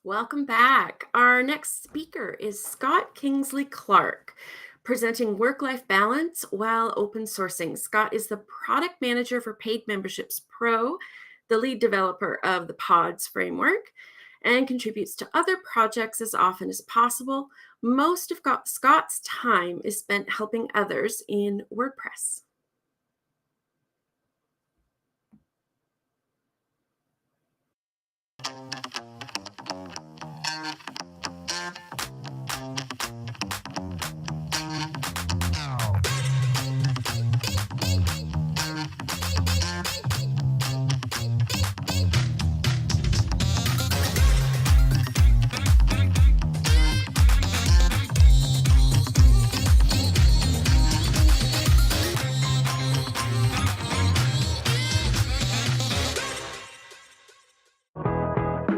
Welcome back. Our next speaker is Scott Kingsley Clark, presenting work life balance while open sourcing. Scott is the product manager for Paid Memberships Pro, the lead developer of the Pods framework, and contributes to other projects as often as possible. Most of Scott's time is spent helping others in WordPress.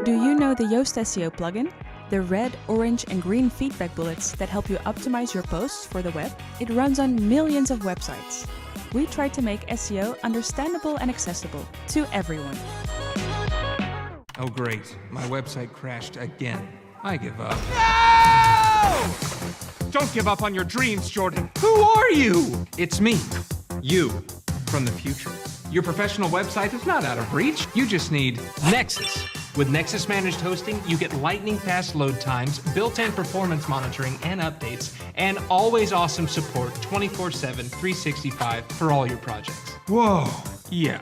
Do you know the Yoast Seo Plugin? The red, orange, and green feedback bullets that help you optimize your posts for the web? It runs on millions of websites. We try to make SEO understandable and accessible to everyone. Oh great, my website crashed again. I give up. No! Don't give up on your dreams, Jordan. Who are you? It's me, you, from the future. Your professional website is not out of reach. You just need Nexus. With Nexus Managed Hosting, you get lightning-fast load times, built-in performance monitoring and updates, and always awesome support 24/7, 365 for all your projects. Whoa, yeah.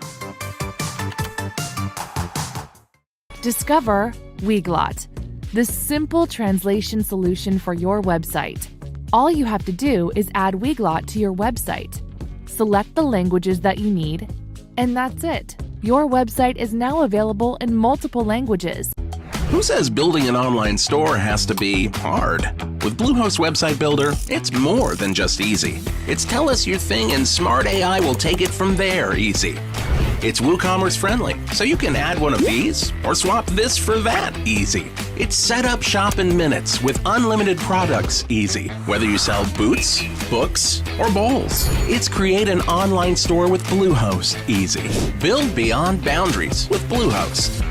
Discover Weglot, the simple translation solution for your website. All you have to do is add Weglot to your website. Select the languages that you need, and that's it. Your website is now available in multiple languages. Who says building an online store has to be hard? With Bluehost Website Builder, it's more than just easy. It's tell us your thing and smart AI will take it from there easy. It's WooCommerce friendly, so you can add one of these or swap this for that easy. It's set up shop in minutes with unlimited products easy. Whether you sell boots, books, or bowls. It's create an online store with Bluehost easy. Build beyond boundaries with Bluehost.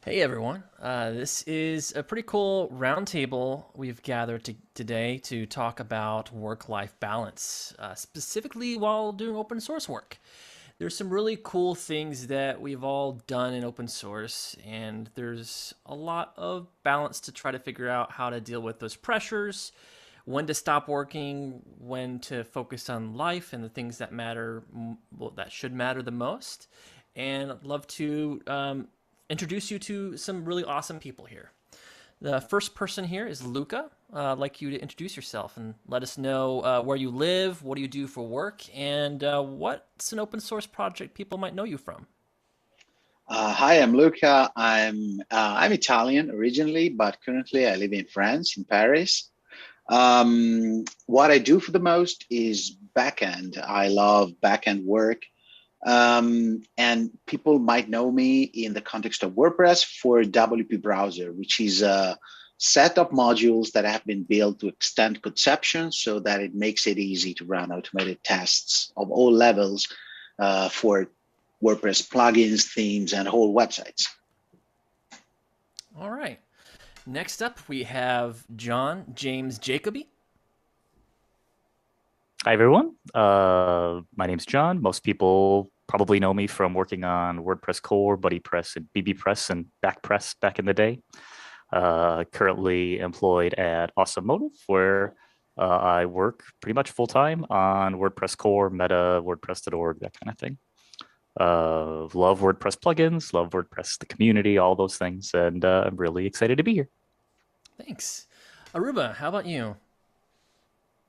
Hey everyone, this is a pretty cool roundtable we've gathered today to talk about work-life balance, specifically while doing open source work. There's some really cool things that we've all done in open source, and there's a lot of balance to try to figure out how to deal with those pressures, when to stop working, when to focus on life and the things that matter, well, that should matter the most. And I'd love to introduce you to some really awesome people here. The first person here is Luca. I'd like you to introduce yourself and let us know where you live, what do you do for work, and what's an open source project people might know you from. Hi, I'm Luca. I'm Italian originally, but currently I live in France, in Paris. What I do for the most is backend. I love backend work. And people might know me in the context of WordPress for WP Browser, which is a set of modules that have been built to extend conception so that it makes it easy to run automated tests of all levels for WordPress plugins, themes, and whole websites. All right. Next up, we have John James Jacoby. Hi, everyone. My name's John. Most people probably know me from working on WordPress Core, BuddyPress, and BBPress, and BackPress back in the day. Currently employed at Automotive, where I work pretty much full-time on WordPress Core, Meta, WordPress.org, that kind of thing. Love WordPress plugins, love WordPress, the community, all those things, and I'm really excited to be here. Thanks. Aruba, how about you?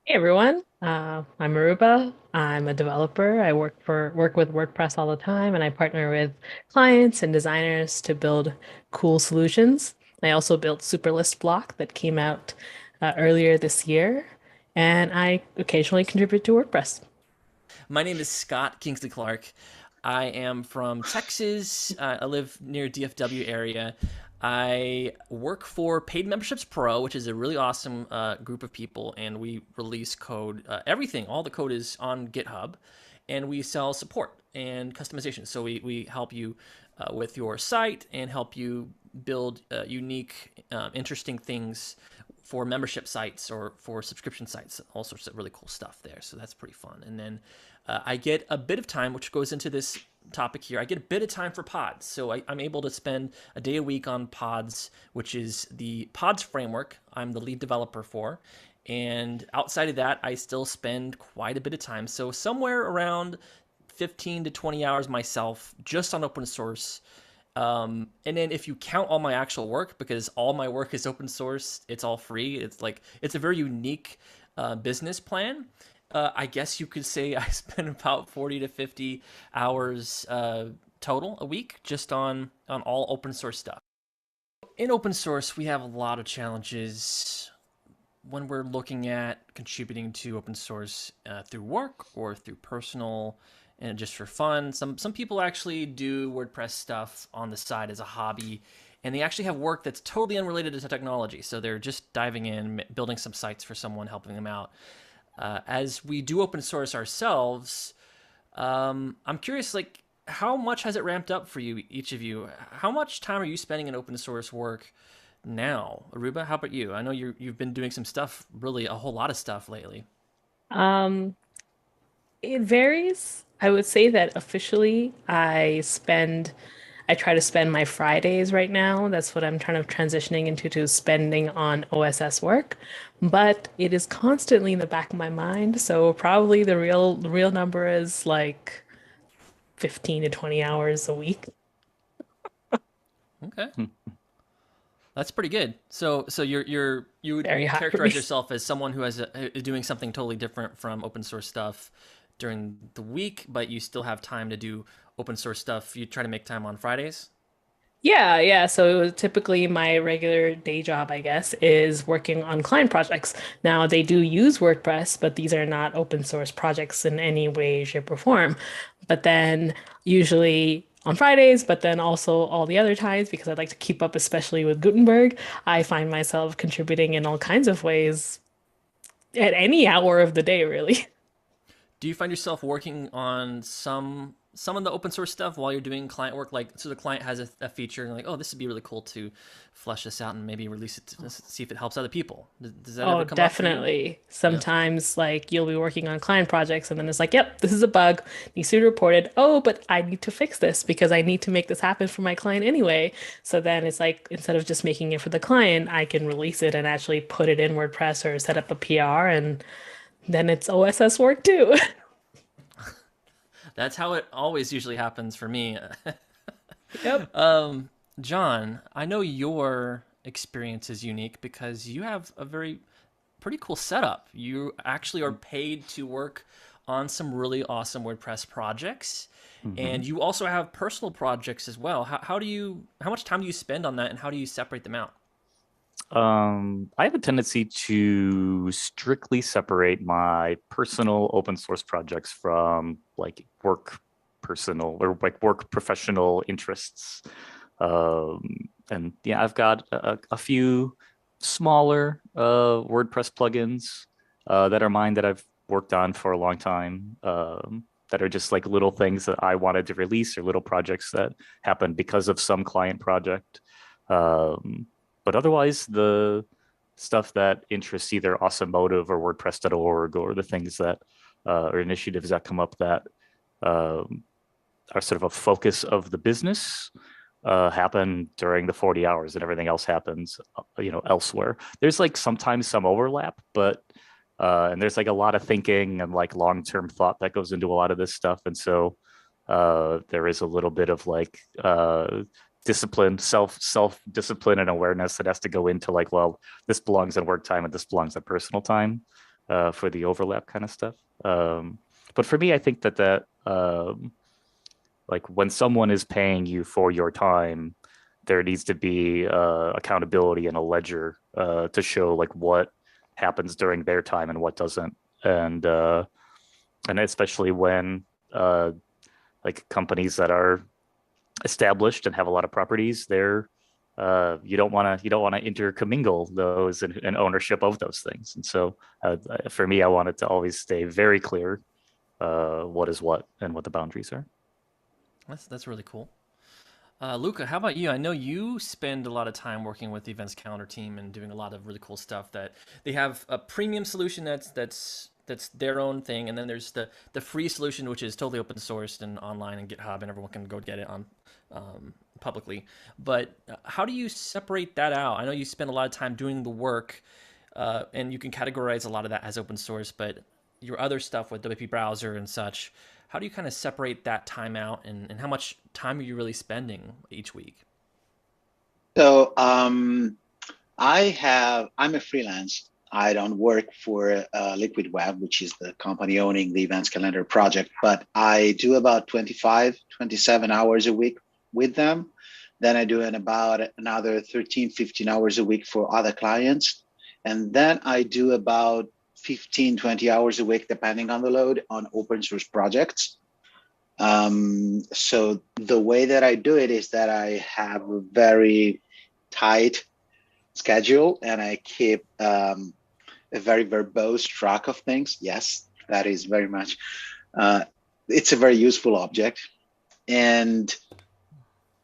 Hey everyone, I'm Aruba. I'm a developer. I work with WordPress all the time, and I partner with clients and designers to build cool solutions. I also built Superlist Block that came out earlier this year, and I occasionally contribute to WordPress. My name is Scott Kingsley Clark. I am from Texas. I live near DFW area. I work for Paid Memberships Pro, which is a really awesome group of people, and we release code. Everything, all the code is on GitHub, and we sell support and customization. So we help you with your site and help you build unique, interesting things for membership sites or for subscription sites, all sorts of really cool stuff there. So that's pretty fun. And then I get a bit of time, which goes into this topic here. I get a bit of time for pods. So I'm able to spend a day a week on pods, which is the pods framework I'm the lead developer for. And outside of that, I still spend quite a bit of time. So somewhere around 15 to 20 hours myself just on open source. And then if you count all my actual work, because all my work is open source, it's all free. It's a very unique business plan. I guess you could say I spend about 40 to 50 hours total a week just on all open source stuff. In open source, we have a lot of challenges when we're looking at contributing to open source through work or through personal and just for fun. Some people actually do WordPress stuff on the side as a hobby, and they actually have work that's totally unrelated to technology. So they're just diving in, building some sites for someone, helping them out. As we do open source ourselves, I'm curious, like, how much has it ramped up for you, each of you? How much time are you spending in open source work now? Aruba, how about you? I know you've been doing some stuff, really a whole lot of stuff lately. Um, it varies. I would say that officially I try to spend my Fridays right now. That's what I'm trying to transitioning into to spending on OSS work. But it is constantly in the back of my mind. So probably the real number is like 15 to 20 hours a week. Okay. That's pretty good. So you would Very high for me. characterize yourself as someone who is doing something totally different from open source stuff during the week, but you still have time to do open source stuff. You try to make time on Fridays. Yeah, yeah. So it was typically my regular day job, I guess, is working on client projects. Now they do use WordPress, but these are not open source projects in any way, shape, or form. But then usually on Fridays, but then also all the other times, because I'd like to keep up, especially with Gutenberg, I find myself contributing in all kinds of ways at any hour of the day, really. Do you find yourself working on some of the open source stuff while you're doing client work? Like, so the client has a feature, and like, oh, this would be really cool to flesh this out and maybe release it to see if it helps other people. Does that Oh, ever come up for you? definitely. Yeah. Sometimes, like, you'll be working on client projects, and then it's like, yep, this is a bug. Needs to be reported. Oh, but I need to fix this because I need to make this happen for my client anyway. So then it's like, instead of just making it for the client, I can release it and actually put it in WordPress or set up a PR, and then it's OSS work too. That's how it always usually happens for me. Yep. John, I know your experience is unique because you have a very pretty cool setup. You actually are paid to work on some really awesome WordPress projects, Hmm. and you also have personal projects as well. How much time do you spend on that, and how do you separate them out? I have a tendency to strictly separate my personal open source projects from like work personal or like work professional interests. Um, and yeah, I've got a few smaller WordPress plugins that are mine that I've worked on for a long time. That are just like little things that I wanted to release or little projects that happened because of some client project. Um, but otherwise, the stuff that interests either Automotive or WordPress.org or the things that or initiatives that come up that um, are sort of a focus of the business happen during the 40 hours and everything else happens, elsewhere. There's like sometimes some overlap, but and there's like a lot of thinking and like long-term thought that goes into a lot of this stuff. And so there is a little bit of like discipline, self discipline and awareness that has to go into like, well, this belongs in work time and this belongs in personal time. for the overlap kind of stuff. But for me, I think that like when someone is paying you for your time, there needs to be accountability and a ledger to show like what happens during their time and what doesn't. And especially when like companies that are established and have a lot of properties, they're you don't want to intercommingle those and ownership of those things. And so for me, I want it to always stay very clear what is what and what the boundaries are. That's really cool. Luca, how about you? I know you spend a lot of time working with the events calendar team and doing a lot of really cool stuff. That they have a premium solution that's their own thing, and then there's the free solution, which is totally open sourced and online and GitHub, and everyone can go get it on publicly. But how do you separate that out? I know you spend a lot of time doing the work, and you can categorize a lot of that as open source, but your other stuff with WP Browser and such, how do you kind of separate that time out, and how much time are you really spending each week? So I'm a freelance. I don't work for Liquid Web, which is the company owning the events calendar project, but I do about 25, 27 hours a week with them. Then I do about another 13, 15 hours a week for other clients. And then I do about 15, 20 hours a week, depending on the load, on open source projects. So the way that I do it is that I have a very tight schedule, and I keep a very verbose track of things. Yes, that is very much, it's a very useful object. And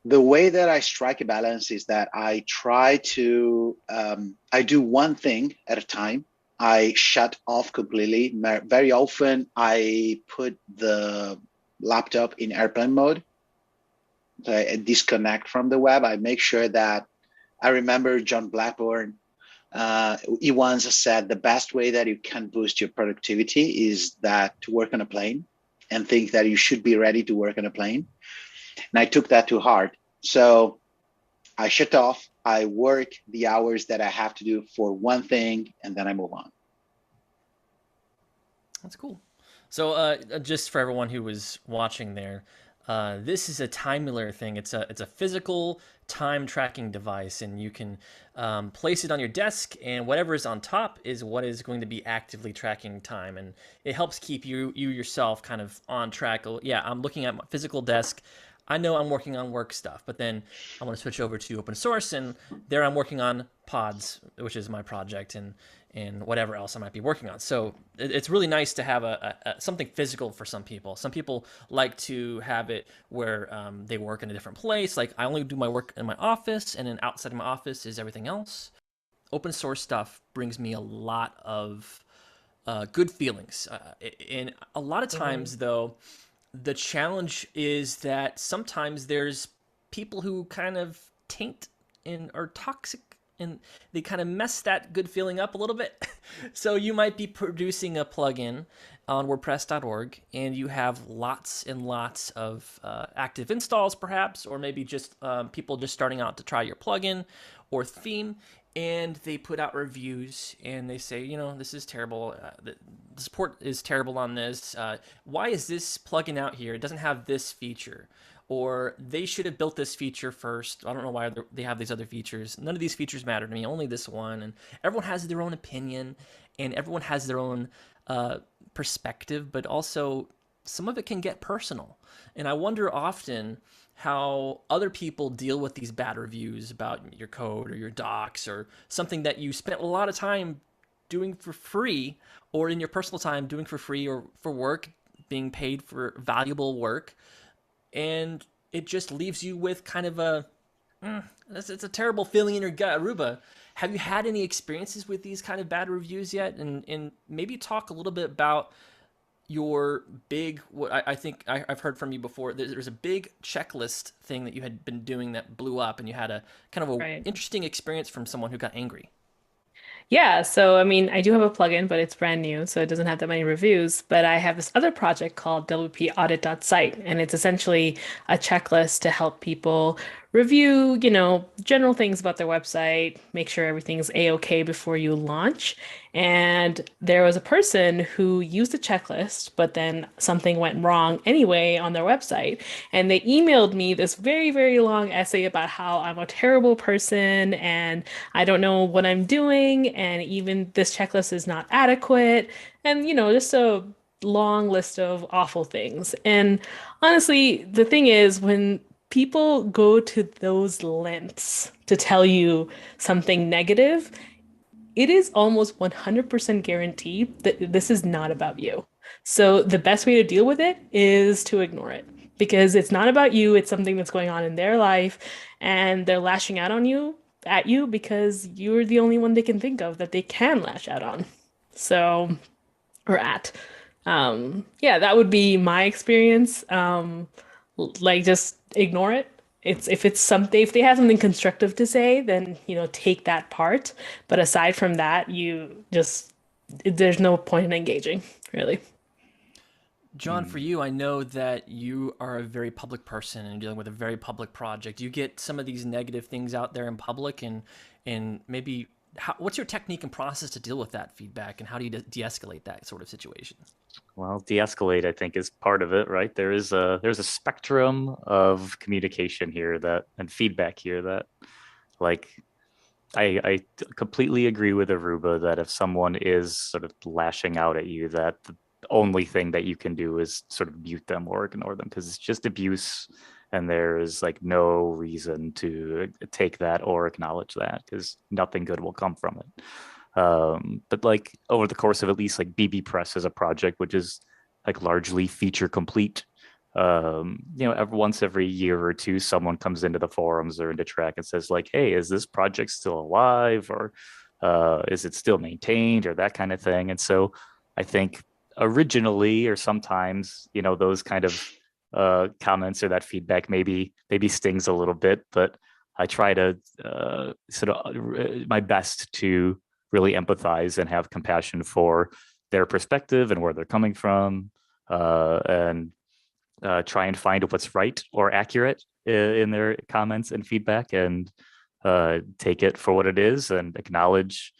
the way that I strike a balance is that I try to, I do one thing at a time. I shut off completely. Very often I put the laptop in airplane mode. So I disconnect from the web. I make sure that I remember John Blackburn. He once said the best way that you can boost your productivity is that to work on a plane and think that you should be ready to work on a plane. And I took that to heart. So I shut off. I work the hours that I have to do for one thing, and then I move on. That's cool. So just for everyone who was watching there, this is a Timelayer thing. It's a physical time tracking device, and you can place it on your desk, and whatever is on top is what is going to be actively tracking time, and it helps keep you yourself kind of on track. Yeah, I'm looking at my physical desk. I know I'm working on work stuff, but then I want to switch over to open source, and there I'm working on pods, which is my project, and whatever else I might be working on. So it's really nice to have something physical for some people. Some people like to have it where they work in a different place. Like I only do my work in my office, and then outside of my office is everything else. Open source stuff brings me a lot of good feelings. And a lot of times, though, the challenge is that sometimes there's people who kind of taint and are toxic, and they kind of mess that good feeling up a little bit. So you might be producing a plugin on WordPress.org, and you have lots and lots of active installs, perhaps, or maybe just people just starting out to try your plugin or theme, and they put out reviews and they say, you know, this is terrible. The support is terrible on this. Why is this plugin out here? It doesn't have this feature. Or they should have built this feature first. I don't know why they have these other features. None of these features matter to me, only this one. And everyone has their own opinion, and everyone has their own perspective, but also some of it can get personal. And I wonder often how other people deal with these bad reviews about your code or your docs or something that you spent a lot of time doing for free, or in your personal time doing for free, or for work, being paid for valuable work. And it just leaves you with kind of it's a terrible feeling in your gut. Aruba, have you had any experiences with these kind of bad reviews yet? And maybe talk a little bit about your big, what I think I've heard from you before, there's a big checklist thing that you had been doing that blew up, and you had a kind of interesting experience from someone who got angry. Yeah, so I mean, I do have a plugin, but it's brand new, so it doesn't have that many reviews. But I have this other project called WP Audit Site, and it's essentially a checklist to help people review, general things about their website, make sure everything's a-okay before you launch. And there was a person who used a checklist, but then something went wrong anyway on their website. And they emailed me this very, very long essay about how I'm a terrible person and I don't know what I'm doing. And even this checklist is not adequate. And, just a long list of awful things. And honestly, the thing is, when people go to those lengths to tell you something negative, it is almost 100% guaranteed that this is not about you. So the best way to deal with it is to ignore it because it's not about you. It's something that's going on in their life and they're lashing out on you at you because you're the only one they can think of that they can lash out on. So, or at. Yeah, that would be my experience. Like just ignore it. If they have something constructive to say, then take that part. But aside from that, there's no point in engaging, really. John, for you, I know that you are a very public person and dealing with a very public project. You get some of these negative things out there in public, and maybe what's your technique and process to deal with that feedback, and how do you de-escalate that sort of situation? Well, de-escalate, I think, is part of it, right? There's a spectrum of communication here and feedback here that, like, I completely agree with Aruba that if someone is sort of lashing out at you, that the only thing that you can do is sort of mute them or ignore them because it's just abuse, and there's like no reason to take that or acknowledge that because nothing good will come from it. But like over the course of at least like bbPress as a project, which is like largely feature complete, every year or two, someone comes into the forums or into Track and says like, hey, is this project still alive, or is it still maintained, or that kind of thing. And so I think originally, or sometimes, those kind of comments or that feedback maybe stings a little bit, but I try to my best to really empathize and have compassion for their perspective and where they're coming from, and try and find what's right or accurate in their comments and feedback, and take it for what it is and acknowledge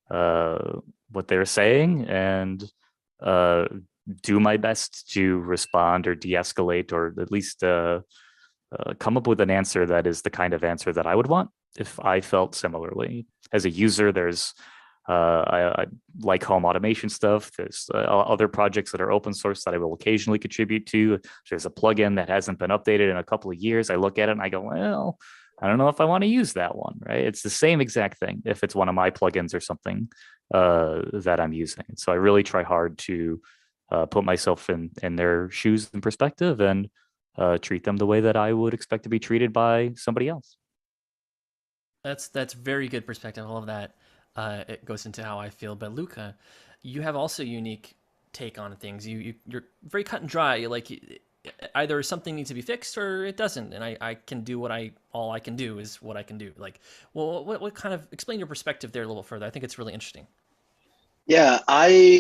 what they're saying, and do my best to respond or de-escalate, or at least come up with an answer that is the kind of answer that I would want if I felt similarly. As a user, there's I like home automation stuff. There's other projects that are open source that I will occasionally contribute to. There's a plugin that hasn't been updated in a couple of years. I look at it and I go, well, I don't know if I want to use that one, right? It's the same exact thing if it's one of my plugins or something that I'm using. So I really try hard to put myself in their shoes and perspective, and treat them the way that I would expect to be treated by somebody else. That's very good perspective. I love that. It goes into how I feel. But Luca, you have also a unique take on things. You're very cut and dry. Like either something needs to be fixed or it doesn't, and I can do all I can do is what I can do. Like, well, what kind of, explain your perspective there a little further. I think it's really interesting. Yeah,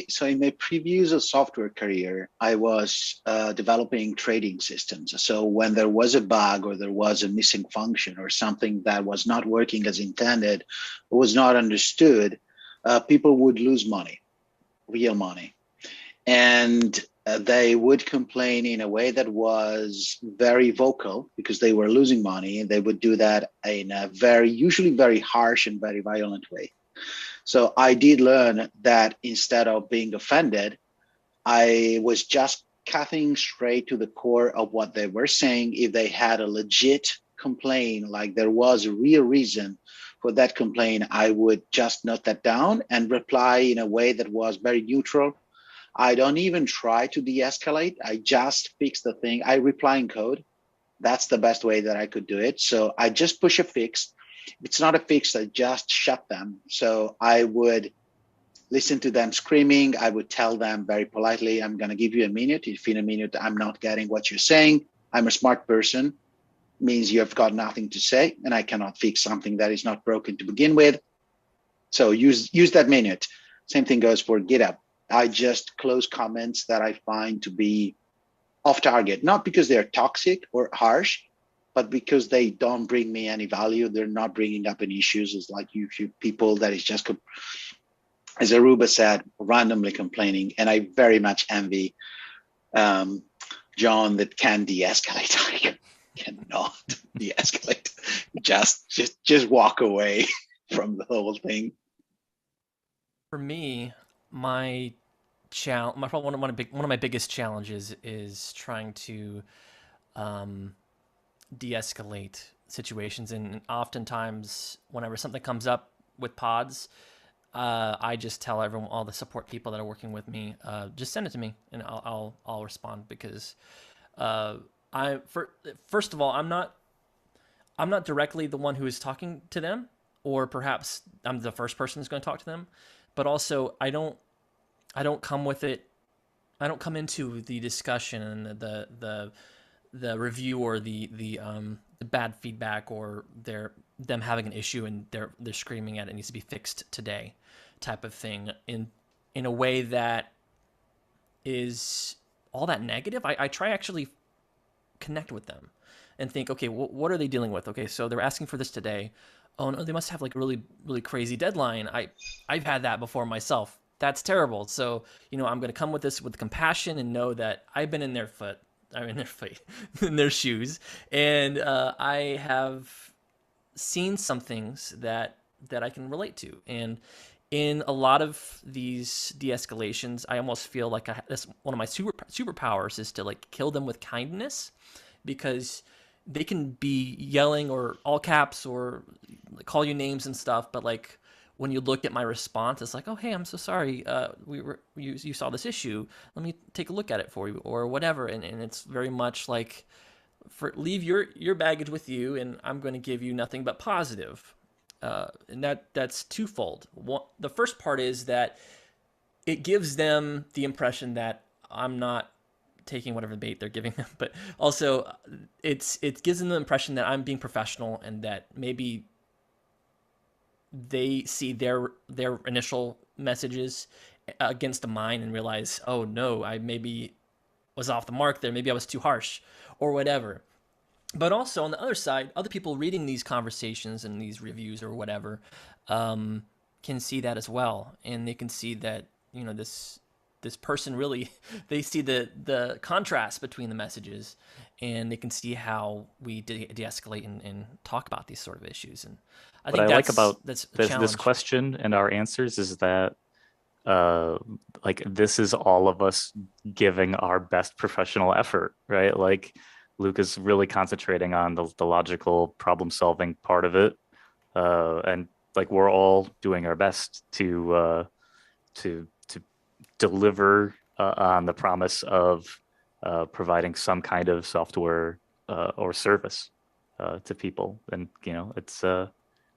so in my previous software career, I was developing trading systems. So when there was a bug or there was a missing function or something that was not working as intended, or was not understood, people would lose money, real money. And they would complain in a way that was very vocal because they were losing money, and they would do that in a usually very harsh and very violent way. So I did learn that instead of being offended, I was just cutting straight to the core of what they were saying. If they had a legit complaint, like there was a real reason for that complaint, I would just note that down and reply in a way that was very neutral. I don't even try to de-escalate. I just fix the thing. I reply in code. That's the best way that I could do it. So I just push a fix. If it's not a fix, I just shut them. So I would listen to them screaming. I would tell them very politely, I'm going to give you a minute. If in a minute I'm not getting what you're saying, I'm a smart person. Means you have got nothing to say, and I cannot fix something that is not broken to begin with. So use that minute. Same thing goes for GitHub. I just close comments that I find to be off target, not because they're toxic or harsh, but because they don't bring me any value. They're not bringing up any issues. It's like you people that is just as Aruba said, randomly complaining. And I very much envy John that can de-escalate. I cannot de-escalate. Just walk away from the whole thing. For me, my probably one of my biggest challenges is trying to de-escalate situations, and oftentimes whenever something comes up with pods, I just tell all the support people that are working with me, just send it to me, and I'll respond, because first of all, I'm not directly the one who is talking to them, or perhaps I'm the first person who's going to talk to them, but also I don't come into the discussion and the review, or the bad feedback, or them having an issue and they're screaming at it needs to be fixed today type of thing in a way that is all that negative. I try actually connect with them and think, okay, what are they dealing with? Okay, so they're asking for this today. Oh no, they must have like a really, really crazy deadline. I've had that before myself. That's terrible. So, I'm going to come with this with compassion and know that I've been in their in their shoes, and I have seen some things that I can relate to. And in a lot of these de-escalations, I almost feel like that's one of my superpowers is to like kill them with kindness, because they can be yelling or all caps or call you names and stuff, but like when you look at my response, it's like, oh hey, I'm so sorry. You saw this issue. Let me take a look at it for you, or whatever. And it's very much like, leave your baggage with you, and I'm going to give you nothing but positive. And that's twofold. The first part is that it gives them the impression that I'm not taking whatever bait they're giving them, but also it gives them the impression that I'm being professional, and that maybe they see their initial messages against mine and realize, oh no, I maybe was off the mark there. Maybe I was too harsh or whatever. But also on the other side, other people reading these conversations and these reviews or whatever can see that as well. And they can see that, this person really, they see the contrast between the messages, and they can see how we de-escalate and talk about these sort of issues. And I think like about this question and our answers is that like this is all of us giving our best professional effort, right? Like Luke is really concentrating on the logical problem solving part of it, and like we're all doing our best to deliver on the promise of providing some kind of software or service to people. And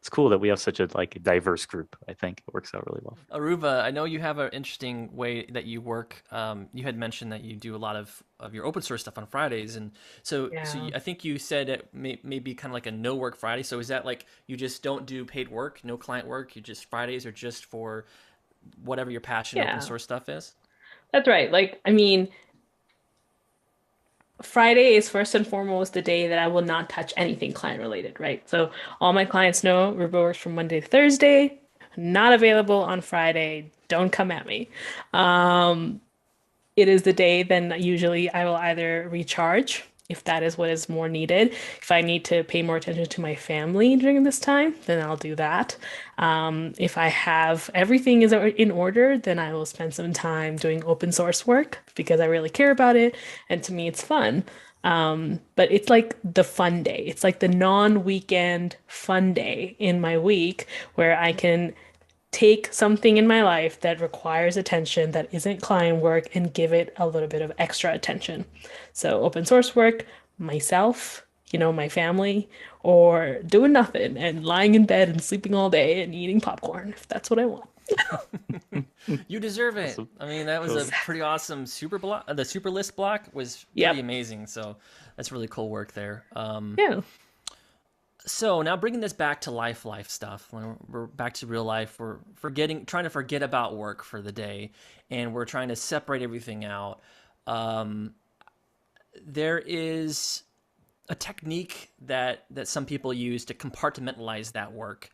it's cool that we have such a like diverse group. I think it works out really well. Aruba, I know you have an interesting way that you work. You had mentioned that you do a lot of your open source stuff on Fridays, and so I think you said it may be kind of like a no work Friday. So is that like you just don't do paid work, no client work? You just Fridays are just for whatever your passion open source stuff is? That's right. Like, I mean, Friday is first and foremost the day that I will not touch anything client related, right? So all my clients know Rubo works from Monday to Thursday, not available on Friday. Don't come at me. It is the day then usually I will either recharge if that is what is more needed. If I need to pay more attention to my family during this time, then I'll do that. If I have everything is in order, then I will spend some time doing open source work because I really care about it. And to me, it's fun. But it's like the fun day. It's like the non-weekend fun day in my week where I can take something in my life that requires attention that isn't client work and give it a little bit of extra attention. So open source work, myself, my family, or doing nothing and lying in bed and sleeping all day and eating popcorn if that's what I want. You deserve it. I mean, that was a pretty awesome super block. The super list block was pretty amazing. So that's really cool work there. Yeah. So now bringing this back to life stuff, when we're back to real life, we're trying to forget about work for the day, and we're trying to separate everything out. There is a technique that some people use to compartmentalize that work.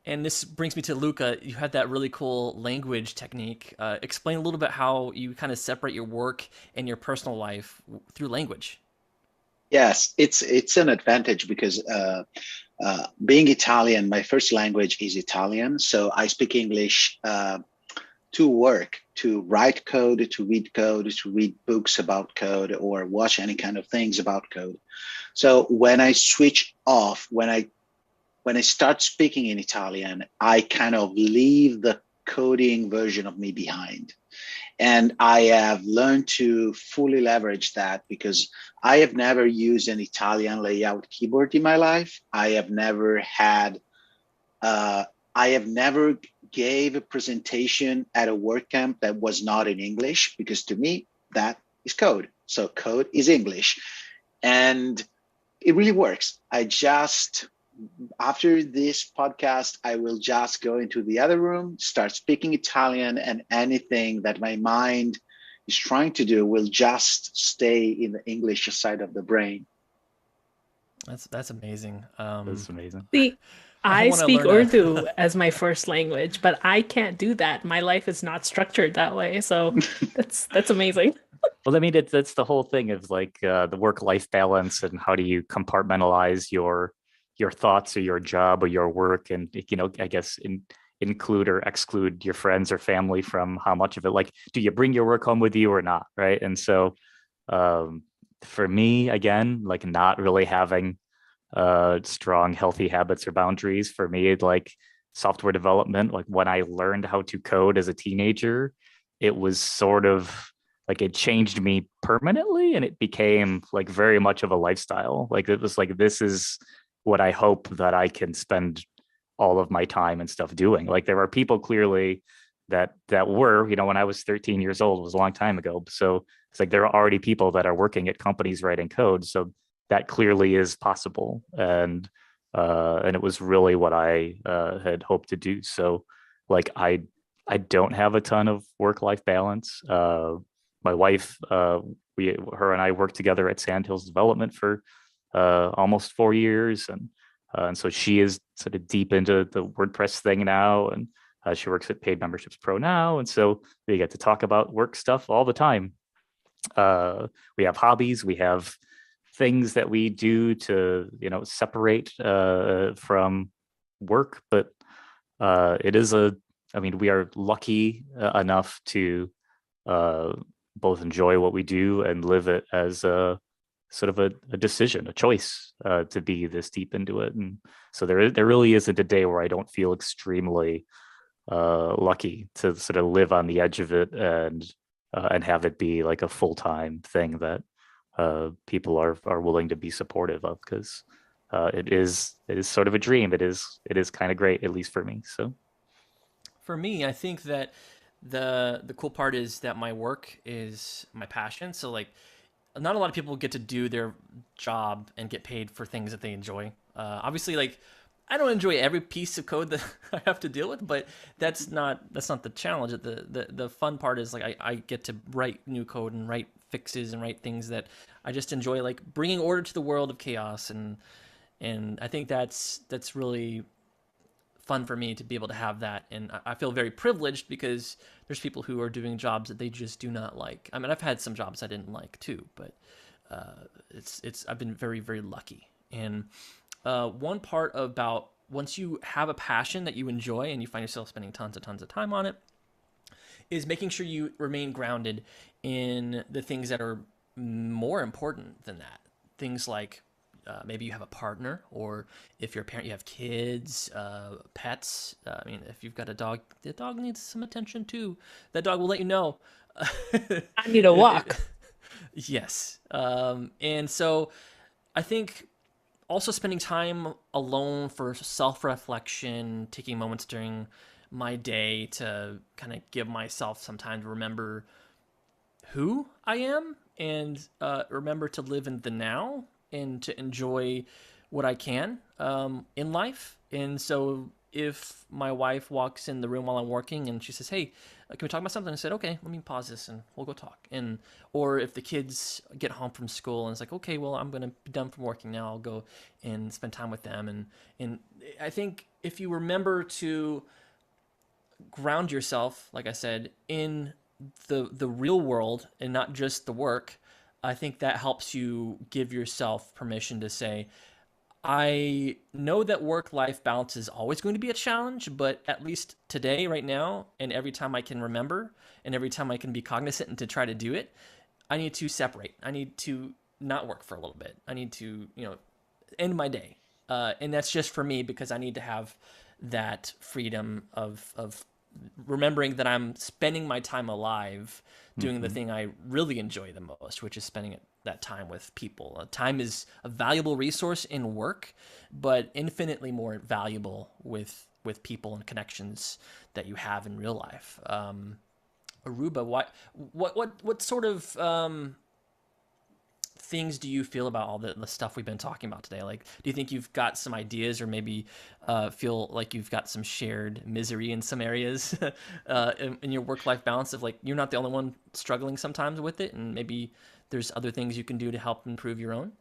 And this brings me to Luca. You had that really cool language technique. Explain a little bit how you kind of separate your work and your personal life through language. Yes, it's an advantage because being Italian, my first language is Italian, so I speak English to work, to write code, to read books about code, or watch any kind of things about code. So when I switch off, when I start speaking in Italian, I kind of leave the coding version of me behind. And I have learned to fully leverage that because I have never used an Italian layout keyboard in my life. I have never gave a presentation at a WordCamp that was not in English, because to me, that is code. So code is English. And it really works. After this podcast, I will just go into the other room, start speaking Italian, and anything that my mind is trying to do will just stay in the English side of the brain. That's amazing. That's amazing. See, I wanna speak learn Urdu as my first language, but I can't do that. My life is not structured that way. So that's amazing. Well, I mean, that's the whole thing of like the work-life balance and how do you compartmentalize your thoughts or your job or your work, and I guess include or exclude your friends or family from how much of it. Like, do you bring your work home with you or not, right? And so, for me, again, like not really having strong, healthy habits or boundaries. For me, like software development, like when I learned how to code as a teenager, it was sort of like it changed me permanently, and it became like very much of a lifestyle. Like it was like, this is what I hope that I can spend all of my time and stuff doing. Like there are people clearly that were, when I was 13 years old, it was a long time ago. So it's like there are already people that are working at companies writing code. So that clearly is possible. And it was really what I had hoped to do. So like I don't have a ton of work-life balance. My wife, her and I worked together at Sandhills Development for almost 4 years, and so she is sort of deep into the WordPress thing now, and she works at Paid Memberships Pro now, and so we get to talk about work stuff all the time. We have hobbies, we have things that we do to separate from work, but we are lucky enough to both enjoy what we do and live it as a sort of a decision, a choice to be this deep into it. And so there really isn't a day where I don't feel extremely lucky to sort of live on the edge of it and have it be like a full-time thing that people are willing to be supportive of, because it is sort of a dream. It is kind of great, at least for me. So For me, I think that the cool part is that my work is my passion. So like, not a lot of people get to do their job and get paid for things that they enjoy. Obviously, like I don't enjoy every piece of code that I have to deal with, but that's not the challenge. The fun part is like I get to write new code and write fixes and write things that I just enjoy, like bringing order to the world of chaos. And I think that's really fun for me to be able to have that. And I feel very privileged because there's people who are doing jobs that they just do not like. I mean, I've had some jobs I didn't like too, but I've been very, very lucky. And one part about once you have a passion that you enjoy and you find yourself spending tons of time on it, is making sure you remain grounded in the things that are more important than that. Things like maybe you have a partner, or if you're a parent, you have kids, pets. I mean, if you've got a dog, the dog needs some attention too. That dog will let you know. I need a walk. Yes. And so I think also spending time alone for self-reflection, taking moments during my day to kind of give myself some time to remember who I am and remember to live in the now and to enjoy what I can in life. And so if my wife walks in the room while I'm working and she says, "Hey, can we talk about something?" I said, "Okay, let me pause this and we'll go talk." And or if the kids get home from school and it's like, "Okay, well, I'm going to be done from working now. I'll go and spend time with them." And I think if you remember to ground yourself, like I said, in the real world and not just the work, I think that helps you give yourself permission to say, I know that work-life balance is always going to be a challenge, but at least today, right now, and every time I can remember, and every time I can be cognizant and to try to do it, I need to separate. I need to not work for a little bit. I need to, end my day. And that's just for me because I need to have that freedom of remembering that I'm spending my time alive doing the thing I really enjoy the most, which is spending that time with people. Time is a valuable resource in work, but infinitely more valuable with people and connections that you have in real life. Aruba, what sort of things do you feel about all the stuff we've been talking about today? Like, do you think you've got some ideas, or maybe feel like you've got some shared misery in some areas in your work-life balance of, like, you're not the only one struggling sometimes with it, and maybe there's other things you can do to help improve your own?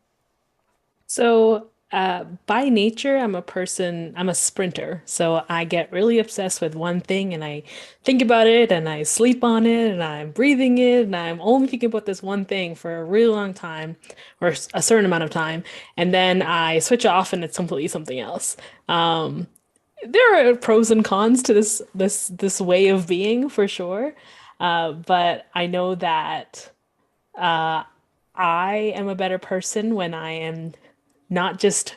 So, by nature, I'm a sprinter. So I get really obsessed with one thing and I think about it and I sleep on it and I'm breathing it and I'm only thinking about this one thing for a really long time or a certain amount of time. And then I switch off and it's completely something else. There are pros and cons to this way of being for sure. But I know that I am a better person when I am not just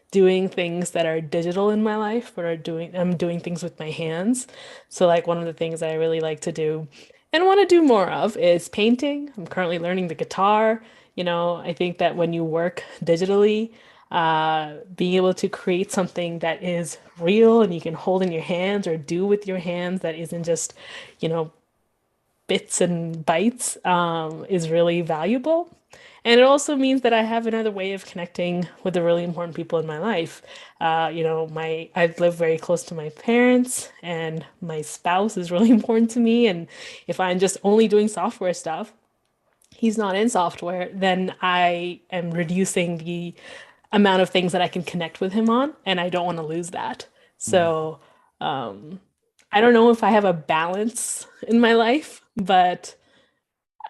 doing things that are digital in my life, but I'm doing things with my hands. So like one of the things I really like to do and want to do more of is painting. I'm currently learning the guitar. I think that when you work digitally, being able to create something that is real and you can hold in your hands or do with your hands that isn't just, bits and bytes, is really valuable. And it also means that I have another way of connecting with the really important people in my life. I live very close to my parents, and my spouse is really important to me. And if I'm just only doing software stuff, he's not in software, then I am reducing the amount of things that I can connect with him on, and I don't want to lose that. So, I don't know if I have a balance in my life, but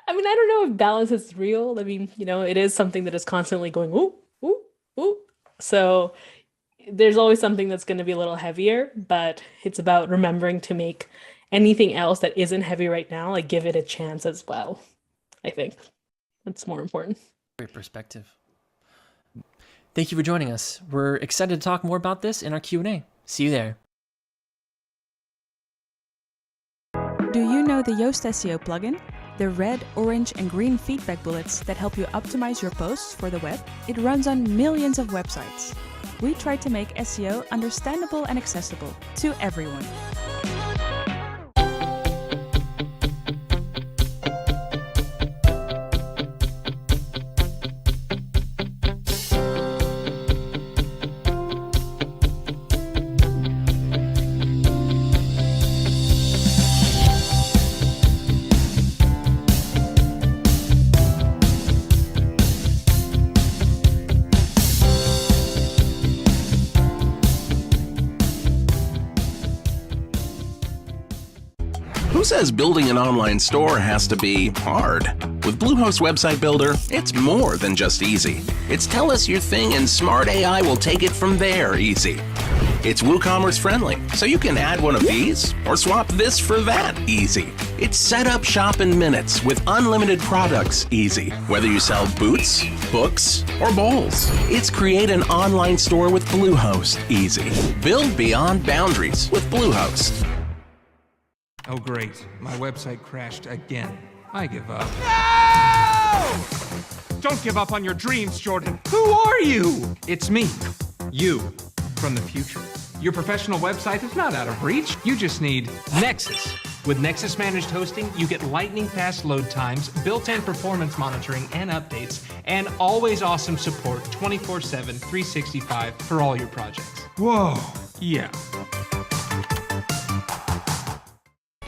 I don't know if balance is real. It is something that is constantly going, ooh, ooh, ooh. So there's always something that's going to be a little heavier, but it's about remembering to make anything else that isn't heavy right now, like give it a chance as well. I think that's more important. Great perspective. Thank you for joining us. We're excited to talk more about this in our Q&A. See you there. Do you know the Yoast Seo Plugin? The red, orange, and green feedback bullets that help you optimize your posts for the web. It runs on millions of websites. We try to make SEO understandable and accessible to everyone. Who says building an online store has to be hard? With Bluehost Website Builder, it's more than just easy. It's tell us your thing and smart AI will take it from there easy. It's WooCommerce friendly, so you can add one of these or swap this for that easy. It's set up shop in minutes with unlimited products easy. Whether you sell boots, books, or bowls. It's create an online store with Bluehost easy. Build beyond boundaries with Bluehost. Oh, great. My website crashed again. I give up. No! Don't give up on your dreams, Jordan. Who are you? It's me, you, from the future. Your professional website is not out of reach. You just need Nexus. With Nexus Managed Hosting, you get lightning-fast load times, built-in performance monitoring and updates, and always awesome support 24/7, 365 for all your projects. Whoa, yeah.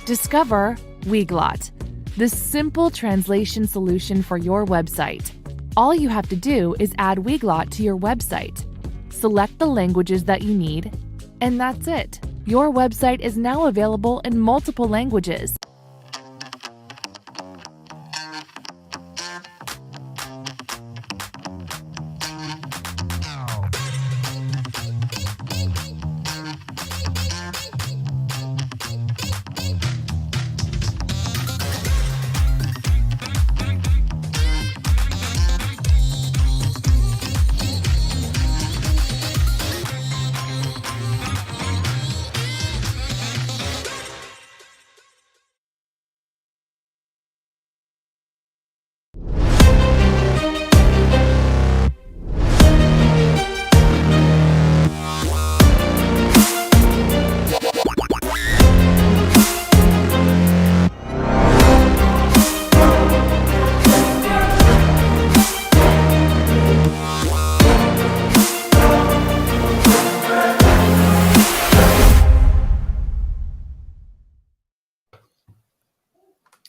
Discover Weglot, the simple translation solution for your website. All you have to do is add Weglot to your website. Select the languages that you need, And that's it. Your website is now available in multiple languages.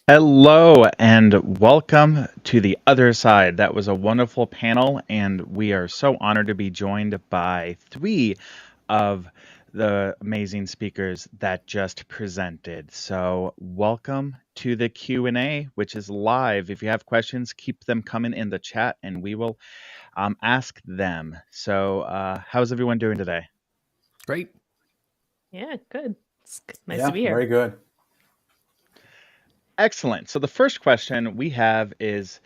Hello and welcome to the other side. That was a wonderful panel, and we are so honored to be joined by three of the amazing speakers that just presented. So welcome to the Q&A, which is live. If you have questions, keep them coming in the chat and we will ask them. So how's everyone doing today? Great. Yeah, good. It's nice to be here. Very good. Excellent. So the first question we have is,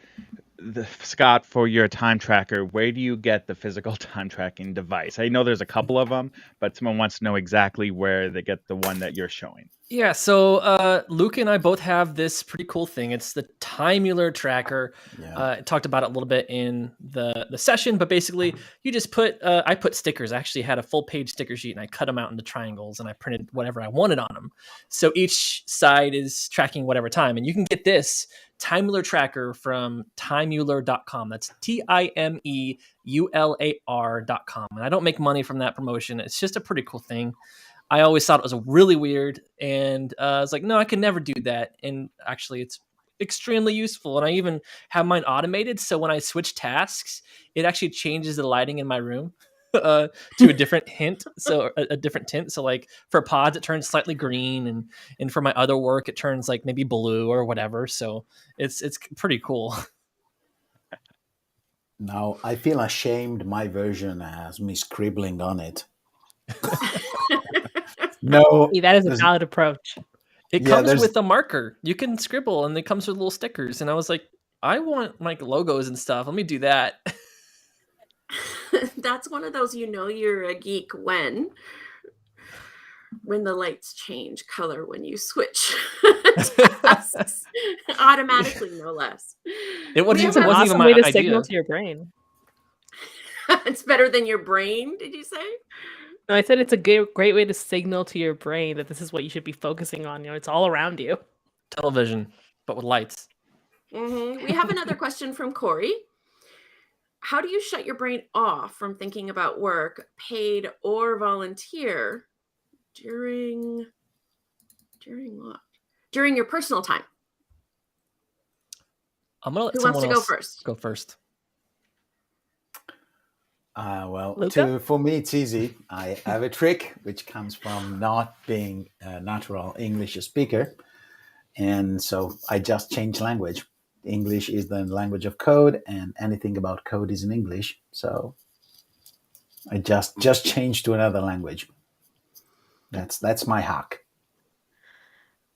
Scott, for your time tracker, where do you get the physical time tracking device? I know there's a couple of them, but someone wants to know exactly where they get the one that you're showing. Yeah, so Luke and I both have this pretty cool thing. It's the Timular tracker. Yeah. I talked about it a little bit in the session, but basically you just put, I put stickers. I actually had a full page sticker sheet and I cut them out into triangles and I printed whatever I wanted on them. So each side is tracking whatever time. And you can get this Timular tracker from timular.com. That's TIMEULAR.com. And I don't make money from that promotion. It's just a pretty cool thing. I always thought it was really weird, and I was like, no, I can never do that. And actually, it's extremely useful. And I even have mine automated, so when I switch tasks, it actually changes the lighting in my room to a different hint, so a different tint. So like for pods, it turns slightly green, and for my other work, it turns like maybe blue or whatever. So it's pretty cool. Now, I feel ashamed my version has me scribbling on it. No, That is a valid approach. It comes with a marker. You can scribble, and it comes with little stickers. And I was like, I want like logos and stuff. Let me do that. That's one of those, you're a geek when the lights change color when you switch tasks. Automatically, no less. It wasn't It's an even awesome my way to idea. signal to your brain. It's better than your brain, did you say? No, I said it's a great way to signal to your brain that this is what you should be focusing on. It's all around you. Television, but with lights. Mm-hmm. We have another question from Corey. How do you shut your brain off from thinking about work, paid or volunteer, during what? During your personal time? I'm gonna let Who someone wants to else go first? go first. For me, it's easy. I have a trick which comes from not being a natural English speaker. And so I just change language. English is the language of code, and anything about code is in English. So I just change to another language. That's my hack.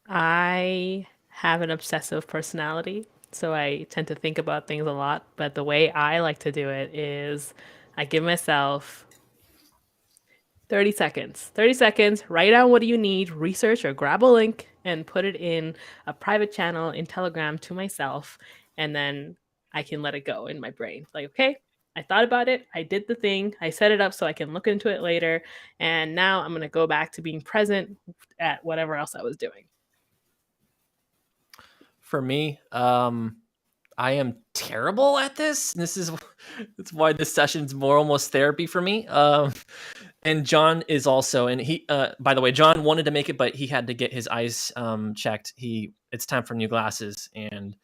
I have an obsessive personality, so I tend to think about things a lot. But the way I like to do it is I give myself 30 seconds. 30 seconds, write down what do you need, research or grab a link and put it in a private channel in Telegram to myself. And then I can let it go in my brain. Like, okay, I thought about it. I did the thing. I set it up so I can look into it later. And now I'm going to go back to being present at whatever else I was doing. For me, I am terrible at this. That's why this session's more almost therapy for me. And John is also, and he, by the way, John wanted to make it, but he had to get his eyes checked. It's time for new glasses, and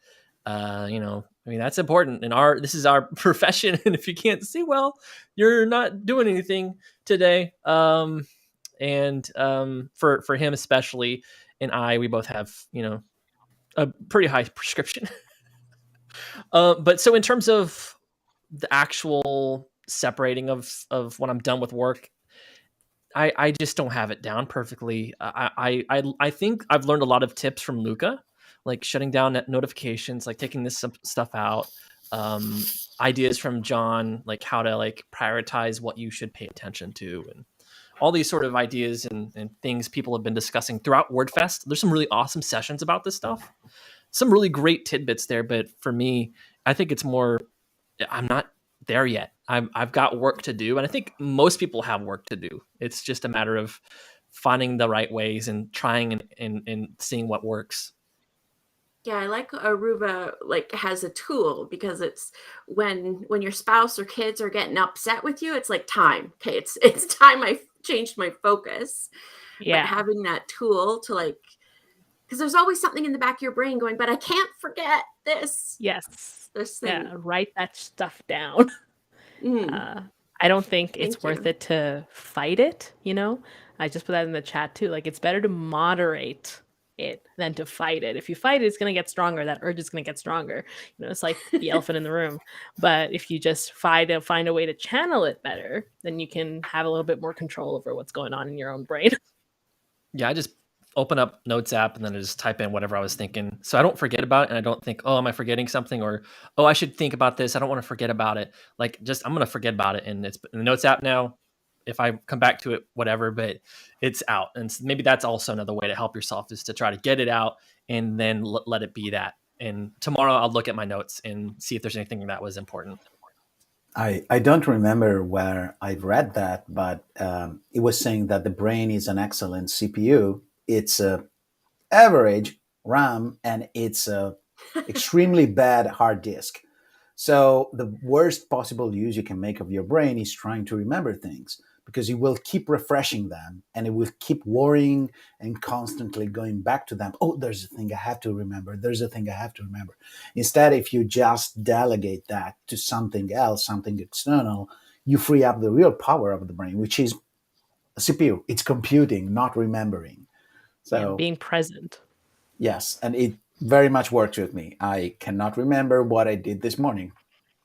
that's important. And this is our profession, and if you can't see well, you're not doing anything today. And for him especially, and we both have, a pretty high prescription. But so in terms of the actual separating of when I'm done with work, I just don't have it down perfectly. I think I've learned a lot of tips from Luca, like shutting down notifications, like taking this stuff out. Ideas from John, like how to like prioritize what you should pay attention to, and all these sort of ideas and things people have been discussing throughout WordFest. There's some really awesome sessions about this stuff, some really great tidbits there. But for me, I think it's more, I'm not there yet. I've got work to do. And I think most people have work to do. It's just a matter of finding the right ways and trying and seeing what works. Yeah, I like Aruba like has a tool, because it's when your spouse or kids are getting upset with you, it's like time. Okay, it's time I changed my focus. Yeah. But having that tool to like, because there's always something in the back of your brain going, but I can't forget this. Yes. This thing. Yeah, write that stuff down. I don't think it's worth it to fight it, I just put that in the chat too. Like, it's better to moderate it than to fight it. If you fight it, it's going to get stronger. That urge is going to get stronger. It's like the elephant in the room. But if you just find a way to channel it better, then you can have a little bit more control over what's going on in your own brain. Yeah, I just open up Notes app and then I just type in whatever I was thinking, so I don't forget about it, and I don't think, oh, am I forgetting something, or oh, I should think about this. I don't want to forget about it. Like, just I'm gonna forget about it, and it's in the Notes app now. If I come back to it, whatever, but it's out. And maybe that's also another way to help yourself, is to try to get it out and then let it be that. And tomorrow I'll look at my notes and see if there's anything that was important. I don't remember where I've read that, but it was saying that the brain is an excellent CPU. It's a average RAM, and it's a extremely bad hard disk. So the worst possible use you can make of your brain is trying to remember things, because you will keep refreshing them and it will keep worrying and constantly going back to them. Oh, there's a thing I have to remember. There's a thing I have to remember. Instead, if you just delegate that to something else, something external, you free up the real power of the brain, which is a CPU. It's computing, not remembering. So being present. Yes, and it very much works with me. I cannot remember what I did this morning,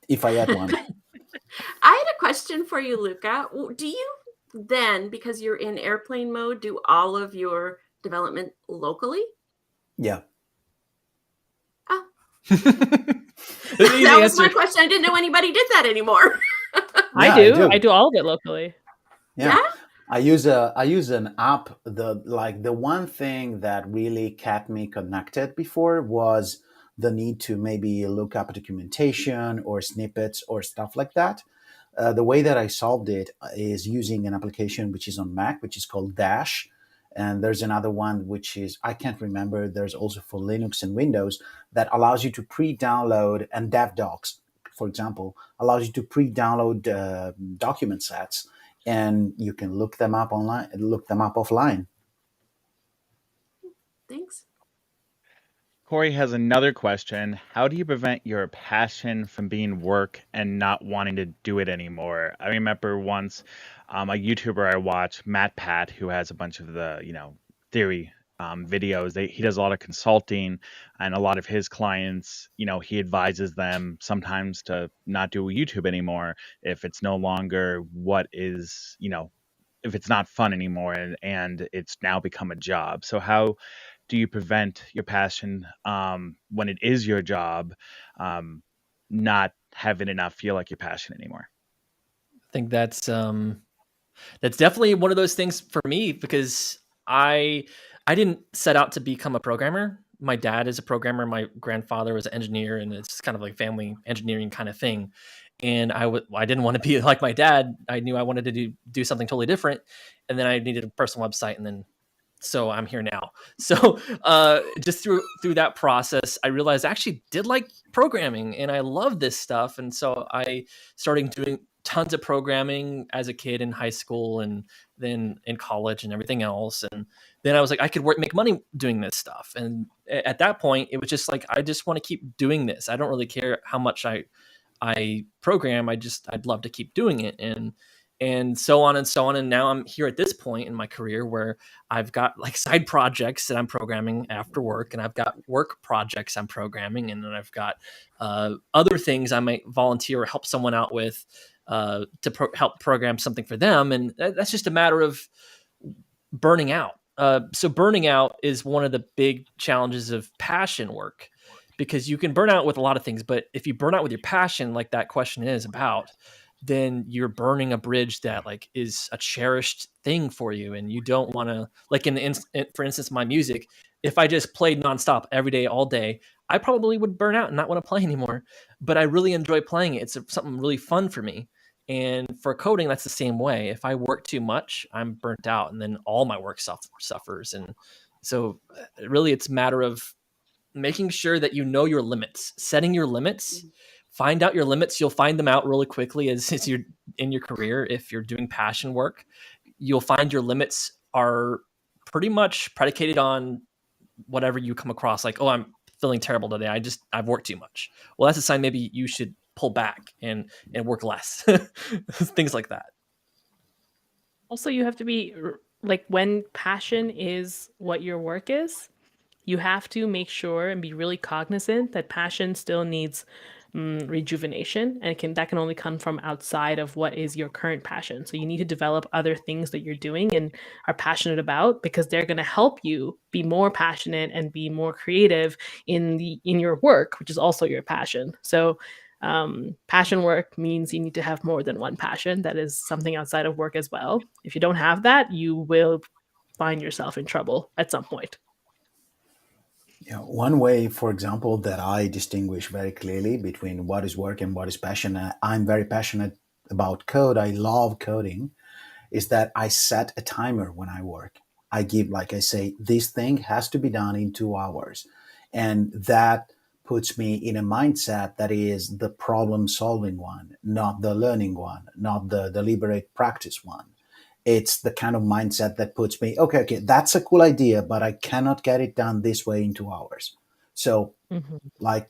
if I had one. I had a question for you, Luca. Do you then, because you're in airplane mode, do all of your development locally? Yeah. Oh. That was my question. I didn't know anybody did that anymore. I do. I do all of it locally. Yeah. I use an app. The one thing that really kept me connected before was the need to maybe look up documentation or snippets or stuff like that. The way that I solved it is using an application which is on Mac, which is called Dash. And there's another one which is, I can't remember, there's also for Linux and Windows, that allows you to pre-download, and DevDocs, for example, allows you to pre-download document sets, and you can look them up online, look them up offline. Thanks. Corey has another question. How do you prevent your passion from being work and not wanting to do it anymore? I remember once a YouTuber I watched, Matt Pat, who has a bunch of the, theory videos. He does a lot of consulting, and a lot of his clients, he advises them sometimes to not do YouTube anymore if it's no longer what is, if it's not fun anymore and it's now become a job. So how do you prevent your passion when it is your job, not having it not feel like your passion anymore? I think that's definitely one of those things for me, because I didn't set out to become a programmer. My dad is a programmer. My grandfather was an engineer, and it's kind of like family engineering kind of thing. And I didn't want to be like my dad. I knew I wanted to do something totally different. And then I needed a personal website, and then so I'm here now. So just through that process, I realized I actually did like programming, and I love this stuff. And so I started doing tons of programming as a kid in high school, and then in college and everything else. And then I was like, I could make money doing this stuff. And at that point, it was just like, I just want to keep doing this. I don't really care how much I program. I'd love to keep doing it. and so on and so on. And now I'm here at this point in my career where I've got like side projects that I'm programming after work, and I've got work projects I'm programming, and then I've got other things I might volunteer or help someone out with to help program something for them. And that's just a matter of burning out. So burning out is one of the big challenges of passion work, because you can burn out with a lot of things, but if you burn out with your passion, like that question is about, then you're burning a bridge that like is a cherished thing for you. And you don't want to, like for instance, my music, if I just played nonstop every day, all day, I probably would burn out and not want to play anymore. But I really enjoy playing it. It's something really fun for me. And for coding, that's the same way. If I work too much, I'm burnt out, and then all my work suffers. And so really it's a matter of making sure that you know your limits, setting your limits, find out your limits. You'll find them out really quickly as you're in your career. If you're doing passion work, you'll find your limits are pretty much predicated on whatever you come across. Like, oh, I'm feeling terrible today. I've worked too much. Well, that's a sign maybe you should pull back and work less. Things like that. Also, you have to be like, when passion is what your work is, you have to make sure and be really cognizant that passion still needs rejuvenation, and that can only come from outside of what is your current passion. So you need to develop other things that you're doing and are passionate about, because they're going to help you be more passionate and be more creative in your work, which is also your passion. So passion work means you need to have more than one passion that is something outside of work as well. If you don't have that, you will find yourself in trouble at some point. One way, for example, that I distinguish very clearly between what is work and what is passion, I'm very passionate about code. I love coding, is that I set a timer when I work. I give, like I say, this thing has to be done in 2 hours. And that puts me in a mindset that is the problem solving one, not the learning one, not the deliberate practice one. It's the kind of mindset that puts me, okay, that's a cool idea, but I cannot get it done this way in 2 hours. So like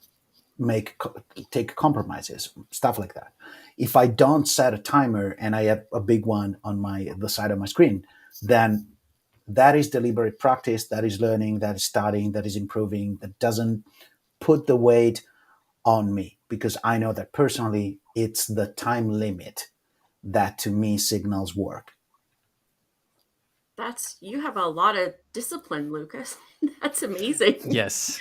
take compromises, stuff like that. If I don't set a timer and I have a big one on the side of my screen, then that is deliberate practice, that is learning, that is studying, that is improving, that doesn't put the weight on me, because I know that personally it's the time limit that to me signals work. You have a lot of discipline, Lucas. That's amazing. Yes.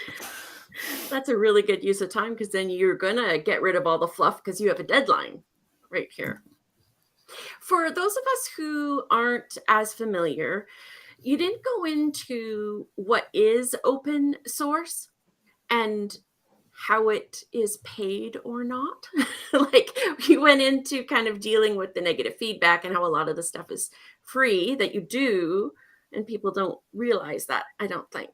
That's a really good use of time, because then you're going to get rid of all the fluff because you have a deadline right here. For those of us who aren't as familiar, you didn't go into what is open source and how it is paid or not. Like, you went into kind of dealing with the negative feedback and how a lot of the stuff is free that you do, and people don't realize that, I don't think.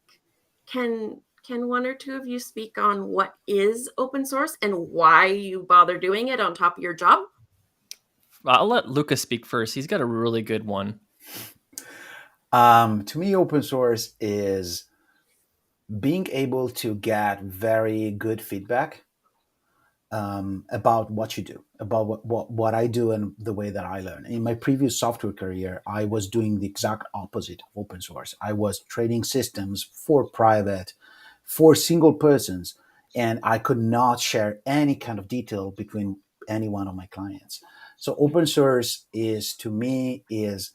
Can one or two of you speak on what is open source and why you bother doing it on top of your job? I'll let Lucas speak first. He's got a really good one. To me, open source is being able to get very good feedback about what you do, about what I do and the way that I learn. In my previous software career, I was doing the exact opposite of open source. I was trading systems for single persons, and I could not share any kind of detail between any one of my clients. So open source to me is,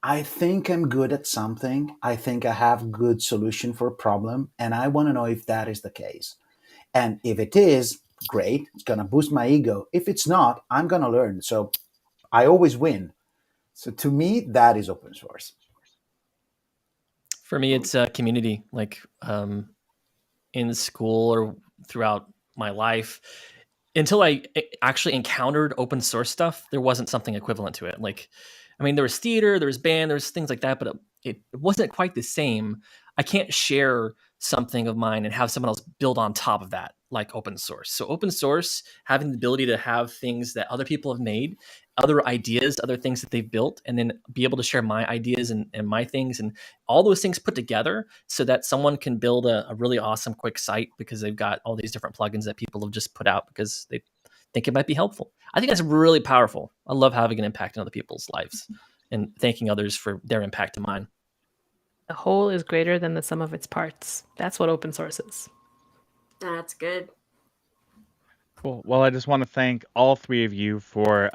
I think I'm good at something. I think I have good solution for a problem, and I want to know if that is the case. And if it is, great, it's going to boost my ego. If it's not, I'm going to learn. So I always win. So to me, that is open source. For me, it's a community. Like in school or throughout my life, until I actually encountered open source stuff, there wasn't something equivalent to it. Like, I mean, there was theater, there was band, there was things like that, but it wasn't quite the same. I can't share something of mine and have someone else build on top of that, like open source. So open source, having the ability to have things that other people have made, other ideas, other things that they've built, and then be able to share my ideas and my things and all those things put together so that someone can build a really awesome quick site because they've got all these different plugins that people have just put out because think it might be helpful. I think that's really powerful. I love having an impact on other people's lives and thanking others for their impact on mine. The whole is greater than the sum of its parts. That's what open source is. That's good. Cool. Well, I just want to thank all three of you for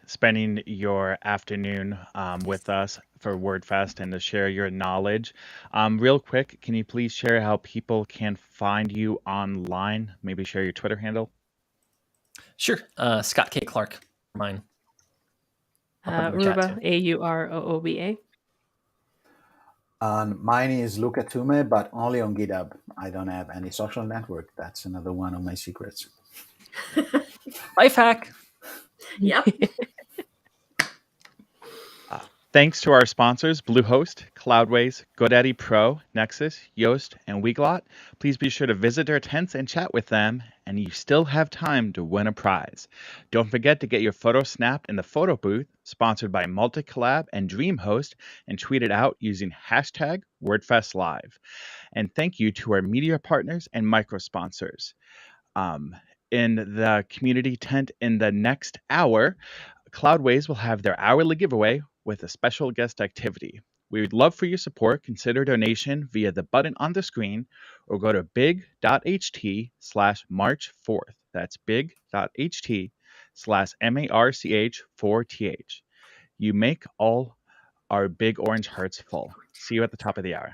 spending your afternoon with us for WordFest and to share your knowledge. Real quick, can you please share how people can find you online? Maybe share your Twitter handle? Sure. Scott K. Clark, mine. Aruba, Aurooba. Mine is Luca Tume, but only on GitHub. I don't have any social network. That's another one of my secrets. Life hack. Yep. Thanks to our sponsors, Bluehost, Cloudways, GoDaddy Pro, Nexus, Yoast, and Weglot. Please be sure to visit their tents and chat with them, and you still have time to win a prize. Don't forget to get your photo snapped in the photo booth, sponsored by Multicollab and DreamHost, and tweet it out using hashtag WordFestLive. And thank you to our media partners and micro-sponsors. In the community tent in the next hour, Cloudways will have their hourly giveaway with a special guest activity. We would love for your support. Consider donation via the button on the screen or go to big.ht/March 4th. That's big.ht/MARCH4TH. You make all our big orange hearts full. See you at the top of the hour.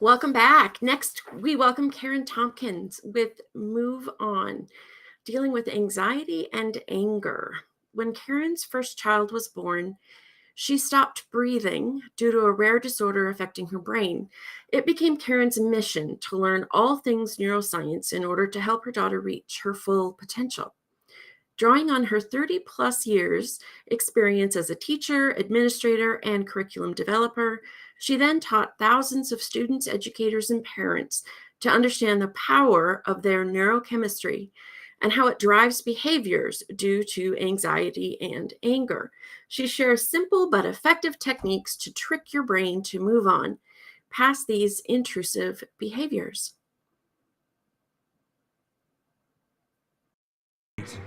Welcome back. Next, we welcome Karen Tompkins with Move On, dealing with anxiety and anger. When Karen's first child was born, she stopped breathing due to a rare disorder affecting her brain. It became Karen's mission to learn all things neuroscience in order to help her daughter reach her full potential. Drawing on her 30 plus years experience as a teacher, administrator, and curriculum developer, she then taught thousands of students, educators, and parents to understand the power of their neurochemistry and how it drives behaviors due to anxiety and anger. She shares simple but effective techniques to trick your brain to move on past these intrusive behaviors.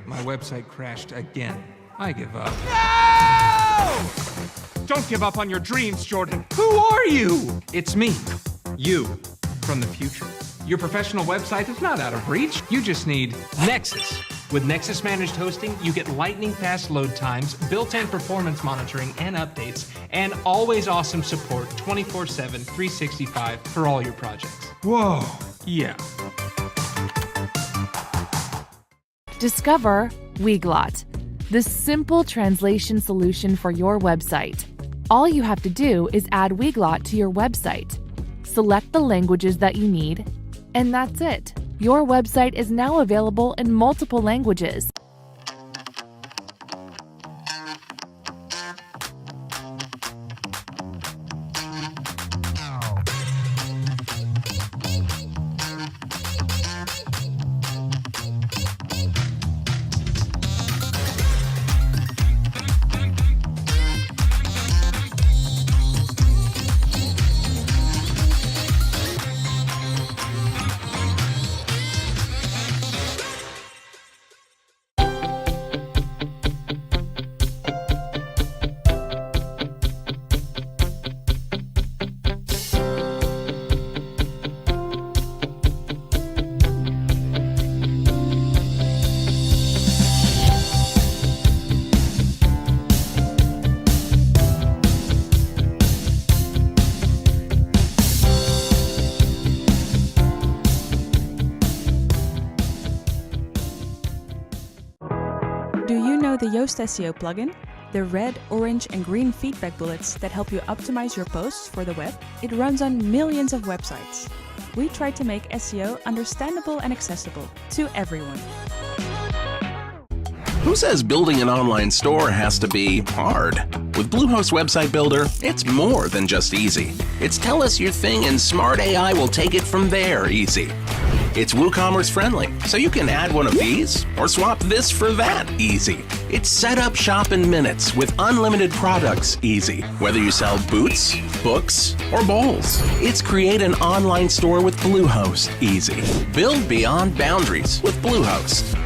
My website crashed again. I give up. No! Don't give up on your dreams, Jordan. Who are you? It's me, you, from the future. Your professional website is not out of reach. You just need Nexus. With Nexus Managed Hosting, you get lightning-fast load times, built-in performance monitoring and updates, and always awesome support 24/7, 365 for all your projects. Whoa, yeah. Discover Weglot, the simple translation solution for your website. All you have to do is add Weglot to your website. Select the languages that you need, and that's it. Your website is now available in multiple languages. Do you know the Yoast Seo Plugin? The red, orange, and green feedback bullets that help you optimize your posts for the web? It runs on millions of websites. We try to make SEO understandable and accessible to everyone. Who says building an online store has to be hard? With Bluehost Website Builder, it's more than just easy. It's tell us your thing and smart AI will take it from there easy. It's WooCommerce friendly, so you can add one of these or swap this for that easy. It's set up shop in minutes with unlimited products easy. Whether you sell boots, books, or bowls, it's create an online store with Bluehost easy. Build beyond boundaries with Bluehost.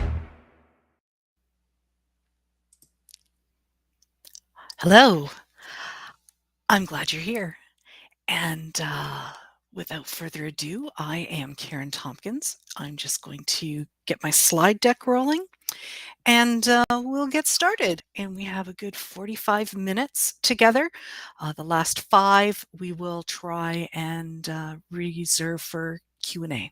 Hello. I'm glad you're here. And without further ado, I am Karen Tompkins. I'm just going to get my slide deck rolling and we'll get started. And we have a good 45 minutes together. The last 5 we will try and reserve for Q&A.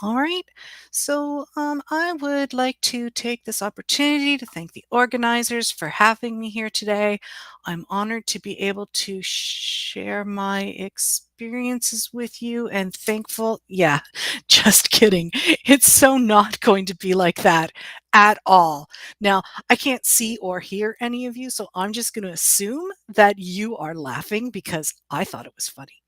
All right, so I would like to take this opportunity to thank the organizers for having me here today. I'm honored to be able to share my experiences with you and thankful. Yeah, just kidding. It's so not going to be like that at all. Now, I can't see or hear any of you, so I'm just going to assume that you are laughing because I thought it was funny.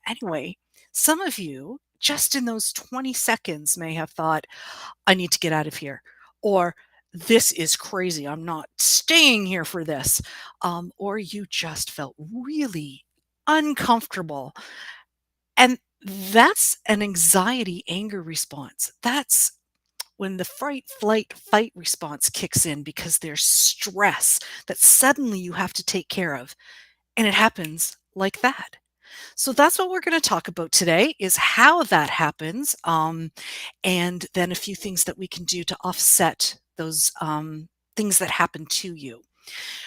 Anyway, some of you just in those 20 seconds may have thought, I need to get out of here, or this is crazy, I'm not staying here for this, or you just felt really uncomfortable. And that's an anxiety anger response. That's when the fight, flight, fight response kicks in because there's stress that suddenly you have to take care of. And it happens like that. So that's what we're going to talk about today is how that happens, and then a few things that we can do to offset those things that happen to you.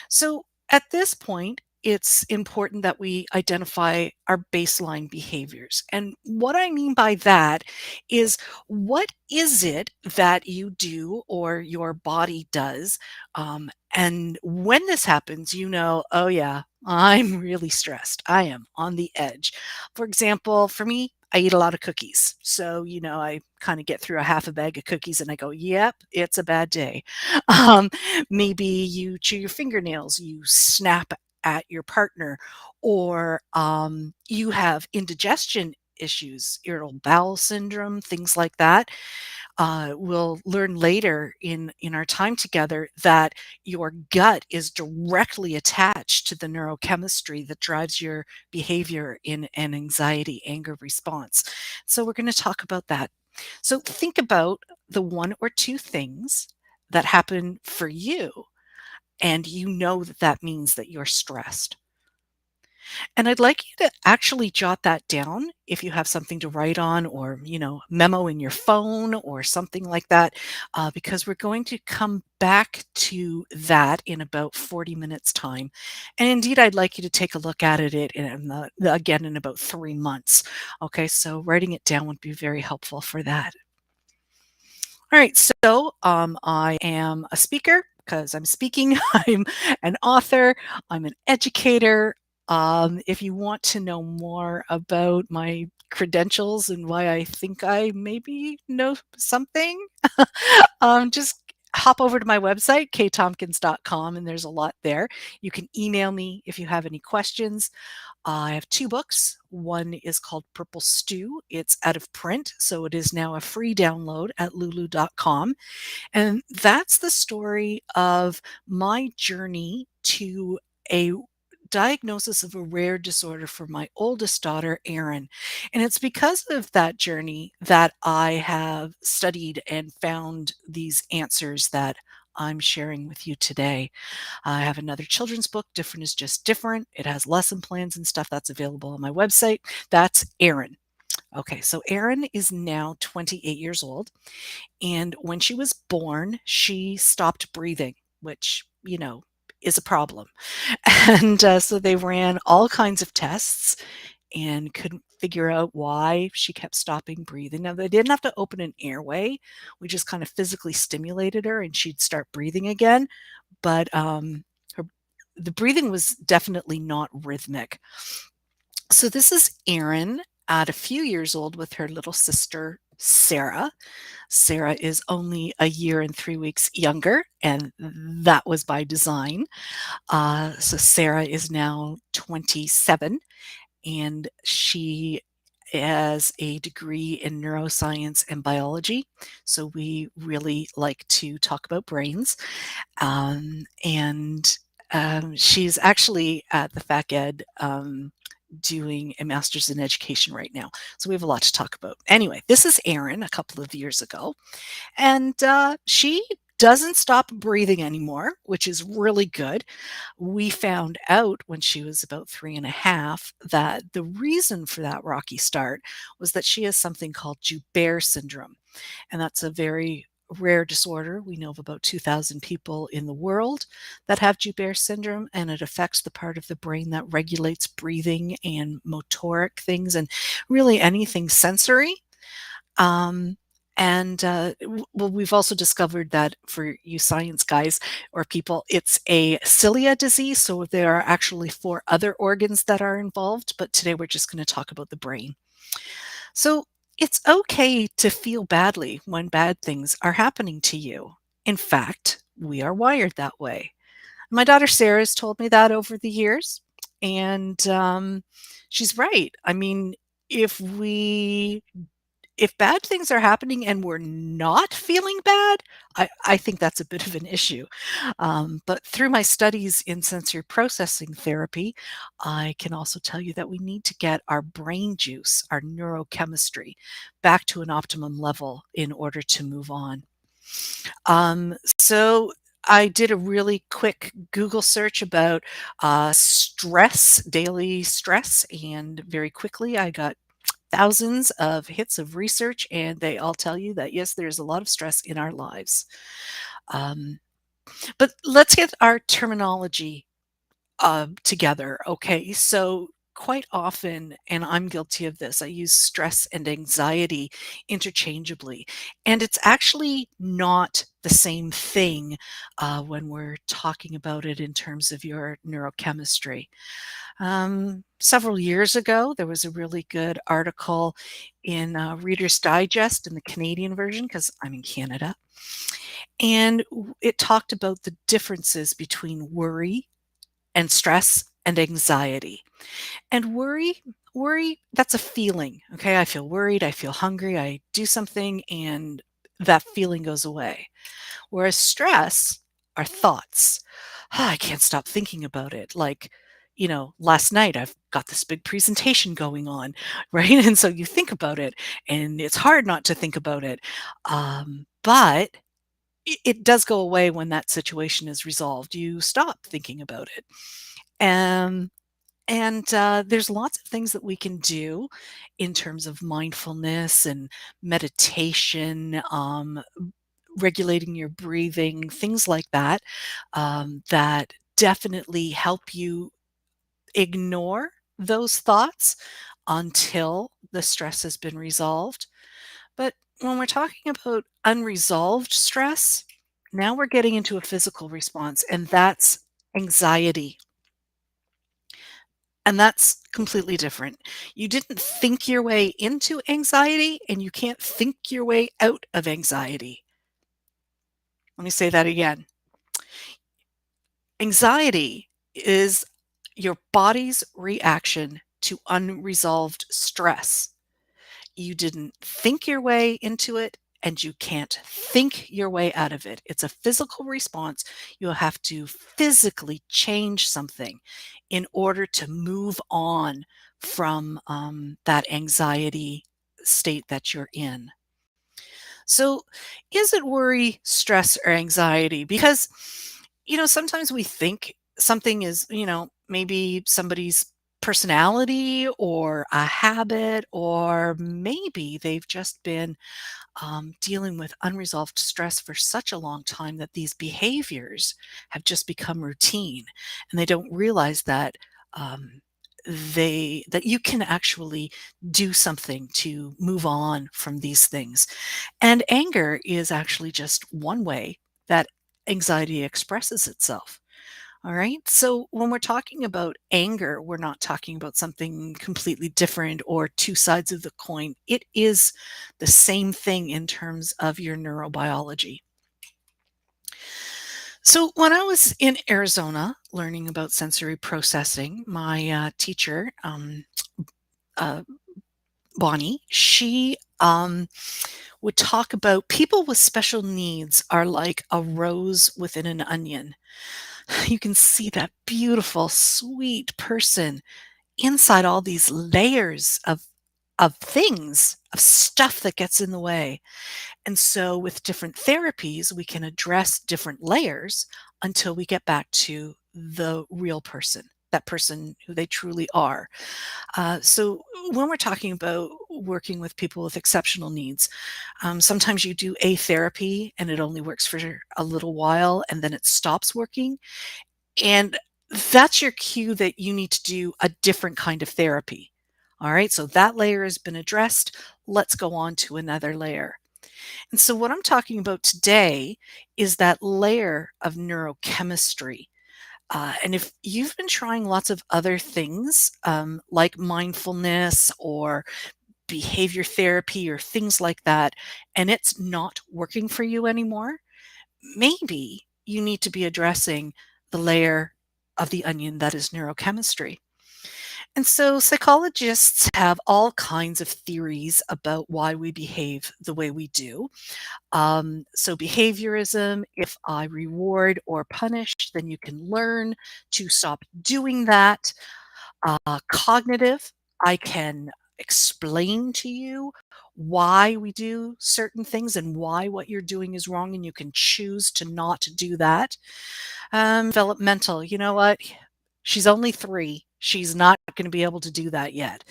So at this point, it's important that we identify our baseline behaviors. And what I mean by that is, what is it that you do or your body does? And when this happens, oh yeah, I'm really stressed. I am on the edge. For example, for me, I eat a lot of cookies. So, I kind of get through a half a bag of cookies and I go, yep, it's a bad day. Um, Maybe you chew your fingernails, you snap at your partner, or you have indigestion issues, irritable bowel syndrome, things like that. We'll learn later in our time together that your gut is directly attached to the neurochemistry that drives your behavior in an anxiety anger response. So we're going to talk about that. So think about the one or two things that happen for you, and that means that you're stressed. And I'd like you to actually jot that down if you have something to write on, or, memo in your phone or something like that, because we're going to come back to that in about 40 minutes time. And indeed, I'd like you to take a look at it again in about 3 months. Okay, so writing it down would be very helpful for that. All right, so I am a speaker because I'm speaking. I'm an author. I'm an educator. If you want to know more about my credentials and why I think I maybe know something, just hop over to my website, ktompkins.com, and there's a lot there. You can email me if you have any questions. I have 2 books. One is called Purple Stew. It's out of print, so it is now a free download at lulu.com. And that's the story of my journey to a diagnosis of a rare disorder for my oldest daughter, Erin. And it's because of that journey that I have studied and found these answers that I'm sharing with you today. I have another children's book, Different is Just Different. It has lesson plans and stuff that's available on my website. That's Erin. Okay, so Erin is now 28 years old. And when she was born, she stopped breathing, which, is a problem. And so they ran all kinds of tests and couldn't figure out why she kept stopping breathing. Now, they didn't have to open an airway. We just kind of physically stimulated her and she'd start breathing again. But the breathing was definitely not rhythmic. So this is Erin at a few years old with her little sister, Sarah. Sarah is only a year and 3 weeks younger, and that was by design. So Sarah is now 27, and she has a degree in neuroscience and biology. So we really like to talk about brains. And she's actually at the FacEd doing a master's in education right now. So we have a lot to talk about. Anyway, this is Erin a couple of years ago, and she doesn't stop breathing anymore, which is really good. We found out when she was about 3.5 that the reason for that rocky start was that she has something called Joubert syndrome. And that's a very rare disorder. We know of about 2,000 people in the world that have Joubert syndrome, and it affects the part of the brain that regulates breathing and motoric things and really anything sensory. Well, we've also discovered that for you science guys or people, it's a cilia disease. So there are actually 4 other organs that are involved, but today we're just going to talk about the brain. So it's okay to feel badly when bad things are happening to you. In fact, we are wired that way. My daughter Sarah has told me that over the years, and she's right. I mean, if bad things are happening and we're not feeling bad, I think that's a bit of an issue. But through my studies in sensory processing therapy, I can also tell you that we need to get our brain juice, our neurochemistry, back to an optimum level in order to move on. So I did a really quick Google search about stress, daily stress, and very quickly I got thousands of hits of research, and they all tell you that, yes, there's a lot of stress in our lives. But let's get our terminology together. Okay, so quite often, and I'm guilty of this, I use stress and anxiety interchangeably. And it's actually not the same thing when we're talking about it in terms of your neurochemistry. Several years ago, there was a really good article in Reader's Digest in the Canadian version, because I'm in Canada. And it talked about the differences between worry and stress and anxiety. And worry, that's a feeling. Okay, I feel worried, I feel hungry, I do something and that feeling goes away. Whereas stress are thoughts. I can't stop thinking about it. Like, last night I've got this big presentation going on, right? And so you think about it and it's hard not to think about it. But it does go away when that situation is resolved. You stop thinking about it. And there's lots of things that we can do in terms of mindfulness and meditation, regulating your breathing, things like that, that definitely help you ignore those thoughts until the stress has been resolved. But when we're talking about unresolved stress, now we're getting into a physical response, and that's anxiety. And that's completely different. You didn't think your way into anxiety, and you can't think your way out of anxiety. Let me say that again. Anxiety is your body's reaction to unresolved stress. You didn't think your way into it, and you can't think your way out of it. It's a physical response. You'll have to physically change something in order to move on from that anxiety state that you're in. So, is it worry, stress, or anxiety? Because, sometimes we think something is, maybe somebody's personality or a habit, or maybe they've just been dealing with unresolved stress for such a long time that these behaviors have just become routine, and they don't realize that that you can actually do something to move on from these things. And anger is actually just one way that anxiety expresses itself. All right. So when we're talking about anger, we're not talking about something completely different or two sides of the coin. It is the same thing in terms of your neurobiology. So when I was in Arizona learning about sensory processing, my teacher, Bonnie, she would talk about people with special needs are like a rose within an onion. You can see that beautiful, sweet person inside all these layers of things, of stuff that gets in the way. And so with different therapies, we can address different layers until we get back to the real person, that person who they truly are. So when we're talking about working with people with exceptional needs, sometimes you do a therapy and it only works for a little while and then it stops working. And that's your cue that you need to do a different kind of therapy. All right, so that layer has been addressed. Let's go on to another layer. And so what I'm talking about today is that layer of neurochemistry. And if you've been trying lots of other things like mindfulness or behavior therapy or things like that, and it's not working for you anymore, maybe you need to be addressing the layer of the onion that is neurochemistry. And so psychologists have all kinds of theories about why we behave the way we do. So behaviorism, if I reward or punish, then you can learn to stop doing that. Cognitive, I can explain to you why we do certain things and why what you're doing is wrong, and you can choose to not do that. Developmental, you know what? She's only 3. She's not going to be able to do that yet.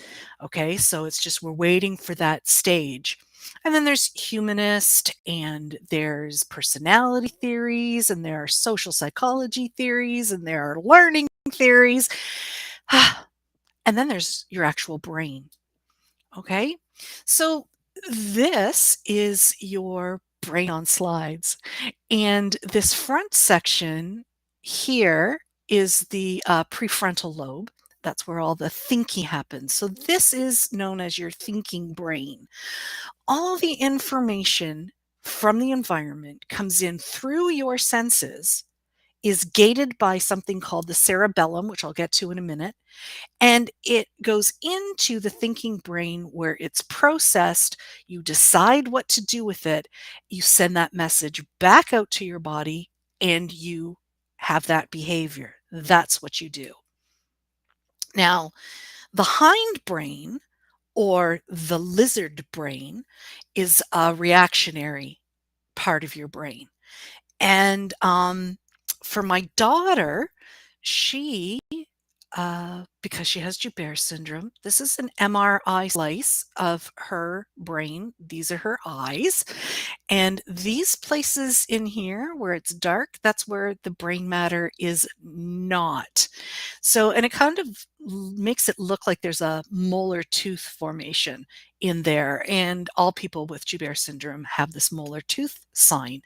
Okay, so it's just we're waiting for that stage. And then there's humanist, and there's personality theories, and there are social psychology theories, and there are learning theories. And then there's your actual brain. Okay, so this is your brain on slides. And this front section here is the prefrontal lobe. That's where all the thinking happens. So this is known as your thinking brain. All the information from the environment comes in through your senses, is gated by something called the cerebellum, which I'll get to in a minute. And it goes into the thinking brain where it's processed. You decide what to do with it. You send that message back out to your body and you have that behavior. That's what you do. Now, the hindbrain or the lizard brain is a reactionary part of your brain. And for my daughter, she because she has Joubert syndrome. This is an MRI slice of her brain. These are her eyes. And these places in here where it's dark, that's where the brain matter is not. So, and it kind of makes it look like there's a molar tooth formation in there. And all people with Joubert syndrome have this molar tooth sign.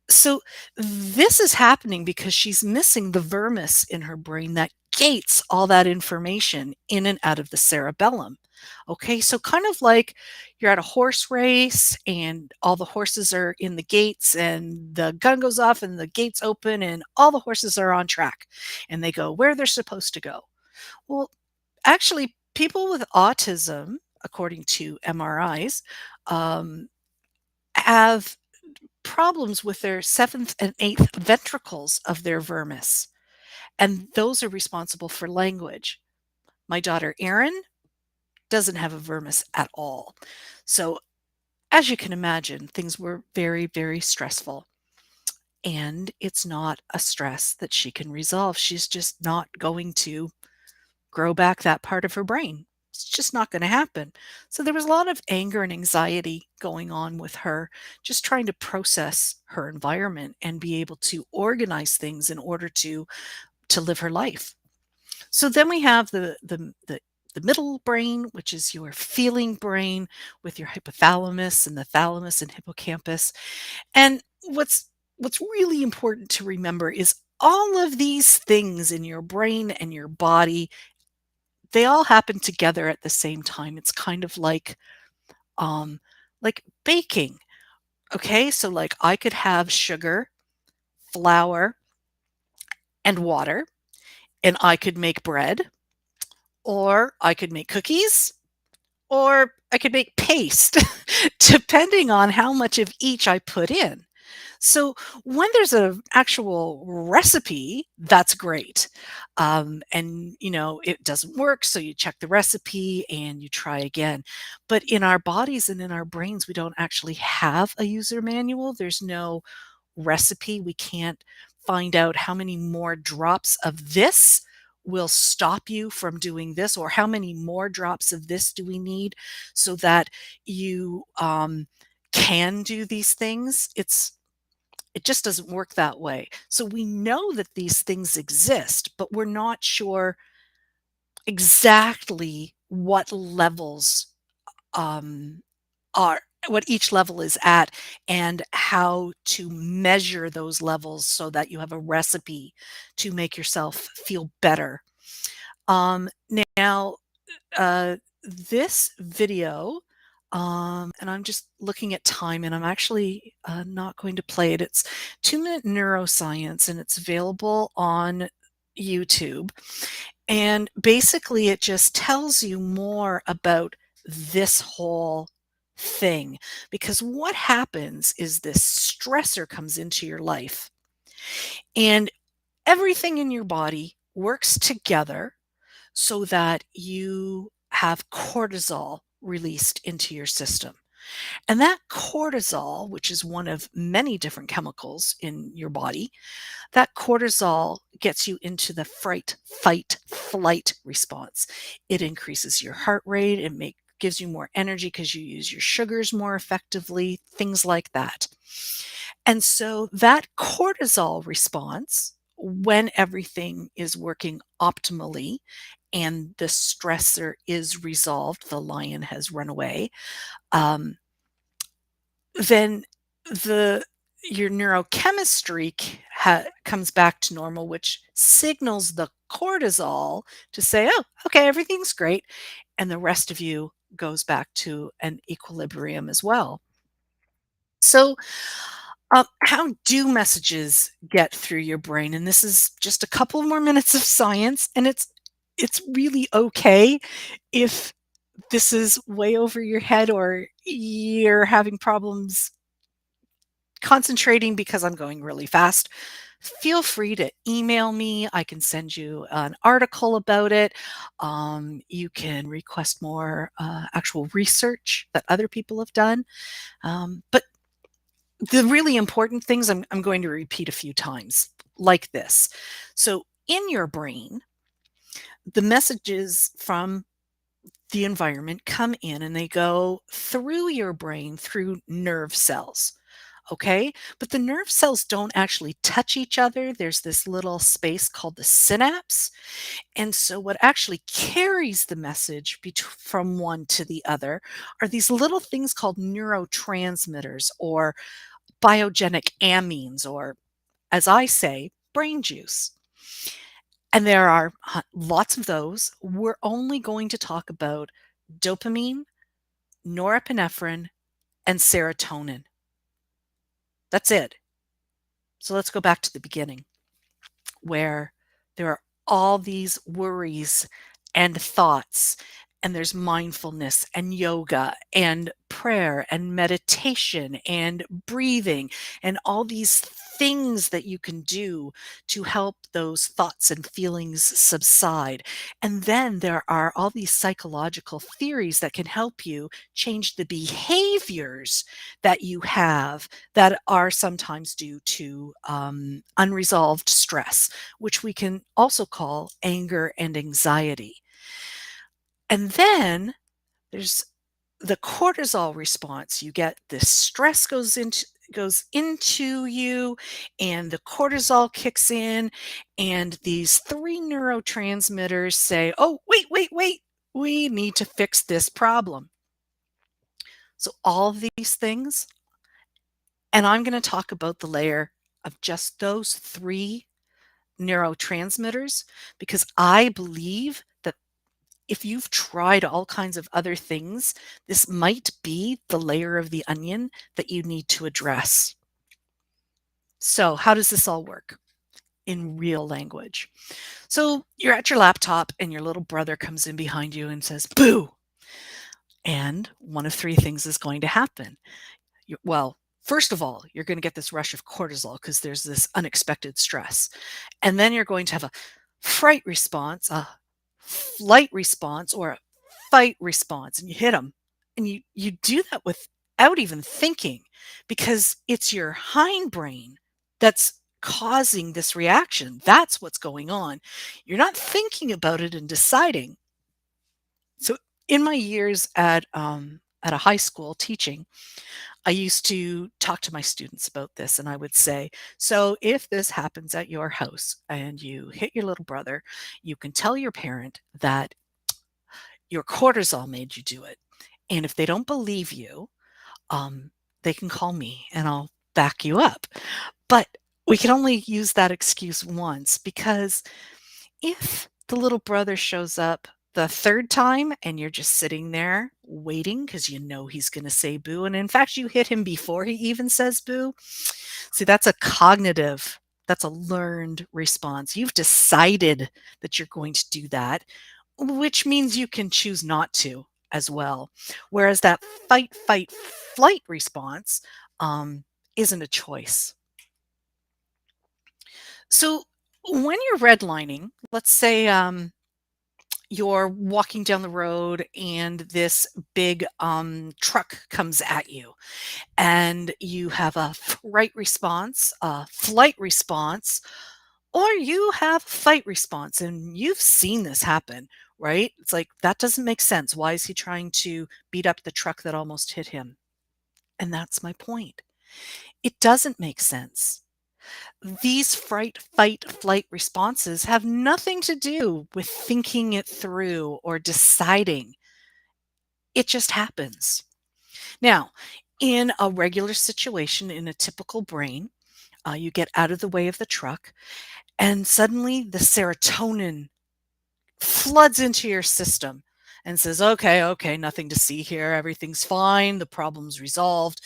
So this is happening because she's missing the vermis in her brain that gates all that information in and out of the cerebellum. Okay, so kind of like you're at a horse race and all the horses are in the gates and the gun goes off and the gates open and all the horses are on track and they go where they're supposed to go. Well, actually, people with autism, according to MRIs, have problems with their 7th and 8th ventricles of their vermis. And those are responsible for language. My daughter Erin doesn't have a vermis at all. So as you can imagine, things were very, very stressful. And it's not a stress that she can resolve. She's just not going to grow back that part of her brain. It's just not going to happen. So there was a lot of anger and anxiety going on with her, just trying to process her environment and be able to organize things in order to live her life. So then we have the middle brain, which is your feeling brain with your hypothalamus and the thalamus and hippocampus. And what's really important to remember is all of these things in your brain and your body, they all happen together at the same time. It's kind of like baking. Okay, so like I could have sugar, flour, and water, and I could make bread, or I could make cookies, or I could make paste, depending on how much of each I put in. So when there's an actual recipe, that's great. And, it doesn't work. So you check the recipe and you try again. But in our bodies and in our brains, we don't actually have a user manual. There's no recipe. We can't find out how many more drops of this will stop you from doing this, or how many more drops of this do we need so that you can do these things. It just doesn't work that way. So we know that these things exist, but we're not sure exactly what levels what each level is at and how to measure those levels so that you have a recipe to make yourself feel better. Now, this video, and I'm just looking at time and I'm actually not going to play it. It's 2-Minute Neuroscience and it's available on YouTube. And basically it just tells you more about this whole thing, because what happens is this stressor comes into your life and everything in your body works together so that you have cortisol released into your system. And that cortisol, which is one of many different chemicals in your body, that cortisol gets you into the fright, fight, flight response. It increases your heart rate. It gives you more energy because you use your sugars more effectively, things like that. And so that cortisol response, when everything is working optimally and the stressor is resolved, the lion has run away, then your neurochemistry comes back to normal, which signals the cortisol to say, oh, okay, everything's great. And the rest of you goes back to an equilibrium as well. So, how do messages get through your brain? And this is just a couple more minutes of science, and it's really okay if this is way over your head or you're having problems concentrating because I'm going really fast. Feel free to email me. I can send you an article about it. You can request more actual research that other people have done. But the really important things I'm going to repeat a few times, like this. So in your brain, the messages from the environment come in and they go through your brain through nerve cells. Okay, but the nerve cells don't actually touch each other. There's this little space called the synapse. And so, what actually carries the message from one to the other are these little things called neurotransmitters or biogenic amines, or as I say, brain juice. And there are lots of those. We're only going to talk about dopamine, norepinephrine, and serotonin. That's it. So let's go back to the beginning, where there are all these worries and thoughts, and there's mindfulness and yoga and prayer and meditation and breathing and all these things that you can do to help those thoughts and feelings subside. And then there are all these psychological theories that can help you change the behaviors that you have that are sometimes due to unresolved stress, which we can also call anger and anxiety. And then there's the cortisol response. You get this stress goes into you, and the cortisol kicks in, and these three neurotransmitters say, oh, wait, we need to fix this problem. So all of these things, and I'm going to talk about the layer of just those three neurotransmitters, because I believe that if you've tried all kinds of other things, this might be the layer of the onion that you need to address. So how does this all work in real language? So you're at your laptop and your little brother comes in behind you and says, boo. And one of three things is going to happen. Well, first of all, you're going to get this rush of cortisol because there's this unexpected stress. And then you're going to have a fright response, a flight response, or a fight response, and you hit them. And you do that without even thinking, because it's your hindbrain that's causing this reaction. That's what's going on. You're not thinking about it and deciding. So in my years at a high school teaching, I used to talk to my students about this, and I would say, so if this happens at your house and you hit your little brother, you can tell your parent that your cortisol made you do it. And if they don't believe you, they can call me and I'll back you up. But we can only use that excuse once, because if the little brother shows up the third time and you're just sitting there waiting because you know he's going to say boo, and in fact you hit him before he even says boo, see, that's a cognitive, that's a learned response. You've decided that you're going to do that, which means you can choose not to as well. Whereas that fight, flight response isn't a choice. So when you're redlining, let's say you're walking down the road and this big truck comes at you, and you have a fright response, a flight response, or you have a fight response. And you've seen this happen, right? It's like, that doesn't make sense. Why is he trying to beat up the truck that almost hit him? And that's my point. It doesn't make sense. These fright, fight, flight responses have nothing to do with thinking it through or deciding. It just happens. Now, in a regular situation, in a typical brain, you get out of the way of the truck, and suddenly the serotonin floods into your system and says, okay, nothing to see here. Everything's fine. The problem's resolved.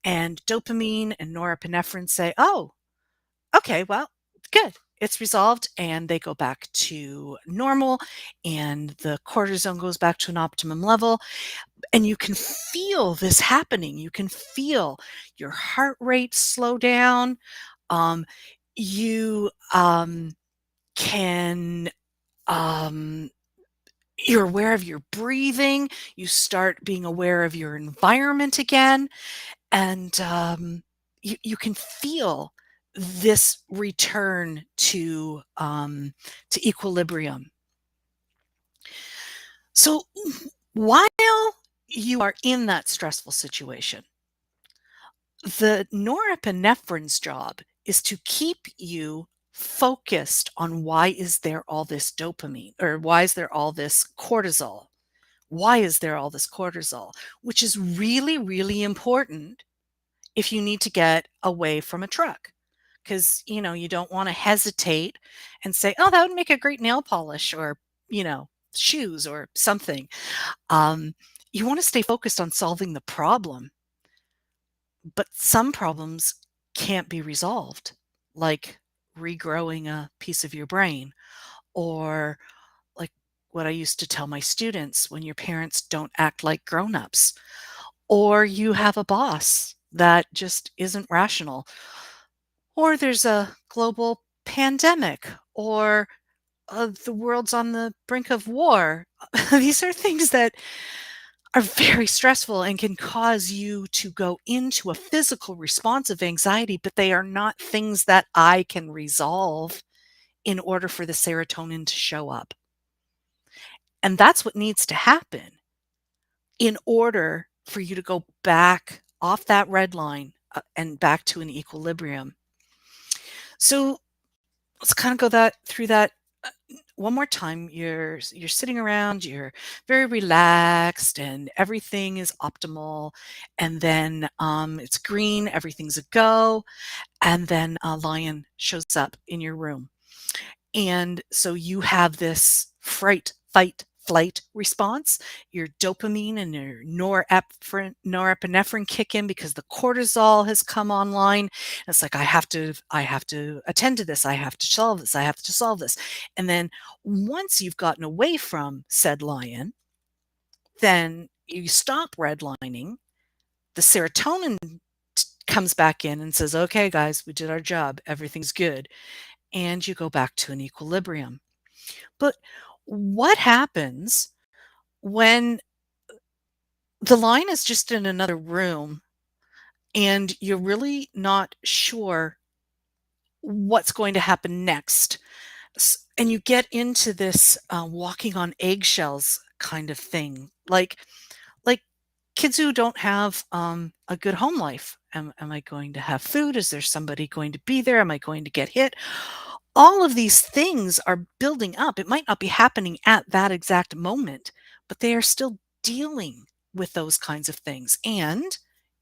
And dopamine and norepinephrine say, oh, okay, well, good. It's resolved. And they go back to normal, and the cortisone goes back to an optimum level. And you can feel this happening. You can feel your heart rate slow down. You can you're aware of your breathing. You start being aware of your environment again, and you can feel this return to equilibrium. So while you are in that stressful situation, the norepinephrine's job is to keep you focused on why is there all this dopamine, or why is there all this cortisol? Why is there all this cortisol? Which is really, really important if you need to get away from a truck. Because, you don't want to hesitate and say, oh, that would make a great nail polish, or, shoes or something. You want to stay focused on solving the problem. But some problems can't be resolved, like regrowing a piece of your brain, or like what I used to tell my students, when your parents don't act like grown-ups, or you have a boss that just isn't rational, or there's a global pandemic, or the world's on the brink of war. These are things that are very stressful and can cause you to go into a physical response of anxiety, but they are not things that I can resolve in order for the serotonin to show up. And that's what needs to happen in order for you to go back off that red line and back to an equilibrium. So let's kind of go through that one more time. You're sitting around, you're very relaxed, and everything is optimal. And then it's green, everything's a go. And then a lion shows up in your room. And so you have this fright, fight, flight response. Your dopamine and your norepinephrine kick in because the cortisol has come online. And it's like, I have to attend to this. I have to solve this. I have to solve this. And then once you've gotten away from said lion, then you stop redlining. The serotonin comes back in and says, okay, guys, we did our job. Everything's good. And you go back to an equilibrium. But what happens when the lion is just in another room and you're really not sure what's going to happen next? And you get into this walking on eggshells kind of thing, like kids who don't have a good home life. Am I going to have food? Is there somebody going to be there? Am I going to get hit? All of these things are building up. It might not be happening at that exact moment, but they are still dealing with those kinds of things. And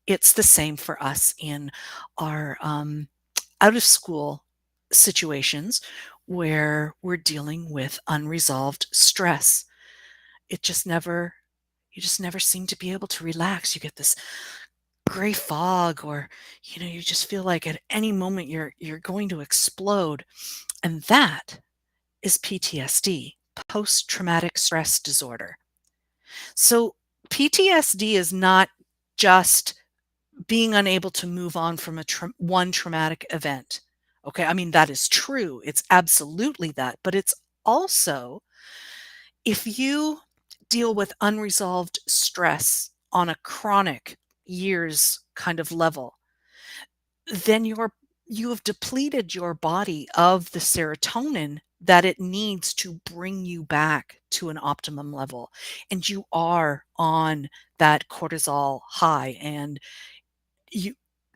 it's the same for us in our out of school situations where we're dealing with unresolved stress. You just never seem to be able to relax. You get this gray fog, or you just feel like at any moment you're going to explode. And that is PTSD, post-traumatic stress disorder. So PTSD is not just being unable to move on from one traumatic event. Okay, I mean, that is true. It's absolutely that. But it's also, if you deal with unresolved stress on a chronic years kind of level, then you have depleted your body of the serotonin that it needs to bring you back to an optimum level. And you are on that cortisol high, and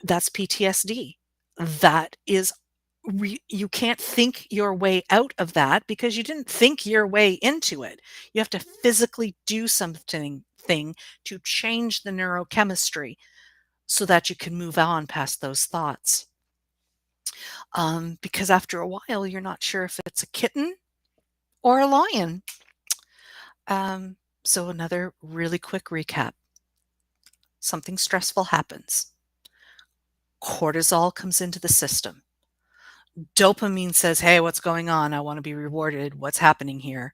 that's PTSD. That is you can't think your way out of that because you didn't think your way into it. You have to physically do something to change the neurochemistry so that you can move on past those thoughts. Because after a while, you're not sure if it's a kitten or a lion. So another really quick recap. Something stressful happens. Cortisol comes into the system. Dopamine says, hey, what's going on? I want to be rewarded. What's happening here?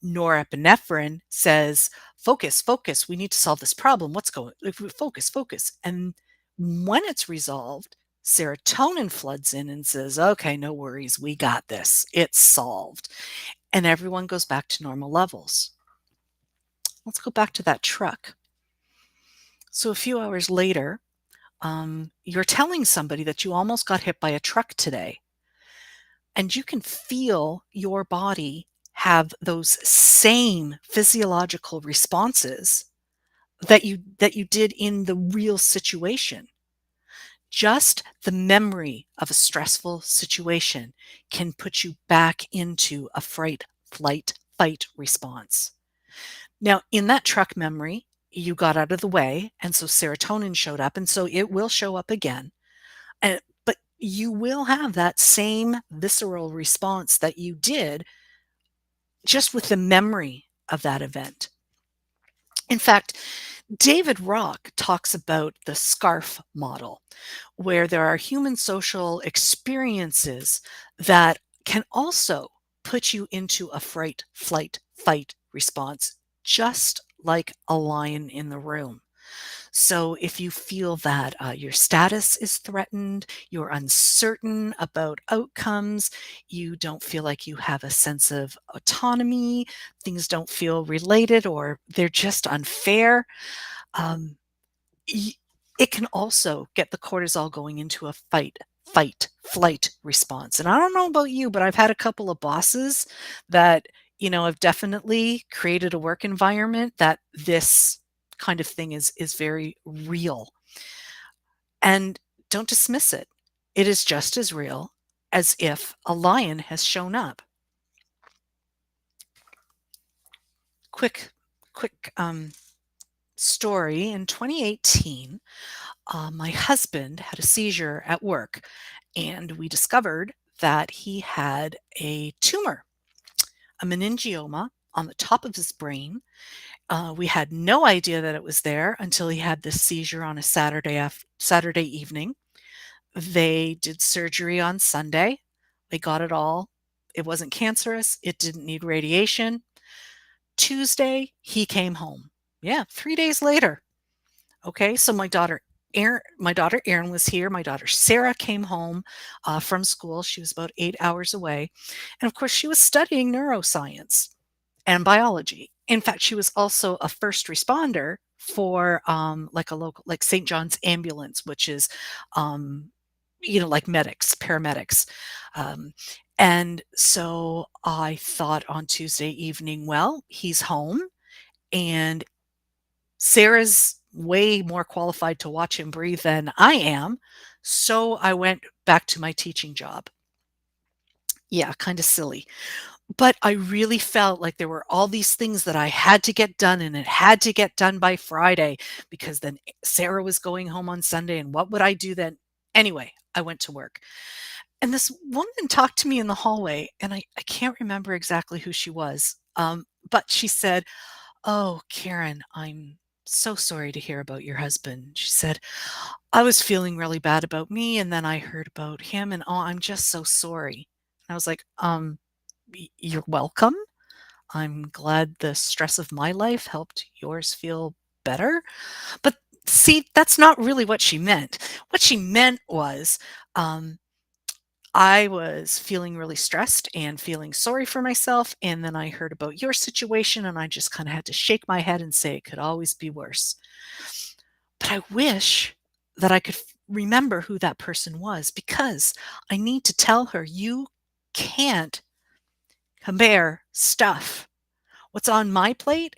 Norepinephrine says, focus, focus. We need to solve this problem. What's going on? Focus, focus. And when it's resolved, serotonin floods in and says, okay, no worries. We got this. It's solved. And everyone goes back to normal levels. Let's go back to that truck. So a few hours later, you're telling somebody that you almost got hit by a truck today. And you can feel your body have those same physiological responses that you did in the real situation. Just the memory of a stressful situation can put you back into a fright, flight, fight response. Now, in that truck memory, you got out of the way, and so serotonin showed up, and so it will show up again. But you will have that same visceral response that you did just with the memory of that event. In fact, David Rock talks about the SCARF model, where there are human social experiences that can also put you into a fright, flight, fight response, just like a lion in the room. So if you feel that your status is threatened, you're uncertain about outcomes, you don't feel like you have a sense of autonomy, things don't feel related or they're just unfair, it can also get the cortisol going into a fight, flight response. And I don't know about you, but I've had a couple of bosses that, have definitely created a work environment that this kind of thing is very real. And don't dismiss it. It is just as real as if a lion has shown up. Quick story. In 2018, my husband had a seizure at work, and we discovered that he had a tumor, a meningioma on the top of his brain. We had no idea that it was there until he had this seizure on a Saturday evening. They did surgery on Sunday. They got it all. It wasn't cancerous. It didn't need radiation. Tuesday, he came home. Yeah, 3 days later. Okay, so my daughter Erin was here. My daughter Sarah came home from school. She was about 8 hours away. And of course, she was studying neuroscience and biology. In fact, she was also a first responder for like St. John's Ambulance, which is, like medics, paramedics. And so I thought on Tuesday evening, well, he's home and Sarah's way more qualified to watch him breathe than I am. So I went back to my teaching job. Yeah, kind of silly. But I really felt like there were all these things that I had to get done, and it had to get done by Friday because then Sarah was going home on Sunday, and what would I do then? Anyway, I went to work. And this woman talked to me in the hallway, and I can't remember exactly who she was, but she said, "Oh, Karen, I'm so sorry to hear about your husband." She said, "I was feeling really bad about me, and then I heard about him, and oh, I'm just so sorry." And I was like, "You're welcome. I'm glad the stress of my life helped yours feel better." But see, that's not really what she meant. What she meant was, I was feeling really stressed and feeling sorry for myself. And then I heard about your situation and I just kind of had to shake my head and say it could always be worse. But I wish that I could remember who that person was, because I need to tell her, you can't compare stuff. What's on my plate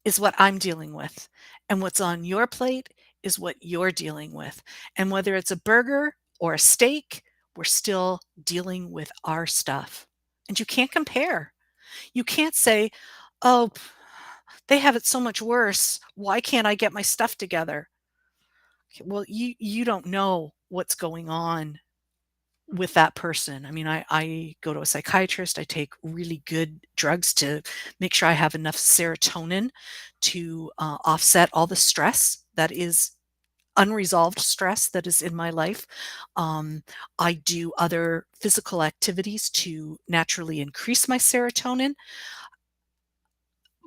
is what I'm dealing with. And what's on your plate is what you're dealing with. And whether it's a burger or a steak We're still dealing with our stuff. And you can't compare. You can't say, oh, they have it so much worse. Why can't I get my stuff together? Well, you don't know what's going on with that person. I mean, I go to a psychiatrist. I take really good drugs to make sure I have enough serotonin to offset all the stress that is unresolved stress that is in my life. I do other physical activities to naturally increase my serotonin.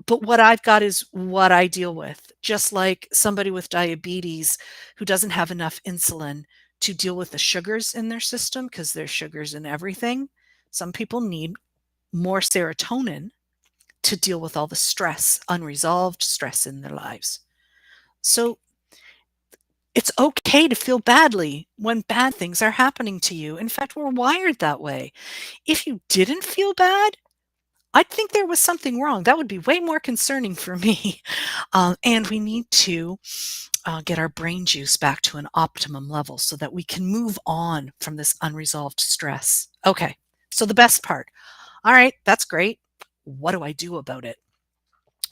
But what I've got is what I deal with, just like somebody with diabetes who doesn't have enough insulin to deal with the sugars in their system, because there's sugars in everything. Some people need more serotonin to deal with all the stress, unresolved stress in their lives. So it's okay to feel badly when bad things are happening to you. In fact, we're wired that way. If you didn't feel bad, I'd think there was something wrong. That would be way more concerning for me. And we need to get our brain juice back to an optimum level so that we can move on from this unresolved stress. Okay, so the best part. All right, that's great. What do I do about it?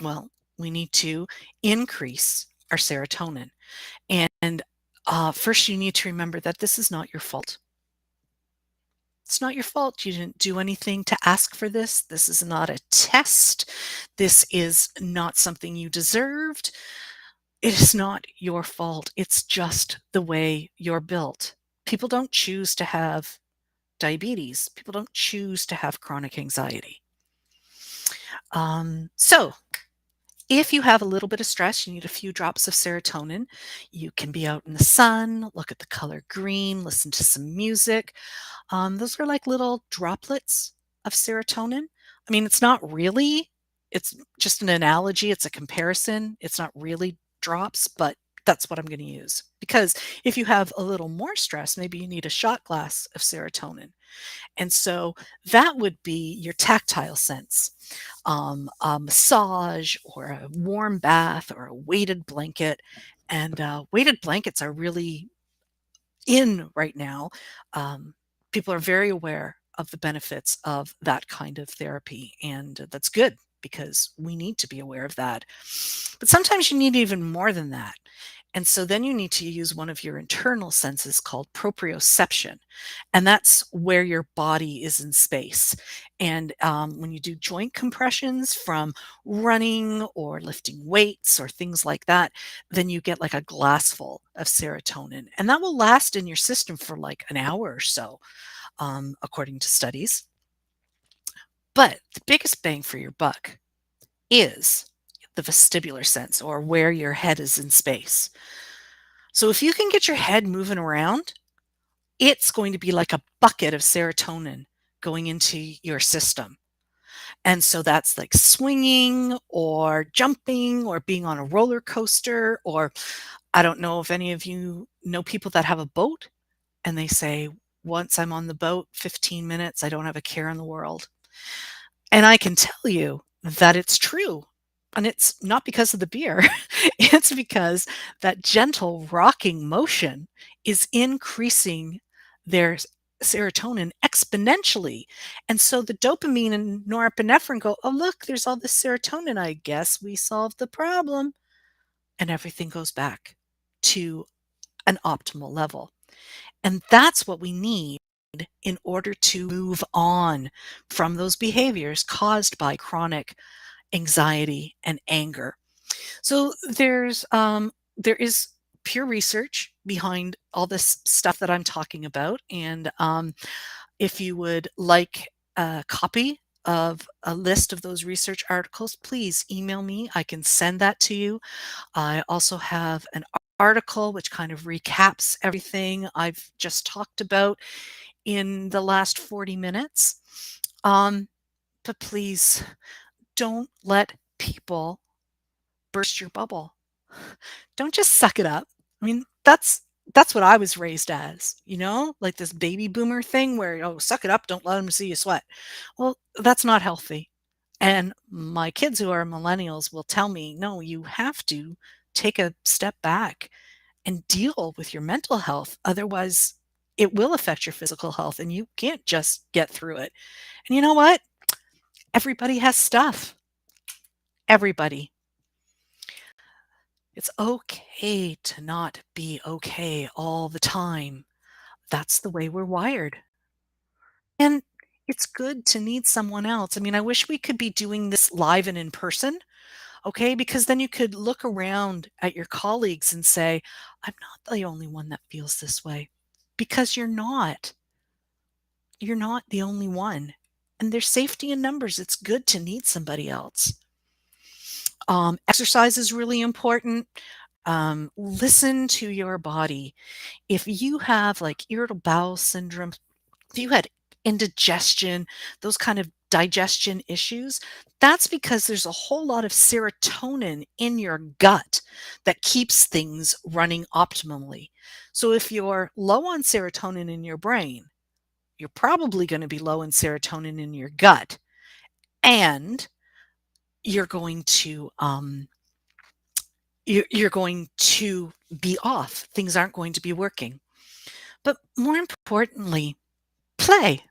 Well, we need to increase our serotonin. And first, you need to remember that this is not your fault. It's not your fault. You didn't do anything to ask for this. This is not a test. This is not something you deserved. It is not your fault. It's just the way you're built. People don't choose to have diabetes. People don't choose to have chronic anxiety. So if you have a little bit of stress, you need a few drops of serotonin. You can be out in the sun, look at the color green, listen to some music. Those are like little droplets of serotonin. I mean, it's not really, it's just an analogy. It's a comparison. It's not really drops, but that's what I'm going to use. Because if you have a little more stress, maybe you need a shot glass of serotonin. And so that would be your tactile sense. A massage or a warm bath or a weighted blanket. And weighted blankets are really in right now. People are very aware of the benefits of that kind of therapy. And that's good because we need to be aware of that. But sometimes you need even more than that. And so then you need to use one of your internal senses called proprioception. And that's where your body is in space. And when you do joint compressions from running or lifting weights or things like that, then you get like a glassful of serotonin. And that will last in your system for like an hour or so, according to studies. But the biggest bang for your buck is the vestibular sense, or where your head is in space. So if you can get your head moving around, it's going to be like a bucket of serotonin going into your system. And so that's like swinging or jumping or being on a roller coaster, or I don't know if any of you know people that have a boat and they say, once I'm on the boat, 15 minutes, I don't have a care in the world. And I can tell you that it's true. And it's not because of the beer. It's because that gentle rocking motion is increasing their serotonin exponentially. And so the dopamine and norepinephrine go, oh, look, there's all this serotonin. I guess we solved the problem. And everything goes back to an optimal level. And that's what we need in order to move on from those behaviors caused by chronic anxiety and anger. So there is pure research behind all this stuff that I'm talking about. And if you would like a copy of a list of those research articles, please email me. I can send that to you. I also have an article which kind of recaps everything I've just talked about in the last 40 minutes. But please don't let people burst your bubble. Don't just suck it up. I mean, that's what I was raised as, like this baby boomer thing where, oh, suck it up, don't let them see you sweat. Well, that's not healthy. And my kids who are millennials will tell me, no, you have to take a step back and deal with your mental health. Otherwise, it will affect your physical health, and you can't just get through it. And you know what? Everybody has stuff. Everybody. It's okay to not be okay all the time. That's the way we're wired. And it's good to need someone else. I mean, I wish we could be doing this live and in person, okay? Because then you could look around at your colleagues and say, I'm not the only one that feels this way. Because you're not. You're not the only one. And there's safety in numbers. It's good to need somebody else. Exercise is really important. Listen to your body. If you have like irritable bowel syndrome, if you had indigestion, those kind of digestion issues, that's because there's a whole lot of serotonin in your gut that keeps things running optimally. So if you're low on serotonin in your brain, you're probably going to be low in serotonin in your gut, and you're going to you're going to be off. Things aren't going to be working. But more importantly, play.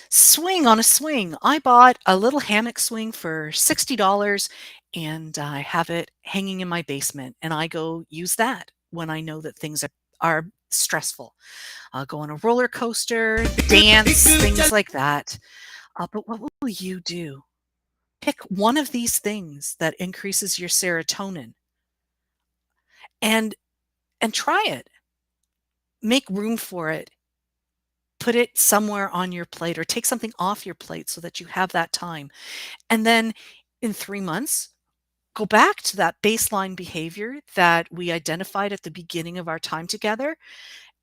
Swing on a swing. I bought a little hammock swing for $60, and I have it hanging in my basement, and I go use that when I know that things are stressful. I'll go on a roller coaster, dance, things like that. But what will you do? Pick one of these things that increases your serotonin and try it. Make room for it. Put it somewhere on your plate, or take something off your plate so that you have that time. And then in 3 months, go back to that baseline behavior that we identified at the beginning of our time together.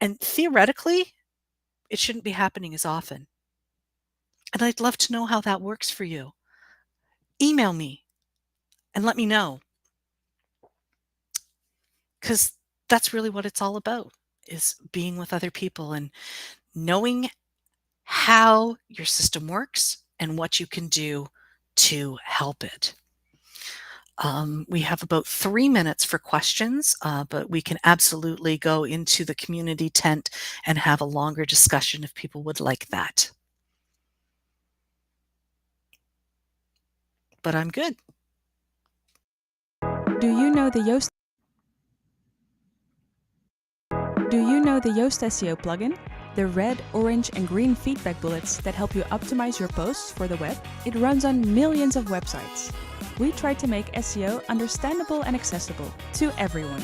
And theoretically, it shouldn't be happening as often. And I'd love to know how that works for you. Email me and let me know. Because that's really what it's all about, is being with other people and knowing how your system works and what you can do to help it. We have about 3 minutes for questions, but we can absolutely go into the community tent and have a longer discussion if people would like that. But I'm good. Do you know the Yoast Seo Plugin? The red, orange, and green feedback bullets that help you optimize your posts for the web. It runs on millions of websites. We try to make SEO understandable and accessible to everyone.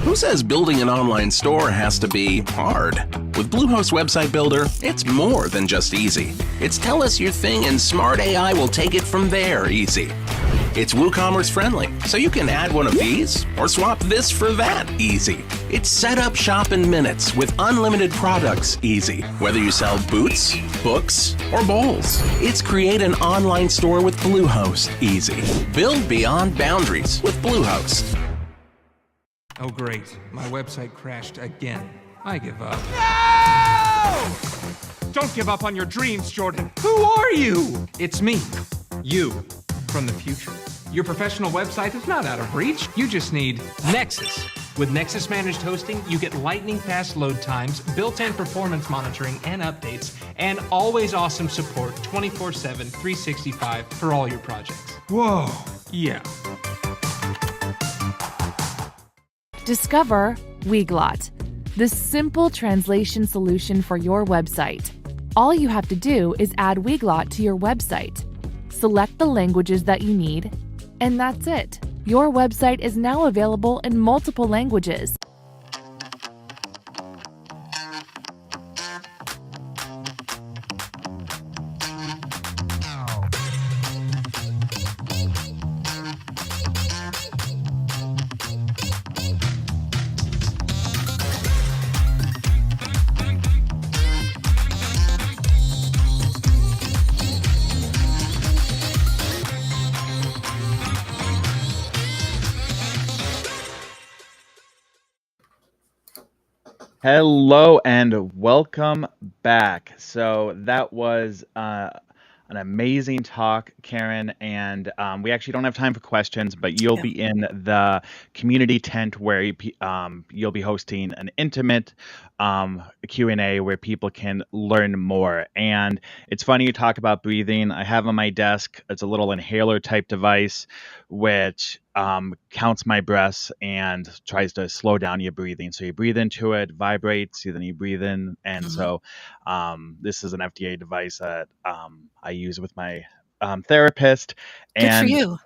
Who says building an online store has to be hard? With Bluehost Website Builder, it's more than just easy. It's tell us your thing and smart AI will take it from there easy. It's WooCommerce friendly, so you can add one of these or swap this for that easy. It's set up shop in minutes with unlimited products easy. Whether you sell boots, books, or bowls, it's create an online store with Bluehost easy. Build beyond boundaries with Bluehost. Oh great, my website crashed again. I give up. No! Don't give up on your dreams, Jordan. Who are you? It's me, you, from the future. Your professional website is not out of reach. You just need Nexus. With Nexus Managed Hosting, you get lightning-fast load times, built-in performance monitoring and updates, and always awesome support 24/7, 365 for all your projects. Whoa, yeah. Discover Weglot, the simple translation solution for your website. All you have to do is add Weglot to your website. Select the languages that you need, and that's it. Your website is now available in multiple languages. Hello and welcome back. So that was an amazing talk, Karen. And we actually don't have time for questions, but you'll Yeah. be in the community tent where you'll be hosting an intimate Q&A where people can learn more. And it's funny you talk about breathing. I have on my desk, it's a little inhaler type device which counts my breaths and tries to slow down your breathing. So you breathe into it, vibrates, then you breathe in. And Mhm. so this is an FDA device that I use with my therapist. Good for And you.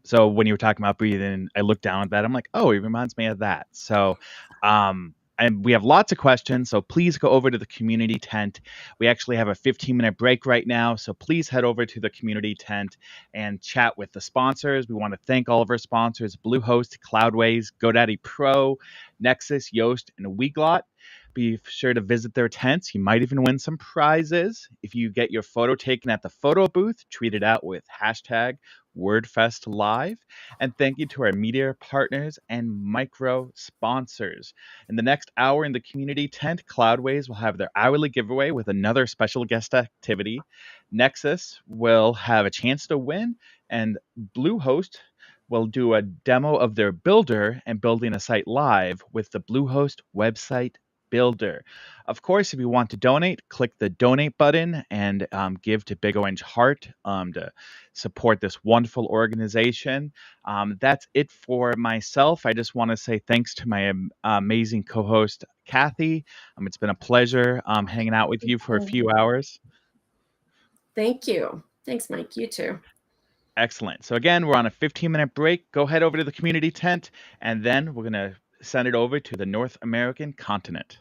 so when you were talking about breathing, I looked down at that. I'm like, oh, it reminds me of that. So, and we have lots of questions. So please go over to the community tent. We actually have a 15-minute break right now. So please head over to the community tent and chat with the sponsors. We want to thank all of our sponsors: Bluehost, Cloudways, GoDaddy Pro, Nexus, Yoast, and Weglot. Be sure to visit their tents. You might even win some prizes. If you get your photo taken at the photo booth, tweet it out with hashtag WordFest Live. And thank you to our media partners and micro sponsors. In the next hour in the community tent, Cloudways will have their hourly giveaway with another special guest activity. Nexus will have a chance to win, and Bluehost will do a demo of their builder and building a site live with the Bluehost website builder. Of course, if you want to donate, click the donate button and give to Big Orange Heart to support this wonderful organization. That's it for myself. I just want to say thanks to my amazing co-host, Kathy. It's been a pleasure hanging out with you for a few hours. Thank you. Thanks, Mike. You too. Excellent. So again, we're on a 15-minute break. Go head over to the community tent, and then we're going to send it over to the North American continent.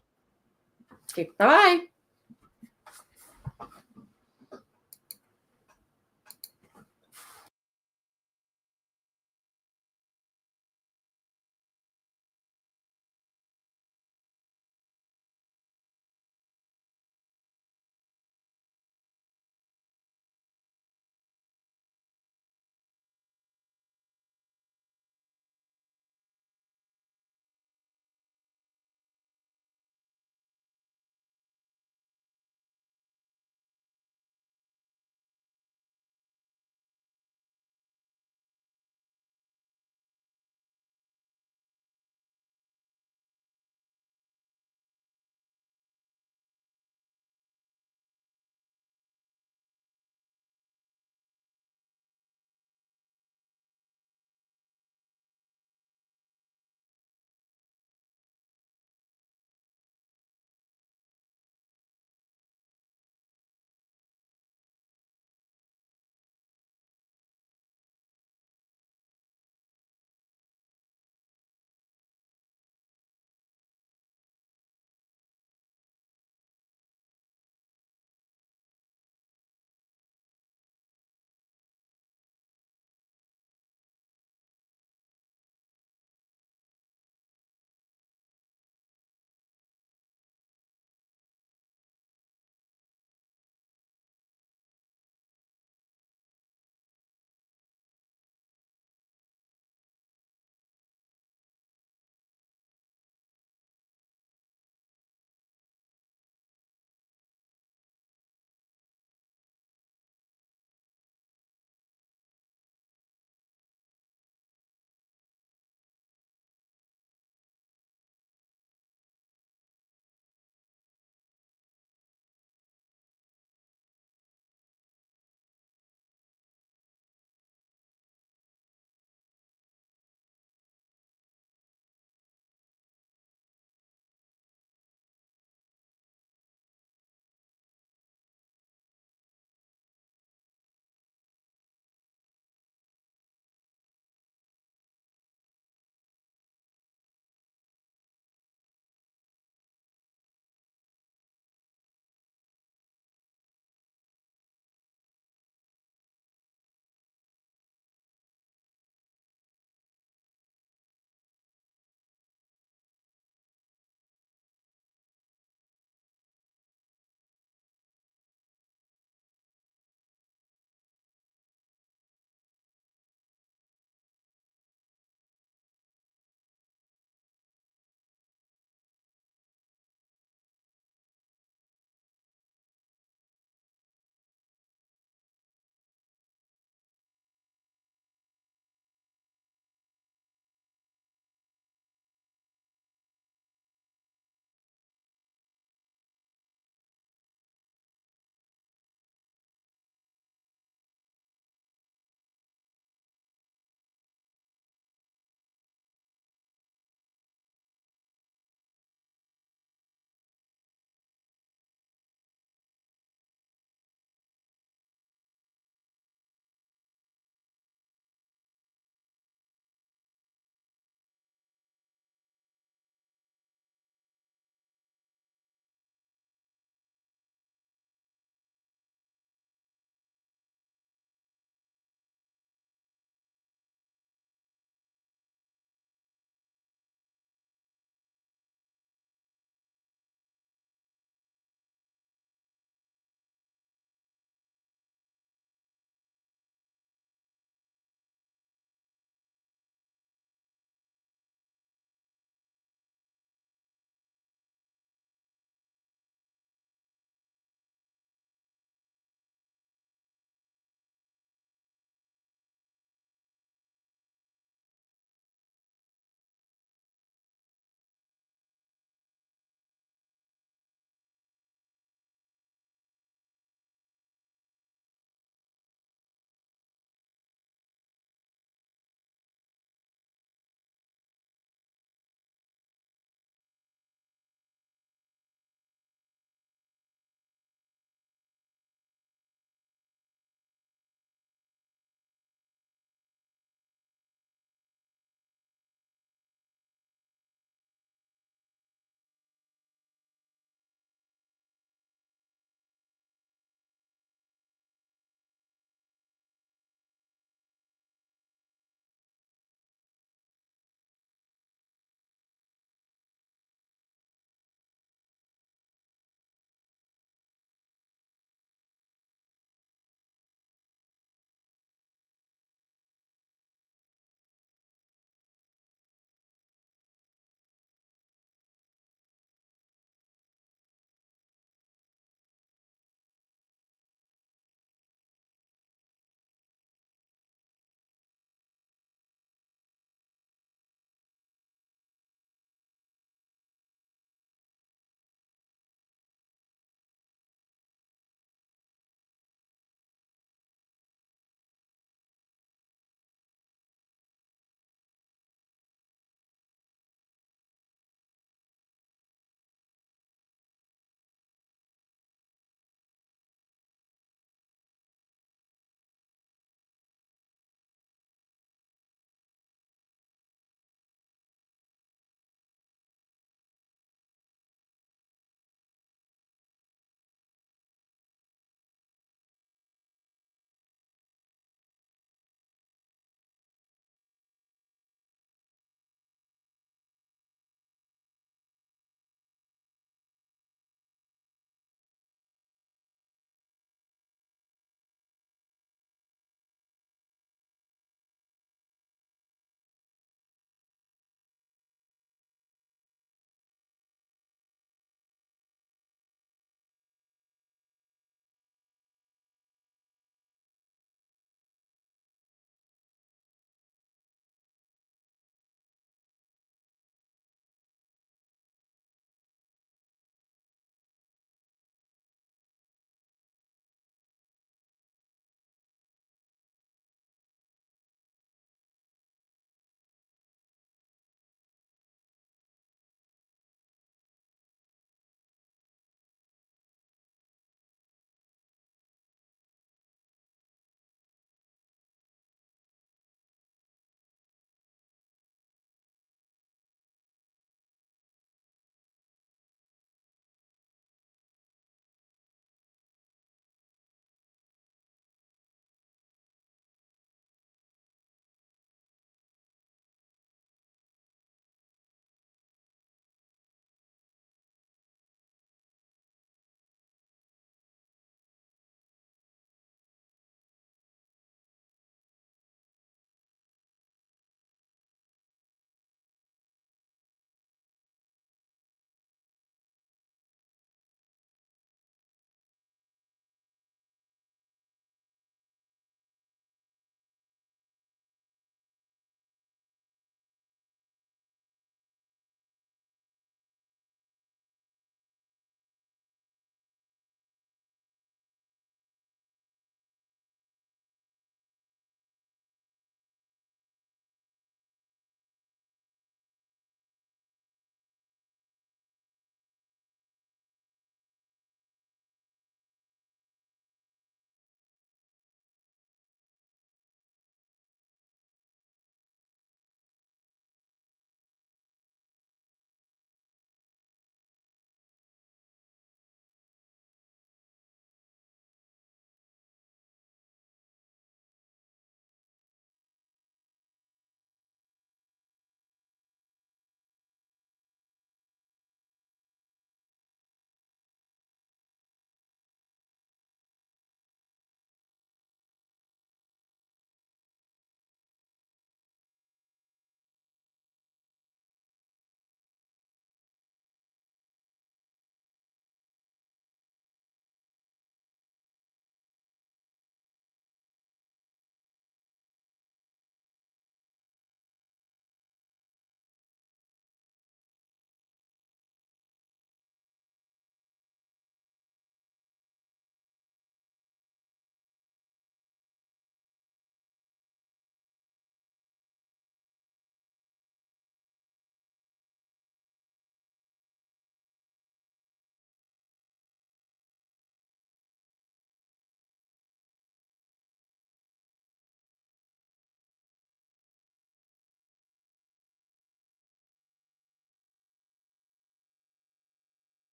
Okay, bye.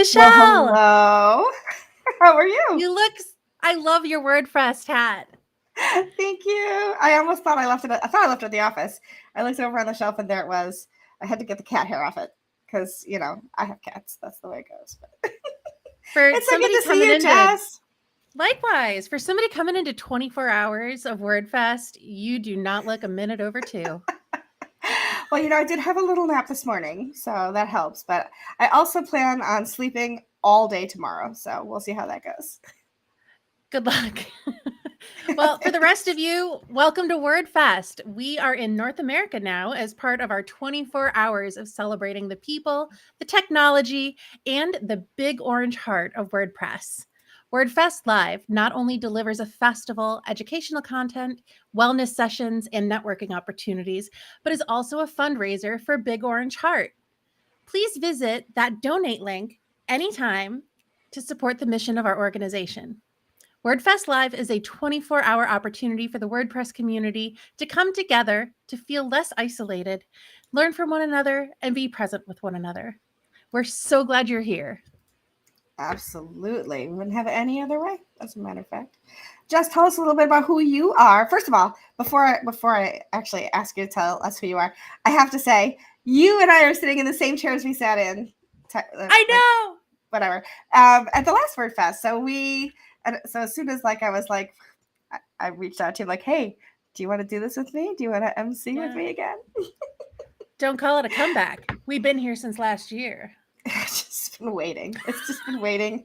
Michelle. Well, hello. How are you? I love your WordFest hat. Thank you. I almost thought I left it. I thought I left it at the office. I looked over on the shelf and there it was. I had to get the cat hair off it because, I have cats. That's the way it goes. But it's so good to see you, Jess. Likewise, for somebody coming into 24 hours of WordFest, you do not look a minute over 2. Well, I did have a little nap this morning, so that helps. But I also plan on sleeping all day tomorrow, so we'll see how that goes. Good luck. Well, for the rest of you, welcome to WordFest. We are in North America now as part of our 24 hours of celebrating the people, the technology, and the big orange heart of WordPress. WordFest Live not only delivers a festival, educational content, wellness sessions, and networking opportunities, but is also a fundraiser for Big Orange Heart. Please visit that donate link anytime to support the mission of our organization. WordFest Live is a 24-hour opportunity for the WordPress community to come together to feel less isolated, learn from one another, and be present with one another. We're so glad you're here. Absolutely. We wouldn't have it any other way, as a matter of fact. Just tell us a little bit about who you are. First of all, before I actually ask you to tell us who you are, I have to say, you and I are sitting in the same chairs we sat in. I know! Whatever. At the last WordFest. So as soon as I reached out to him hey, do you want to do this with me? Do you want to MC with me again? Don't call it a comeback. We've been here since last year. It's just been waiting. It's just been waiting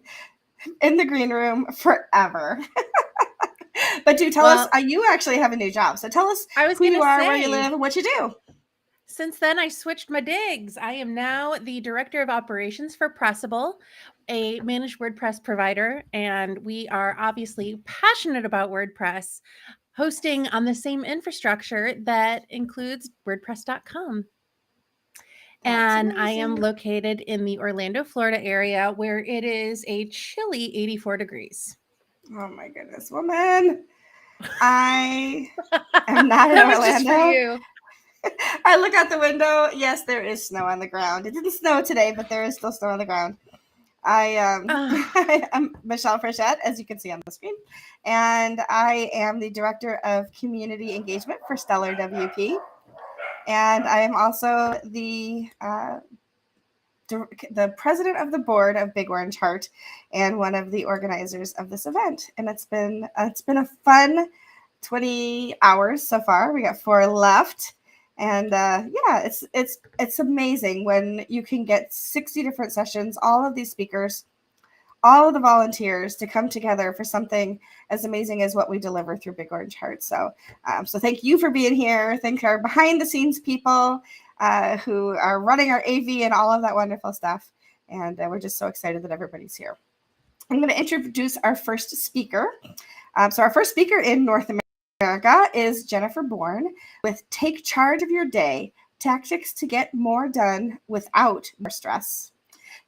in the green room forever. But do tell us, you actually have a new job. So tell us who you are, where you live, and what you do. Since then, I switched my digs. I am now the Director of Operations for Pressable, a managed WordPress provider, and we are obviously passionate about WordPress, hosting on the same infrastructure that includes WordPress.com. And I am located in the Orlando, Florida area where it is a chilly 84 degrees. Oh my goodness, woman. I am not in Orlando. Just for you. I look out the window. Yes, there is snow on the ground. It didn't snow today, but there is still snow on the ground. I'm Michelle Frechette, as you can see on the screen, and I am the Director of Community Engagement for Stellar WP. And I am also the president of the board of Big Orange Heart and one of the organizers of this event. And it's been a fun 20 hours so far. We got 4 left. And it's amazing when you can get 60 different sessions, all of these speakers, all of the volunteers to come together for something as amazing as what we deliver through Big Orange Heart. So thank you for being here. Thank our behind the scenes people who are running our AV and all of that wonderful stuff. And we're just so excited that everybody's here. I'm going to introduce our first speaker. So our first speaker in North America is Jennifer Bourne with Take Charge of Your Day, Tactics to Get More Done Without More Stress.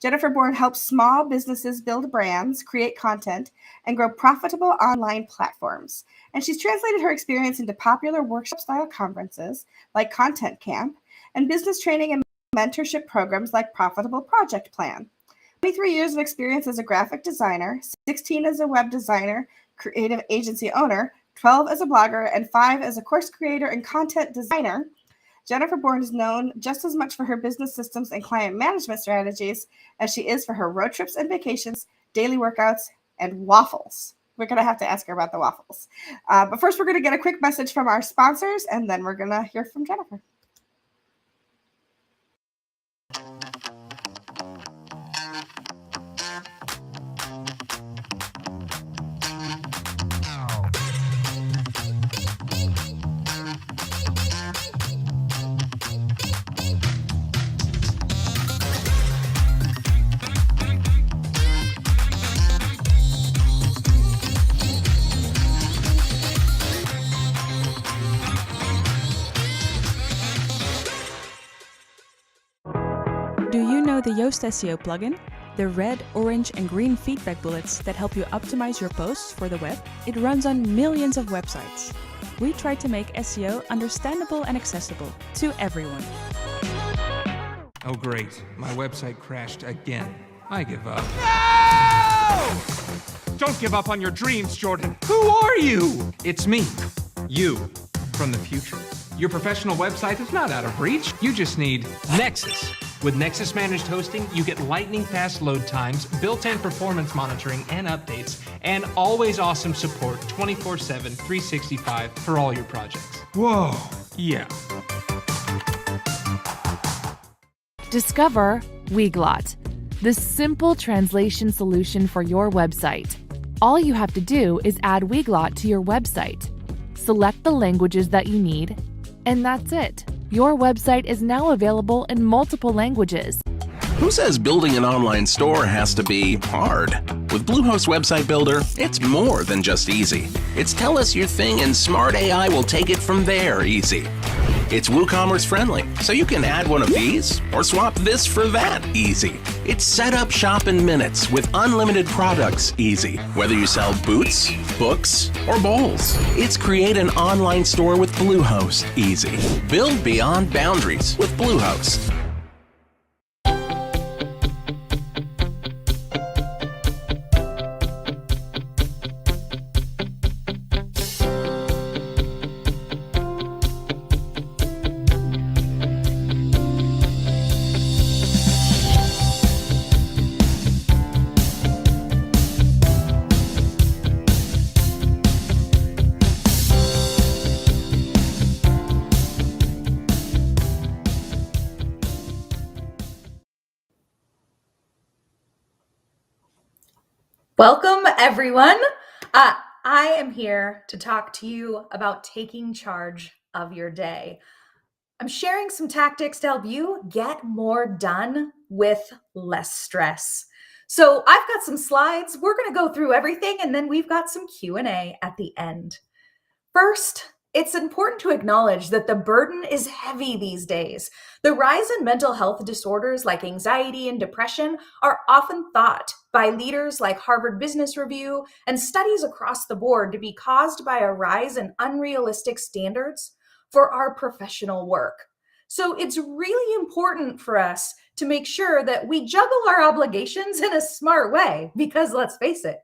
Jennifer Bourne helps small businesses build brands, create content, and grow profitable online platforms. And she's translated her experience into popular workshop-style conferences like Content Camp and business training and mentorship programs like Profitable Project Plan. 23 years of experience as a graphic designer, 16 as a web designer, creative agency owner, 12 as a blogger, and 5 as a course creator and content designer. Jennifer Bourne is known just as much for her business systems and client management strategies as she is for her road trips and vacations, daily workouts, and waffles. We're going to have to ask her about the waffles. But first, we're going to get a quick message from our sponsors, and then we're going to hear from Jennifer. Do you know the Yoast Seo Plugin? The red, orange, and green feedback bullets that help you optimize your posts for the web? It runs on millions of websites. We try to make SEO understandable and accessible to everyone. Oh great, my website crashed again. I give up. No! Don't give up on your dreams, Jordan. Who are you? It's me, you, from the future. Your professional website is not out of reach. You just need Nexus. With Nexus Managed Hosting, you get lightning-fast load times, built-in performance monitoring and updates, and always awesome support 24/7, 365 for all your projects. Whoa, yeah. Discover Weglot, the simple translation solution for your website. All you have to do is add Weglot to your website. Select the languages that you need, and that's it. Your website is now available in multiple languages. Who says building an online store has to be hard? With Bluehost Website Builder, it's more than just easy. It's tell us your thing and smart AI will take it from there easy. It's WooCommerce friendly, so you can add one of these or swap this for that easy. It's set up shop in minutes with unlimited products easy. Whether you sell boots, books, or bowls, it's create an online store with Bluehost easy. Build beyond boundaries with Bluehost. Welcome, everyone. I am here to talk to you about taking charge of your day. I'm sharing some tactics to help you get more done with less stress. So I've got some slides. We're going to go through everything, and then we've got some Q&A at the end. First, it's important to acknowledge that the burden is heavy these days. The rise in mental health disorders like anxiety and depression are often thought by leaders like Harvard Business Review and studies across the board to be caused by a rise in unrealistic standards for our professional work. So it's really important for us to make sure that we juggle our obligations in a smart way, because let's face it,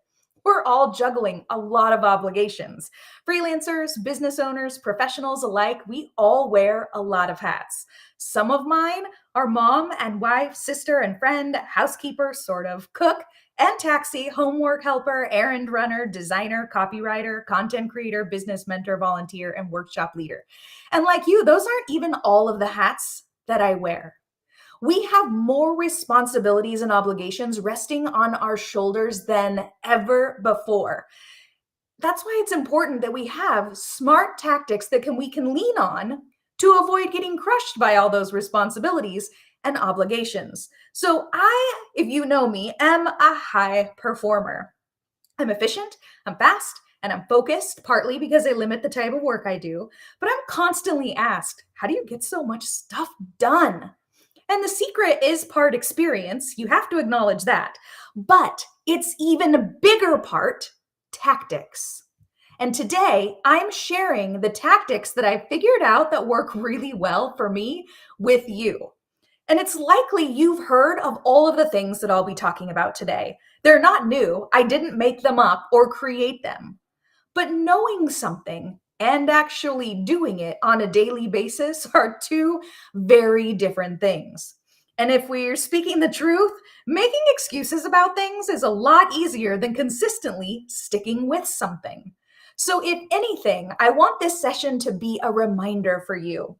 we're all juggling a lot of obligations. Freelancers, business owners, professionals alike, we all wear a lot of hats. Some of mine are mom and wife, sister and friend, housekeeper, sort of, cook and taxi, homework helper, errand runner, designer, copywriter, content creator, business mentor, volunteer, and workshop leader. And like you, those aren't even all of the hats that I wear. We have more responsibilities and obligations resting on our shoulders than ever before. That's why it's important that we have smart tactics that we can lean on to avoid getting crushed by all those responsibilities and obligations. So if you know me, am a high performer. I'm efficient, I'm fast, and I'm focused, partly because I limit the type of work I do, but I'm constantly asked, how do you get so much stuff done? And the secret is part experience. You have to acknowledge that. But it's even a bigger part, tactics. And today I'm sharing the tactics that I figured out that work really well for me with you. And it's likely you've heard of all of the things that I'll be talking about today. They're not new. I didn't make them up or create them. But knowing something and actually doing it on a daily basis are two very different things. And if we're speaking the truth, making excuses about things is a lot easier than consistently sticking with something. So if anything, I want this session to be a reminder for you.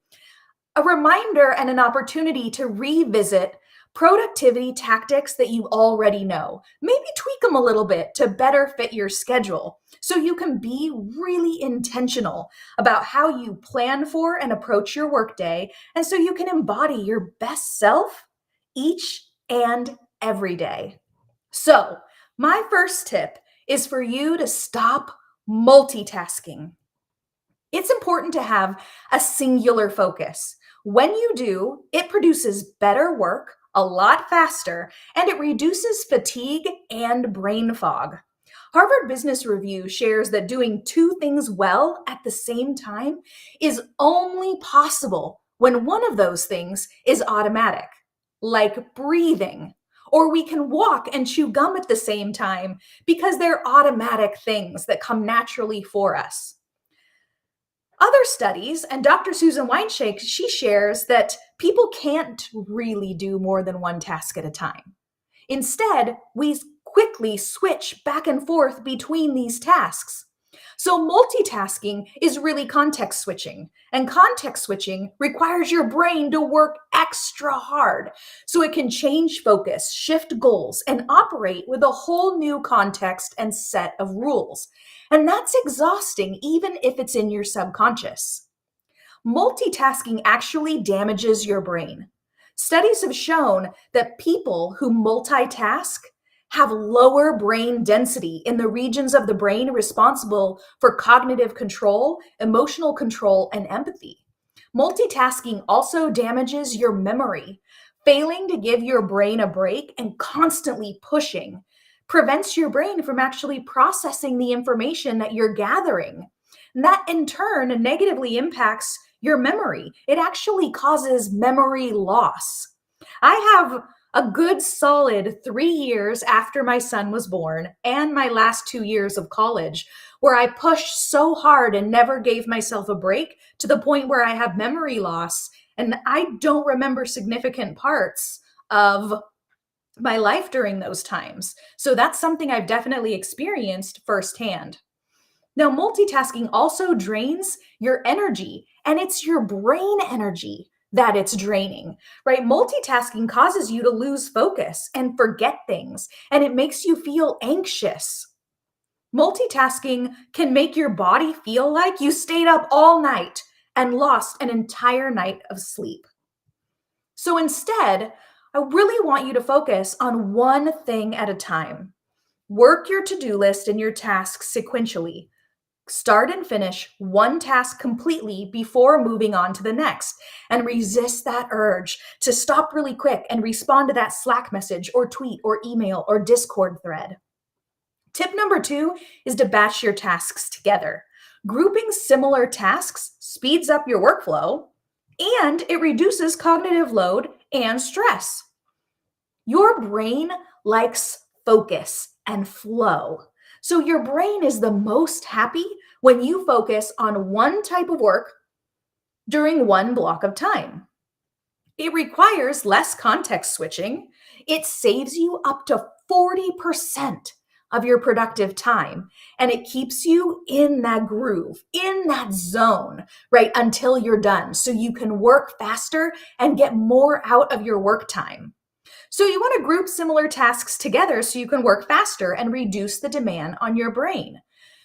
A reminder and an opportunity to revisit productivity tactics that you already know. Maybe tweak them a little bit to better fit your schedule so you can be really intentional about how you plan for and approach your workday, and so you can embody your best self each and every day. So, my first tip is for you to stop multitasking. It's important to have a singular focus. When you do, it produces better work a lot faster, and it reduces fatigue and brain fog. Harvard Business Review shares that doing two things well at the same time is only possible when one of those things is automatic, like breathing Or we can walk and chew gum at the same time because they're automatic things that come naturally for us. Other studies, and Dr. Susan Weinshake, she shares that people can't really do more than one task at a time. Instead, we quickly switch back and forth between these tasks. So multitasking is really context switching, and context switching requires your brain to work extra hard so it can change focus, shift goals, and operate with a whole new context and set of rules. And that's exhausting, even if it's in your subconscious. Multitasking actually damages your brain. Studies have shown that people who multitask have lower brain density in the regions of the brain responsible for cognitive control, emotional control, and empathy. Multitasking also damages your memory. Failing to give your brain a break and constantly pushing prevents your brain from actually processing the information that you're gathering. And that in turn negatively impacts your memory. It actually causes memory loss. I have a good solid 3 years after my son was born and my last 2 years of college where I pushed so hard and never gave myself a break to the point where I have memory loss and I don't remember significant parts of my life during those times. So that's something I've definitely experienced firsthand. Now, multitasking also drains your energy, and it's your brain energy that it's draining, right? Multitasking causes you to lose focus and forget things, and it makes you feel anxious. Multitasking can make your body feel like you stayed up all night and lost an entire night of sleep. So instead, I really want you to focus on one thing at a time. Work your to-do list and your tasks sequentially. Start and finish one task completely before moving on to the next, and resist that urge to stop really quick and respond to that Slack message or tweet or email or Discord thread. Tip number 2 is to batch your tasks together. Grouping similar tasks speeds up your workflow and it reduces cognitive load and stress. Your brain likes focus and flow. So your brain is the most happy when you focus on one type of work during one block of time. It requires less context switching. It saves you up to 40% of your productive time, and it keeps you in that groove, in that zone, right, until you're done, so you can work faster and get more out of your work time. So you want to group similar tasks together so you can work faster and reduce the demand on your brain.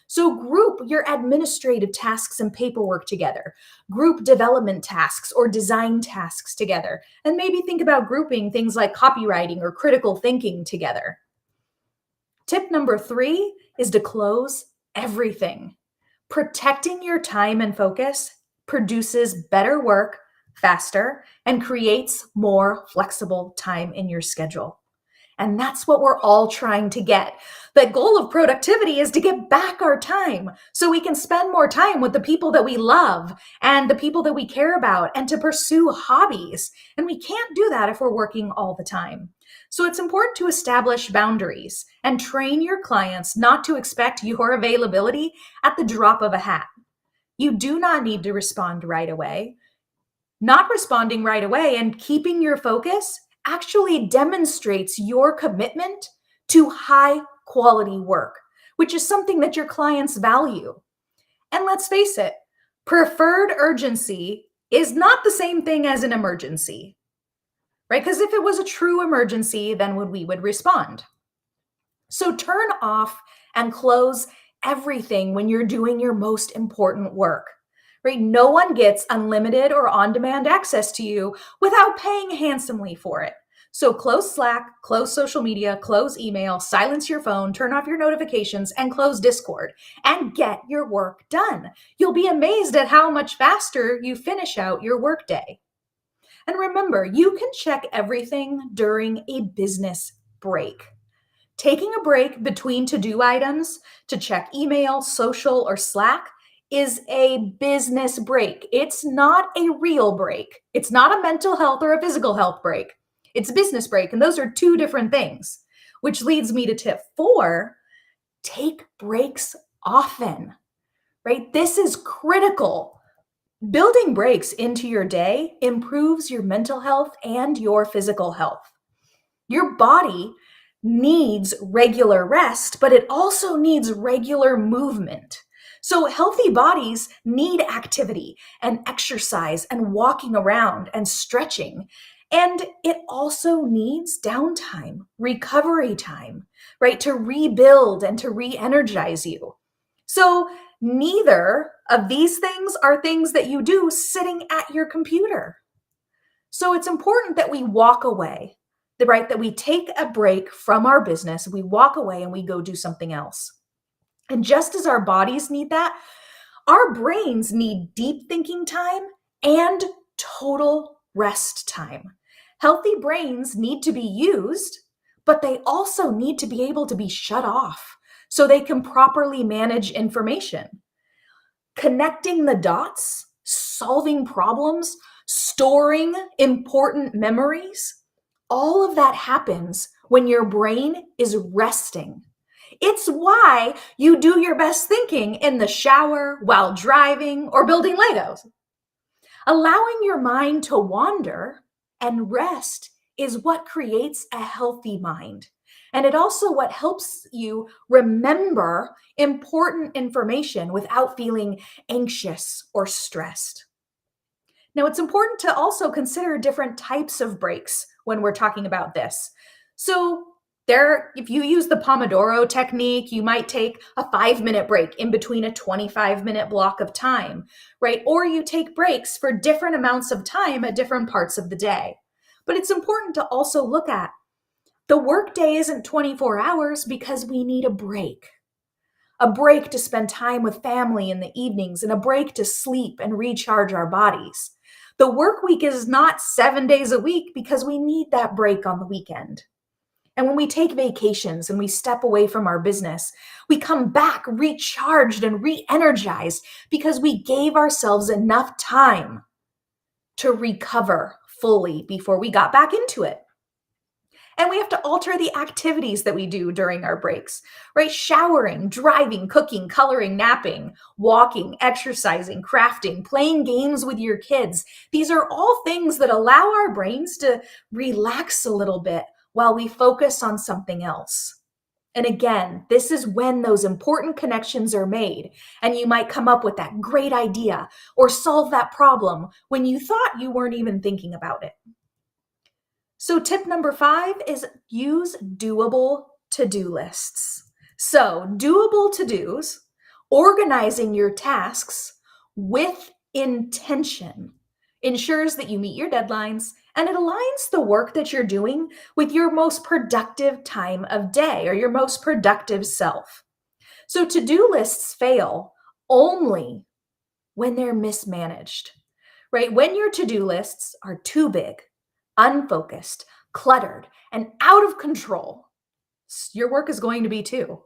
So group your administrative tasks and paperwork together. Group development tasks or design tasks together. And maybe think about grouping things like copywriting or critical thinking together. Tip number 3 is to close everything. Protecting your time and focus produces better work faster and creates more flexible time in your schedule. And that's what we're all trying to get. The goal of productivity is to get back our time so we can spend more time with the people that we love and the people that we care about and to pursue hobbies. And we can't do that if we're working all the time. So it's important to establish boundaries and train your clients not to expect your availability at the drop of a hat. You do not need to respond right away. Not responding right away and keeping your focus actually demonstrates your commitment to high quality work, which is something that your clients value. And let's face it, preferred urgency is not the same thing as an emergency, right? Because if it was a true emergency, then we would respond. So turn off and close everything when you're doing your most important work. Right? No one gets unlimited or on-demand access to you without paying handsomely for it. So close Slack, close social media, close email, silence your phone, turn off your notifications, and close Discord, and get your work done. You'll be amazed at how much faster you finish out your workday. And remember, you can check everything during a business break. Taking a break between to-do items to check email, social, or Slack is a business break. It's not a real break. It's not a mental health or a physical health break. It's a business break, and those are two different things, which leads me to tip 4, take breaks often, right? This is critical. Building breaks into your day improves your mental health and your physical health. Your body needs regular rest, but it also needs regular movement. So healthy bodies need activity and exercise and walking around and stretching. And it also needs downtime, recovery time, right? To rebuild and to re-energize you. So neither of these things are things that you do sitting at your computer. So it's important that we walk away, right? That we take a break from our business, we walk away and we go do something else. And just as our bodies need that, our brains need deep thinking time and total rest time. Healthy brains need to be used, but they also need to be able to be shut off so they can properly manage information. Connecting the dots, solving problems, storing important memories, all of that happens when your brain is resting. It's why you do your best thinking in the shower, while driving, or building Legos. Allowing your mind to wander and rest is what creates a healthy mind. And it also what helps you remember important information without feeling anxious or stressed. Now, it's important to also consider different types of breaks when we're talking about this. So if you use the Pomodoro technique, you might take a 5-minute break in between a 25-minute block of time, right? Or you take breaks for different amounts of time at different parts of the day. But it's important to also look at the workday isn't 24 hours because we need a break to spend time with family in the evenings, and a break to sleep and recharge our bodies. The work week is not 7 days a week because we need that break on the weekend. And when we take vacations and we step away from our business, we come back recharged and re-energized because we gave ourselves enough time to recover fully before we got back into it. And we have to alter the activities that we do during our breaks, right? Showering, driving, cooking, coloring, napping, walking, exercising, crafting, playing games with your kids. These are all things that allow our brains to relax a little bit while we focus on something else. And again, this is when those important connections are made, and you might come up with that great idea or solve that problem when you thought you weren't even thinking about it. So tip number 5 is use doable to-do lists. So doable to-dos, organizing your tasks with intention, ensures that you meet your deadlines, and it aligns the work that you're doing with your most productive time of day or your most productive self. So to-do lists fail only when they're mismanaged, right? When your to-do lists are too big, unfocused, cluttered, and out of control, your work is going to be too,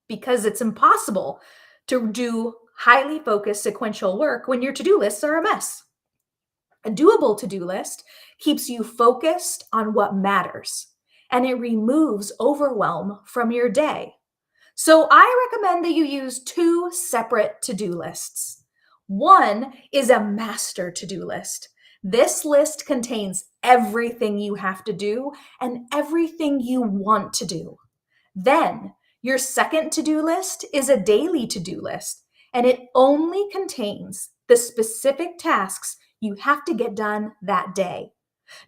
because it's impossible to do highly focused sequential work when your to-do lists are a mess. A doable to-do list keeps you focused on what matters, and it removes overwhelm from your day. So I recommend that you use 2 separate to-do lists. One is a master to-do list. This list contains everything you have to do and everything you want to do. Then your second to-do list is a daily to-do list, and it only contains the specific tasks you have to get done that day.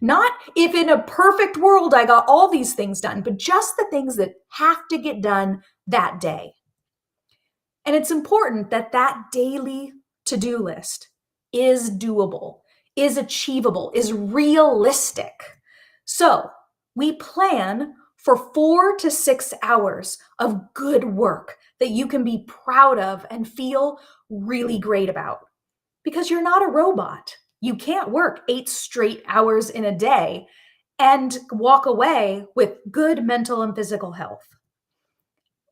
Not if in a perfect world I got all these things done, but just the things that have to get done that day. And it's important that that daily to-do list is doable, is achievable, is realistic. So we plan for 4 to 6 hours of good work that you can be proud of and feel really great about. Because you're not a robot. You can't work 8 straight hours in a day and walk away with good mental and physical health.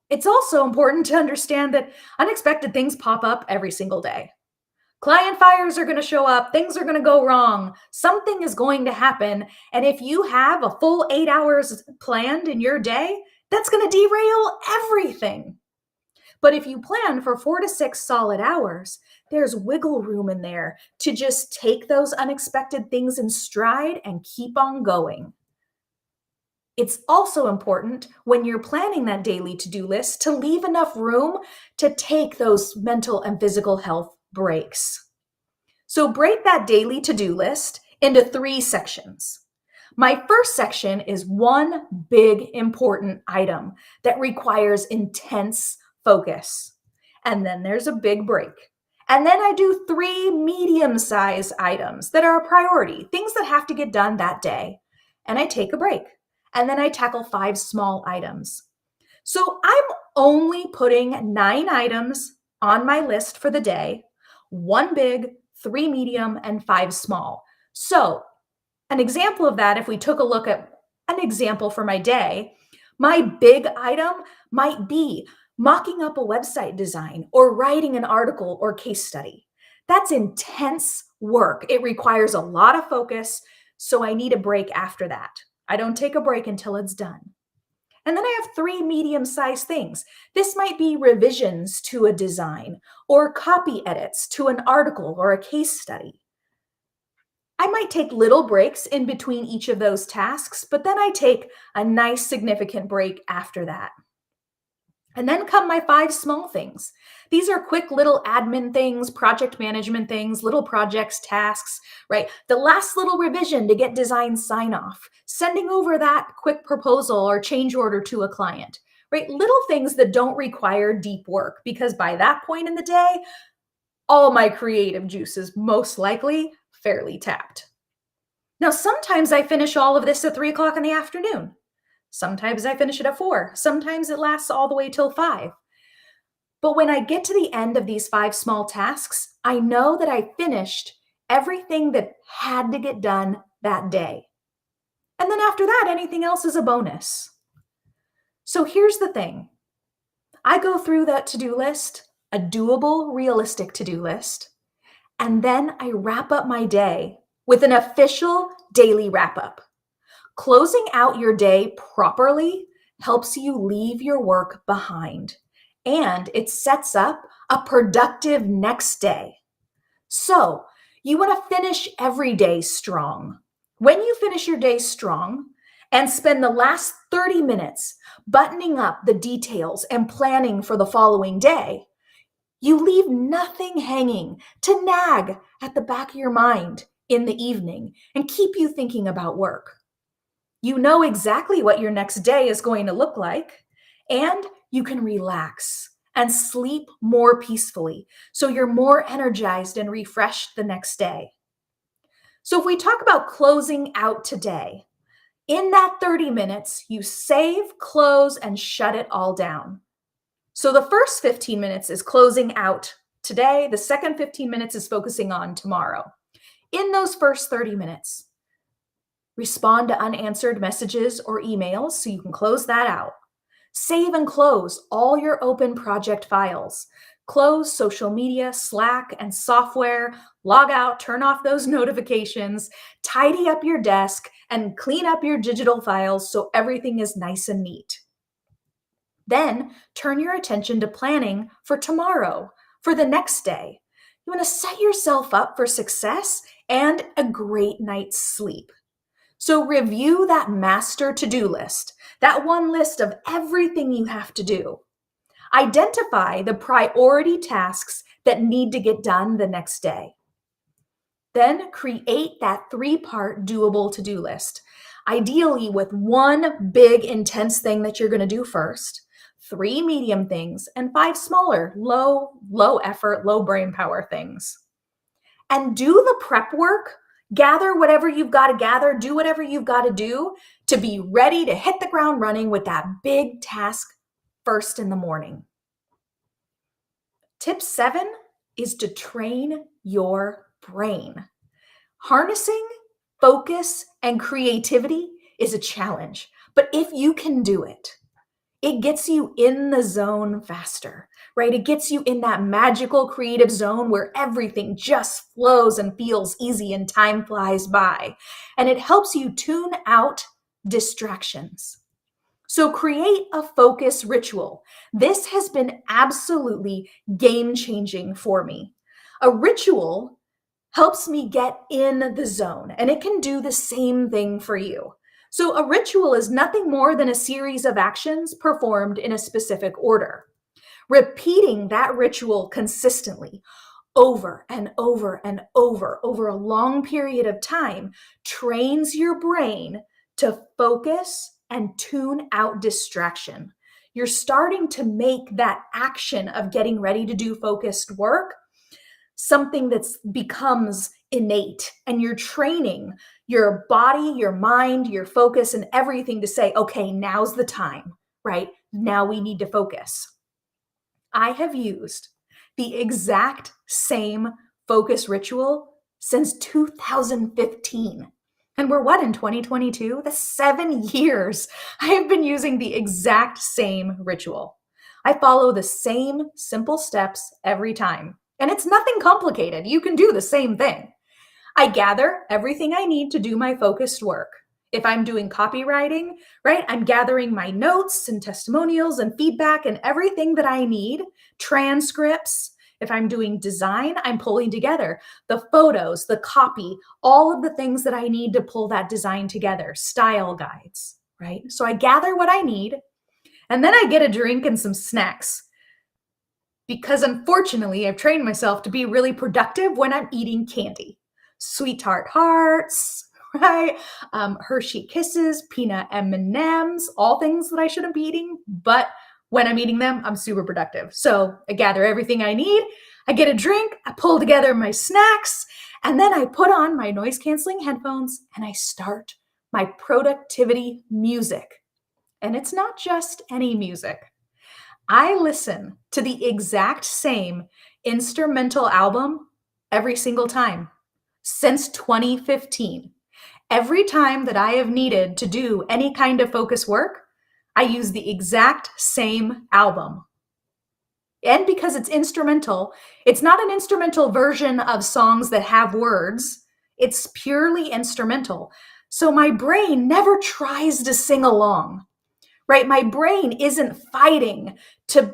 It's also important to understand that unexpected things pop up every single day. Client fires are going to show up. Things are going to go wrong. Something is going to happen. And if you have a full 8 hours planned in your day, that's going to derail everything. But if you plan for 4 to 6 solid hours, there's wiggle room in there to just take those unexpected things in stride and keep on going. It's also important when you're planning that daily to-do list to leave enough room to take those mental and physical health breaks. So break that daily to-do list into 3 sections. My first section is one big important item that requires intense focus. And then there's a big break. And then I do 3 medium-sized items that are a priority, things that have to get done that day. And I take a break. And then I tackle 5 small items. So I'm only putting 9 items on my list for the day, 1 big, 3 medium, and 5 small. So an example of that, if we took a look at an example for my day, my big item might be mocking up a website design or writing an article or case study. That's intense work. It requires a lot of focus, so I need a break after that. I don't take a break until it's done. And then I have 3 medium-sized things. This might be revisions to a design or copy edits to an article or a case study. I might take little breaks in between each of those tasks, but then I take a nice significant break after that. And then come my 5 small things. These are quick little admin things, project management things, little projects, tasks, right? The last little revision to get design sign off, sending over that quick proposal or change order to a client, right? Little things that don't require deep work, because by that point in the day, all my creative juice is most likely fairly tapped. Now, sometimes I finish all of this at 3 o'clock in the afternoon. Sometimes I finish it at 4. Sometimes it lasts all the way till 5. But when I get to the end of these 5 small tasks, I know that I finished everything that had to get done that day. And then after that, anything else is a bonus. So here's the thing. I go through that to-do list, a doable, realistic to-do list, and then I wrap up my day with an official daily wrap-up. Closing out your day properly helps you leave your work behind, and it sets up a productive next day. So you want to finish every day strong. When you finish your day strong and spend the last 30 minutes buttoning up the details and planning for the following day, you leave nothing hanging to nag at the back of your mind in the evening and keep you thinking about work. You know exactly what your next day is going to look like, and you can relax and sleep more peacefully, so you're more energized and refreshed the next day. So if we talk about closing out today, in that 30 minutes, you save, close, and shut it all down. So the first 15 minutes is closing out today. The second 15 minutes is focusing on tomorrow. In those first 30 minutes, respond to unanswered messages or emails so you can close that out. Save and close all your open project files. Close social media, Slack, and software. Log out, turn off those notifications, tidy up your desk, and clean up your digital files so everything is nice and neat. Then turn your attention to planning for tomorrow, for the next day. You want to set yourself up for success and a great night's sleep. So review that master to-do list, that one list of everything you have to do. Identify the priority tasks that need to get done the next day. Then create that 3-part doable to-do list, ideally with 1 big intense thing that you're going to do first, 3 medium things, and 5 smaller, low effort, low brain power things. And do the prep work. Gather whatever you've got to gather, do whatever you've got to do to be ready to hit the ground running with that big task first in the morning. Tip 7 is to train your brain. Harnessing focus and creativity is a challenge, but if you can do it, it gets you in the zone faster, right? It gets you in that magical creative zone where everything just flows and feels easy and time flies by. And it helps you tune out distractions. So create a focus ritual. This has been absolutely game-changing for me. A ritual helps me get in the zone, and it can do the same thing for you. So a ritual is nothing more than a series of actions performed in a specific order. Repeating that ritual consistently over and over and over a long period of time trains your brain to focus and tune out distraction. You're starting to make that action of getting ready to do focused work something that becomes innate, and you're training your body, your mind, your focus, and everything to say, okay, now's the time, right? Now we need to focus. I have used the exact same focus ritual since 2015. And we're what, in 2022? That's 7 years. I have been using the exact same ritual. I follow the same simple steps every time. And it's nothing complicated. You can do the same thing. I gather everything I need to do my focused work. If I'm doing copywriting, right, I'm gathering my notes and testimonials and feedback and everything that I need, transcripts. If I'm doing design, I'm pulling together the photos, the copy, all of the things that I need to pull that design together, style guides, right? So I gather what I need, and then I get a drink and some snacks. Because unfortunately, I've trained myself to be really productive when I'm eating candy. Sweet Tart Hearts, right? Hershey Kisses, peanut M&Ms, all things that I shouldn't be eating. But when I'm eating them, I'm super productive. So I gather everything I need. I get a drink. I pull together my snacks. And then I put on my noise-canceling headphones and I start my productivity music. And it's not just any music. I listen to the exact same instrumental album every single time since 2015. Every time that I have needed to do any kind of focus work, I use the exact same album. And because it's instrumental, it's not an instrumental version of songs that have words. It's purely instrumental. So my brain never tries to sing along. Right? My brain isn't fighting to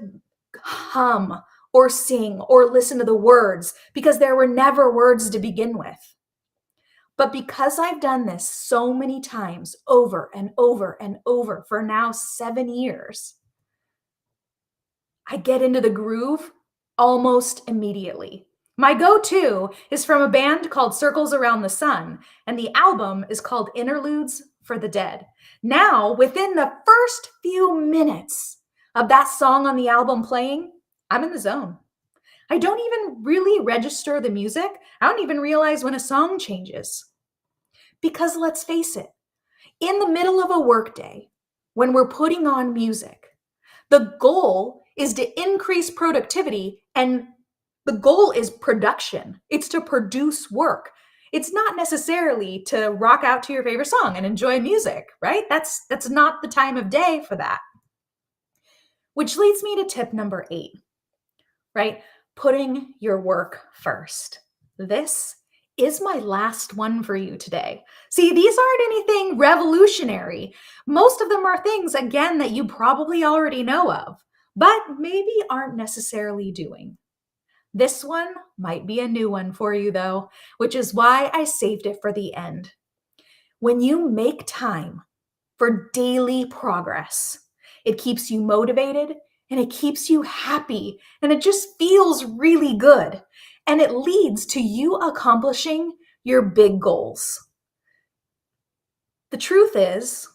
hum or sing or listen to the words because there were never words to begin with. But because I've done this so many times over and over and over for now 7 years, I get into the groove almost immediately. My go-to is from a band called Circles Around the Sun, and the album is called Interludes for the Dead. Now, within the first few minutes of that song on the album playing, I'm in the zone. I don't even really register the music. I don't even realize when a song changes. Because let's face it, in the middle of a workday, when we're putting on music, the goal is to increase productivity, and the goal is production. It's to produce work. It's not necessarily to rock out to your favorite song and enjoy music, right? That's not the time of day for that. Which leads me to tip number 8, right? Putting your work first. This is my last one for you today. See, these aren't anything revolutionary. Most of them are things, again, that you probably already know of, but maybe aren't necessarily doing. This one might be a new one for you, though, which is why I saved it for the end. When you make time for daily progress, it keeps you motivated and it keeps you happy and it just feels really good. And it leads to you accomplishing your big goals. The truth is,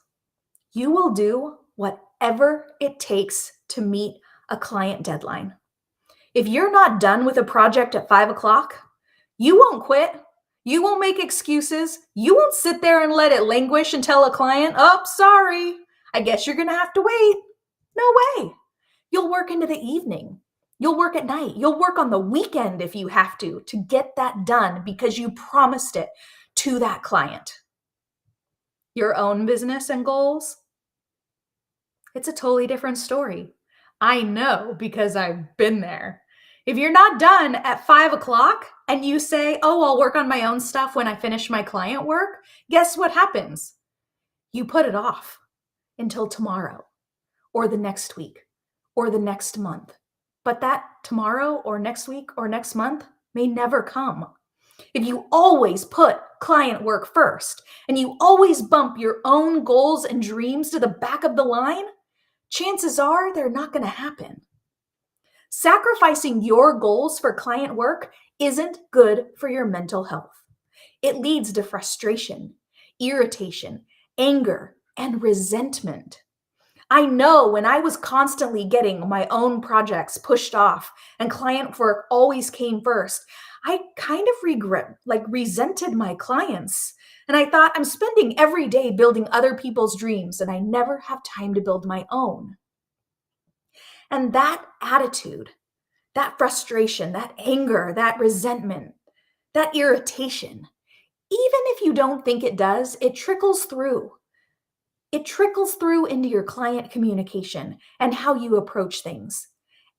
you will do whatever it takes to meet a client deadline. If you're not done with a project at 5 o'clock, you won't quit. You won't make excuses. You won't sit there and let it languish and tell a client, oh, sorry, I guess you're going to have to wait. No way. You'll work into the evening. You'll work at night. You'll work on the weekend if you have to get that done because you promised it to that client. Your own business and goals? It's a totally different story. I know because I've been there. If you're not done at 5 o'clock and you say, oh, I'll work on my own stuff when I finish my client work, guess what happens? You put it off until tomorrow or the next week or the next month. But that tomorrow or next week or next month may never come. If you always put client work first and you always bump your own goals and dreams to the back of the line, chances are they're not going to happen. Sacrificing your goals for client work isn't good for your mental health. It leads to frustration, irritation, anger, and resentment. I know when I was constantly getting my own projects pushed off and client work always came first, I kind of resented my clients. And I thought, I'm spending every day building other people's dreams and I never have time to build my own. And that attitude, that frustration, that anger, that resentment, that irritation, even if you don't think it does, it trickles through. It trickles through into your client communication and how you approach things.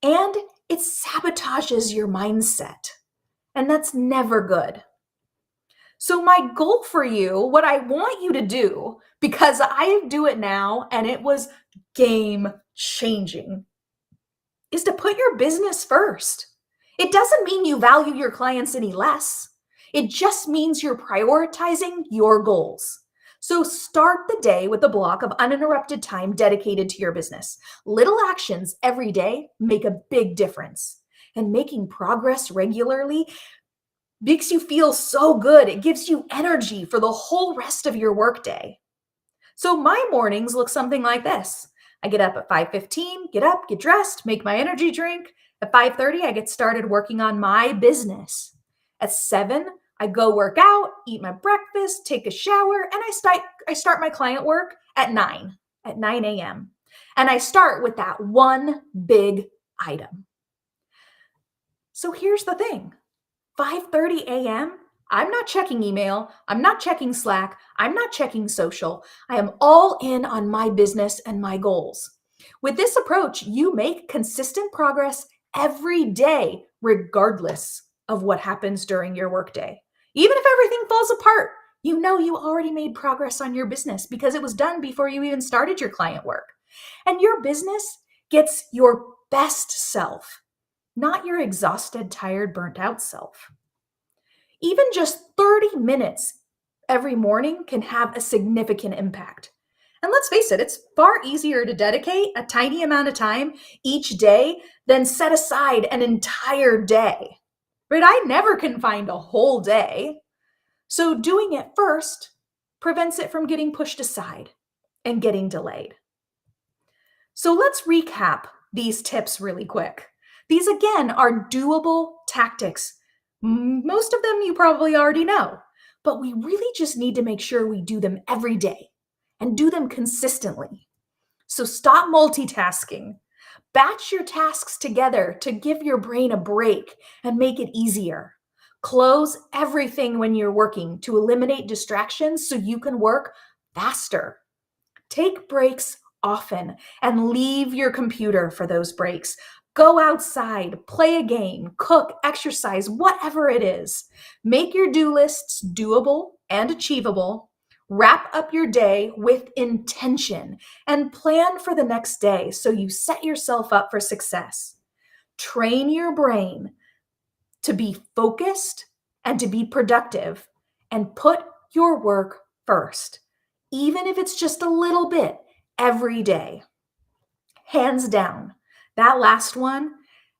And it sabotages your mindset. And that's never good. So my goal for you, what I want you to do, because I do it now and it was game changing, is to put your business first. It doesn't mean you value your clients any less. It just means you're prioritizing your goals. So start the day with a block of uninterrupted time dedicated to your business. Little actions every day make a big difference. And making progress regularly makes you feel so good. It gives you energy for the whole rest of your workday. So my mornings look something like this. I get up at 5:15, get up, get dressed, make my energy drink. At 5:30, I get started working on my business. At 7, I go work out, eat my breakfast, take a shower, and I start my client work at 9 a.m. And I start with that one big item. So here's the thing. 5:30 a.m., I'm not checking email. I'm not checking Slack. I'm not checking social. I am all in on my business and my goals. With this approach, you make consistent progress every day, regardless of what happens during your workday. Even if everything falls apart, you know you already made progress on your business because it was done before you even started your client work. And your business gets your best self, not your exhausted, tired, burnt out self. Even just 30 minutes every morning can have a significant impact. And let's face it, it's far easier to dedicate a tiny amount of time each day than set aside an entire day. Right? I never can find a whole day. So doing it first prevents it from getting pushed aside and getting delayed. So let's recap these tips really quick. These, again, are doable tactics. Most of them you probably already know, but we really just need to make sure we do them every day and do them consistently. So stop multitasking. Batch your tasks together to give your brain a break and make it easier. Close everything when you're working to eliminate distractions so you can work faster. Take breaks often and leave your computer for those breaks. Go outside, play a game, cook, exercise, whatever it is. Make your do lists doable and achievable. Wrap up your day with intention and plan for the next day so you set yourself up for success. Train your brain to be focused and to be productive and put your work first, even if it's just a little bit every day. Hands down, that last one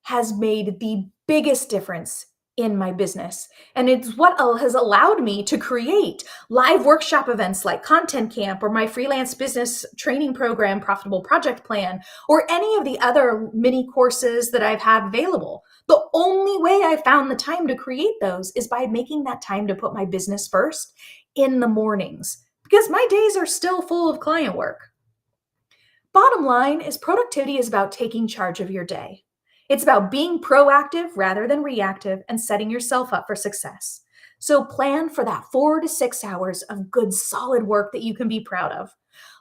has made the biggest difference in my business. And it's what has allowed me to create live workshop events like Content Camp or my freelance business training program, Profitable Project Plan, or any of the other mini courses that I've had available. The only way I found the time to create those is by making that time to put my business first in the mornings, because my days are still full of client work. Bottom line is productivity is about taking charge of your day. It's about being proactive rather than reactive and setting yourself up for success. So plan for that 4 to 6 hours of good, solid work that you can be proud of.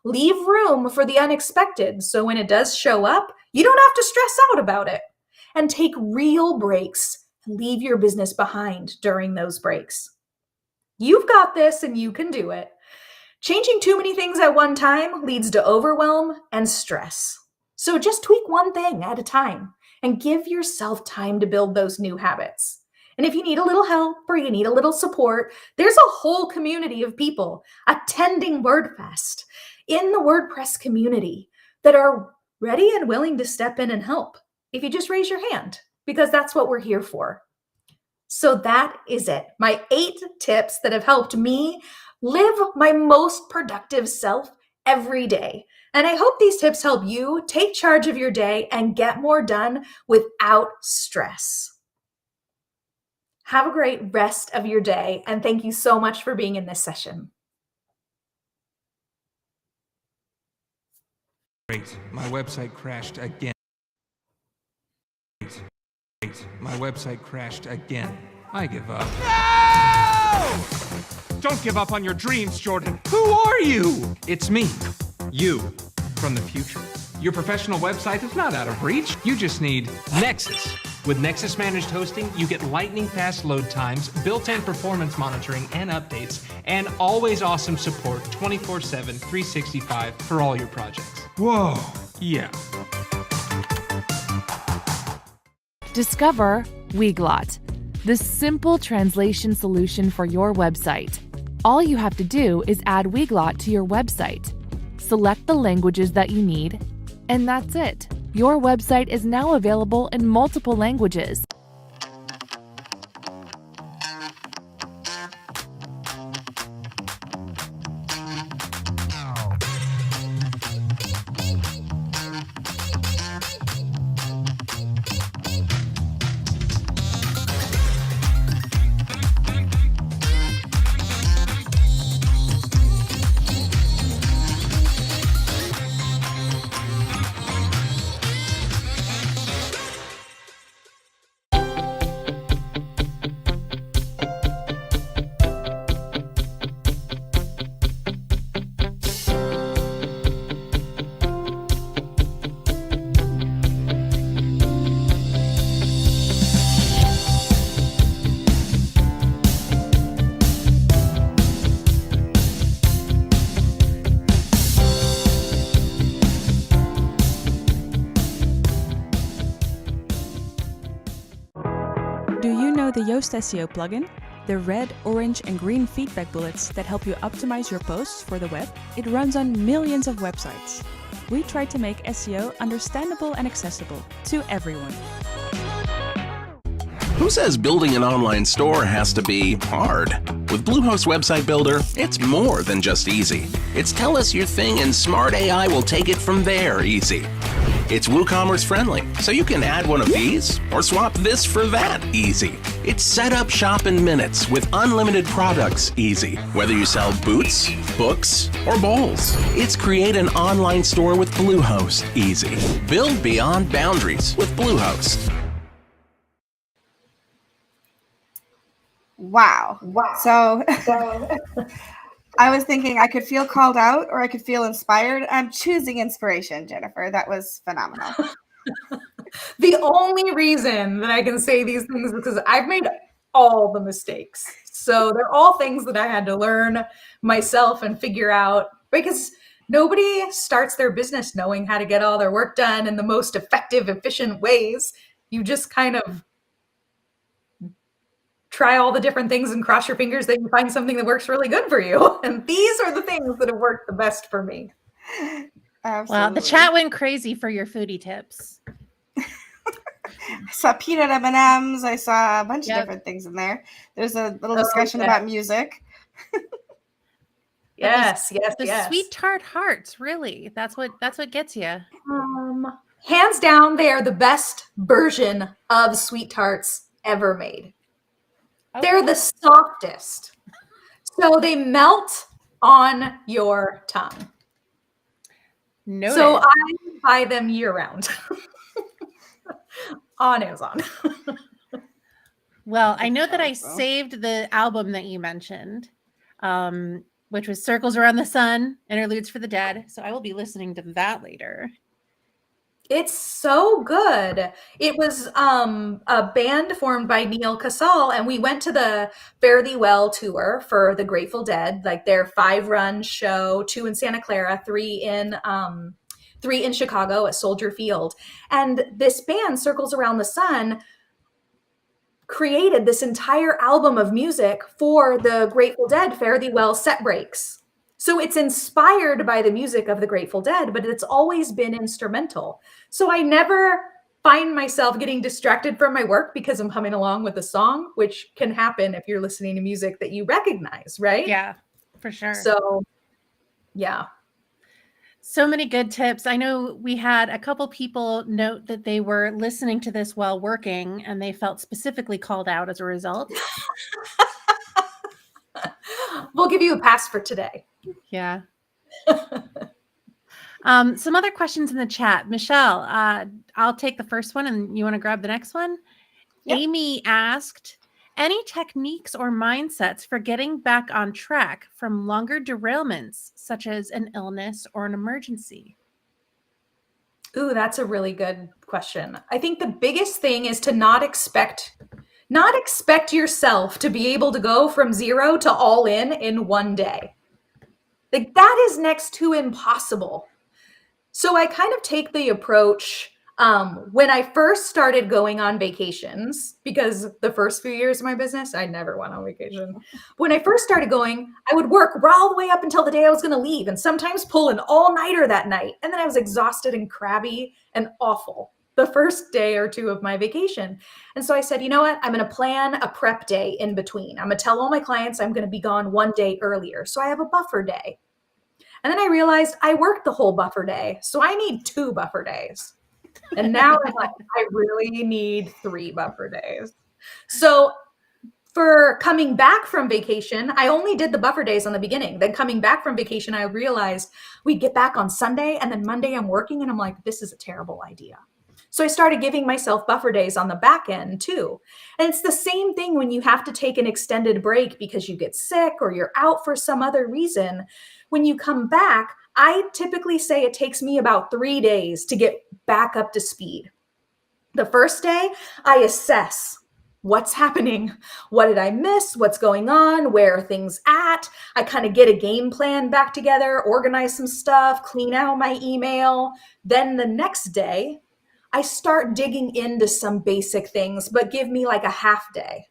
Leave room for the unexpected, so when it does show up, you don't have to stress out about it. And take real breaks and leave your business behind during those breaks. You've got this and you can do it. Changing too many things at one time leads to overwhelm and stress. So just tweak one thing at a time and give yourself time to build those new habits. And if you need a little help or you need a little support, there's a whole community of people attending WordFest in the WordPress community that are ready and willing to step in and help if you just raise your hand, because that's what we're here for. So that is it. My 8 tips that have helped me live my most productive self every day. And I hope these tips help you take charge of your day and get more done without stress. Have a great rest of your day, and thank you so much for being in this session. Great. My website crashed again. Great. My website crashed again. I give up. No! Don't give up on your dreams, Jordan. Who are you? It's me. You. From the future. Your professional website is not out of reach. You just need Nexus. With Nexus Managed Hosting, you get lightning-fast load times, built-in performance monitoring and updates, and always awesome support 24/7, 365 for all your projects. Whoa. Yeah. Discover Weglot, the simple translation solution for your website. All you have to do is add Weglot to your website. Select the languages that you need, and that's it. Your website is now available in multiple languages. Do you know the Yoast Seo Plugin? The red, orange, and green feedback bullets that help you optimize your posts for the web? It runs on millions of websites. We try to make SEO understandable and accessible to everyone. Who says building an online store has to be hard? With Bluehost Website Builder, it's more than just easy. It's tell us your thing and smart AI will take it from there easy. It's WooCommerce friendly, so you can add one of these or swap this for that easy. It's set up shop in minutes with unlimited products easy. Whether you sell boots, books, or bowls, it's create an online store with Bluehost easy. Build beyond boundaries with Bluehost. Wow. So I was thinking I could feel called out or I could feel inspired. I'm choosing inspiration, Jennifer. That was phenomenal. The only reason that I can say these things is because I've made all the mistakes. So they're all things that I had to learn myself and figure out, because nobody starts their business knowing how to get all their work done in the most effective, efficient ways. You just kind of try all the different things and cross your fingers that you find something that works really good for you. And these are the things that have worked the best for me. Absolutely. Well, the chat went crazy for your foodie tips. I saw peanut M&Ms. I saw a bunch of different things in there. There's a little discussion about music. Yes. The sweet tart hearts, really. That's what gets you. Hands down, they are the best version of sweet tarts ever made. Okay. They're the softest. So they melt on your tongue. Noted. So I buy them year round on Amazon. Well, I know that I saved the album that you mentioned, which was Circles Around the Sun, Interludes for the Dead. So I will be listening to that later. It's so good. It was a band formed by Neil Casal, and we went to the Fare Thee Well tour for the Grateful Dead, like their 5-run show, 2 in Santa Clara, 3 in Chicago at Soldier Field. And this band, Circles Around the Sun, created this entire album of music for the Grateful Dead Fare Thee Well set breaks. So it's inspired by the music of the Grateful Dead, but it's always been instrumental. So I never find myself getting distracted from my work because I'm humming along with a song, which can happen if you're listening to music that you recognize, right? Yeah, for sure. So, yeah. So many good tips. I know we had a couple people note that they were listening to this while working and they felt specifically called out as a result. We'll give you a pass for today. Yeah. Some other questions in the chat. Michelle, I'll take the first one and you want to grab the next one? Yep. Amy asked, any techniques or mindsets for getting back on track from longer derailments, such as an illness or an emergency? Ooh, that's a really good question. I think the biggest thing is to not expect yourself to be able to go from 0 to all in one day. Like, that is next to impossible. So I kind of take the approach when I first started going on vacations, because the first few years of my business, I never went on vacation. When I first started going, I would work all the way up until the day I was going to leave, and sometimes pull an all-nighter that night. And then I was exhausted and crabby and awful the first day or 2 of my vacation. And so I said, you know what? I'm going to plan a prep day in between. I'm going to tell all my clients I'm going to be gone 1 day earlier, so I have a buffer day. And then I realized I worked the whole buffer day, so I need 2 buffer days. And now I'm like, I really need 3 buffer days. So for coming back from vacation, I only did the buffer days on the beginning. Then coming back from vacation, I realized we get back on Sunday and then Monday I'm working, and I'm like, this is a terrible idea. So I started giving myself buffer days on the back end too. And it's the same thing when you have to take an extended break because you get sick or you're out for some other reason. When you come back, I typically say it takes me about 3 days to get back up to speed. The first day, I assess what's happening. What did I miss? What's going on? Where are things at? I kind of get a game plan back together, organize some stuff, clean out my email. Then the next day, I start digging into some basic things, but give me like a half day.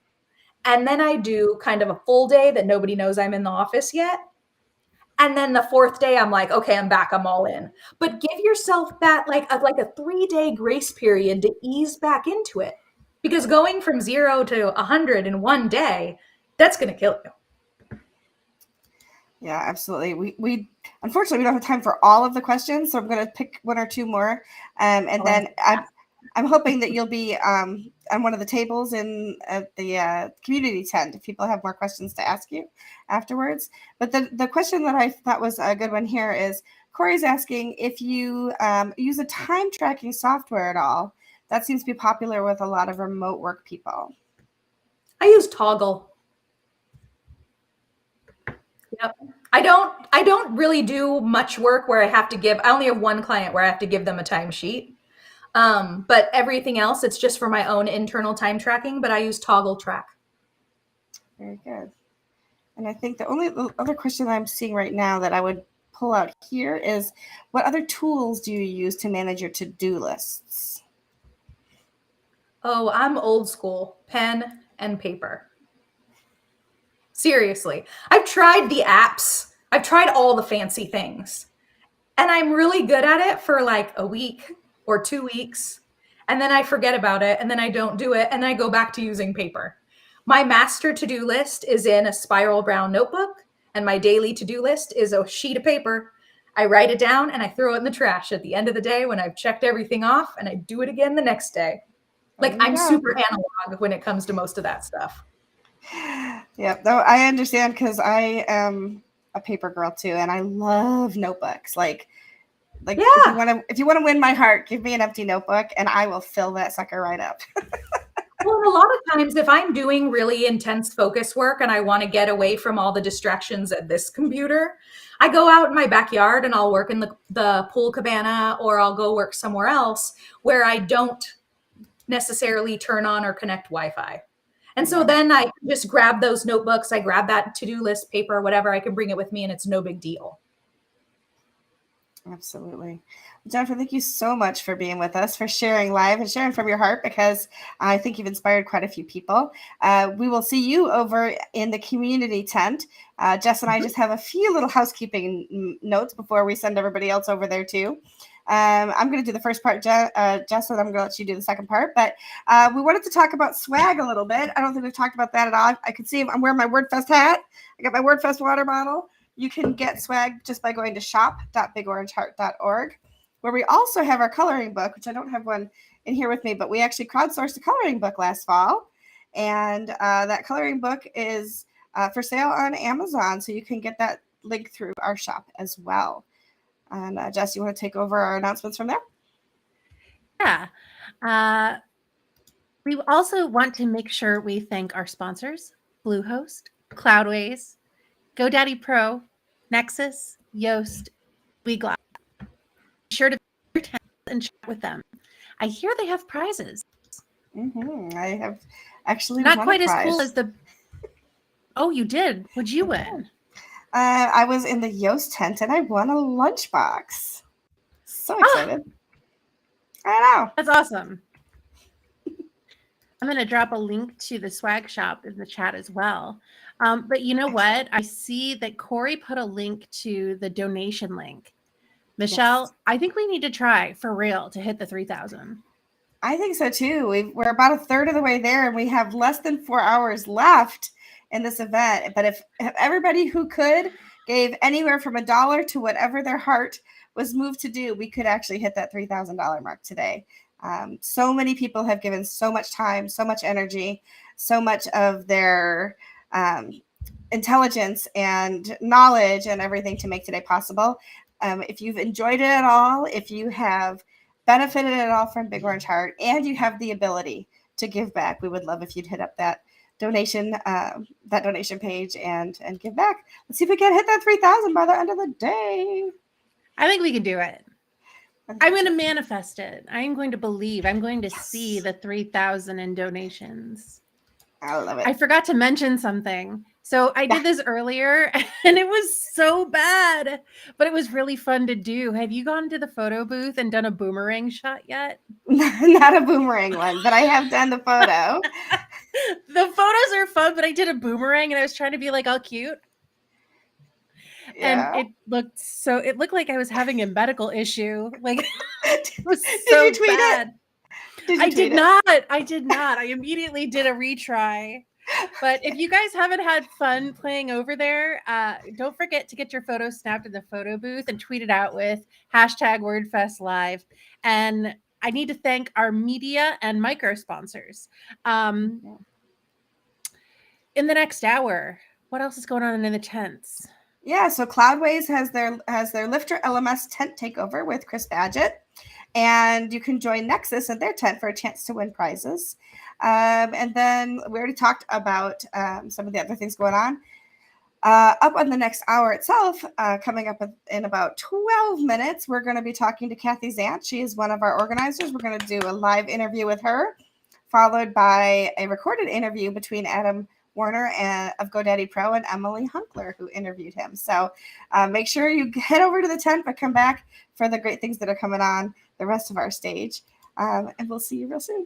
And then I do kind of a full day that nobody knows I'm in the office yet. And then the 4th day, I'm like, okay, I'm back. I'm all in. But give yourself that like a 3-day grace period to ease back into it. Because going from 0 to 100 in 1 day, that's going to kill you. Yeah, absolutely. We unfortunately, we don't have time for all of the questions, so I'm going to pick 1 or 2 more. Then I'm hoping that you'll be on one of the tables in the community tent if people have more questions to ask you afterwards. But the question that I thought was a good one here is, Corey's asking if you use a time tracking software at all. That seems to be popular with a lot of remote work people. I use Toggle. Yep. I don't really do much work where I only have 1 client where I have to give them a timesheet. But everything else, it's just for my own internal time tracking, but I use Toggle Track. Very good. And I think the only other question I'm seeing right now that I would pull out here is, what other tools do you use to manage your to-do lists? Oh, I'm old school, pen and paper. Seriously. I've tried the apps. I've tried all the fancy things. And I'm really good at it for like a week or 2 weeks. And then I forget about it. And then I don't do it. And then I go back to using paper. My master to-do list is in a spiral brown notebook. And my daily to-do list is a sheet of paper. I write it down and I throw it in the trash at the end of the day when I've checked everything off, and I do it again the next day. Like, I'm super analog when it comes to most of that stuff. Yeah, no, I understand, because I am a paper girl too, and I love notebooks. Like if you want to win my heart, give me an empty notebook, and I will fill that sucker right up. Well, and a lot of times if I'm doing really intense focus work and I want to get away from all the distractions at this computer, I go out in my backyard and I'll work in the pool cabana, or I'll go work somewhere else where I don't necessarily turn on or connect Wi-Fi. And so then I just grab those notebooks, I grab that to-do list paper, whatever, I can bring it with me and it's no big deal. Absolutely. Jennifer, thank you so much for being with us, for sharing live and sharing from your heart, because I think you've inspired quite a few people. We will see you over in the community tent. Jess and I just have a few little housekeeping notes before we send everybody else over there too. I'm going to do the first part, Jess, and I'm going to let you do the second part. But we wanted to talk about swag a little bit. I don't think we've talked about that at all. I can see I'm wearing my WordFest hat. I got my WordFest water bottle. You can get swag just by going to shop.bigorangeheart.org, where we also have our coloring book, which I don't have one in here with me, but we actually crowdsourced a coloring book last fall. And that coloring book is for sale on Amazon, so you can get that link through our shop as well. And Jess, you want to take over our announcements from there? Yeah. We also want to make sure we thank our sponsors, Bluehost, Cloudways, GoDaddy Pro, Nexus, Yoast, Weglot. Be sure to attend and chat with them. I hear they have prizes. I have actually not won quite a as prize. cool as the. Oh, you did. What'd you win? I was in the Yoast tent and I won a lunchbox. So excited! I know. That's awesome. I'm going to drop a link to the swag shop in the chat as well. But you know what? I see that Corey put a link to the donation link. Michelle, yes. I think we need to try for real to hit the 3,000. I think so too. We're about a third of the way there, and we have less than 4 hours left in this event. But if everybody who could gave anywhere from $1 to whatever their heart was moved to do, we could actually hit that $3,000 mark today. So many people have given so much time, so much energy, so much of their intelligence and knowledge and everything to make today possible. If you've enjoyed it at all, if you have benefited at all from Big Orange Heart, and you have the ability to give back, we would love if you'd hit up that donation page and give back. Let's see if we can hit that 3,000 by the end of the day. I think we can do it. I'm going to manifest it. I'm going to believe. I'm going to see the 3,000 in donations. I love it. I forgot to mention something. So I did this earlier and it was so bad, but it was really fun to do. Have you gone to the photo booth and done a boomerang shot yet? Not a boomerang one, but I have done the photo. The photos are fun, but I did a boomerang and I was trying to be like all cute. Yeah. And it looked like I was having a medical issue. Like it was so Did you tweet bad. It? I did not. I immediately did a retry. But if you guys haven't had fun playing over there, don't forget to get your photo snapped in the photo booth and tweet it out with #WordFestLive. And I need to thank our media and micro sponsors. In the next hour, what else is going on in the tents? Yeah, so Cloudways has their Lifter LMS tent takeover with Chris Badgett, and you can join Nexus in their tent for a chance to win prizes. And then we already talked about some of the other things going on. Up on the next hour itself, coming up in about 12 minutes, we're going to be talking to Kathy Zant. She is one of our organizers. We're going to do a live interview with her, followed by a recorded interview between Adam Warner of GoDaddy Pro and Emily Hunkler, who interviewed him. So make sure you head over to the tent, but come back for the great things that are coming on the rest of our stage. And we'll see you real soon.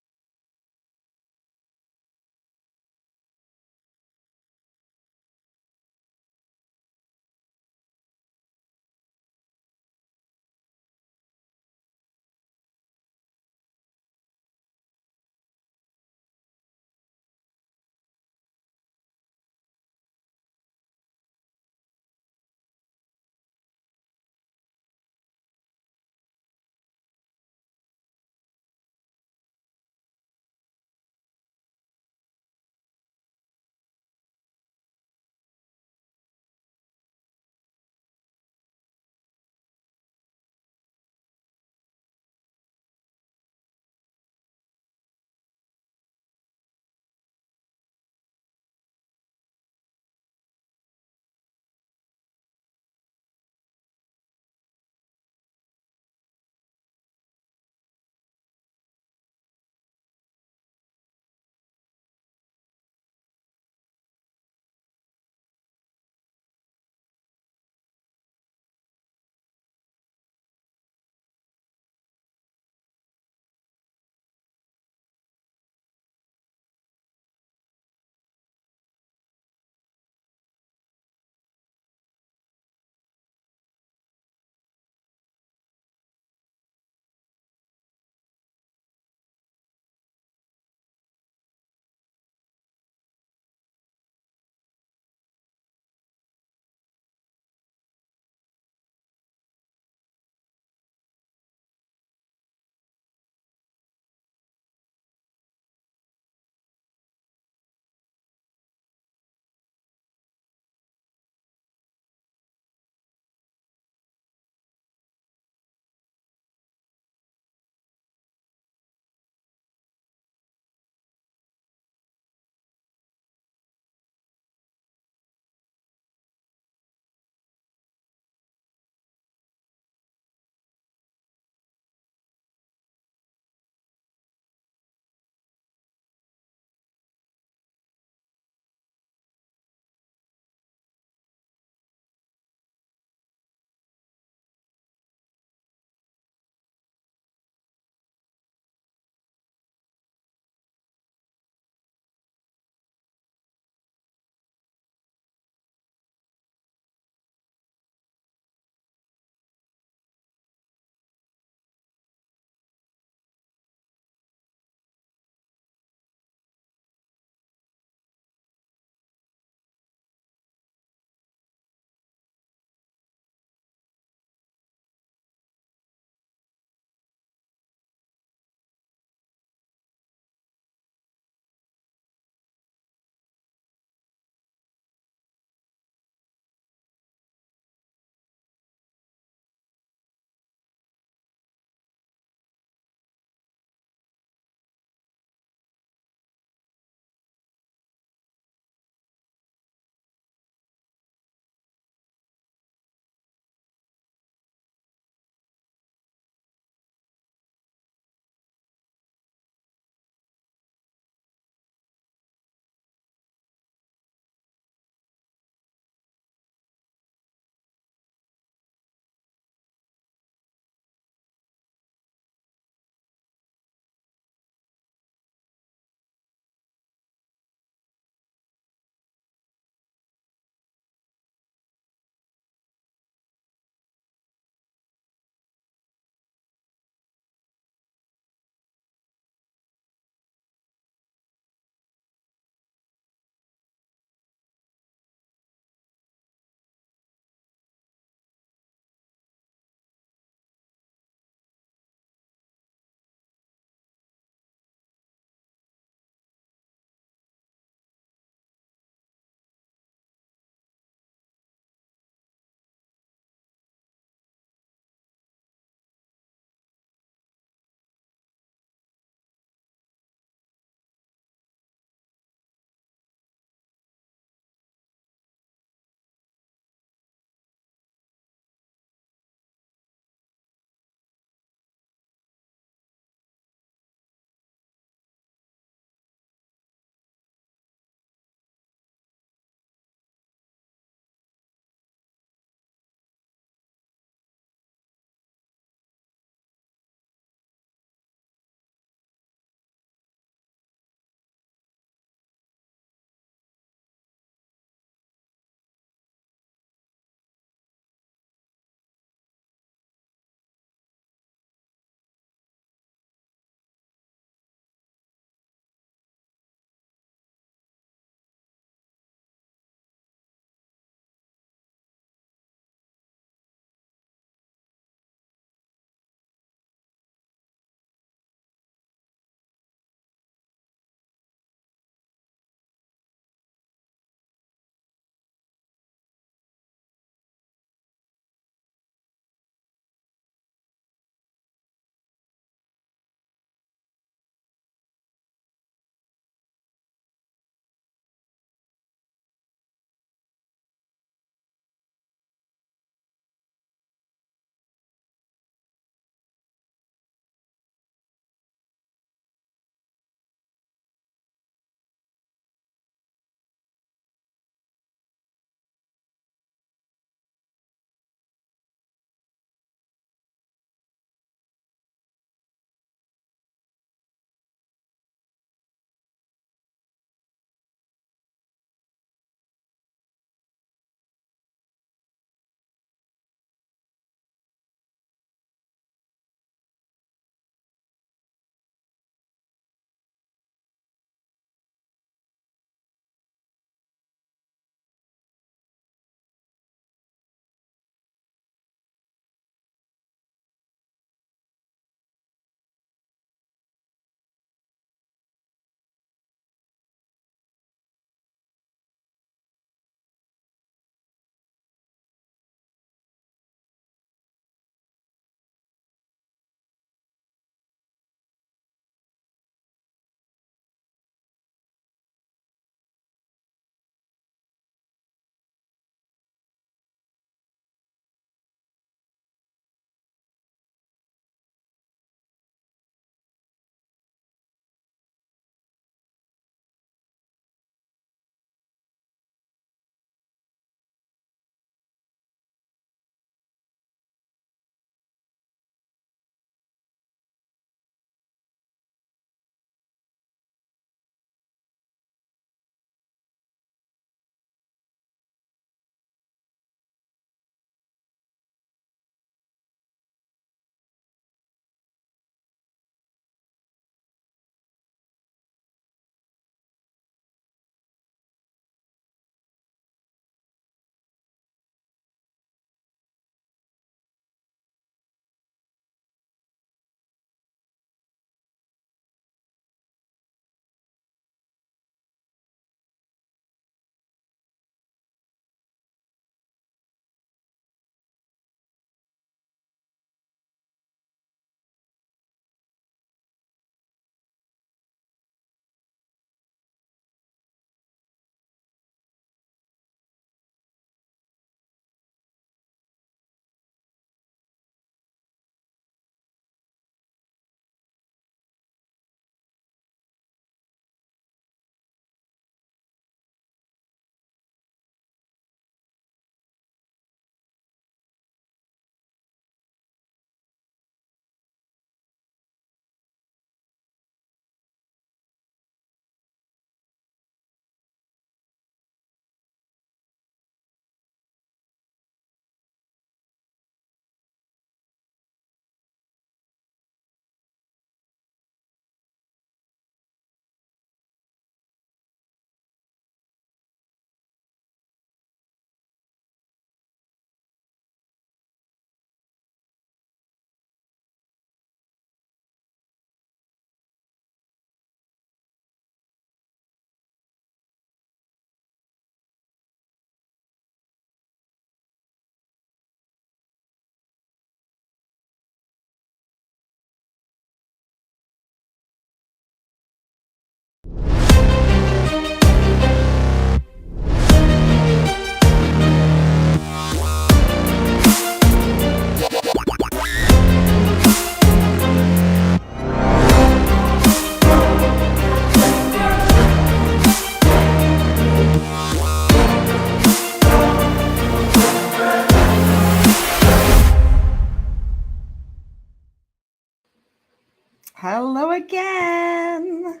Hello again.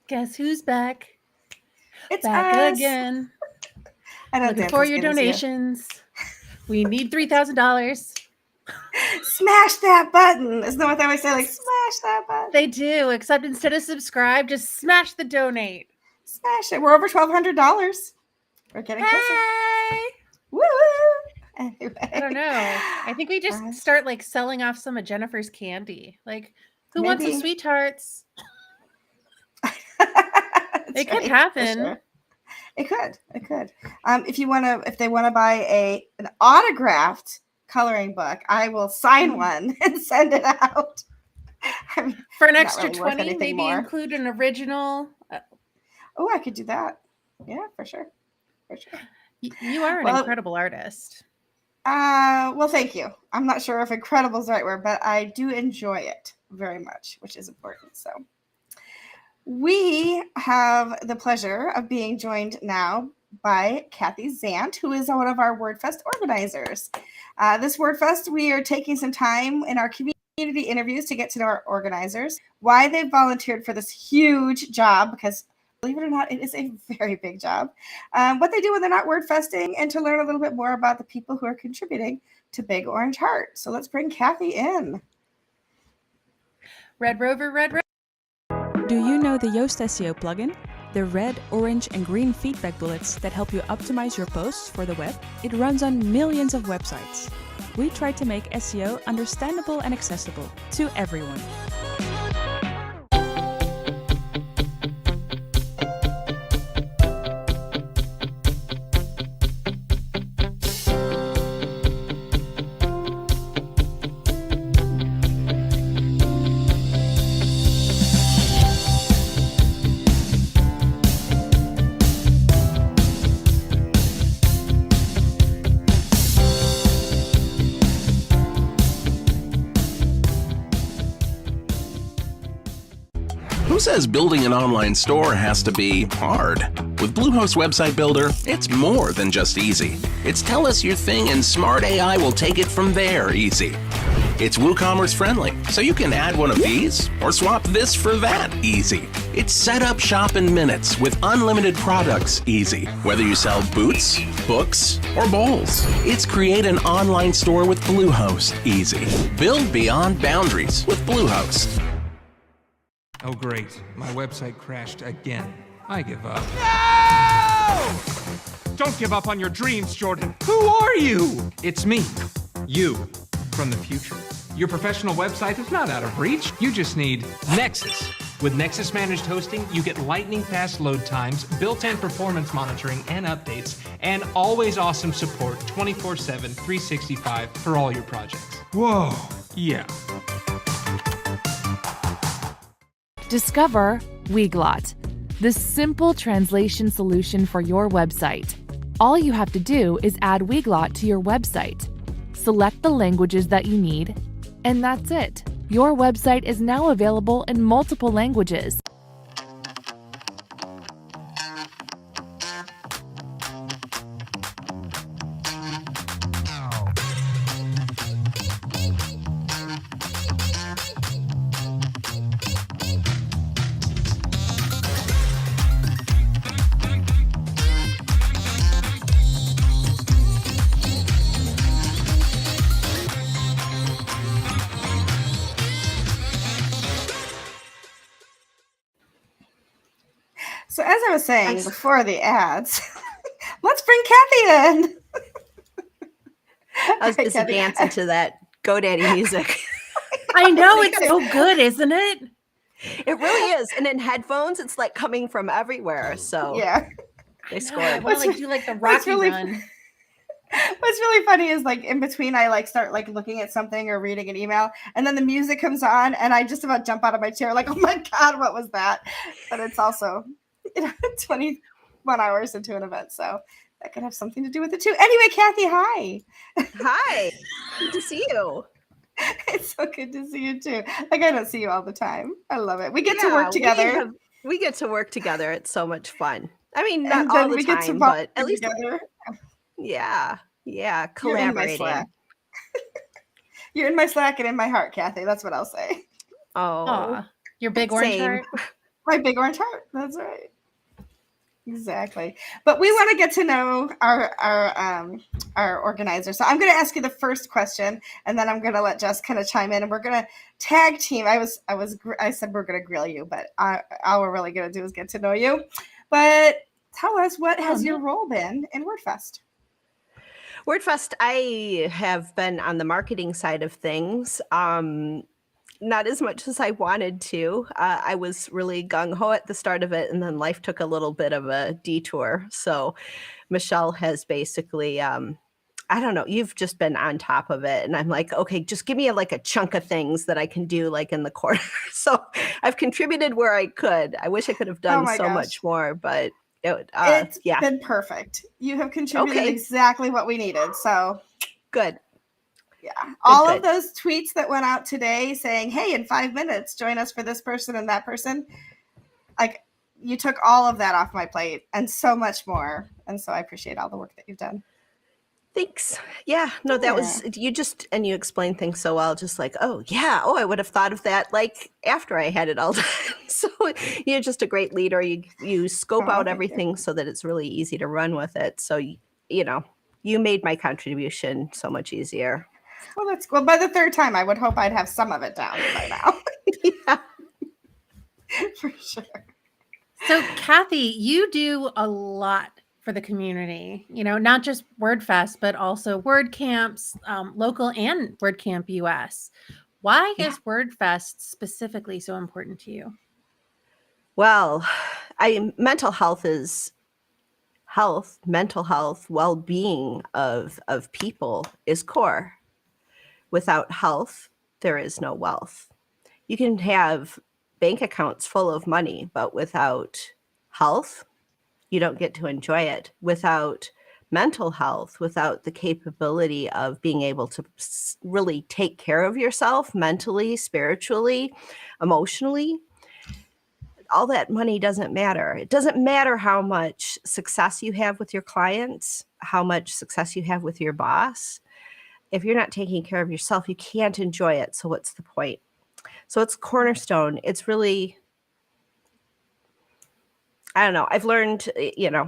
Guess who's back? It's back us. again. I don't Looking dance for as your good as you. donations. We need $3,000. Smash that button. Isn't that what they always say? Like, smash that button. They do, except instead of subscribe, just smash the donate. Smash it. We're over $1,200. We're getting closer. Woo! Anyway. I don't know. I think we just start like selling off some of Jennifer's candy. Like, who wants some Maybe. sweethearts? It could happen. Sure. It could. If they want to buy an autographed coloring book, I will sign one and send it out. I mean, for an not extra really worth 20, anything maybe more. include an original. Oh, I could do that. Yeah, for sure. You are an incredible artist. Well, thank you. I'm not sure if incredible is the right word, but I do enjoy it very much, which is important. So we have the pleasure of being joined now by Kathy Zant, who is one of our WordFest organizers. This WordFest, we are taking some time in our community interviews to get to know our organizers, why they've volunteered for this huge job, because believe it or not, it is a very big job, what they do when they're not WordFesting, and to learn a little bit more about the people who are contributing to Big Orange Heart. So let's bring Kathy in. Red Rover, Red Rover. Do you know the Yoast Seo Plugin? The red, orange, and green feedback bullets that help you optimize your posts for the web? It runs on millions of websites. We try to make SEO understandable and accessible to everyone. Who says building an online store has to be hard? With Bluehost Website Builder, it's more than just easy. It's tell us your thing and smart AI will take it from there easy. It's WooCommerce friendly, so you can add one of these or swap this for that easy. It's set up shop in minutes with unlimited products easy. Whether you sell boots, books, or bowls, it's create an online store with Bluehost easy. Build beyond boundaries with Bluehost. Oh great, my website crashed again. I give up. No! Don't give up on your dreams, Jordan. Who are you? It's me, you, from the future. Your professional website is not out of reach. You just need Nexus. With Nexus Managed Hosting, you get lightning-fast load times, built-in performance monitoring and updates, and always awesome support 24/7, 365 for all your projects. Whoa, yeah. Discover Weglot, the simple translation solution for your website. All you have to do is add Weglot to your website. Select the languages that you need, and that's it. Your website is now available in multiple languages. So as I was saying before the ads, let's bring Kathy in. I was busy dancing to that GoDaddy music. I know, it's so good, isn't it? It really is. And in headphones, it's like coming from everywhere. So yeah, they scored. Well, like do like the Rocky run. What's really funny is like in between I like start like looking at something or reading an email, and then the music comes on and I just about jump out of my chair like, oh my God, what was that? But it's also 21 hours into an event, so that could have something to do with it too. Anyway, Kathy, hi. Hi. Good to see you. It's so good to see you too. Like I don't see you all the time. I love it. We get to work together. We get to work together. It's so much fun. I mean, not all the time, but at least together. Yeah, collaborating. You're in my Slack and in my heart, Kathy. That's what I'll say. Oh, your big orange same. heart? My big orange heart. That's right. Exactly. But we want to get to know our organizer. So I'm going to ask you the first question, and then I'm going to let Jess kind of chime in, and we're going to tag team. I said we're going to grill you, but all we're really going to do is get to know you. But tell us, what has your role been in WordFest? WordFest, I have been on the marketing side of things. Not as much as I wanted to. I was really gung-ho at the start of it, and then life took a little bit of a detour. So Michelle has basically, I don't know, you've just been on top of it. And I'm like, okay, just give me a chunk of things that I can do in the corner. So I've contributed where I could. I wish I could have done much more, but it's been perfect. You have contributed exactly what we needed. So good. Yeah. All of those tweets that went out today saying, hey, in 5 minutes, join us for this person and that person. You took all of that off my plate and so much more. And so I appreciate all the work that you've done. Thanks. Yeah, no, that was, you explained things so well, just I would have thought of that after I had it all done. So you're just a great leader. You scope out everything so that it's really easy to run with it. So, you made my contribution so much easier. Well, that's cool. By the third time, I would hope I'd have some of it down by now. Yeah. For sure. So, Kathy, you do a lot for the community, not just WordFest, but also WordCamps, local and WordCamp US. Why is WordFest specifically so important to you? Well, mental health is mental health, well-being of people is core. Without health, there is no wealth. You can have bank accounts full of money, but without health, you don't get to enjoy it. Without mental health, without the capability of being able to really take care of yourself mentally, spiritually, emotionally, all that money doesn't matter. It doesn't matter how much success you have with your clients, how much success you have with your boss. If you're not taking care of yourself, you can't enjoy it. So what's the point? So it's cornerstone. It's really, I don't know. I've learned,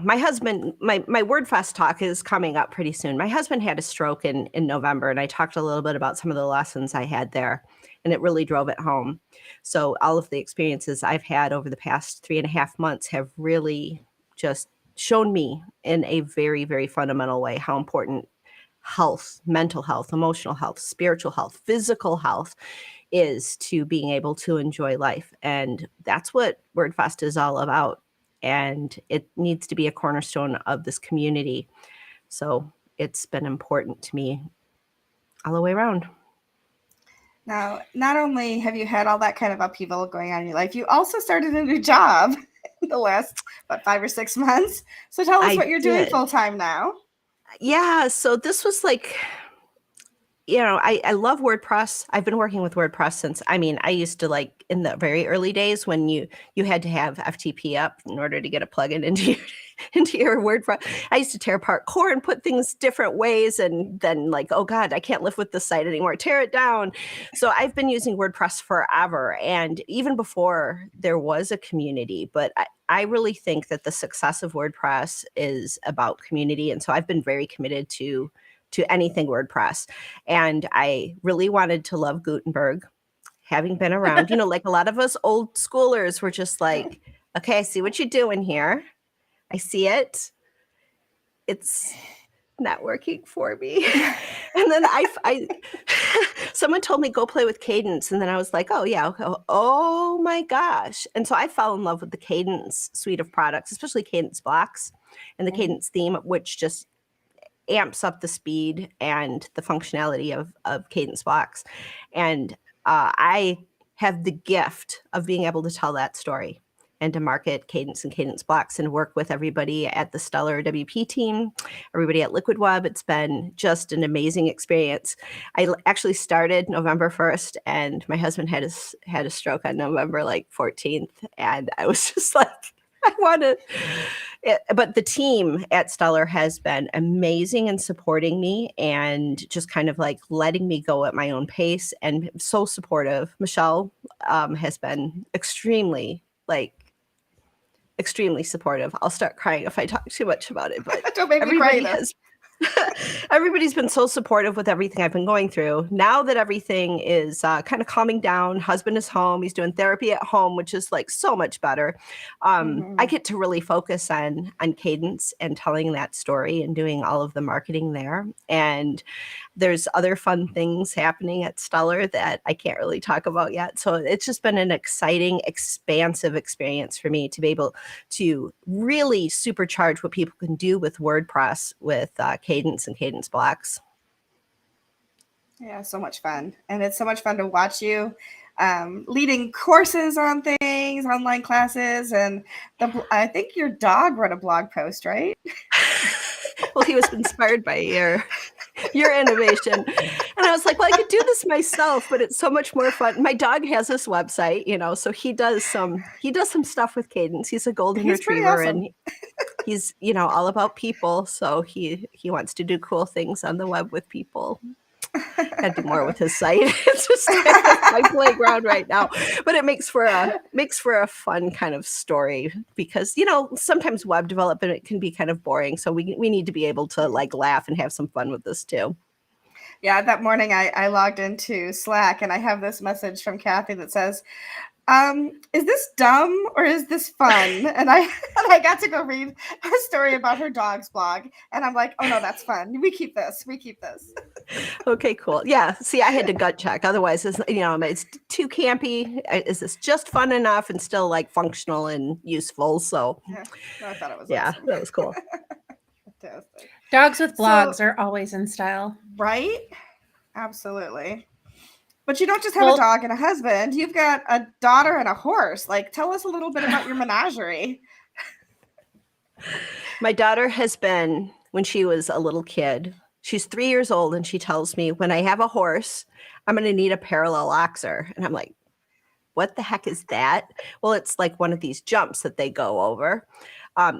my husband, my WordFest talk is coming up pretty soon. My husband had a stroke in November, and I talked a little bit about some of the lessons I had there, and it really drove it home. So all of the experiences I've had over the past 3.5 months have really just shown me in a very, very fundamental way how important health, mental health, emotional health, spiritual health, physical health is to being able to enjoy life. And that's what WordFest is all about. And it needs to be a cornerstone of this community. So it's been important to me all the way around. Now, not only have you had all that kind of upheaval going on in your life, you also started a new job in the last, 5 or 6 months. So tell us what you're doing full time now. Yeah, so this was I love WordPress. I've been working with WordPress since, I used to in the very early days when you had to have FTP up in order to get a plugin into your WordPress. I used to tear apart core and put things different ways, and then oh God, I can't live with this site anymore. Tear it down. So I've been using WordPress forever, and even before there was a community, but I really think that the success of WordPress is about community. And so I've been very committed to anything WordPress. And I really wanted to love Gutenberg, having been around, a lot of us old schoolers were just okay, I see what you're doing here. I see it. It's not working for me. And then I someone told me go play with Cadence. And then I was like, oh yeah, okay. Oh my gosh. And so I fell in love with the Cadence suite of products, especially Cadence blocks and the Cadence theme, which just amps up the speed and the functionality of Cadence blocks. And I have the gift of being able to tell that story and to market Cadence and Cadence blocks and work with everybody at the Stellar WP team, everybody at Liquid Web. It's been just an amazing experience. I actually started November 1st, and my husband had a stroke on November 14th. And I was just I want to. But the team at Stellar has been amazing in supporting me and just kind of like letting me go at my own pace and so supportive. Michelle has been extremely supportive. I'll start crying if I talk too much about it, but don't make me cry. Everybody's been so supportive with everything I've been going through. Now that everything is kind of calming down, husband is home, he's doing therapy at home, which is like so much better. I get to really focus on Cadence and telling that story and doing all of the marketing there. And there's other fun things happening at Stellar that I can't really talk about yet. So it's just been an exciting, expansive experience for me to be able to really supercharge what people can do with WordPress with Cadence and Cadence blocks. Yeah, so much fun. And it's so much fun to watch you leading courses on things, online classes. And I think your dog wrote a blog post, right? Well, he was inspired by your innovation. And I was like, well, I could do this myself, but it's so much more fun. My dog has this website, so he does some stuff with Cadence. He's a golden retriever, awesome. and he's, all about people. So he wants to do cool things on the web with people. I'd do more with his site. It's just my playground right now, but it makes for a fun kind of story because sometimes web development can be kind of boring, so we need to be able to like laugh and have some fun with this too. Yeah, that morning I logged into Slack and I have this message from Kathy that says, is this dumb or is this fun? And I got to go read a story about her dog's blog, and I'm like, oh no, that's fun. We keep this. Okay, cool. Yeah. See, I had to gut check. Otherwise, it's too campy. Is this just fun enough and still like functional and useful? So yeah, I thought it was awesome. That was cool. Fantastic. Dogs with blogs are always in style. Right? Absolutely. But you don't just have a dog and a husband. You've got a daughter and a horse. Like, tell us a little bit about your menagerie. My daughter has been, when she was a little kid, she's 3 years old, and she tells me, when I have a horse, I'm going to need a parallel oxer. And I'm like, what the heck is that? Well, it's like one of these jumps that they go over.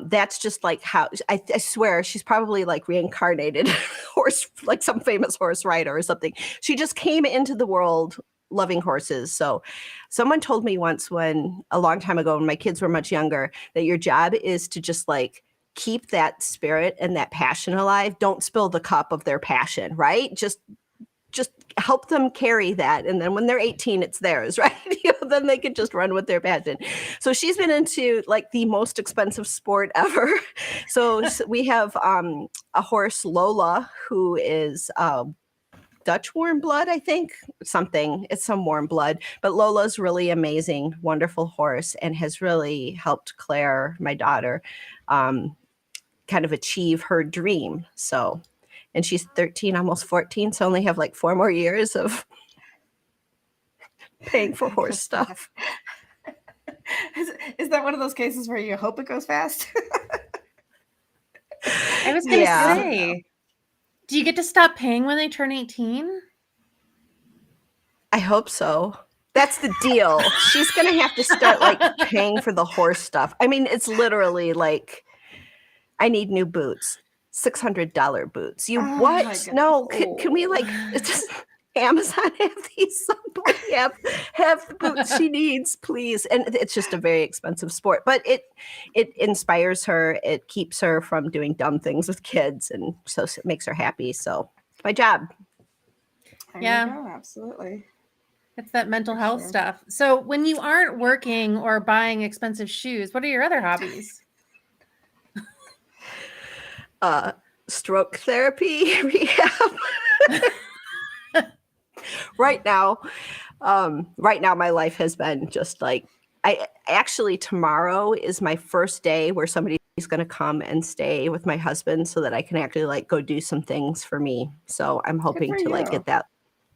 That's just like how I swear she's probably like reincarnated horse, like some famous horse rider or something. She just came into the world loving horses. So someone told me once a long time ago, when my kids were much younger, that your job is to just like keep that spirit and that passion alive. Don't spill the cup of their passion, right? Just help them carry that. And then when they're 18, it's theirs, right? Then they can just run with their passion. So she's been into like the most expensive sport ever. So we have a horse, Lola, who is Dutch warm blood, I think, something. It's some warm blood. But Lola's really amazing, wonderful horse, and has really helped Claire, my daughter, kind of achieve her dream. So, and she's 13, almost 14, so only have like 4 more years of paying for horse stuff. Is that one of those cases where you hope it goes fast? I was going to say, do you get to stop paying when they turn 18? I hope so. That's the deal. She's going to have to start like paying for the horse stuff. I mean, it's literally like, I need new boots. $600 boots. What? No, can we like just Amazon have these? Somebody have the boots she needs, please. And it's just a very expensive sport, but it inspires her. It keeps her from doing dumb things with kids, and so it makes her happy. So it's my job. There you go, absolutely. It's that mental health stuff. So when you aren't working or buying expensive shoes, what are your other hobbies? Stroke therapy rehab. Right now my life has been just like, tomorrow is my first day where somebody's going to come and stay with my husband so that I can actually like go do some things for me. So I'm hoping to like get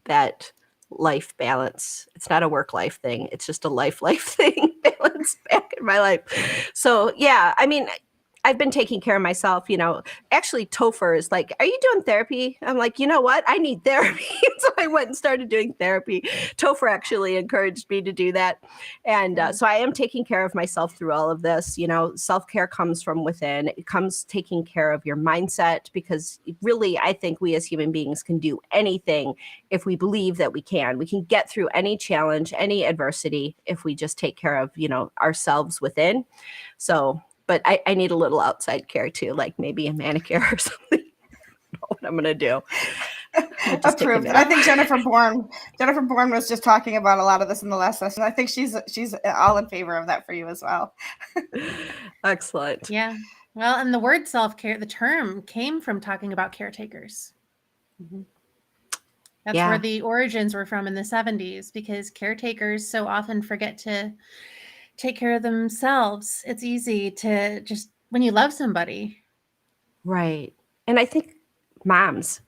that life balance. It's not a work life thing. It's just a life thing balance back in my life. So yeah, I mean, I've been taking care of myself, actually Topher is like, are you doing therapy? I'm like, you know what? I need therapy. So I went and started doing therapy. Topher actually encouraged me to do that. And so I am taking care of myself through all of this. Self-care comes from within. It comes taking care of your mindset, because really, I think we as human beings can do anything if we believe that we can. We can get through any challenge, any adversity, if we just take care of, ourselves within. So, but I need a little outside care too, like maybe a manicure or something. I don't know what I'm going to do. Approved. And I think Jennifer Bourne was just talking about a lot of this in the last session. I think she's all in favor of that for you as well. Excellent. Yeah. Well, and the word self-care, the term came from talking about caretakers. Mm-hmm. That's where the origins were from in the 70s, because caretakers so often forget to take care of themselves. It's easy to just, when you love somebody. Right. And I think moms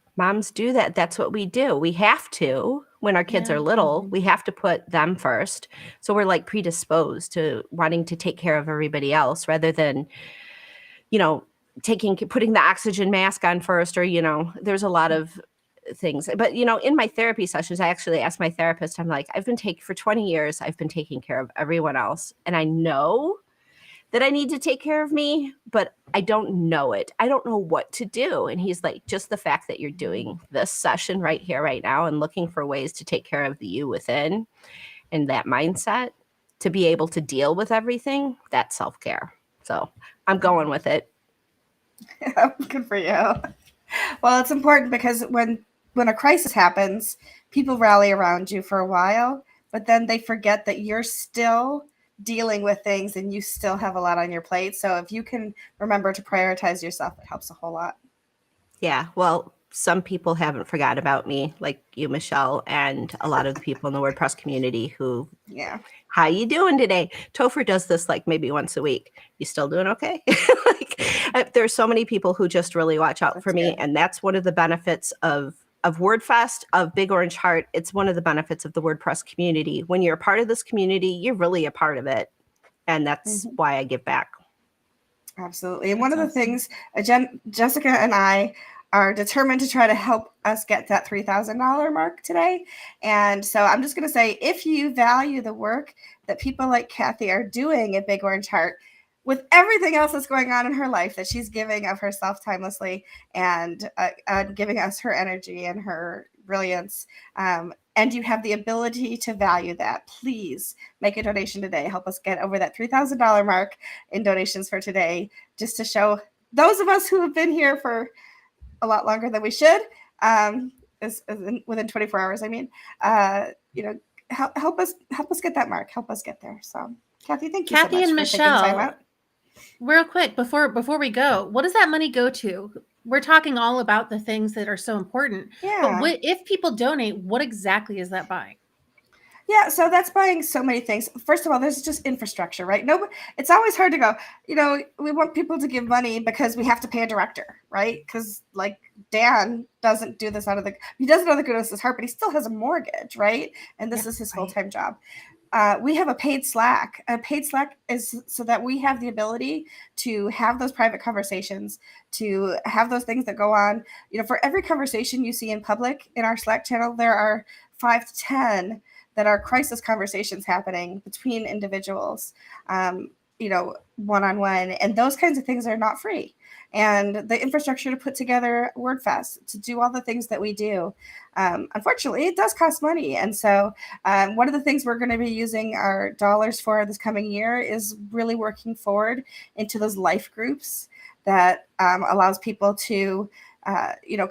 do that. That's what we do. We have to, when our kids are little, we have to put them first. So we're like predisposed to wanting to take care of everybody else rather than, putting the oxygen mask on first, or, there's a lot of things. But, in my therapy sessions, I actually asked my therapist, I'm like, for 20 years, I've been taking care of everyone else. And I know that I need to take care of me, but I don't know it. I don't know what to do. And he's like, just the fact that you're doing this session right here, right now, and looking for ways to take care of the you within and that mindset to be able to deal with everything, that's self-care. So I'm going with it. Good for you. Well, it's important because when a crisis happens, people rally around you for a while, but then they forget that you're still dealing with things and you still have a lot on your plate. So if you can remember to prioritize yourself, it helps a whole lot. Yeah. Well, some people haven't forgot about me, like you, Michelle, and a lot of the people in the WordPress community who, how you doing today? Topher does this like maybe once a week. You still doing okay? There's so many people who just really watch out for me. And that's one of the benefits of WordFest, of Big Orange Heart. It's one of the benefits of the WordPress community. When you're a part of this community, you're really a part of it. And that's why I give back. Absolutely. And one of the things, Jessica and I are determined to try to help us get that $3,000 mark today. And so I'm just going to say, if you value the work that people like Kathy are doing at Big Orange Heart, with everything else that's going on in her life, that she's giving of herself timelessly and giving us her energy and her brilliance, and you have the ability to value that, please make a donation today. Help us get over that $3,000 mark in donations for today, just to show those of us who have been here for a lot longer than we should, within 24 hours, I mean, help us get that mark, help us get there. So Kathy, thank you so much and for Michelle, taking time out. Real quick, before we go, what does that money go to? We're talking all about the things that are so important. Yeah. But if people donate, what exactly is that buying? Yeah, so that's buying so many things. First of all, there's just infrastructure, right? It's always hard to go, we want people to give money because we have to pay a director, right? Because like Dan doesn't do this he does it out of the goodness of his heart, but he still has a mortgage, right? And this is his full-time job. We have a paid Slack. A paid Slack is so that we have the ability to have those private conversations, to have those things that go on. For every conversation you see in public in our Slack channel, there are 5 to 10 that are crisis conversations happening between individuals, one-on-one. And those kinds of things are not free. And the infrastructure to put together WordFest, to do all the things that we do, unfortunately, it does cost money. And so one of the things we're going to be using our dollars for this coming year is really working forward into those life groups that allows people to,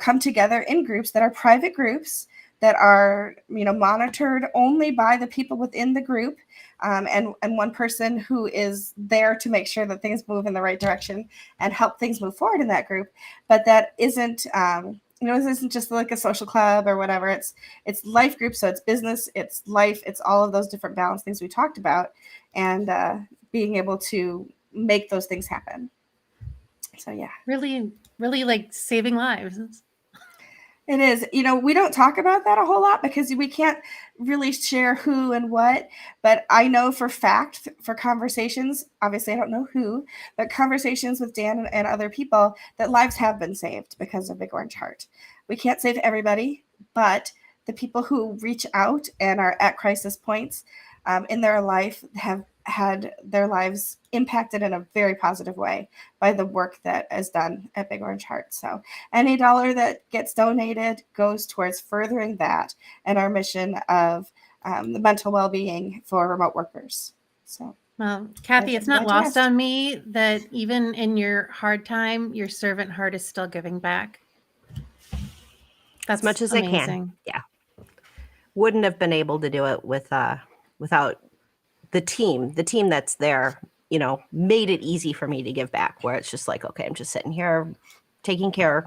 come together in groups that are private groups, that are monitored only by the people within the group, and one person who is there to make sure that things move in the right direction and help things move forward in that group. But that isn't this isn't just like a social club or whatever. It's life groups, so it's business, it's life, it's all of those different balance things we talked about, and being able to make those things happen. So yeah, really like saving lives. It is. We don't talk about that a whole lot because we can't really share who and what. But I know for fact, for conversations, obviously I don't know who, but conversations with Dan and other people, that lives have been saved because of Big Orange Heart. We can't save everybody, but the people who reach out and are at crisis points in their life have had their lives impacted in a very positive way by the work that is done at Big Orange Heart. So any dollar that gets donated goes towards furthering that and our mission of the mental well-being for remote workers. So, well, Kathy, it's not lost on me that even in your hard time, your servant heart is still giving back. That's as much as amazing. I can. Yeah. Wouldn't have been able to do it without the team that's there, made it easy for me to give back, where it's just like, okay, I'm just sitting here taking care.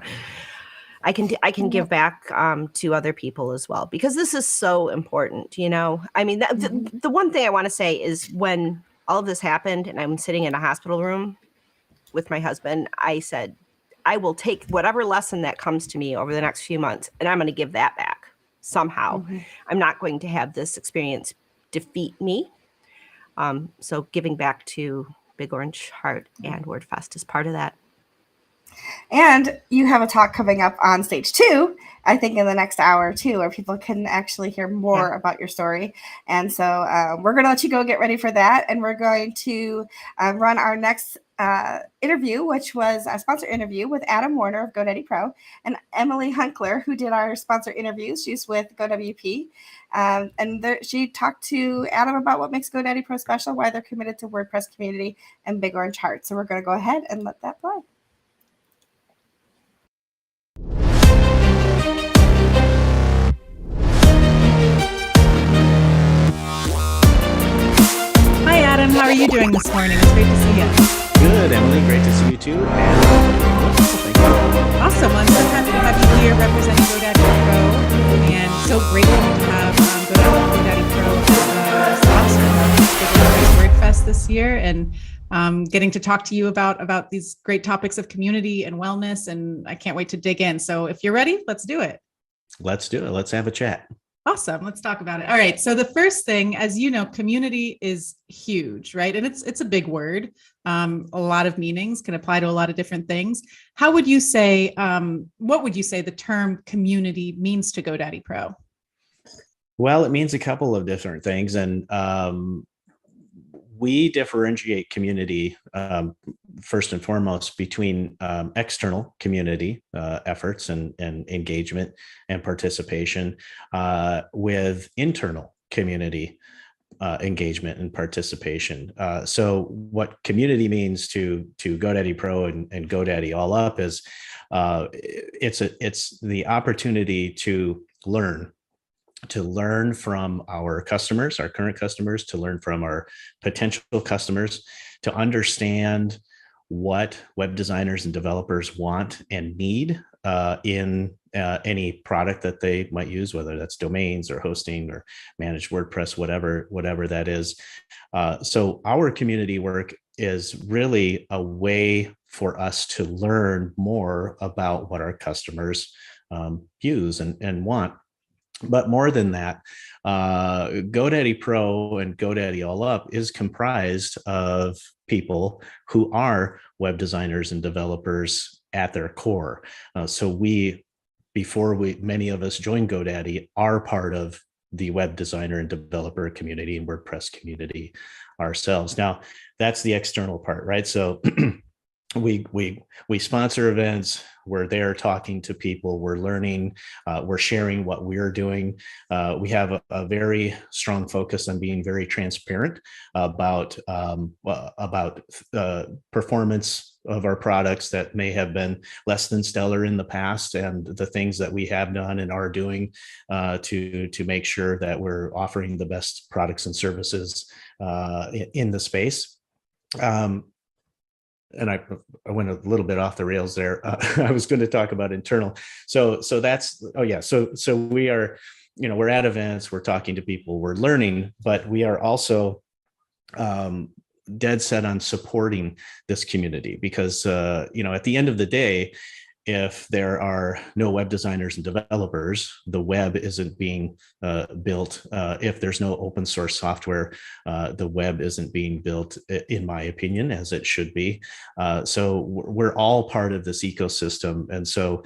I can give back to other people as well, because this is so important. I mean, the one thing I want to say is when all of this happened and I'm sitting in a hospital room with my husband, I said, I will take whatever lesson that comes to me over the next few months, and I'm going to give that back somehow. I'm not going to have this experience defeat me. So giving back to Big Orange Heart and WordFest is part of that. And you have a talk coming up on stage 2, I think in the next hour or 2, where people can actually hear more about your story. And so we're going to let you go get ready for that. And we're going to run our next interview, which was a sponsor interview with Adam Warner of GoDaddy Pro and Emily Hunkler, who did our sponsor interviews. She's with GoWP. She talked to Adam about what makes GoDaddy Pro special, why they're committed to WordPress community and Big Orange Heart. So we're going to go ahead and let that play. Hi, Adam. How are you doing this morning? It's great to see you. Good, Emily. Great to see you too. And thank you. Awesome. I'm so happy to have you here representing GoDaddy Pro, and so grateful to have GoDaddy Pro as a sponsor of WordFest this year, and getting to talk to you about these great topics of community and wellness. And I can't wait to dig in. So if you're ready, let's do it. Let's do it. Let's have a chat. Awesome. Let's talk about it. All right. So the first thing, as you know, community is huge, right? And it's a big word. A lot of meanings, can apply to a lot of different things. How would you say, what would you say the term community means to GoDaddy Pro? Well, it means a couple of different things. And we differentiate community first and foremost between external community efforts and engagement and participation with internal community engagement and participation. So what community means to GoDaddy Pro and GoDaddy All Up is it's the opportunity to learn from our customers, our current customers, to learn from our potential customers, to understand what web designers and developers want and need in any product that they might use, whether that's domains or hosting or managed WordPress, whatever that is. So our community work is really a way for us to learn more about what our customers use and want. But more than that, GoDaddy Pro and GoDaddy All Up is comprised of people who are web designers and developers at their core. So many of us joined GoDaddy, are part of the web designer and developer community and WordPress community ourselves. Now, that's the external part, right? So we sponsor events. We're there talking to people. We're learning. We're sharing what we're doing. We have a very strong focus on being very transparent about performance of our products that may have been less than stellar in the past, and the things that we have done and are doing to make sure that we're offering the best products and services in the space. And I went a little bit off the rails there. I was going to talk about internal. So that's, So we are, we're at events, we're talking to people, we're learning, but we are also dead set on supporting this community because, at the end of the day, if there are no web designers and developers, the web isn't being built. If there's no open source software, the web isn't being built, in my opinion, as it should be. So we're all part of this ecosystem. And so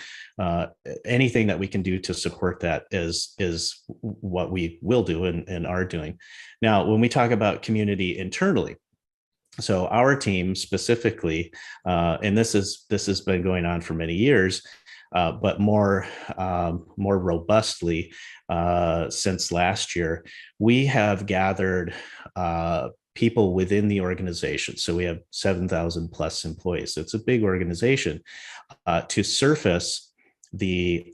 anything that we can do to support that is what we will do and are doing. Now, when we talk about community internally, so our team specifically, and this has been going on for many years, but more robustly since last year, we have gathered people within the organization. So we have 7,000 plus employees. So it's a big organization to surface the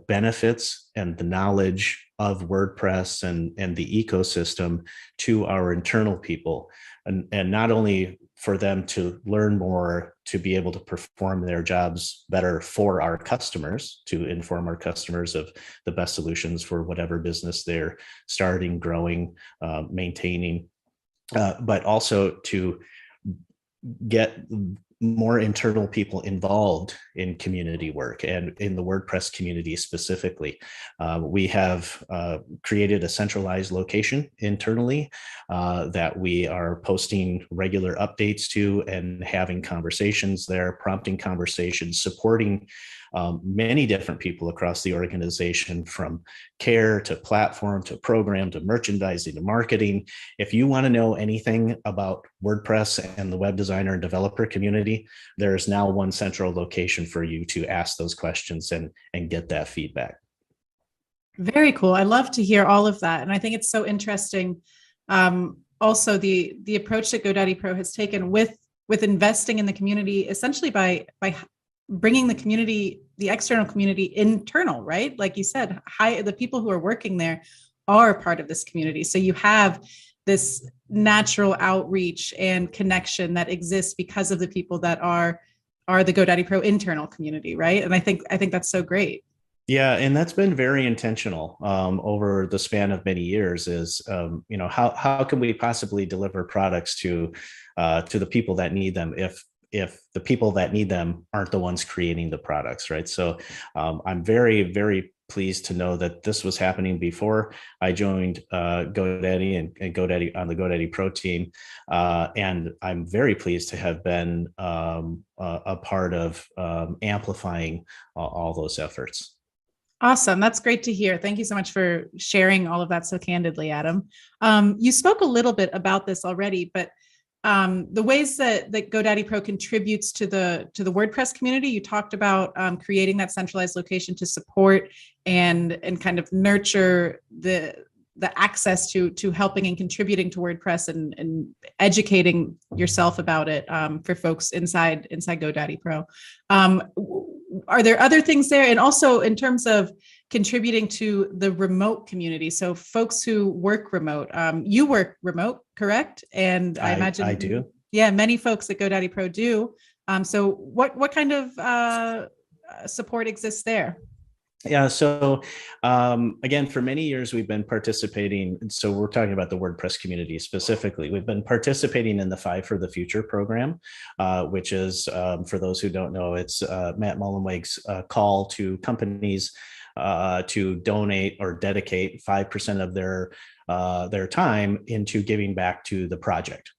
benefits and the knowledge of WordPress and the ecosystem to our internal people. And not only for them to learn more, to be able to perform their jobs better for our customers, to inform our customers of the best solutions for whatever business they're starting, growing, maintaining, but also to get more internal people involved in community work and in the WordPress community specifically. We have created a centralized location internally that we are posting regular updates to and having conversations there, prompting conversations, supporting many different people across the organization, from care to platform to program to merchandising to marketing. If you want to know anything about WordPress and the web designer and developer community, there's now one central location for you to ask those questions and get that feedback. Very cool. I love to hear all of that. And I think it's so interesting. Also, the approach that GoDaddy Pro has taken with investing in the community, essentially by bringing the community, the external community, internal, right? Like you said, the people who are working there are part of this community. So you have this natural outreach and connection that exists because of the people that are the GoDaddy Pro internal community, right? And I think that's so great. Yeah, and that's been very intentional over the span of many years. Is how can we possibly deliver products to the people that need them if the people that need them aren't the ones creating the products, right? So I'm very, very pleased to know that this was happening before I joined GoDaddy and GoDaddy on the GoDaddy Pro team. And I'm very pleased to have been a part of amplifying all those efforts. Awesome. That's great to hear. Thank you so much for sharing all of that so candidly, Adam. You spoke a little bit about this already, but the ways that GoDaddy Pro contributes to the WordPress community, you talked about creating that centralized location to support and kind of nurture the access to helping and contributing to WordPress and educating yourself about it for folks inside GoDaddy Pro. Are there other things there? And also in terms of contributing to the remote community, so folks who work remote, you work remote, correct? And I imagine I do. Yeah, many folks at GoDaddy Pro do. So what kind of support exists there? Yeah, so again, for many years, we've been participating. So we're talking about the WordPress community specifically. We've been participating in the Five for the Future program, which is, for those who don't know, it's Matt Mullenweg's call to companies to donate or dedicate 5% of their time into giving back to the project,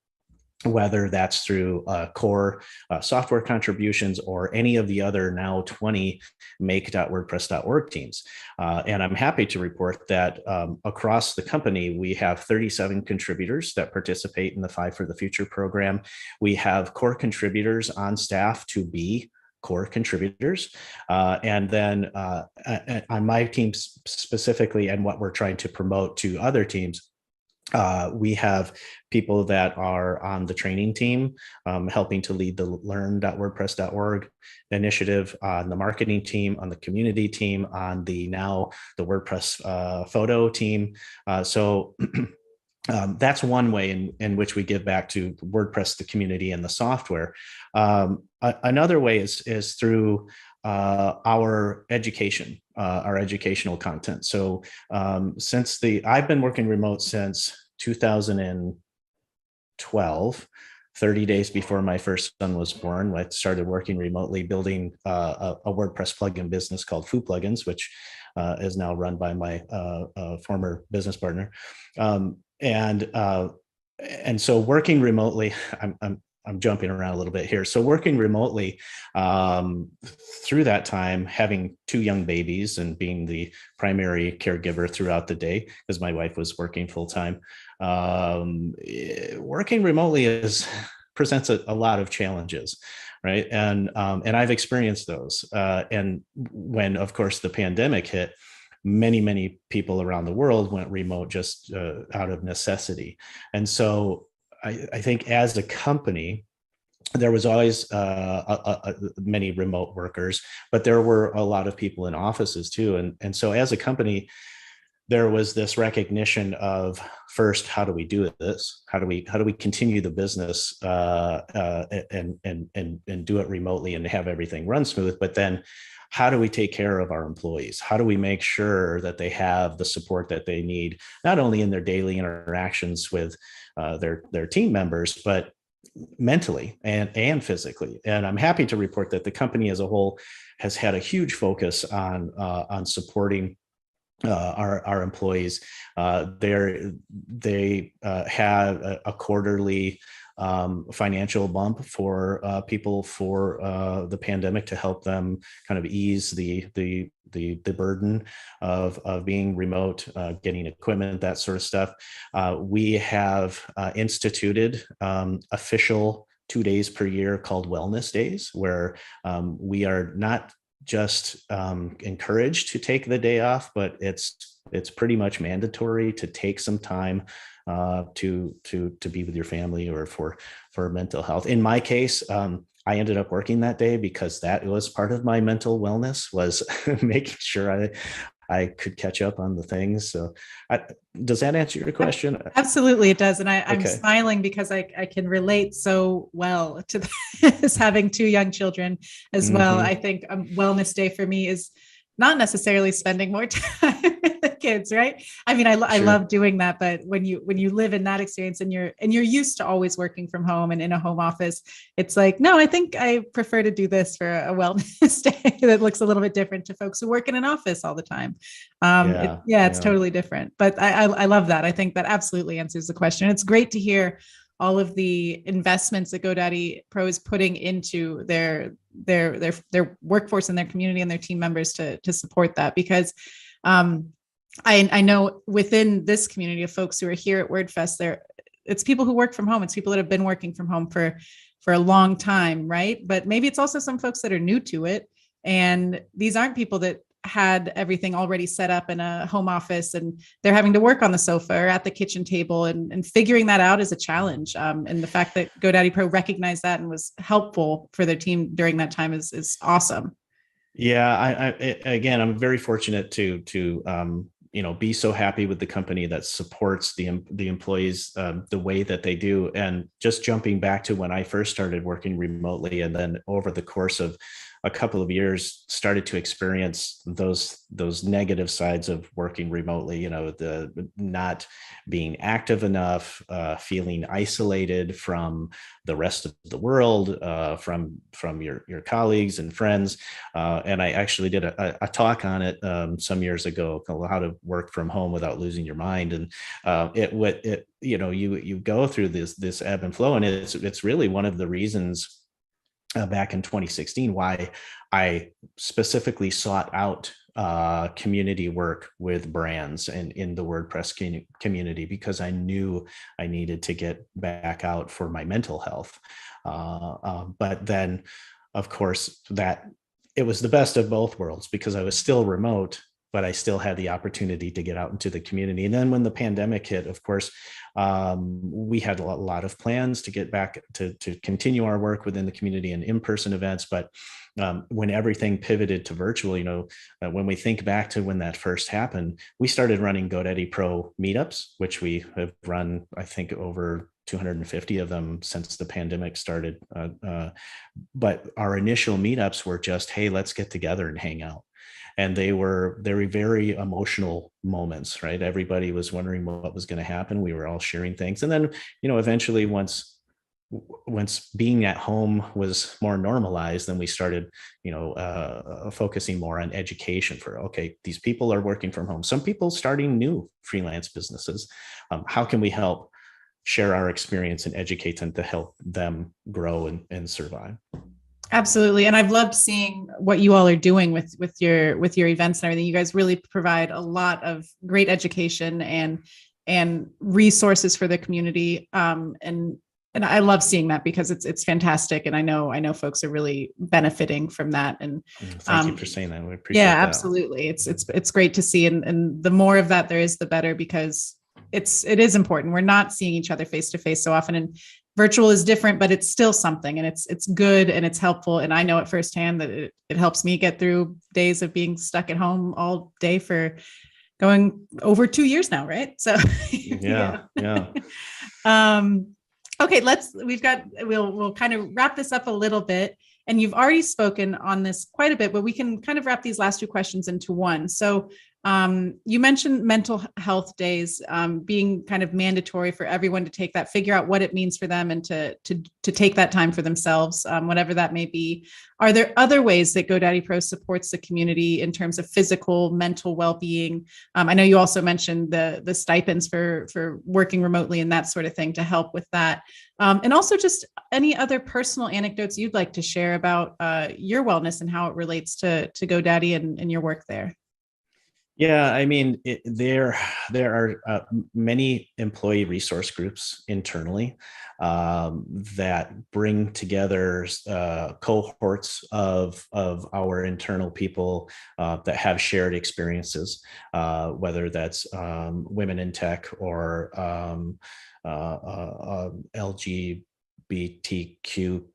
whether that's through core software contributions or any of the other now 20 make.wordpress.org teams. And I'm happy to report that across the company, we have 37 contributors that participate in the Five for the Future program. We have core contributors on staff to be core contributors. And then on my team specifically, and what we're trying to promote to other teams, we have people that are on the training team, helping to lead the learn.wordpress.org initiative, on the marketing team, on the community team, on the WordPress photo team. So that's one way in which we give back to WordPress, the community, and the software. Another way is through our education, our educational content. So I've been working remote since 2012. 30 days before my first son was born, I started working remotely, building a WordPress plugin business called Foo Plugins, which is now run by my former business partner. And so working remotely, I'm jumping around a little bit here. So working remotely through that time, having 2 young babies and being the primary caregiver throughout the day, because my wife was working full time, working remotely presents a lot of challenges, right? And I've experienced those. And when, of course, the pandemic hit, many people around the world went remote just out of necessity. And so I think as a company, there was always many remote workers, but there were a lot of people in offices too. And so as a company, there was this recognition of, first, how do we do this? How do we continue the business and do it remotely and have everything run smooth? But then, how do we take care of our employees? How do we make sure that they have the support that they need, not only in their daily interactions with their team members, but mentally and physically? And I'm happy to report that the company as a whole has had a huge focus on supporting our employees. They have a quarterly financial bump for people for the pandemic to help them kind of ease the burden of being remote, getting equipment, that sort of stuff. We have instituted official 2 days per year called wellness days, where we are not just encouraged to take the day off, but it's pretty much mandatory to take some time to be with your family or for mental health. In my case, I ended up working that day because that was part of my mental wellness, was making sure I could catch up on the things. So does that answer your question? Absolutely, it does. And I'm Okay. smiling because I can relate so well to this, having 2 young children as well. I think wellness day for me is not necessarily spending more time with the kids, right? I mean, I love doing that, but when you live in that experience and you're used to always working from home and in a home office, it's like, no, I think I prefer to do this for a wellness day that looks a little bit different to folks who work in an office all the time. It's totally different, but I love that. I think that absolutely answers the question. It's great to hear all of the investments that GoDaddy Pro is putting into their workforce and their community and their team members to support that, because I know within this community of folks who are here at WordFest, it's people who work from home. It's people that have been working from home for a long time, right? But maybe it's also some folks that are new to it. And these aren't people that had everything already set up in a home office, and they're having to work on the sofa or at the kitchen table, and figuring that out is a challenge. And the fact that GoDaddy Pro recognized that and was helpful for their team during that time is awesome. Yeah, again, I'm very fortunate to be so happy with the company that supports the employees the way that they do. And just jumping back to when I first started working remotely, and then over the course of a couple of years started to experience those negative sides of working remotely, the not being active enough, feeling isolated from the rest of the world, from your colleagues and friends. And I actually did a talk on it some years ago called How to Work from Home Without Losing Your Mind. And you go through this ebb and flow, and it's really one of the reasons back in 2016 why I specifically sought out community work with brands and in the WordPress community, because I knew I needed to get back out for my mental health. But then, of course, that it was the best of both worlds, because I was still remote, but I still had the opportunity to get out into the community. And then when the pandemic hit, of course, we had a lot of plans to get back to continue our work within the community and in-person events. But when everything pivoted to virtual, when we think back to when that first happened, we started running GoDaddy Pro meetups, which we have run, I think, over 250 of them since the pandemic started. But our initial meetups were just, hey, let's get together and hang out. And they were very emotional moments, right? Everybody was wondering what was going to happen. We were all sharing things. And then, eventually once once being at home was more normalized, then we started, focusing more on education for, okay, these people are working from home. Some people starting new freelance businesses. How can we help share our experience and educate them to help them grow and survive? Absolutely. And I've loved seeing what you all are doing with your events and everything. You guys really provide a lot of great education and resources for the community. And I love seeing that because it's fantastic. And I know folks are really benefiting from that. And thank you for saying that. We appreciate yeah, that. absolutely. It's great to see. And the more of that there is, the better, because it is important. We're not seeing each other face to face so often, and virtual is different, but it's still something, and it's good and it's helpful. And I know it firsthand that it helps me get through days of being stuck at home all day for going over 2 years now. Right. So yeah. Okay, we'll kind of wrap this up a little bit. And you've already spoken on this quite a bit, but we can kind of wrap these last two questions into one. So you mentioned mental health days being kind of mandatory for everyone to take that, figure out what it means for them, and to take that time for themselves, whatever that may be. Are there other ways that GoDaddy Pro supports the community in terms of physical, mental well-being? I know you also mentioned the stipends for working remotely and that sort of thing to help with that. And also just any other personal anecdotes you'd like to share about your wellness and how it relates to GoDaddy and your work there. Yeah, I mean, there are many employee resource groups internally that bring together cohorts of our internal people that have shared experiences, whether that's women in tech or LGBTQ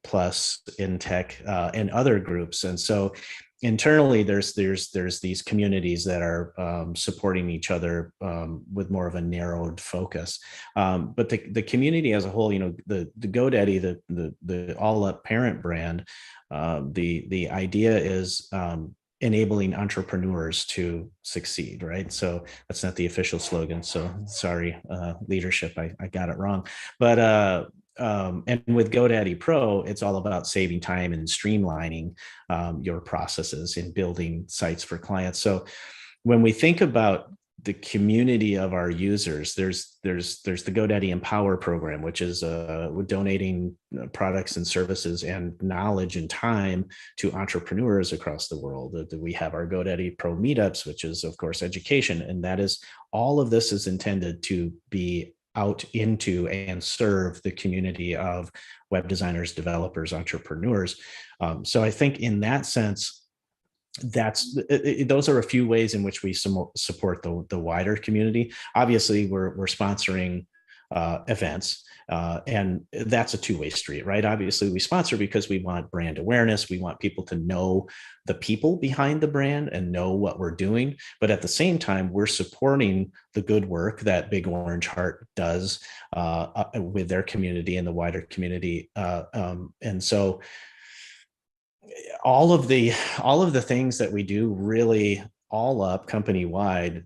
plus in tech and other groups. And so internally, there's these communities that are supporting each other with more of a narrowed focus. But the community as a whole, the GoDaddy, the All Up parent brand, the idea is enabling entrepreneurs to succeed, right? So that's not the official slogan. So sorry, leadership, I got it wrong. But and with GoDaddy Pro, it's all about saving time and streamlining your processes in building sites for clients. So when we think about the community of our users, there's the GoDaddy Empower program, which is donating products and services and knowledge and time to entrepreneurs across the world. We have our GoDaddy Pro meetups, which is of course education, and that is all of this is intended to be out into and serve the community of web designers, developers, entrepreneurs. So I think in that sense, those are a few ways in which we support the wider community. Obviously, we're sponsoring events, and that's a two-way street, right? Obviously, we sponsor because we want brand awareness. We want people to know the people behind the brand and know what we're doing. But at the same time, we're supporting the good work that Big Orange Heart does with their community and the wider community. And so all of the things that we do really all up company wide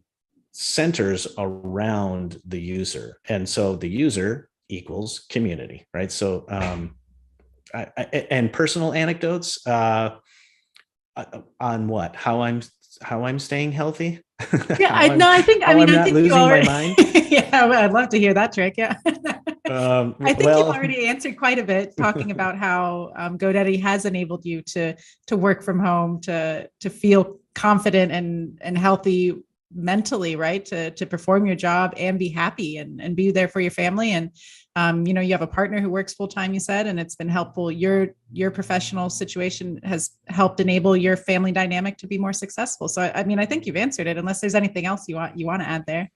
centers around the user. And so the user equals community, right? So and personal anecdotes on what? How I'm staying healthy? Yeah, I think I'm not losing my mind. Yeah, I'd love to hear that trick. Yeah. I think you've already answered quite a bit, talking about how GoDaddy has enabled you to work from home, to feel confident and healthy mentally, right? To perform your job and be happy and be there for your family. And you have a partner who works full time, you said, and it's been helpful. Your professional situation has helped enable your family dynamic to be more successful. So I mean, I think you've answered it, unless there's anything else you want to add there.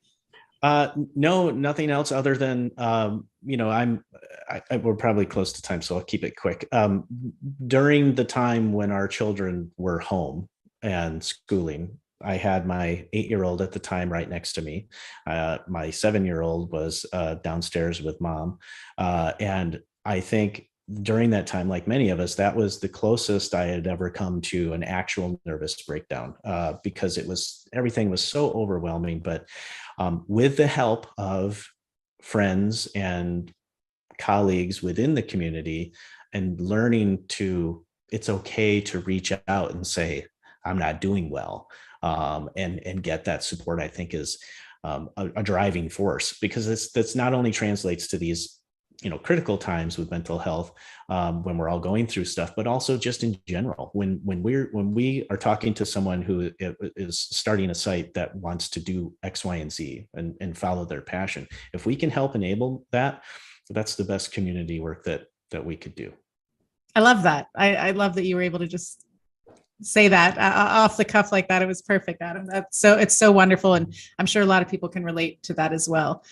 No, nothing else other than, we're probably close to time, so I'll keep it quick. During the time when our children were home and schooling, I had my 8-year-old at the time right next to me. My 7-year-old was downstairs with mom. And I think during that time, like many of us, that was the closest I had ever come to an actual nervous breakdown because everything was so overwhelming. But with the help of friends and colleagues within the community and learning it's okay to reach out and say, I'm not doing well, and get that support, I think is a driving force, because that's not only translates to these critical times with mental health, when we're all going through stuff, but also just in general, when we are talking to someone who is starting a site that wants to do X, Y, and Z and follow their passion. If we can help enable that, that's the best community work that we could do. I love that. I love that you were able to just say that off the cuff like that. It was perfect, Adam. It's so wonderful, and I'm sure a lot of people can relate to that as well.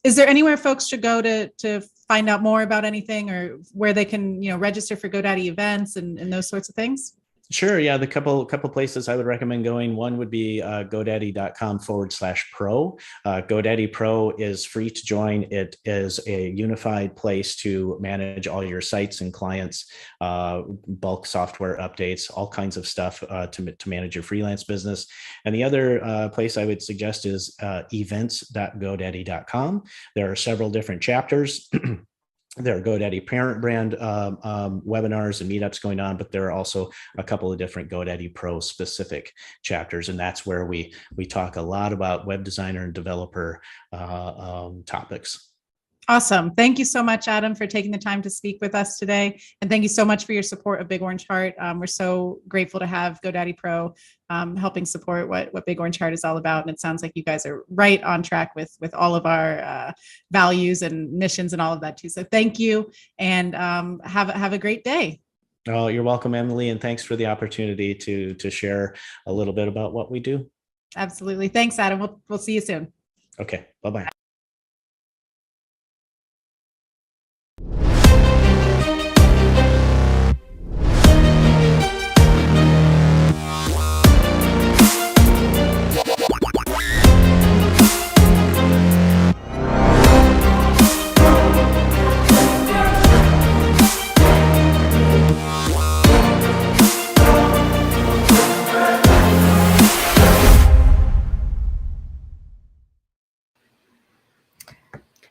Is there anywhere folks should go to find out more about anything, or where they can register for GoDaddy events and those sorts of things? Sure. Yeah. The couple places I would recommend going. One would be GoDaddy.com/pro. GoDaddy Pro is free to join. It is a unified place to manage all your sites and clients, bulk software updates, all kinds of stuff to manage your freelance business. And the other place I would suggest is events.godaddy.com. There are several different chapters. There are GoDaddy parent brand webinars and meetups going on, but there are also a couple of different GoDaddy Pro specific chapters. And that's where we talk a lot about web designer and developer topics. Awesome. Thank you so much, Adam, for taking the time to speak with us today. And thank you so much for your support of Big Orange Heart. We're so grateful to have GoDaddy Pro helping support what Big Orange Heart is all about. And it sounds like you guys are right on track with all of our values and missions and all of that too. So thank you, and have a great day. Oh, you're welcome, Emily. And thanks for the opportunity to share a little bit about what we do. Absolutely. Thanks, Adam. We'll see you soon. Okay. Bye-bye.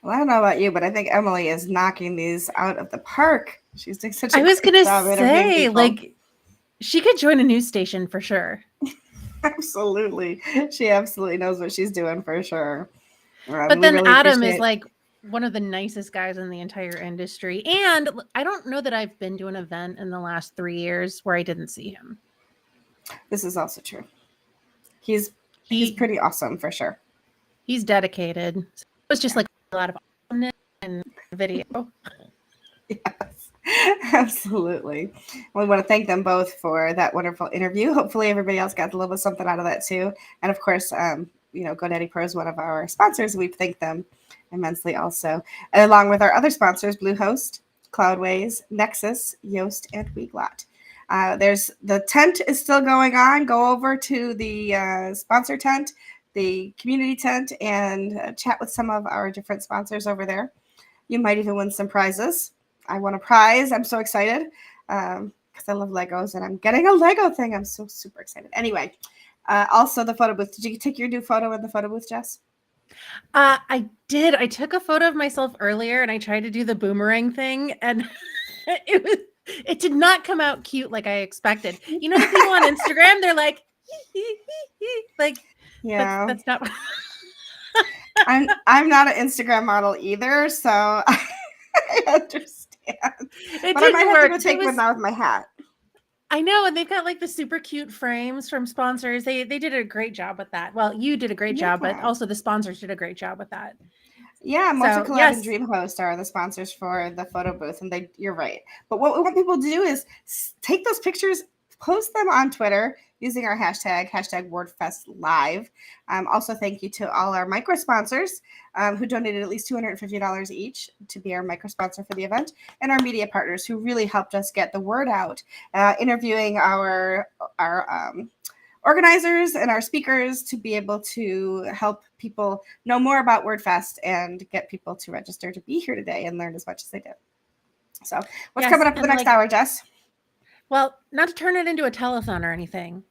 Well, I don't know about you, but I think Emily is knocking these out of the park. She's doing such a I was great gonna job interviewing say, people. like, she could join a news station for sure. Absolutely. She absolutely knows what she's doing for sure. But We then really Adam appreciate- is like one of the nicest guys in the entire industry. And I don't know that I've been to an event in the last 3 years where I didn't see him. This is also true. He's pretty awesome for sure. He's dedicated. It was just like a lot of awesomeness and video. Yes, absolutely. We want to thank them both for that wonderful interview. Hopefully everybody else got a little bit something out of that too. And of course, GoDaddy Pro is one of our sponsors. We thank them immensely also. And along with our other sponsors, Bluehost, Cloudways, Nexus, Yoast, and Weglot. The tent is still going on. Go over to the sponsor tent, the community tent, and chat with some of our different sponsors over there. You might even win some prizes. I won a prize. I'm so excited because I love Legos and I'm getting a Lego thing. I'm so super excited. Anyway, also the photo booth. Did you take your new photo in the photo booth, Jess? I did. I took a photo of myself earlier and I tried to do the boomerang thing, and it did not come out cute like I expected. You know, the people on Instagram, they're like, like, yeah, that's not. I'm not an Instagram model either, so I understand. But I might have to go take one now with my hat. I know, and they've got like the super cute frames from sponsors. They did a great job with that. Well, you did a great job, but also the sponsors did a great job with that. Yeah, Multicollab and DreamHost are the sponsors for the photo booth, and you're right. But what we want people to do is take those pictures, post them on Twitter using our hashtag WordFestLive. Also, thank you to all our micro sponsors who donated at least $250 each to be our micro sponsor for the event, and our media partners who really helped us get the word out, interviewing our organizers and our speakers to be able to help people know more about WordFest and get people to register to be here today and learn as much as they did. So what's coming up for the next hour, Jess? Well, not to turn it into a telethon or anything,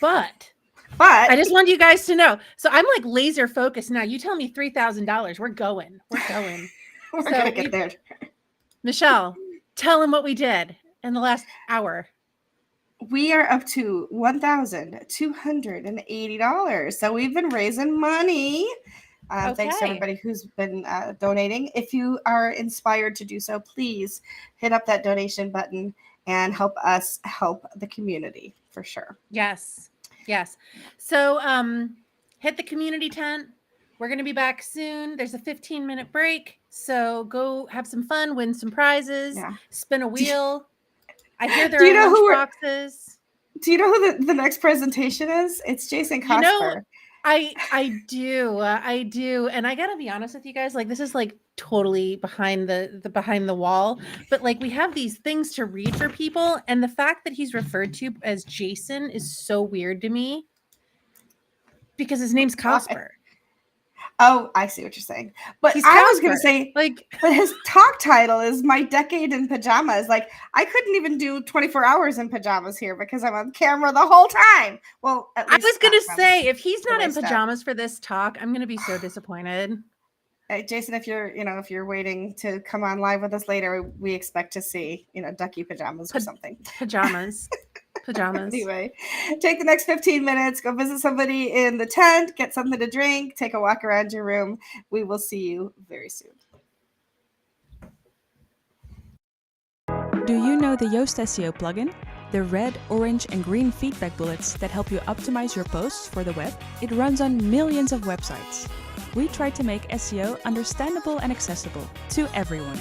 but I just want you guys to know. So I'm like laser focused now. You tell me $3,000, we're going. We're gonna get there. Michelle, tell him what we did in the last hour. We are up to $1,280. So we've been raising money. Thanks to everybody who's been donating. If you are inspired to do so, please hit up that donation button and help us help the community for sure. Yes. So hit the community tent. We're going to be back soon. There's a 15-minute break. So go have some fun, win some prizes, spin a wheel. I hear there are lunch boxes. Do you know who the next presentation is? It's Jason Cosper. You know, I do. And I gotta be honest with you guys, like this is like totally behind the wall. But like we have these things to read for people, and the fact that he's referred to as Jason is so weird to me because his name's Cosper. Oh, I see what you're saying. But He's I was Casper. going to say, like, but his talk title is My Decade in Pajamas. Like, I couldn't even do 24 hours in pajamas here because I'm on camera the whole time. Well, at I least was going to say, if he's the not in waist up. pajamas for this talk, I'm going to be so disappointed. Hey, Jason, if you're waiting to come on live with us later, we expect to see, ducky pajamas or something. Pajamas. Anyway, take the next 15 minutes, go visit somebody in the tent, get something to drink, take a walk around your room. We will see you very soon. Do you know the Yoast Seo Plugin? The red, orange, and green feedback bullets that help you optimize your posts for the web? It runs on millions of websites. We try to make SEO understandable and accessible to everyone.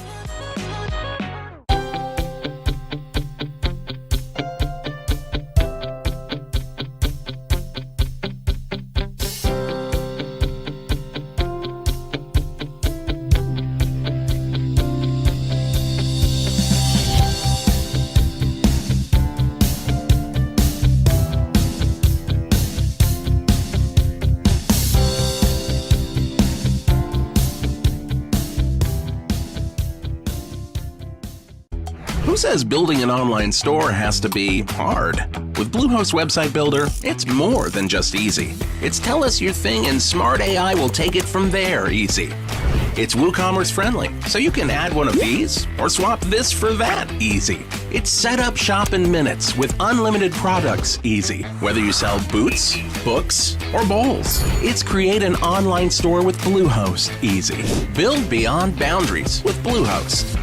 Who says building an online store has to be hard? With Bluehost Website Builder, it's more than just easy. It's tell us your thing and smart AI will take it from there easy. It's WooCommerce friendly, so you can add one of these or swap this for that easy. It's set up shop in minutes with unlimited products easy. Whether you sell boots, books, or bowls. It's create an online store with Bluehost easy. Build beyond boundaries with Bluehost.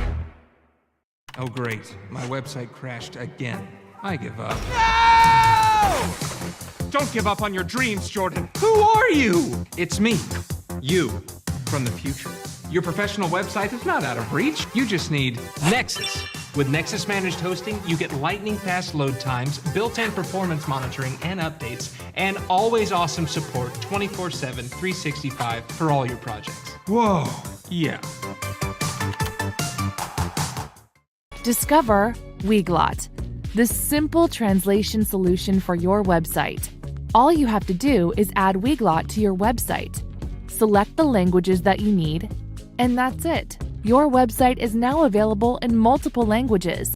Oh great, my website crashed again. I give up. No! Don't give up on your dreams, Jordan. Who are you? It's me, you, from the future. Your professional website is not out of reach. You just need Nexus. With Nexus Managed Hosting, you get lightning fast load times, built-in performance monitoring and updates, and always awesome support 24/7, 365 for all your projects. Whoa, yeah. Discover Weglot, the simple translation solution for your website. All you have to do is add Weglot to your website. Select the languages that you need, and that's it. Your website is now available in multiple languages.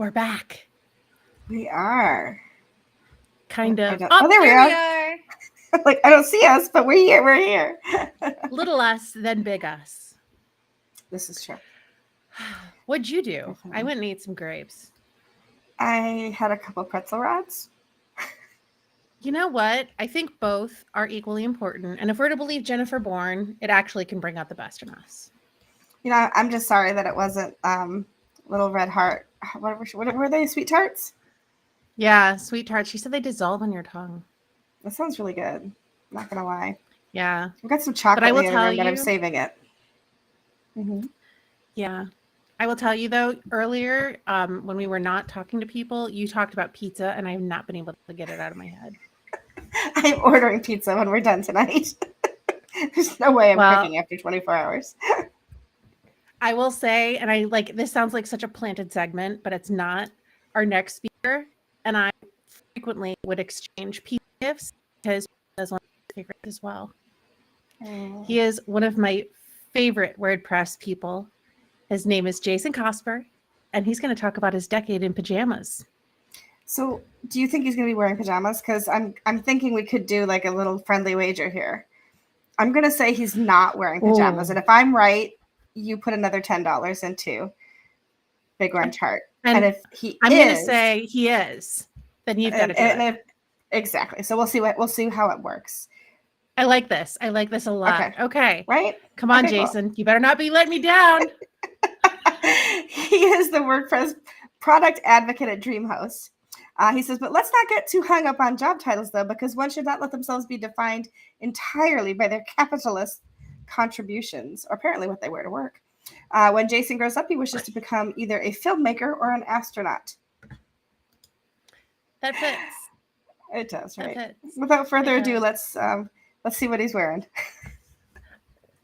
We're back. We are. Kind of. Oh, there we are. Like, I don't see us, but we're here. We're here. Little us, then big us. This is true. What'd you do? I went and ate some grapes. I had a couple pretzel rods. You know what? I think both are equally important. And if we're to believe Jennifer Bourne, it actually can bring out the best in us. You know, I'm just sorry that it wasn't Little Red Heart. What were they? Sweet tarts? Yeah, sweet tarts. She said they dissolve on your tongue. That sounds really good. I'm not gonna lie. Yeah, I've got some chocolate I will in the other tell room, but I'm you- saving it. Mm-hmm. Yeah. I will tell you though, earlier when we were not talking to people, you talked about pizza and I have not been able to get it out of my head. I'm ordering pizza when we're done tonight. There's no way I'm cooking after 24 hours. I will say, and I like this sounds like such a planted segment, but it's not. Our next speaker and I frequently would exchange pizza gifts because he is one of my favorites as well. He is one of my favorite WordPress people. His name is Jason Cosper, and he's going to talk about his decade in pajamas. So, do you think he's going to be wearing pajamas? Because I'm thinking we could do like a little friendly wager here. I'm going to say he's not wearing pajamas, and if I'm right, you put another $10 into Big Orange Heart. And if I'm going to say he is, then you've got to do it. Exactly. So we'll see how it works. I like this. I like this a lot. Okay. Right? Come on, Okay, cool. Jason. You better not be letting me down. He is the WordPress product advocate at DreamHost. He says, but let's not get too hung up on job titles, though, because one should not let themselves be defined entirely by their capitalist contributions, or apparently what they wear to work. When Jason grows up, he wishes to become either a filmmaker or an astronaut. That fits. It does, right? That fits. Without further ado, let's see what he's wearing.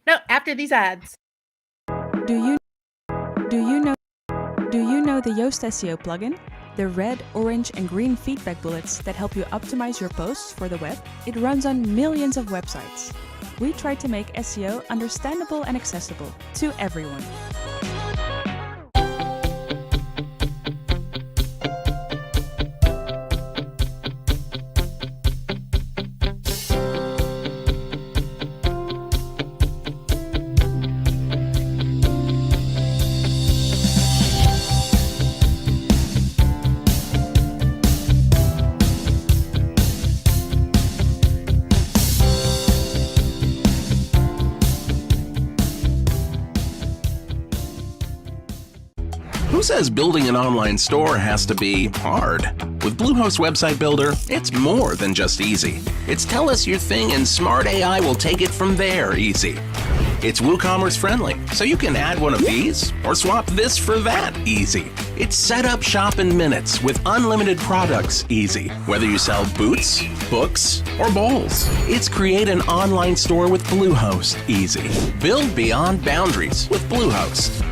No, after these ads. Do you know the Yoast Seo plugin? The red, orange, and green feedback bullets that help you optimize your posts for the web? It runs on millions of websites. We try to make SEO understandable and accessible to everyone. Who says building an online store has to be hard? With Bluehost Website Builder, it's more than just easy. It's tell us your thing and smart AI will take it from there easy. It's WooCommerce friendly, so you can add one of these or swap this for that easy. It's set up shop in minutes with unlimited products easy. Whether you sell boots, books, or bowls. It's create an online store with Bluehost easy. Build beyond boundaries with Bluehost.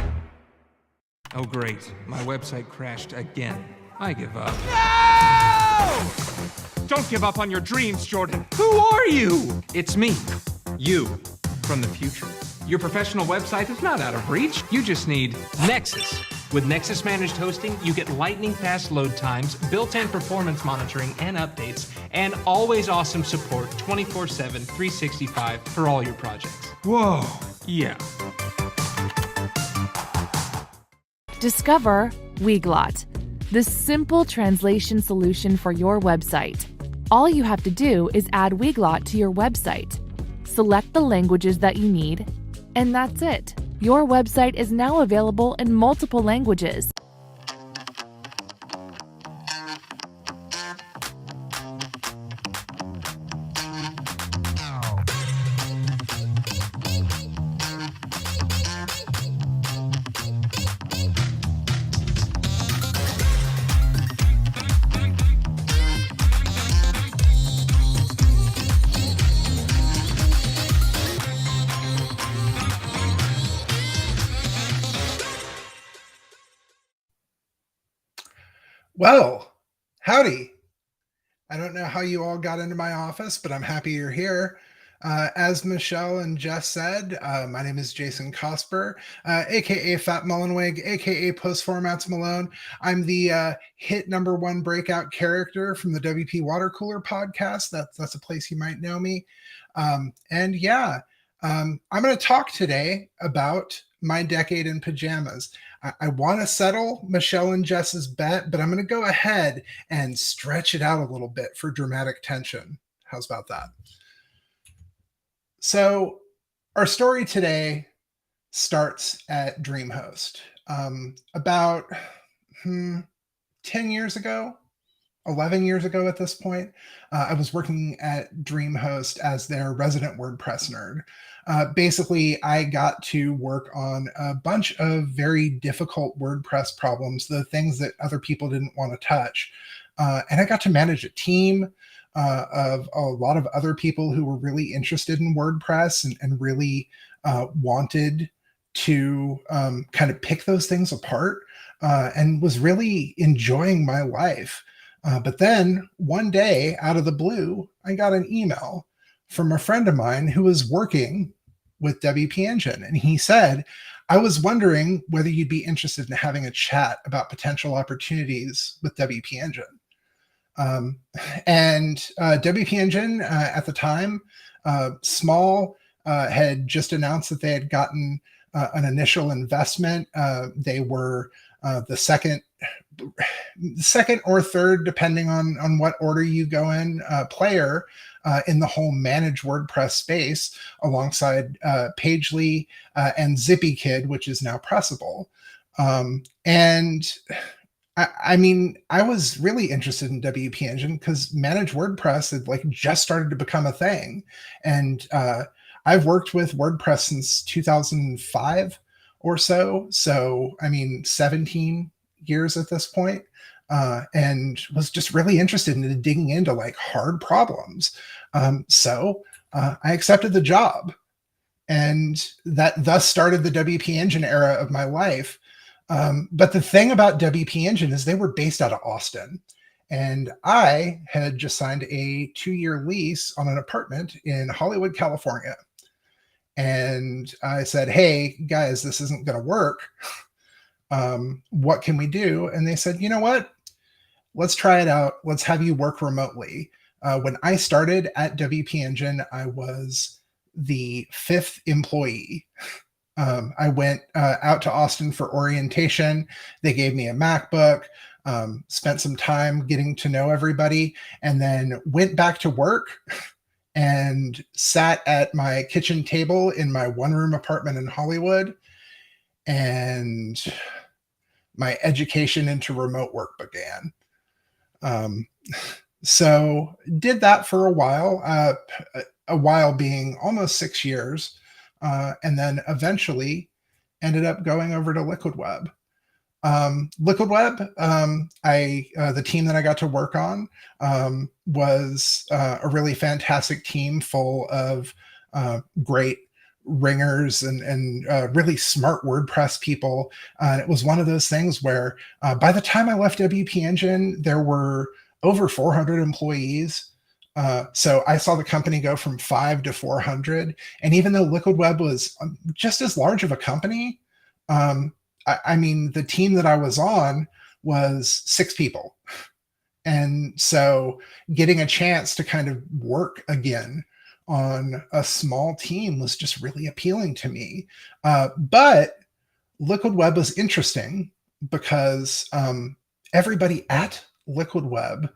Oh great, my website crashed again. I give up. No! Don't give up on your dreams, Jordan. Who are you? It's me, you, from the future. Your professional website is not out of reach. You just need Nexus. With Nexus Managed Hosting, you get lightning-fast load times, built-in performance monitoring and updates, and always awesome support 24/7, 365 for all your projects. Whoa, yeah. Discover Weglot, the simple translation solution for your website. All you have to do is add Weglot to your website. Select the languages that you need, and that's it. Your website is now available in multiple languages. Well, howdy. I don't know how you all got into my office, but I'm happy you're here. As Michelle and Jess said, my name is Jason Cosper, aka Fat Mullenweg, aka Post Formats Malone. I'm the hit #1 breakout character from the WP Water Cooler podcast. That's a place you might know me. I'm going to talk today about my decade in pajamas. I want to settle Michelle and Jess's bet, but I'm going to go ahead and stretch it out a little bit for dramatic tension. How's about that? So our story today starts at DreamHost. About 10 years ago, 11 years ago at this point, I was working at DreamHost as their resident WordPress nerd. Basically, I got to work on a bunch of very difficult WordPress problems, the things that other people didn't want to touch. And I got to manage a team of a lot of other people who were really interested in WordPress and really wanted to kind of pick those things apart and was really enjoying my life. But then one day out of the blue, I got an email from a friend of mine who was working with WP Engine. And he said, I was wondering whether you'd be interested in having a chat about potential opportunities with WP Engine. WP Engine at the time, small, had just announced that they had gotten an initial investment. They were the second or third, depending on what order you go in, player in the whole managed WordPress space, alongside Pagely and ZippyKid, which is now Pressable. I was really interested in WP Engine because managed WordPress had just started to become a thing. And I've worked with WordPress since 2005 or so. So, 17 years at this point, and was just really interested in digging into hard problems. So I accepted the job, and that thus started the WP Engine era of my life. But the thing about WP Engine is they were based out of Austin, and I had just signed a 2-year lease on an apartment in Hollywood, California. And I said, hey guys, this isn't going to work. What can we do? And they said, you know what? Let's try it out. Let's have you work remotely. When I started at WP Engine, I was the 5th employee. I went out to Austin for orientation. They gave me a MacBook, spent some time getting to know everybody, and then went back to work and sat at my kitchen table in my 1-room apartment in Hollywood. And my education into remote work began. So did that for a while being almost 6 years. And then eventually ended up going over to Liquid Web. Liquid Web, the team that I got to work on was a really fantastic team full of great ringers and really smart WordPress people. And it was one of those things where by the time I left WP Engine, there were over 400 employees. So I saw the company go from 5 to 400. And even though Liquid Web was just as large of a company, the team that I was on was 6 people. And so getting a chance to kind of work again on a small team was just really appealing to me. But Liquid Web was interesting because everybody at Liquid Web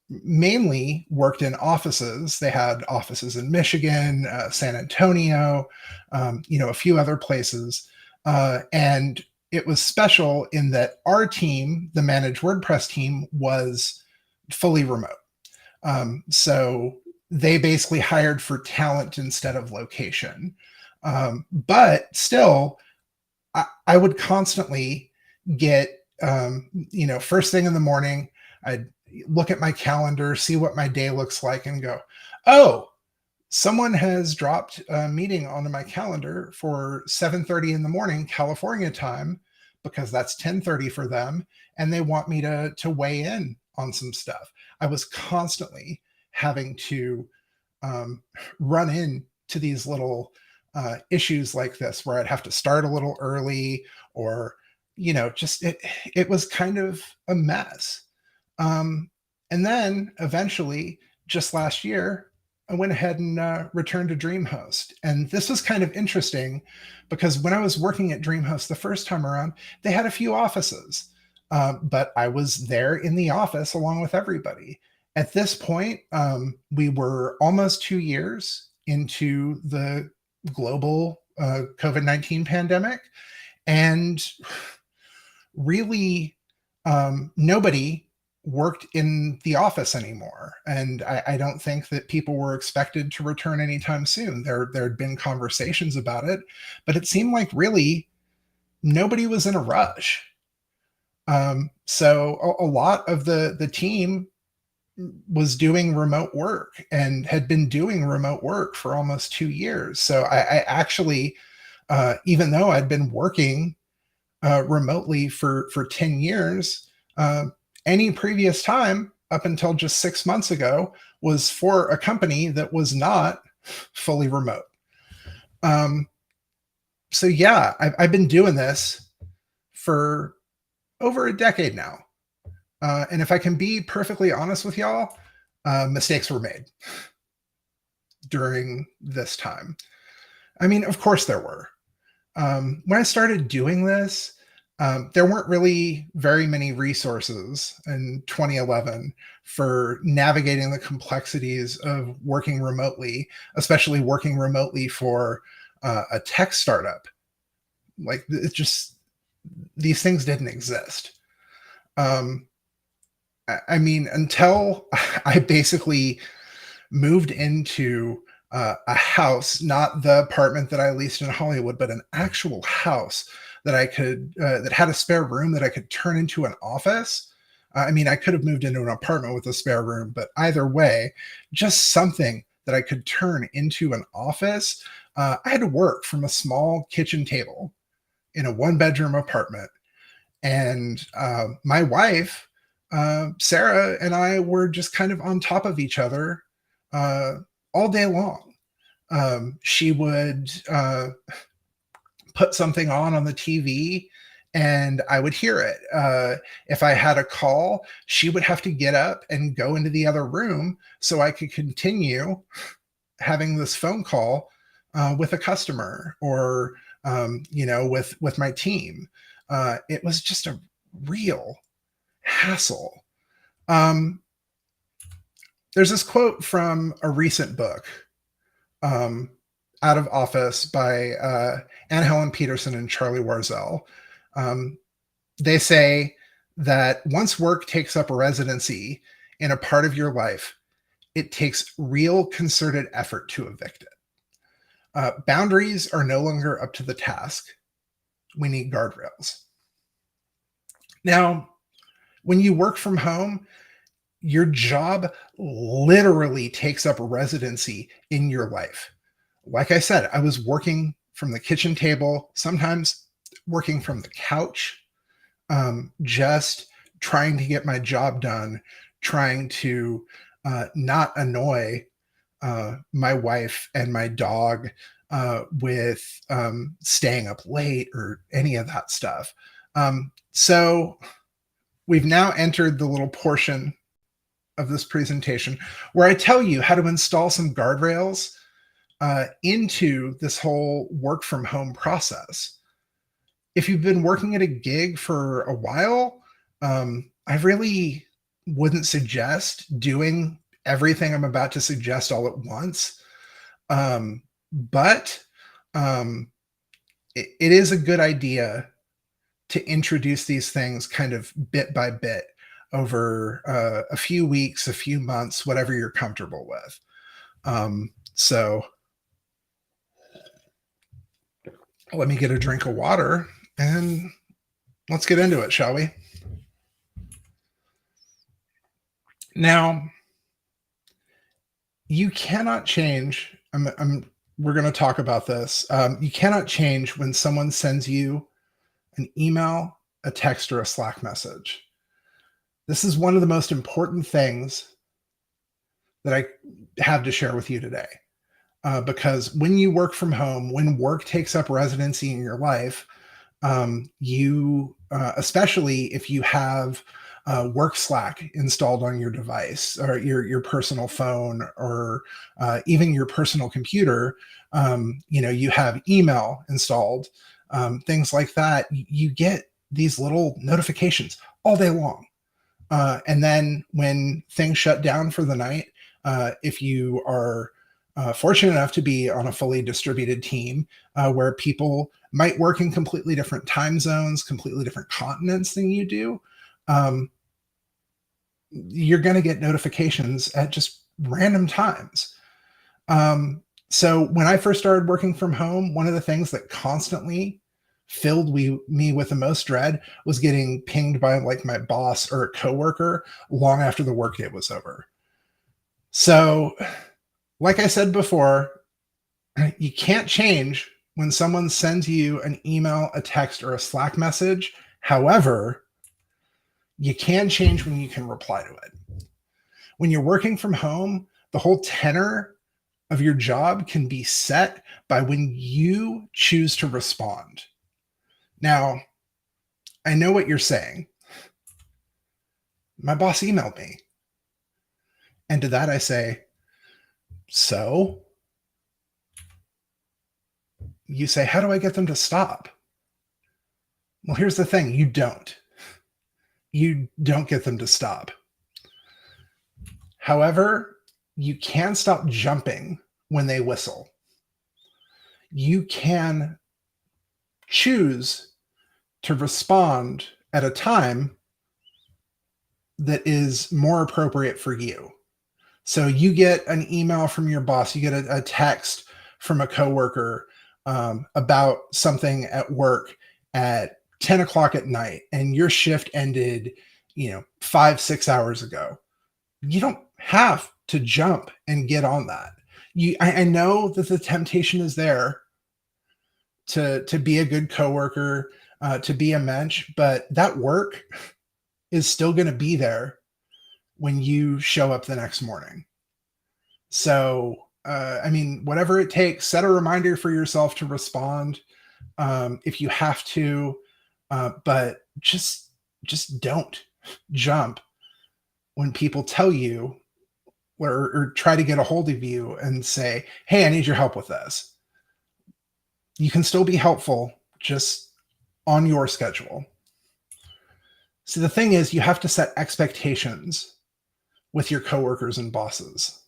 mainly worked in offices. They had offices in Michigan, San Antonio, a few other places. And it was special in that our team, the managed WordPress team, was fully remote. So they basically hired for talent instead of location. But still, I would constantly get, first thing in the morning, I'd look at my calendar, see what my day looks like, and go, oh, someone has dropped a meeting onto my calendar for 7:30 in the morning, California time, because that's 10:30 for them, and they want me to weigh in on some stuff. I was constantly having to run into these little issues like this where I'd have to start a little early, or just it was kind of a mess. And then eventually, just last year, I went ahead and returned to DreamHost. And this was kind of interesting because when I was working at DreamHost the first time around, they had a few offices, but I was there in the office along with everybody. At this point, we were almost 2 years into the global COVID-19 pandemic, and really nobody worked in the office anymore. And I don't think that people were expected to return anytime soon. There had been conversations about it, but it seemed like really nobody was in a rush. So a lot of the team was doing remote work and had been doing remote work for almost 2 years. So I actually, even though I'd been working remotely for 10 years, any previous time up until just 6 months ago was for a company that was not fully remote. So yeah, I've been doing this for over a decade now. And if I can be perfectly honest with y'all, mistakes were made during this time. I mean, of course there were. When I started doing this, there weren't really very many resources in 2011 for navigating the complexities of working remotely, especially working remotely for a tech startup. Like, it just, these things didn't exist. I mean, until I basically moved into a house, not the apartment that I leased in Hollywood, but an actual house that I could, that had a spare room that I could turn into an office. I mean, I could have moved into an apartment with a spare room, but either way, just something that I could turn into an office. I had to work from a small kitchen table in a 1-bedroom apartment. And my wife, Sarah, and I were just kind of on top of each other all day long. She would put something on the TV and I would hear it. If I had a call, she would have to get up and go into the other room so I could continue having this phone call with a customer or, with my team. It was just a real hassle. There's this quote from a recent book, Out of Office, by Anne Helen Peterson and Charlie Warzel. They say that once work takes up a residency in a part of your life, it takes real concerted effort to evict it. Boundaries are no longer up to the task. We need guardrails. Now, when you work from home, your job literally takes up residency in your life. Like I said, I was working from the kitchen table, sometimes working from the couch, just trying to get my job done, trying to not annoy my wife and my dog with staying up late or any of that stuff. So we've now entered the little portion of this presentation where I tell you how to install some guardrails into this whole work from home process. If you've been working at a gig for a while, I really wouldn't suggest doing everything I'm about to suggest all at once. But it is a good idea to introduce these things kind of bit by bit over a few weeks, a few months, whatever you're comfortable with. So let me get a drink of water and let's get into it, shall we? Now, you cannot change. We're going to talk about this. You cannot change when someone sends you an email, a text, or a Slack message. This is one of the most important things that I have to share with you today. Because when you work from home, when work takes up residency in your life, you, especially if you have work Slack installed on your device or your personal phone or even your personal computer, you have email installed, things like that, you get these little notifications all day long. And then when things shut down for the night, if you are fortunate enough to be on a fully distributed team where people might work in completely different time zones, completely different continents than you do, you're going to get notifications at just random times. So when I first started working from home, one of the things that constantly filled me with the most dread was getting pinged by like my boss or a coworker long after the workday was over. So like I said before, you can't change when someone sends you an email, a text, or a Slack message. However, you can change when you can reply to it. When you're working from home, the whole tenor of your job can be set by when you choose to respond. Now, I know what you're saying. My boss emailed me. And to that I say, so? You say, how do I get them to stop? Well, here's the thing. You don't. You don't get them to stop. However, you can stop jumping when they whistle. You can choose to respond at a time that is more appropriate for you. So you get an email from your boss, you get a text from a coworker about something at work at 10 o'clock at night, and your shift ended, 5-6 hours ago. You don't have to jump and get on that. I know that the temptation is there to be a good coworker, to be a mensch, but that work is still going to be there when you show up the next morning. So, whatever it takes, set a reminder for yourself to respond if you have to, but just don't jump when people tell you or try to get a hold of you and say, hey, I need your help with this. You can still be helpful, just on your schedule. So the thing is, you have to set expectations with your coworkers and bosses.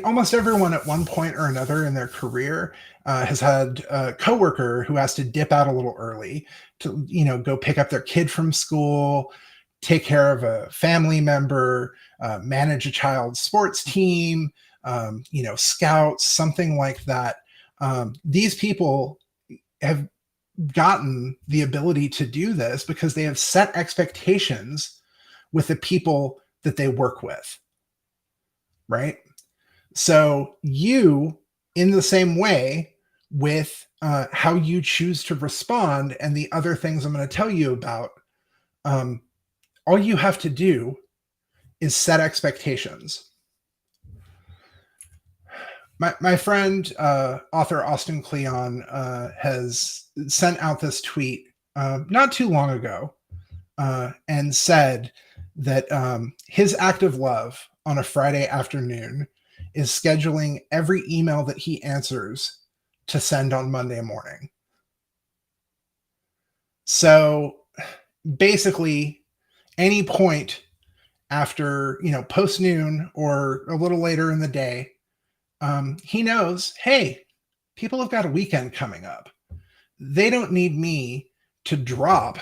Almost everyone at one point or another in their career has had a coworker who has to dip out a little early to, go pick up their kid from school, take care of a family member, manage a child's sports team, scouts, something like that. These people have gotten the ability to do this because they have set expectations with the people that they work with, right? So you, in the same way, with how you choose to respond and the other things I'm going to tell you about, all you have to do is set expectations. My friend, author Austin Kleon, has sent out this tweet not too long ago and said that his act of love on a Friday afternoon is scheduling every email that he answers to send on Monday morning. So basically, any point after, post noon or a little later in the day, he knows, hey, people have got a weekend coming up. They don't need me to drop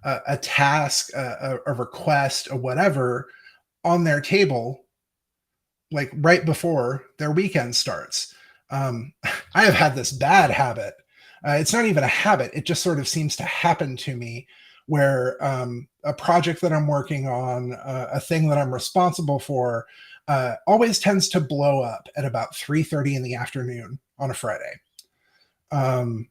a task, a request, or whatever on their table, like right before their weekend starts. I have had this bad habit. It's not even a habit. It just sort of seems to happen to me where a project that I'm working on, a thing that I'm responsible for, always tends to blow up at about 3:30 in the afternoon on a Friday. I'm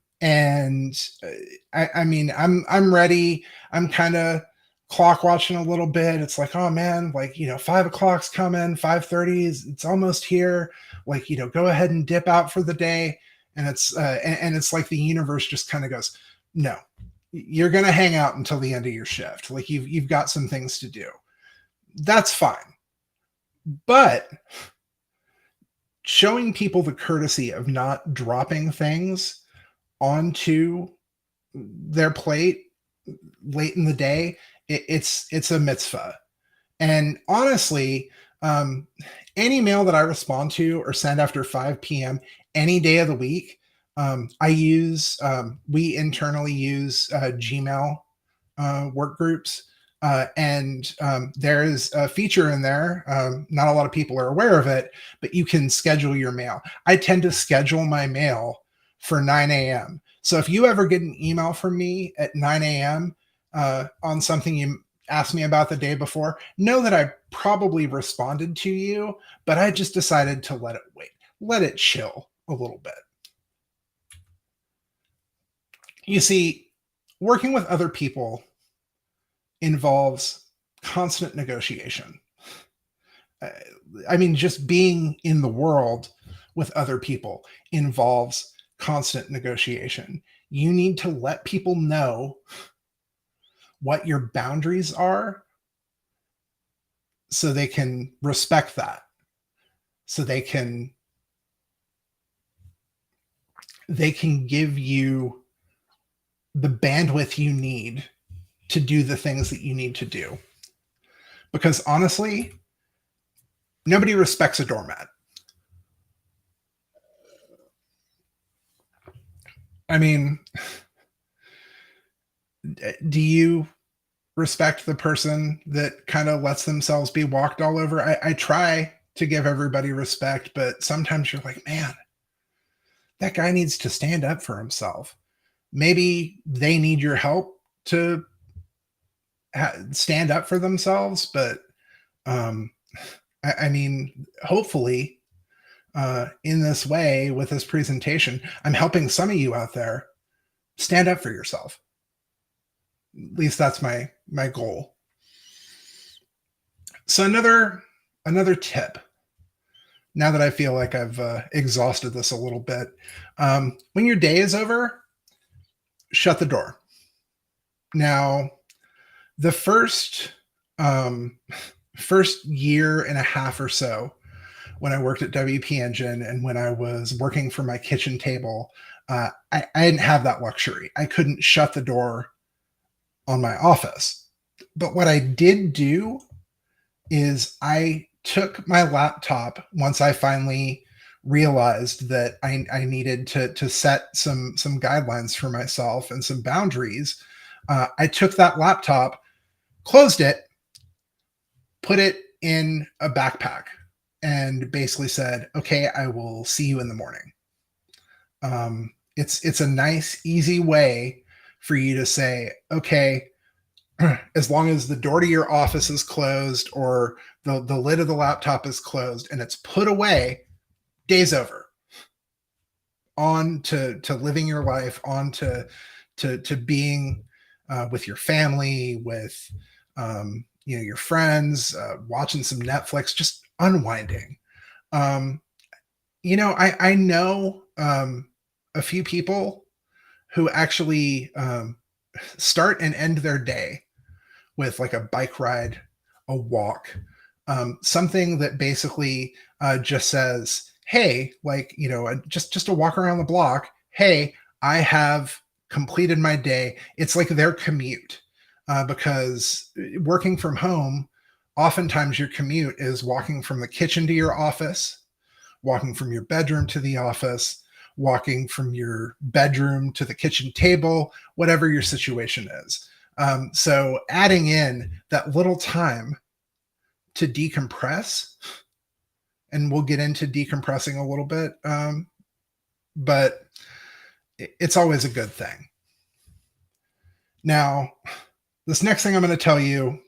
ready. I'm kind of clock watching a little bit. It's like, oh man, like, 5 o'clock's coming, 5:30 it's almost here. Like, go ahead and dip out for the day. And it's like the universe just kind of goes, no, you're going to hang out until the end of your shift. Like you've got some things to do. That's fine. But showing people the courtesy of not dropping things onto their plate late in the day, it's a mitzvah. And honestly, any mail that I respond to or send after 5 p.m. any day of the week, we internally use Gmail work groups. And there is a feature in there. Not a lot of people are aware of it, but you can schedule your mail. I tend to schedule my mail for 9 a.m. So if you ever get an email from me at 9 a.m. On something you asked me about the day before, know that I probably responded to you, but I just decided to let it wait, let it chill a little bit. You see, working with other people involves constant negotiation. I mean, just being in the world with other people involves constant negotiation. You need to let people know what your boundaries are so they can respect that. So they can give you the bandwidth you need to do the things that you need to do. Because honestly, nobody respects a doormat. I mean, do you respect the person that kind of lets themselves be walked all over? I try to give everybody respect, but sometimes you're like, man, that guy needs to stand up for himself. Maybe they need your help to stand up for themselves, but I mean, hopefully in this way, with this presentation, I'm helping some of you out there stand up for yourself. At least that's my goal. So another tip, now that I feel like I've exhausted this a little bit, when your day is over, shut the door. Now, the first year and a half or so, when I worked at WP Engine and when I was working for my kitchen table, I didn't have that luxury. I couldn't shut the door on my office. But what I did do is I took my laptop once I finally realized that I needed to set some guidelines for myself and some boundaries. I took that laptop, closed it, put it in a backpack, and basically said, okay, I will see you in the morning. It's a nice, easy way for you to say, okay, as long as the door to your office is closed or the lid of the laptop is closed and it's put away, day's over. On to living your life, on to being with your family, with your friends, watching some Netflix, just unwinding. I know a few people who actually start and end their day with like a bike ride, a walk, something that basically just says, hey, just a walk around the block. Hey, I have completed my day. It's like their commute, because working from home, oftentimes your commute is walking from the kitchen to your office, walking from your bedroom to the office, walking from your bedroom to the kitchen table, whatever your situation is. So adding in that little time to decompress, and we'll get into decompressing a little bit, but it's always a good thing. Now, this next thing I'm going to tell you,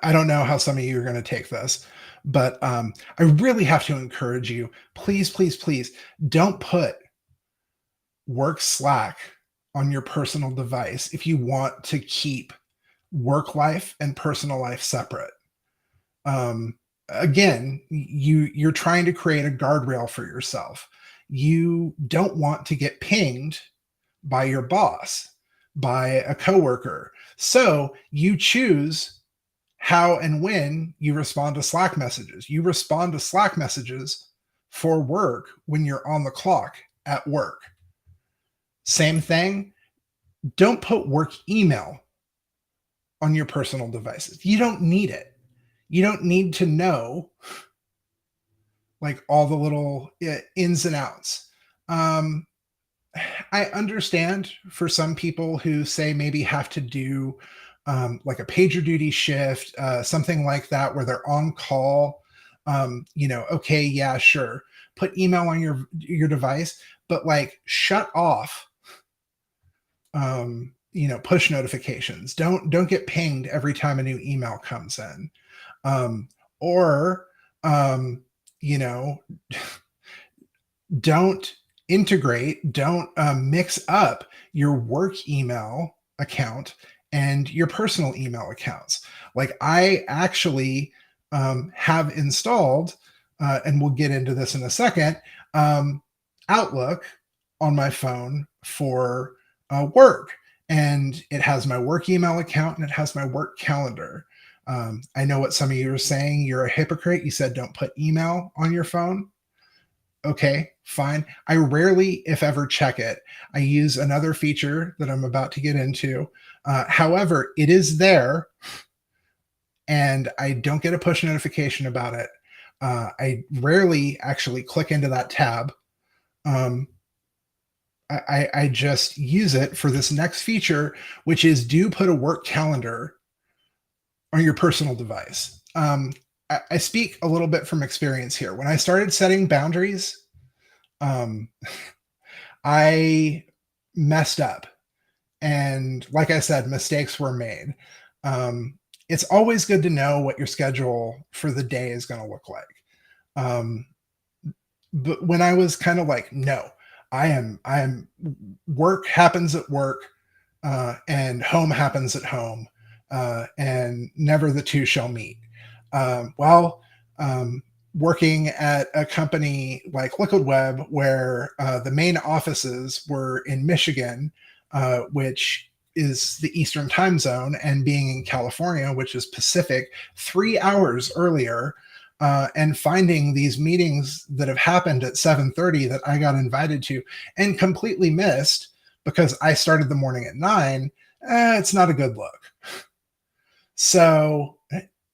I don't know how some of you are going to take this, but I really have to encourage you, please, please, please don't put work Slack on your personal device if you want to keep work life and personal life separate. Again, you're trying to create a guardrail for yourself. You don't want to get pinged by your boss, by a coworker. So you choose how and when you respond to Slack messages. You respond to Slack messages for work when you're on the clock at work. Same thing. Don't put work email on your personal devices. You don't need it. You don't need to know like all the little ins and outs. I understand for some people who say maybe have to do like a pager duty shift, something like that, where they're on call. Okay, yeah, sure. Put email on your device, but like shut off push notifications. Don't get pinged every time a new email comes in. Don't integrate, don't mix up your work email account and your personal email accounts. Like I actually have installed, and we'll get into this in a second, Outlook on my phone for work. And it has my work email account and it has my work calendar. I know what some of you are saying. You're a hypocrite. You said don't put email on your phone. Okay, fine. I rarely, if ever, check it. I use another feature that I'm about to get into. However, it is there and I don't get a push notification about it. I rarely actually click into that tab. I just use it for this next feature, which is do put a work calendar on your personal device. I speak a little bit from experience here. When I started setting boundaries, I messed up. And like I said, mistakes were made. It's always good to know what your schedule for the day is going to look like. But when I was kind of like, no, I am work happens at work, and home happens at home, and never the two shall meet. Working at a company like Liquid Web, where the main offices were in Michigan, which is the Eastern time zone, and being in California, which is Pacific, 3 hours earlier, and finding these meetings that have happened at 7:30 that I got invited to and completely missed because I started the morning at 9, it's not a good look. So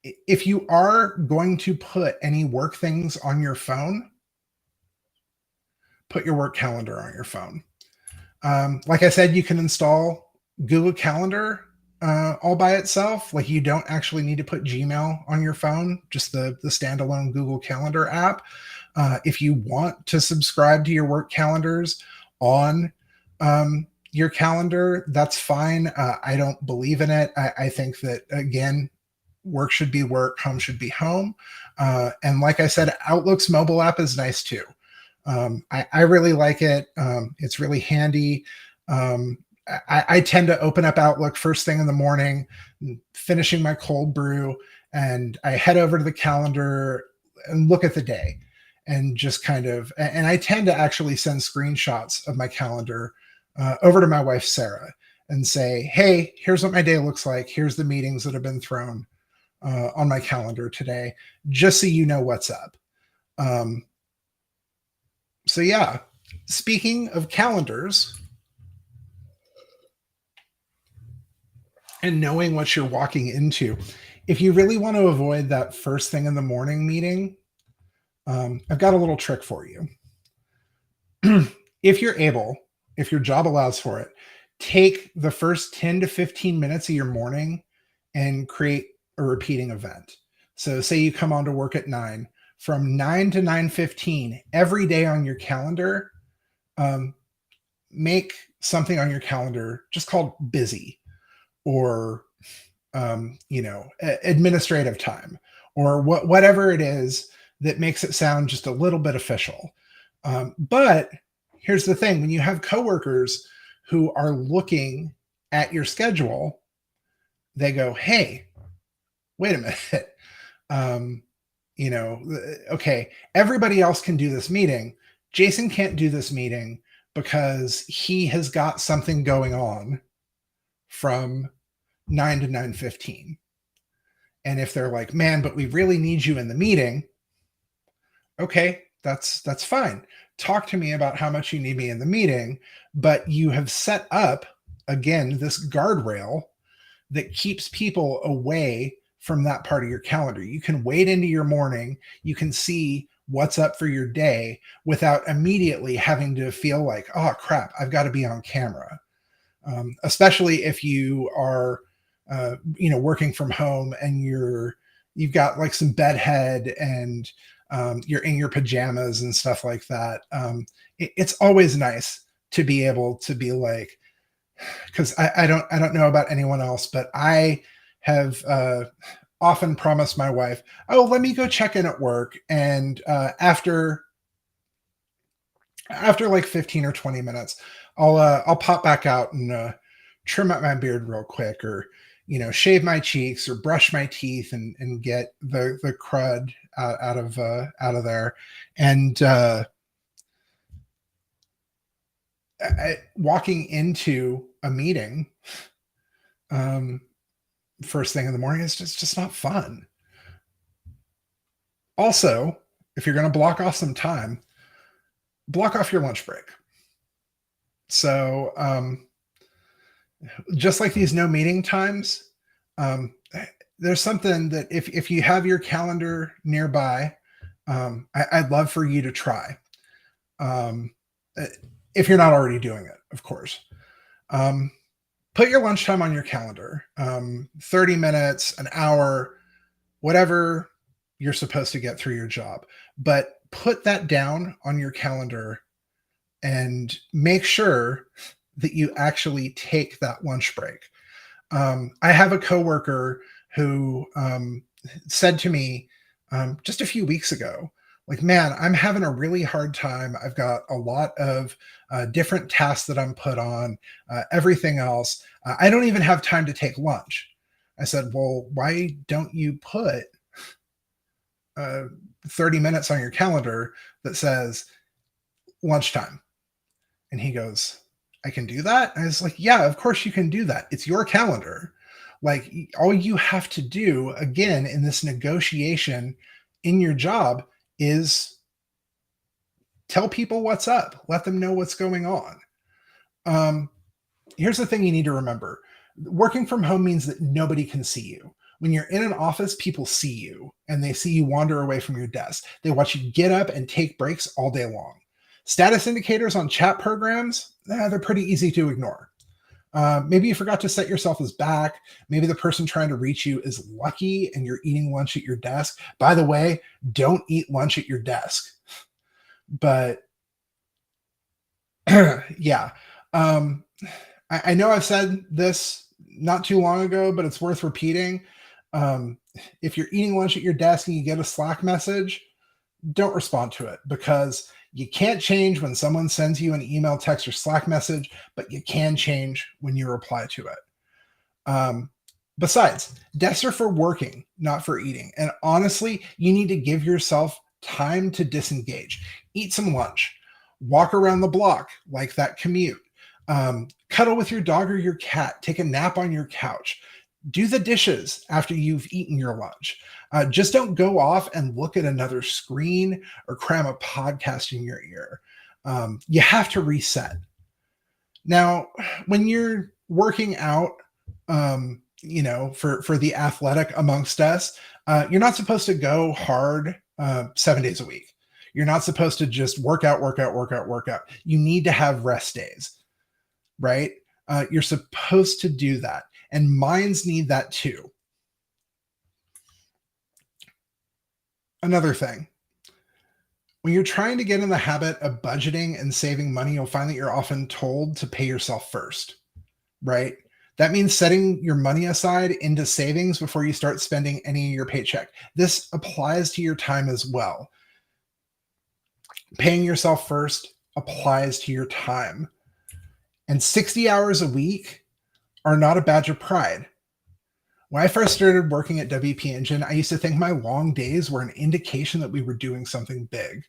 if you are going to put any work things on your phone, put your work calendar on your phone. Like I said, you can install Google Calendar all by itself. Like you don't actually need to put Gmail on your phone, just the standalone Google Calendar app. If you want to subscribe to your work calendars on your calendar, that's fine. I don't believe in it. I think that, again, work should be work, home should be home. And like I said, Outlook's mobile app is nice too. I really like it. It's really handy. I tend to open up Outlook first thing in the morning, finishing my cold brew, and I head over to the calendar and look at the day and just kind of, and I tend to actually send screenshots of my calendar over to my wife, Sarah, and say, hey, here's what my day looks like. Here's the meetings that have been thrown on my calendar today, just so you know what's up. So yeah, speaking of calendars and knowing what you're walking into, if you really want to avoid that first thing in the morning meeting, I've got a little trick for you. If you're able, if your job allows for it, take the first 10 to 15 minutes of your morning and create a repeating event. So say you come on to work at 9, from 9 to 9:15 every day on your calendar, make something on your calendar just called busy, or administrative time, or whatever it is that makes it sound just a little bit official. But here's the thing: when you have coworkers who are looking at your schedule, they go, hey, wait a minute. Okay, everybody else can do this meeting. Jason can't do this meeting because he has got something going on from 9 to 9:15. And if they're like, man, but we really need you in the meeting, okay, that's fine. Talk to me about how much you need me in the meeting, but you have set up, again, this guardrail that keeps people away from that part of your calendar. You can wait into your morning, you can see what's up for your day without immediately having to feel like, oh crap, I've got to be on camera. Especially if you are working from home and you've got like some bedhead and you're in your pajamas and stuff like that. It's always nice to be able to be like, because I don't know about anyone else, but I have often promised my wife, oh, let me go check in at work, and after like 15 or 20 minutes, I'll pop back out and trim up my beard real quick, or shave my cheeks, or brush my teeth, and get the crud out of there. And walking into a meeting first thing in the morning is just not fun. Also, if you're going to block off some time, block off your lunch break. So just like these no meeting times, there's something that if you have your calendar nearby, I'd love for you to try. If you're not already doing it, of course. Put your lunchtime on your calendar, 30 minutes, an hour, whatever you're supposed to get through your job. But put that down on your calendar and make sure that you actually take that lunch break. I have a coworker who said to me just a few weeks ago, like, man, I'm having a really hard time. I've got a lot of different tasks that I'm put on, everything else. I don't even have time to take lunch. I said, well, why don't you put 30 minutes on your calendar that says lunchtime? And he goes, I can do that? And I was like, yeah, of course you can do that. It's your calendar. Like, all you have to do, again, in this negotiation in your job, is tell people what's up. Let them know what's going on. Here's the thing you need to remember. Working from home means that nobody can see you. When you're in an office, people see you, and they see you wander away from your desk. They watch you get up and take breaks all day long. Status indicators on chat programs, they're pretty easy to ignore. Maybe you forgot to set yourself as back. Maybe the person trying to reach you is lucky and you're eating lunch at your desk. By the way, don't eat lunch at your desk. But yeah, I know I've said this not too long ago, but it's worth repeating. If you're eating lunch at your desk and you get a Slack message, don't respond to it, because you can't change when someone sends you an email, text, or Slack message, but you can change when you reply to it. Besides, desks are for working, not for eating. And honestly, you need to give yourself time to disengage. Eat some lunch. Walk around the block, like that commute. Cuddle with your dog or your cat. Take a nap on your couch. Do the dishes after you've eaten your lunch. Just don't go off and look at another screen or cram a podcast in your ear. You have to reset. Now, when you're working out, for the athletic amongst us, you're not supposed to go hard 7 days a week. You're not supposed to just work out. You need to have rest days, right? You're supposed to do that. And minds need that too. Another thing, when you're trying to get in the habit of budgeting and saving money, you'll find that you're often told to pay yourself first, right? That means setting your money aside into savings before you start spending any of your paycheck. This applies to your time as well. Paying yourself first applies to your time. And 60 hours a week are not a badge of pride. When I first started working at WP Engine, I used to think my long days were an indication that we were doing something big.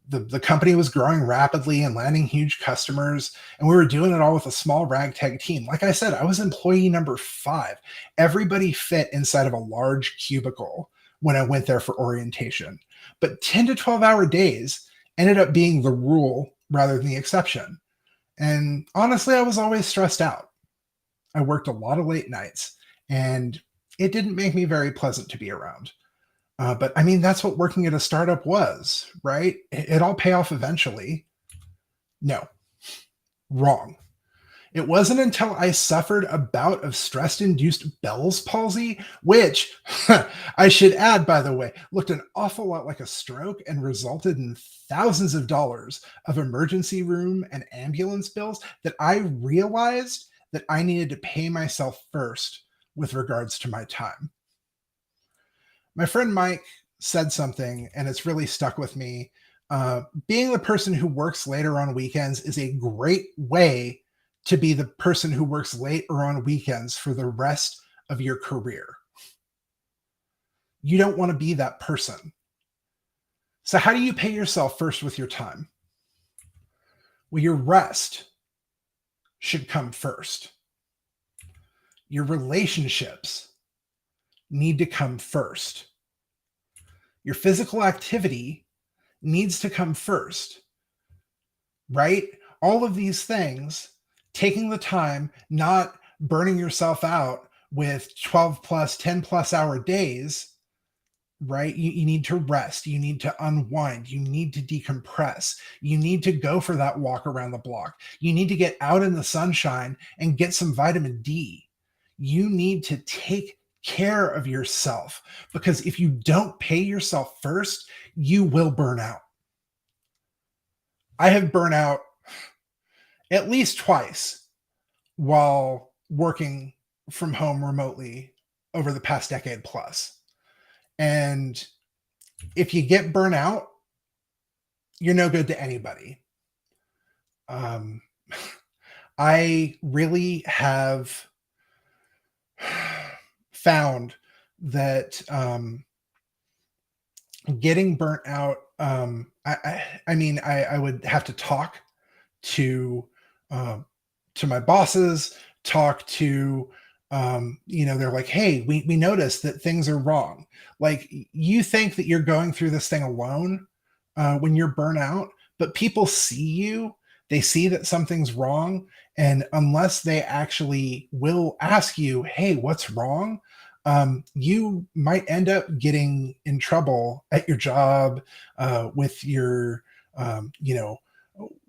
The company was growing rapidly and landing huge customers, and we were doing it all with a small ragtag team. Like I said, I was employee number 5. Everybody fit inside of a large cubicle when I went there for orientation. But 10 to 12-hour days ended up being the rule rather than the exception. And honestly, I was always stressed out. I worked a lot of late nights, and it didn't make me very pleasant to be around. But I mean, that's what working at a startup was, right? It all pay off eventually. No, wrong. It wasn't until I suffered a bout of stress-induced Bell's palsy, which, I should add, by the way, looked an awful lot like a stroke and resulted in thousands of dollars of emergency room and ambulance bills, that I realized that I needed to pay myself first with regards to my time. My friend Mike said something, and it's really stuck with me. Being the person who works later on weekends is a great way to be the person who works late or on weekends for the rest of your career. You don't want to be that person. So how do you pay yourself first with your time? Well, your rest should come first. Your relationships need to come first. Your physical activity needs to come first, right? All of these things, taking the time, not burning yourself out with 12 plus, 10 plus hour days, right? You need to rest. You need to unwind. You need to decompress. You need to go for that walk around the block. You need to get out in the sunshine and get some vitamin D. You need to take care of yourself, because if you don't pay yourself first, you will burn out. I have burnt out at least twice while working from home remotely over the past decade plus. And if you get burnt out, you're no good to anybody. I really have found that getting burnt out, I mean, I would have to talk to my bosses, talk to, they're like, hey, we noticed that things are wrong. Like, you think that you're going through this thing alone when you're burnt out, but people see you, they see that something's wrong. And unless they actually will ask you, hey, what's wrong? You might end up getting in trouble at your job, with your,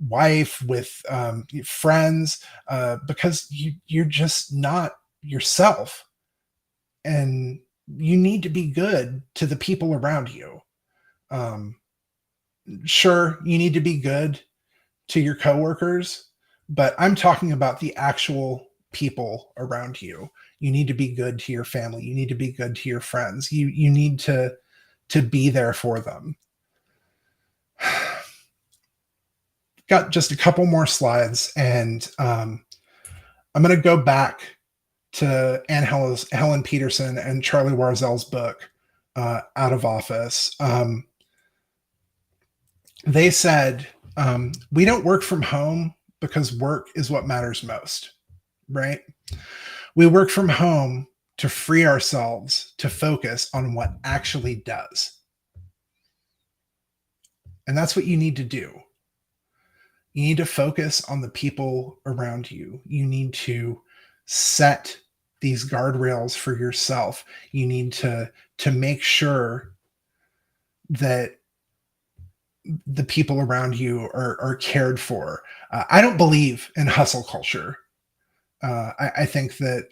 wife, with your friends, because you're just not yourself. And you need to be good to the people around you. Sure, you need to be good to your coworkers, but I'm talking about the actual people around you. You need to be good to your family. You need to be good to your friends. You need to be there for them. Got just a couple more slides, and I'm going to go back to Ann Helen Peterson and Charlie Warzel's book, Out of Office. They said, we don't work from home because work is what matters most, right? We work from home to free ourselves to focus on what actually does. And that's what you need to do. You need to focus on the people around you. You need to set these guardrails for yourself. You need to make sure that the people around you are cared for. I don't believe in hustle culture. I think that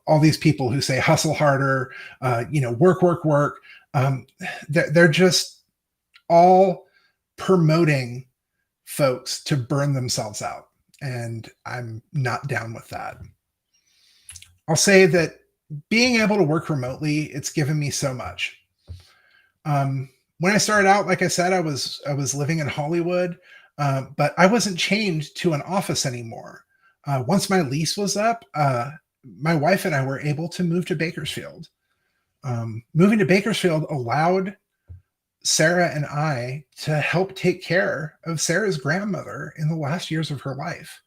all these people who say hustle harder, work, they're just all promoting folks to burn themselves out. And I'm not down with that. I'll say that being able to work remotely, it's given me so much. When I started out, like I said, I was living in Hollywood, but I wasn't chained to an office anymore. Once my lease was up, my wife and I were able to move to Bakersfield. Moving to Bakersfield allowed Sarah and I to help take care of Sarah's grandmother in the last years of her life.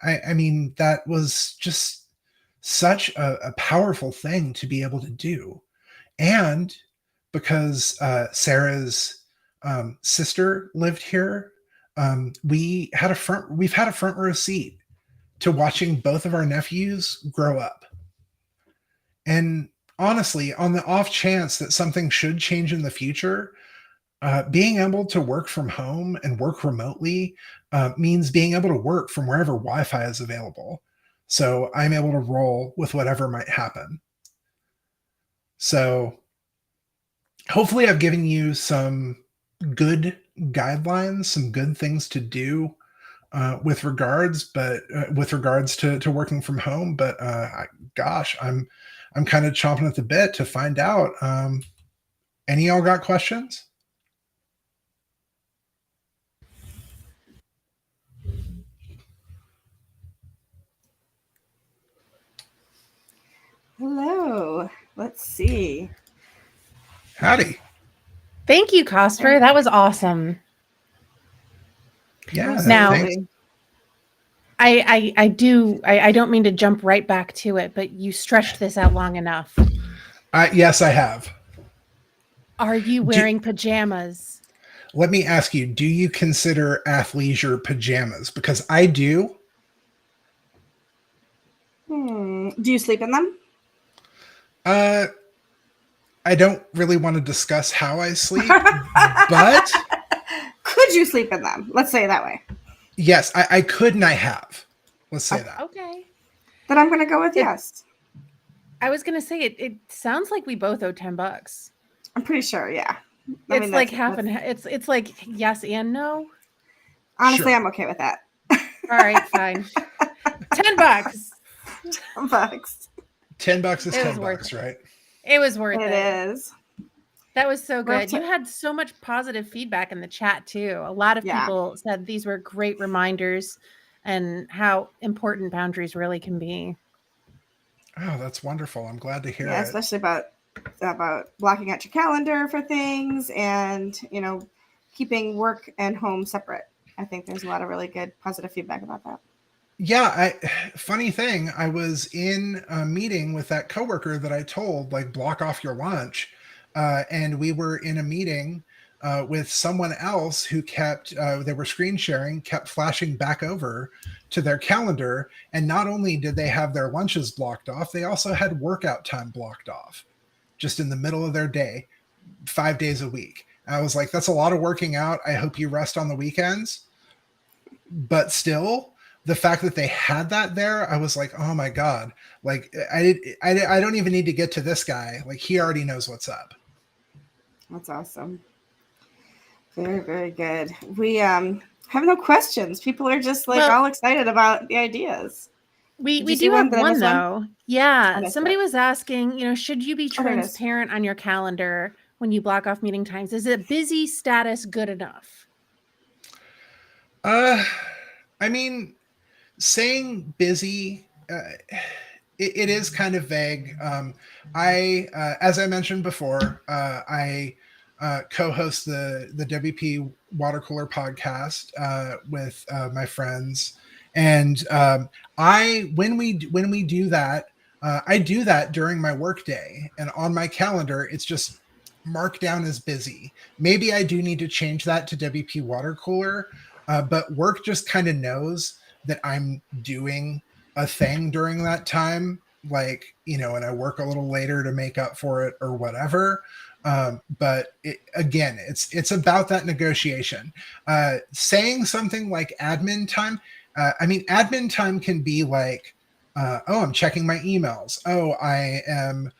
I mean, that was just such a powerful thing to be able to do. And because Sarah's sister lived here, we've had a front row seat to watching both of our nephews grow up. And honestly, on the off chance that something should change in the future, being able to work from home and work remotely means being able to work from wherever Wi-Fi is available. So I'm able to roll with whatever might happen. So hopefully I've given you some good guidelines, some good things to do with regards to working from home. But gosh, I'm kind of chomping at the bit to find out. Any of y'all got questions? Hello. Let's see. Howdy. Thank you, Cosper. That was awesome. Yeah. Now, thanks. I don't mean to jump right back to it, but you stretched this out long enough. Yes, I have. Are you wearing pajamas? Let me ask you, do you consider athleisure pajamas? Because I do. Do you sleep in them? I don't really want to discuss how I sleep, but could you sleep in them? Let's say it that way. Yes, I could and I have. Let's say that. Okay. Then I'm going to go with yes. I was going to say it sounds like we both owe $10. I'm pretty sure, yeah. It's like half and half. It's like yes and no. Honestly, Sure. I'm okay with that. All right, fine. $10. $10. $10 is It was $10, worth it. right? It was worth it. It is. That was so Worth good. You it. had so much positive feedback in the chat too. A lot of people said these were great reminders and how important boundaries really can be. Oh, that's wonderful. I'm glad to hear Yeah, it. especially about blocking out your calendar for things and, keeping work and home separate. I think there's a lot of really good positive feedback about that. Yeah, funny thing, I was in a meeting with that coworker that I told, like, block off your lunch. And we were in a meeting with someone else who they were screen sharing, kept flashing back over to their calendar. And not only did they have their lunches blocked off, they also had workout time blocked off just in the middle of their day, 5 days a week. I was like, that's a lot of working out. I hope you rest on the weekends. But still, the fact that they had that there, I was like, oh my God, like I don't even need to get to this guy. Like, he already knows what's up. That's awesome. Very, very good. We have no questions. People are just all excited about the ideas. We you see do have Did I one miss though. Yeah. missed Somebody it. was asking, should you be there it is. transparent on your calendar when you block off meeting times? Is it busy status good enough? I mean, saying busy, it is kind of vague. As I mentioned before, I co-host the WP Water Cooler podcast with my friends, and when we do that, I do that during my workday, and on my calendar, it's just marked down as busy. Maybe I do need to change that to WP Water Cooler, but work just kind of knows that I'm doing a thing during that time, and I work a little later to make up for it or whatever. But it's about that negotiation. Saying something like admin time, admin time can be like, I'm checking my emails. Oh, I am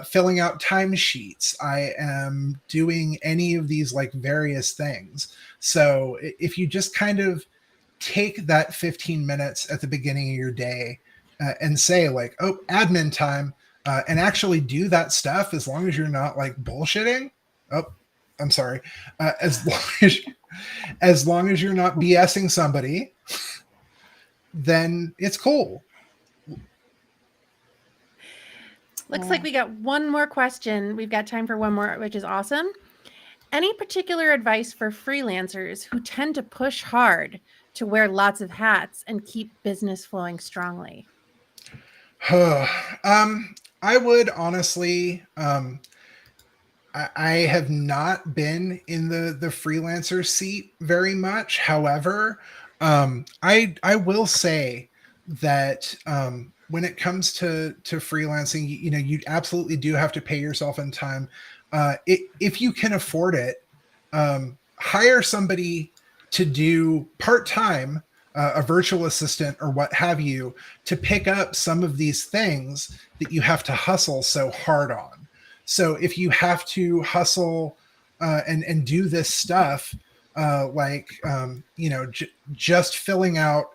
filling out timesheets. I am doing any of these various things. So if you just kind of take that 15 minutes at the beginning of your day and say admin time, and actually do that stuff, as long as you're not bullshitting. Oh, I'm sorry. As long as you're not BSing somebody, then it's cool. Looks like we got one more question. We've got time for one more, which is awesome. Any particular advice for freelancers who tend to push hard to wear lots of hats and keep business flowing strongly? I would honestly, I have not been in the freelancer seat very much. However, I will say that when it comes to freelancing, you absolutely do have to pay yourself in time. If you can afford it, hire somebody to do part-time, a virtual assistant or what have you, to pick up some of these things that you have to hustle so hard on. So if you have to hustle and do this stuff, just filling out,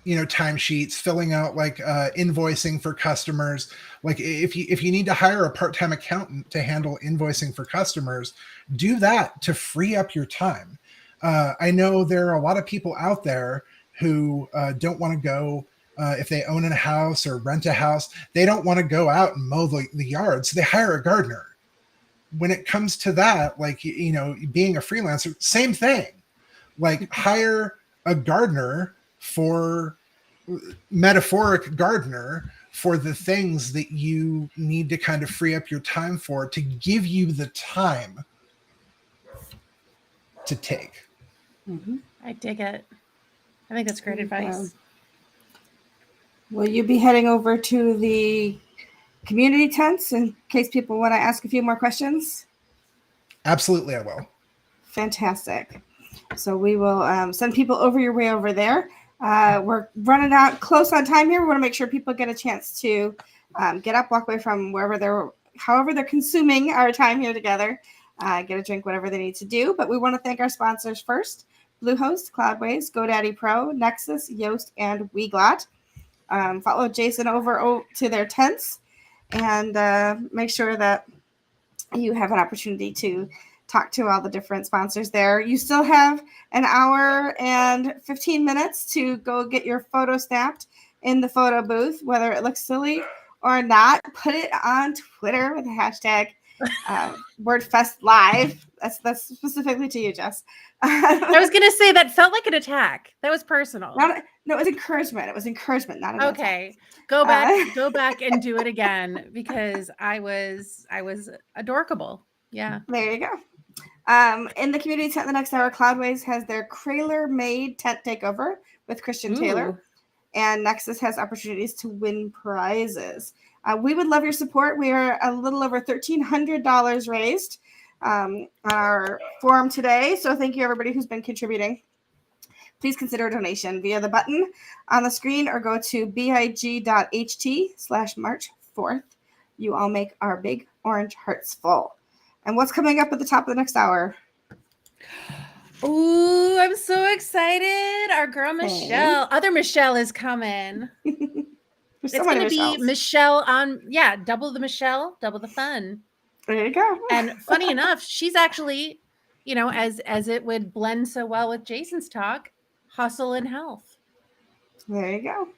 timesheets, filling out invoicing for customers. Like if you need to hire a part-time accountant to handle invoicing for customers, do that to free up your time. I know there are a lot of people out there who don't want to go, if they own a house or rent a house, they don't want to go out and mow the yard, so they hire a gardener. When it comes to that, being a freelancer, same thing. Hire a gardener metaphoric gardener for the things that you need to kind of free up your time for, to give you the time to take. Mm-hmm. I dig it. I think that's great advice. Will you be heading over to the community tents in case people want to ask a few more questions? Absolutely, I will. Fantastic. So we will send people over your way over there. We're running out close on time here. We want to make sure people get a chance to get up, walk away from however they're consuming our time here together, get a drink, whatever they need to do. But we want to thank our sponsors first: Bluehost, Cloudways, GoDaddy Pro, Nexus, Yoast, and Weglot. Follow Jason over to their tents and make sure that you have an opportunity to talk to all the different sponsors there. You still have an hour and 15 minutes to go get your photo snapped in the photo booth, whether it looks silly or not. Put it on Twitter with the hashtag WordFest Live. That's specifically to you, Jess. I was going to say that felt like an attack. That was personal. No, it was encouragement. It was encouragement, not an okay. attack. Go back and do it again, because I was adorkable. Yeah. There you go. In the community tent the next hour, Cloudways has their Krayler made tent takeover with Christian Taylor, and Nexus has opportunities to win prizes. We would love your support. We are a little over $1,300 raised on our forum today. So thank you, everybody who's been contributing. Please consider a donation via the button on the screen or go to big.ht/March 4th. You all make our big orange hearts full. And what's coming up at the top of the next hour? Ooh, I'm so excited. Our girl Michelle, other Michelle is coming. It's going to be Michelle on, double the Michelle, double the fun. There you go. And funny enough, she's actually, as it would blend so well with Jason's talk, hustle and health. There you go.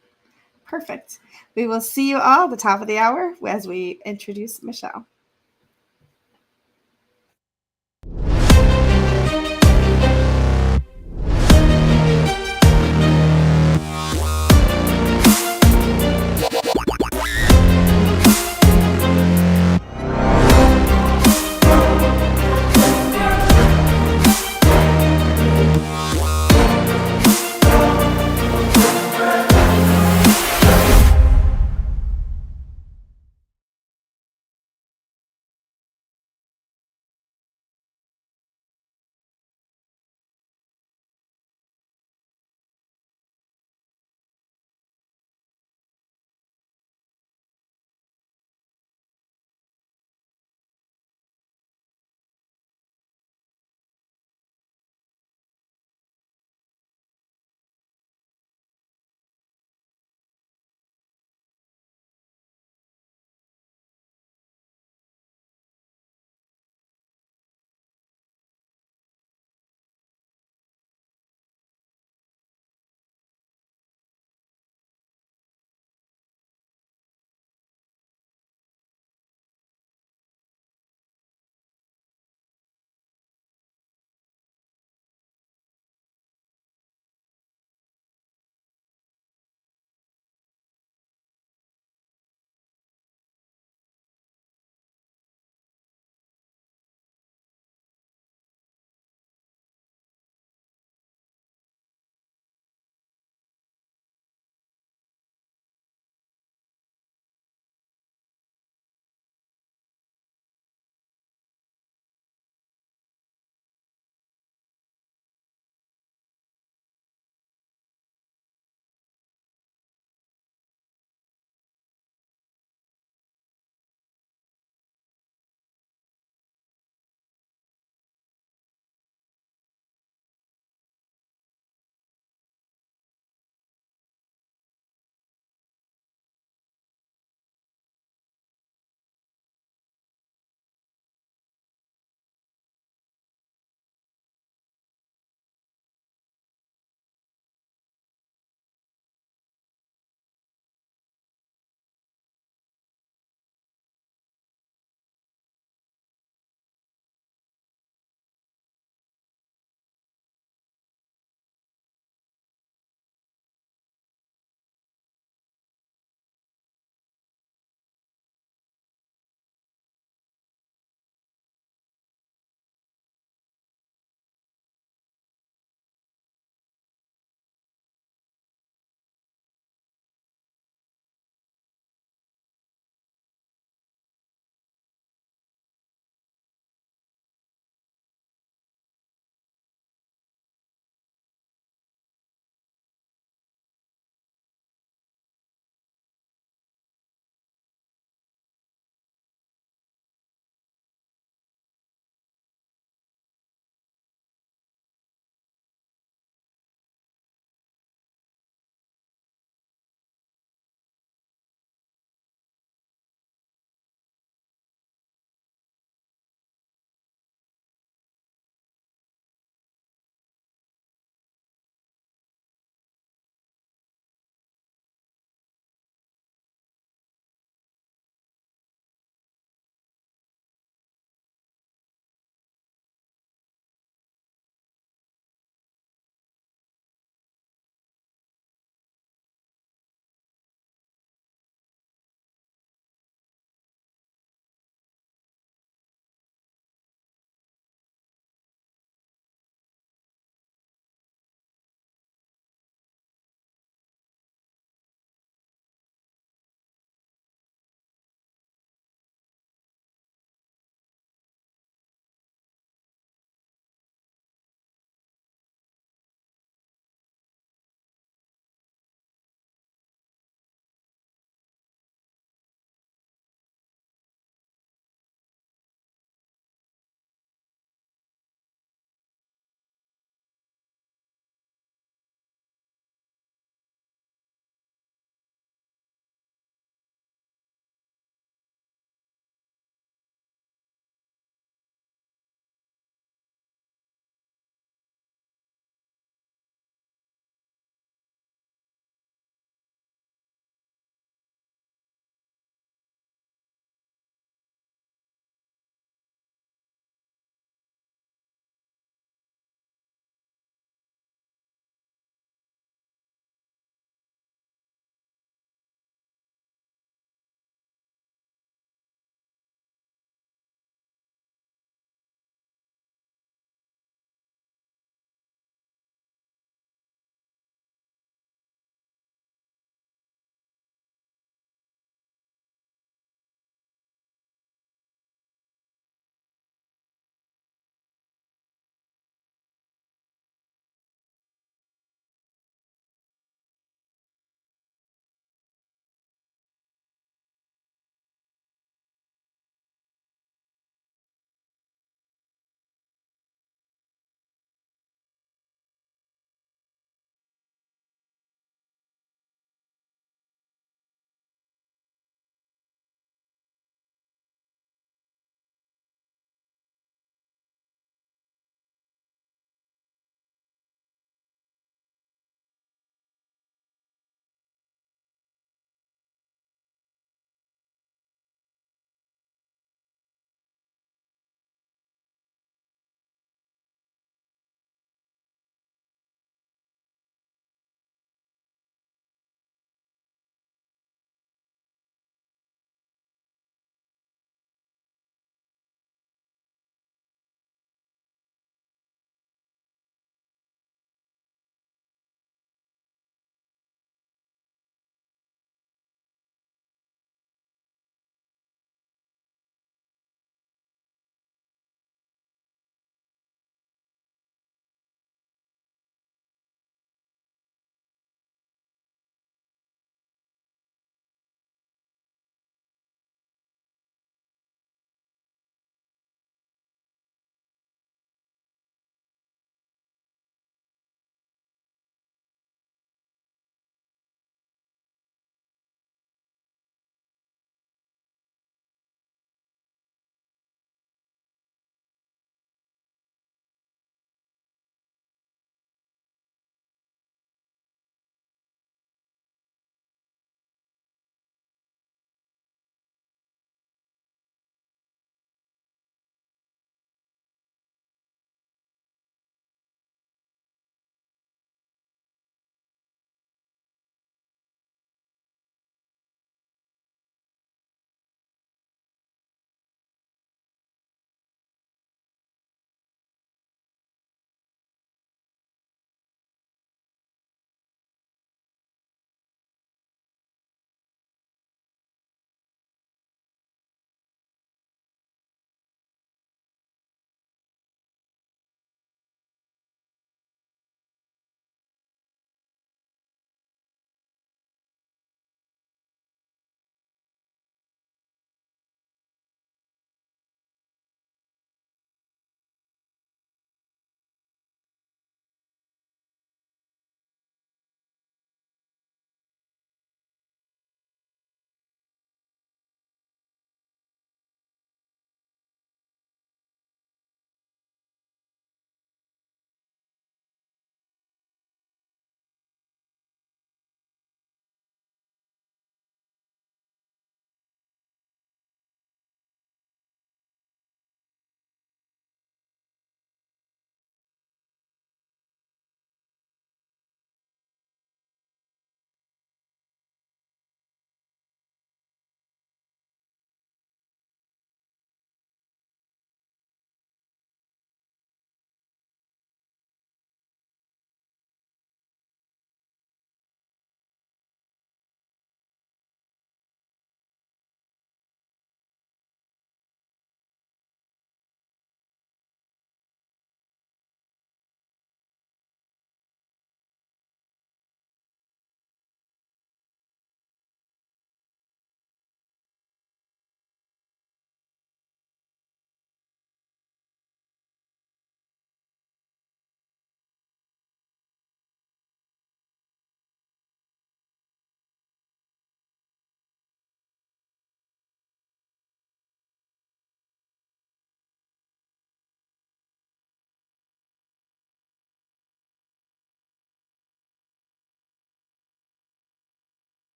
Perfect. We will see you all at the top of the hour as we introduce Michelle.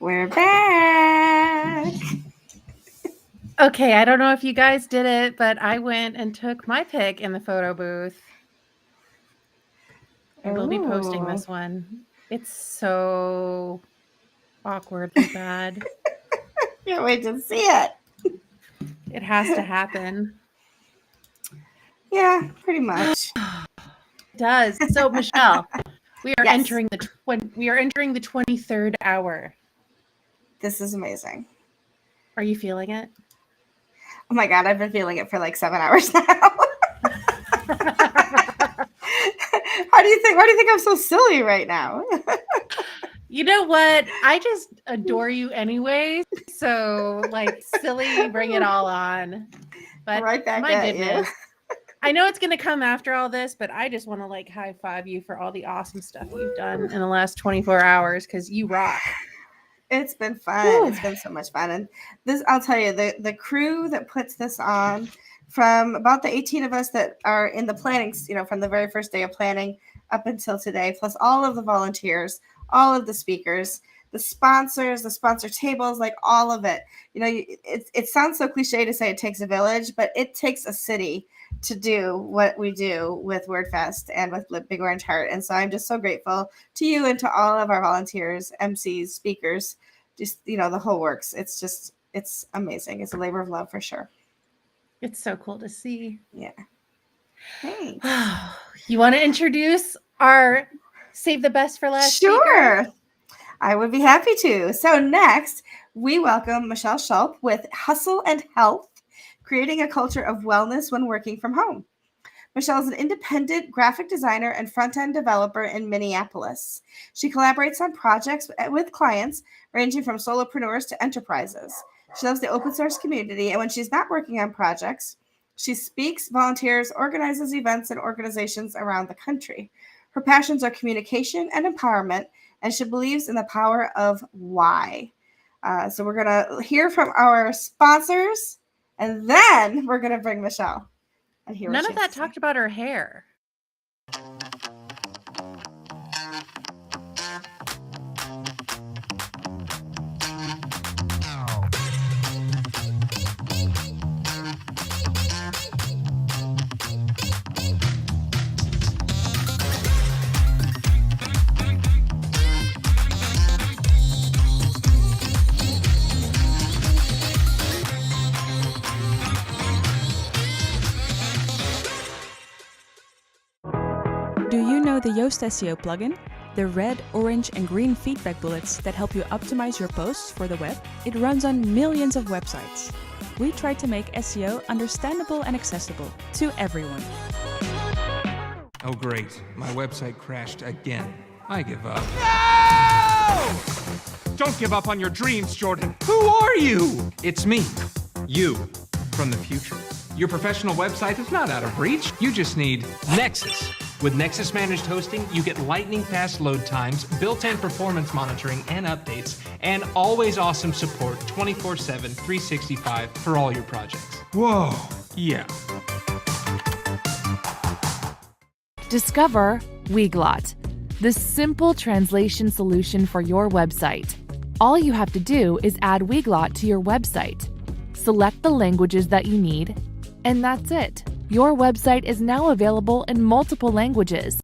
We're back. Okay, I don't know if you guys did it, but I went and took my pic in the photo booth. I will be posting this one. It's so awkwardly bad. Can't wait to see it. It has to happen. Yeah, pretty much. It does. So, Michelle, we are Yes. entering the 23rd hour. This is amazing. Are you feeling it? Oh my God, I've been feeling it for like 7 hours now. Why do you think I'm so silly right now? You know what? I just adore you anyway. So, like, silly, bring it all on. But Right back my at goodness. you. I know it's going to come after all this, but I just want to like high five you for all the awesome stuff you've done in the last 24 hours because you rock. It's been fun. Whew. It's been so much fun. And this, I'll tell you, the crew that puts this on, from about the 18 of us that are in the planning, from the very first day of planning up until today, plus all of the volunteers, all of the speakers, the sponsors, the sponsor tables, like all of it. It sounds so cliche to say it takes a village, but it takes a city to do what we do with WordFest and with Big Orange Heart. And so I'm just so grateful to you and to all of our volunteers, MCs, speakers, just, the whole works. It's amazing. It's a labor of love for sure. It's so cool to see. Yeah. Thanks. You want to introduce our Save the Best for Last Sure. speaker? I would be happy to. So next, we welcome Michelle Schulp with Hustle and Health, creating a culture of wellness when working from home. Michelle is an independent graphic designer and front-end developer in Minneapolis. She collaborates on projects with clients ranging from solopreneurs to enterprises. She loves the open source community, and when she's not working on projects, she speaks, volunteers, organizes events and organizations around the country. Her passions are communication and empowerment, and she believes in the power of why. So we're going to hear from our sponsors, and then we're going to bring Michelle. And hear None of that talked about her hair. Do you know the Yoast Seo Plugin? The red, orange, and green feedback bullets that help you optimize your posts for the web? It runs on millions of websites. We try to make SEO understandable and accessible to everyone. Oh great, my website crashed again. I give up. No! Don't give up on your dreams, Jordan. Who are you? It's me, you, from the future. Your professional website is not out of reach. You just need Nexus. With Nexus Managed Hosting, you get lightning-fast load times, built-in performance monitoring and updates, and always awesome support 24/7, 365 for all your projects. Whoa, yeah. Discover Weglot, the simple translation solution for your website. All you have to do is add Weglot to your website. Select the languages that you need, and that's it. Your website is now available in multiple languages.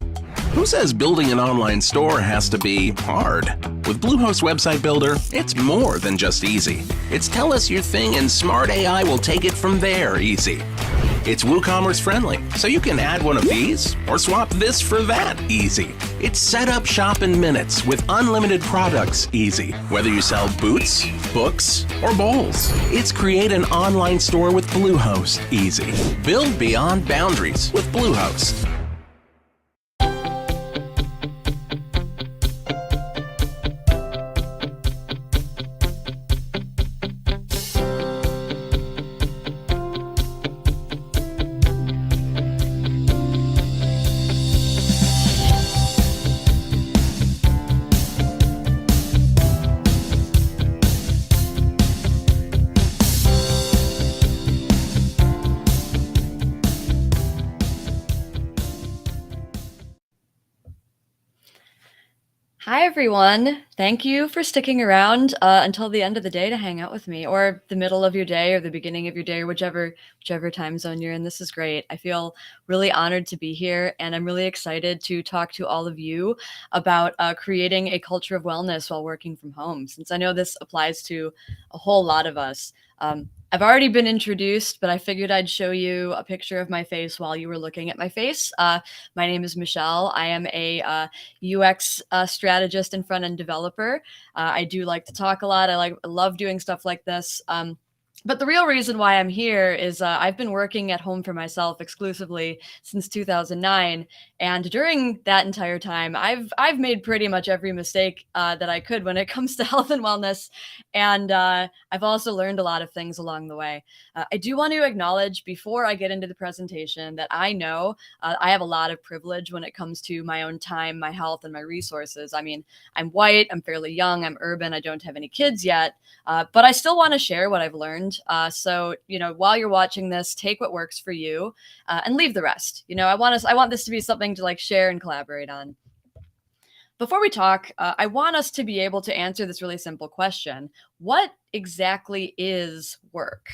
Who says building an online store has to be hard? With Bluehost Website Builder, it's more than just easy. It's tell us your thing and smart AI will take it from there easy. It's WooCommerce friendly, so you can add one of these or swap this for that easy. It's set up shop in minutes with unlimited products easy. Whether you sell boots, books, or bowls, it's create an online store with Bluehost easy. Build beyond boundaries with Bluehost. Hi, everyone. Thank you for sticking around until the end of the day to hang out with me, or the middle of your day, or the beginning of your day, or whichever time zone you're in. This is great. I feel really honored to be here, and I'm really excited to talk to all of you about creating a culture of wellness while working from home, since I know this applies to a whole lot of us. I've already been introduced, but I figured I'd show you a picture of my face while you were looking at my face. My name is Michelle. I am a UX strategist and front-end developer. I do like to talk a lot. I love doing stuff like this. But the real reason why I'm here is I've been working at home for myself exclusively since 2009, and during that entire time, I've made pretty much every mistake that I could when it comes to health and wellness, and I've also learned a lot of things along the way. I do want to acknowledge before I get into the presentation that I know I have a lot of privilege when it comes to my own time, my health, and my resources. I mean, I'm white, I'm fairly young, I'm urban, I don't have any kids yet, but I still want to share what I've learned. So, while you're watching this, take what works for you and leave the rest. I want this to be something to share and collaborate on. Before we talk, I want us to be able to answer this really simple question. What exactly is work?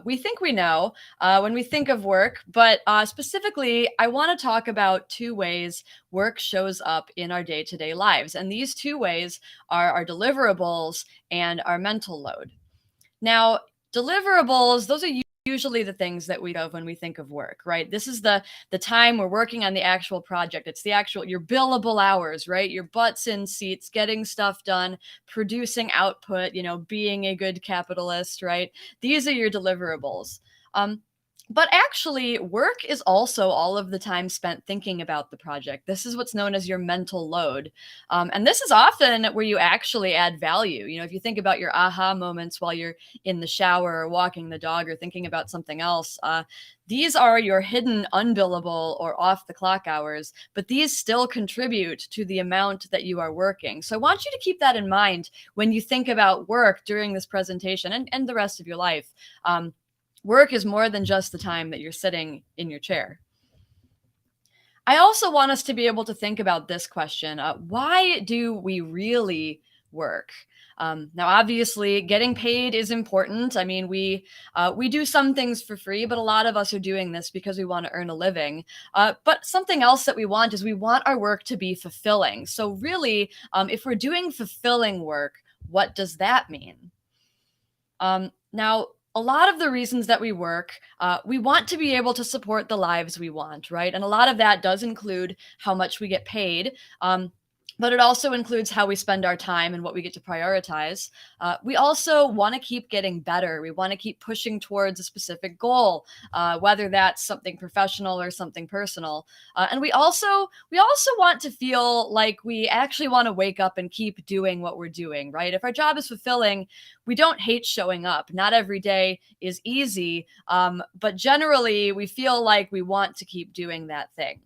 We think we know when we think of work, but specifically, I want to talk about two ways work shows up in our day-to-day lives. And these two ways are our deliverables and our mental load. Now, deliverables, those are usually the things that we of when we think of work, right? This is the time we're working on the actual project. It's your billable hours, right? Your butts in seats, getting stuff done, producing output, being a good capitalist, right? These are your deliverables. But actually, work is also all of the time spent thinking about the project. This is what's known as your mental load. And this is often where you actually add value. If you think about your aha moments while you're in the shower or walking the dog or thinking about something else, these are your hidden unbillable or off the clock hours, but these still contribute to the amount that you are working. So I want you to keep that in mind when you think about work during this presentation and the rest of your life. Work is more than just the time that you're sitting in your chair. I also want us to be able to think about this question. Why do we really work? Now, obviously, getting paid is important. I mean, we do some things for free, but a lot of us are doing this because we want to earn a living. But something else that we want is we want our work to be fulfilling. So really, if we're doing fulfilling work, what does that mean? Now, a lot of the reasons that we work, we want to be able to support the lives we want, right? And a lot of that does include how much we get paid. But it also includes how we spend our time and what we get to prioritize. We also want to keep getting better. We want to keep pushing towards a specific goal, whether that's something professional or something personal. And we also want to feel like we actually want to wake up and keep doing what we're doing, right? If our job is fulfilling, we don't hate showing up. Not every day is easy, but generally we feel like we want to keep doing that thing.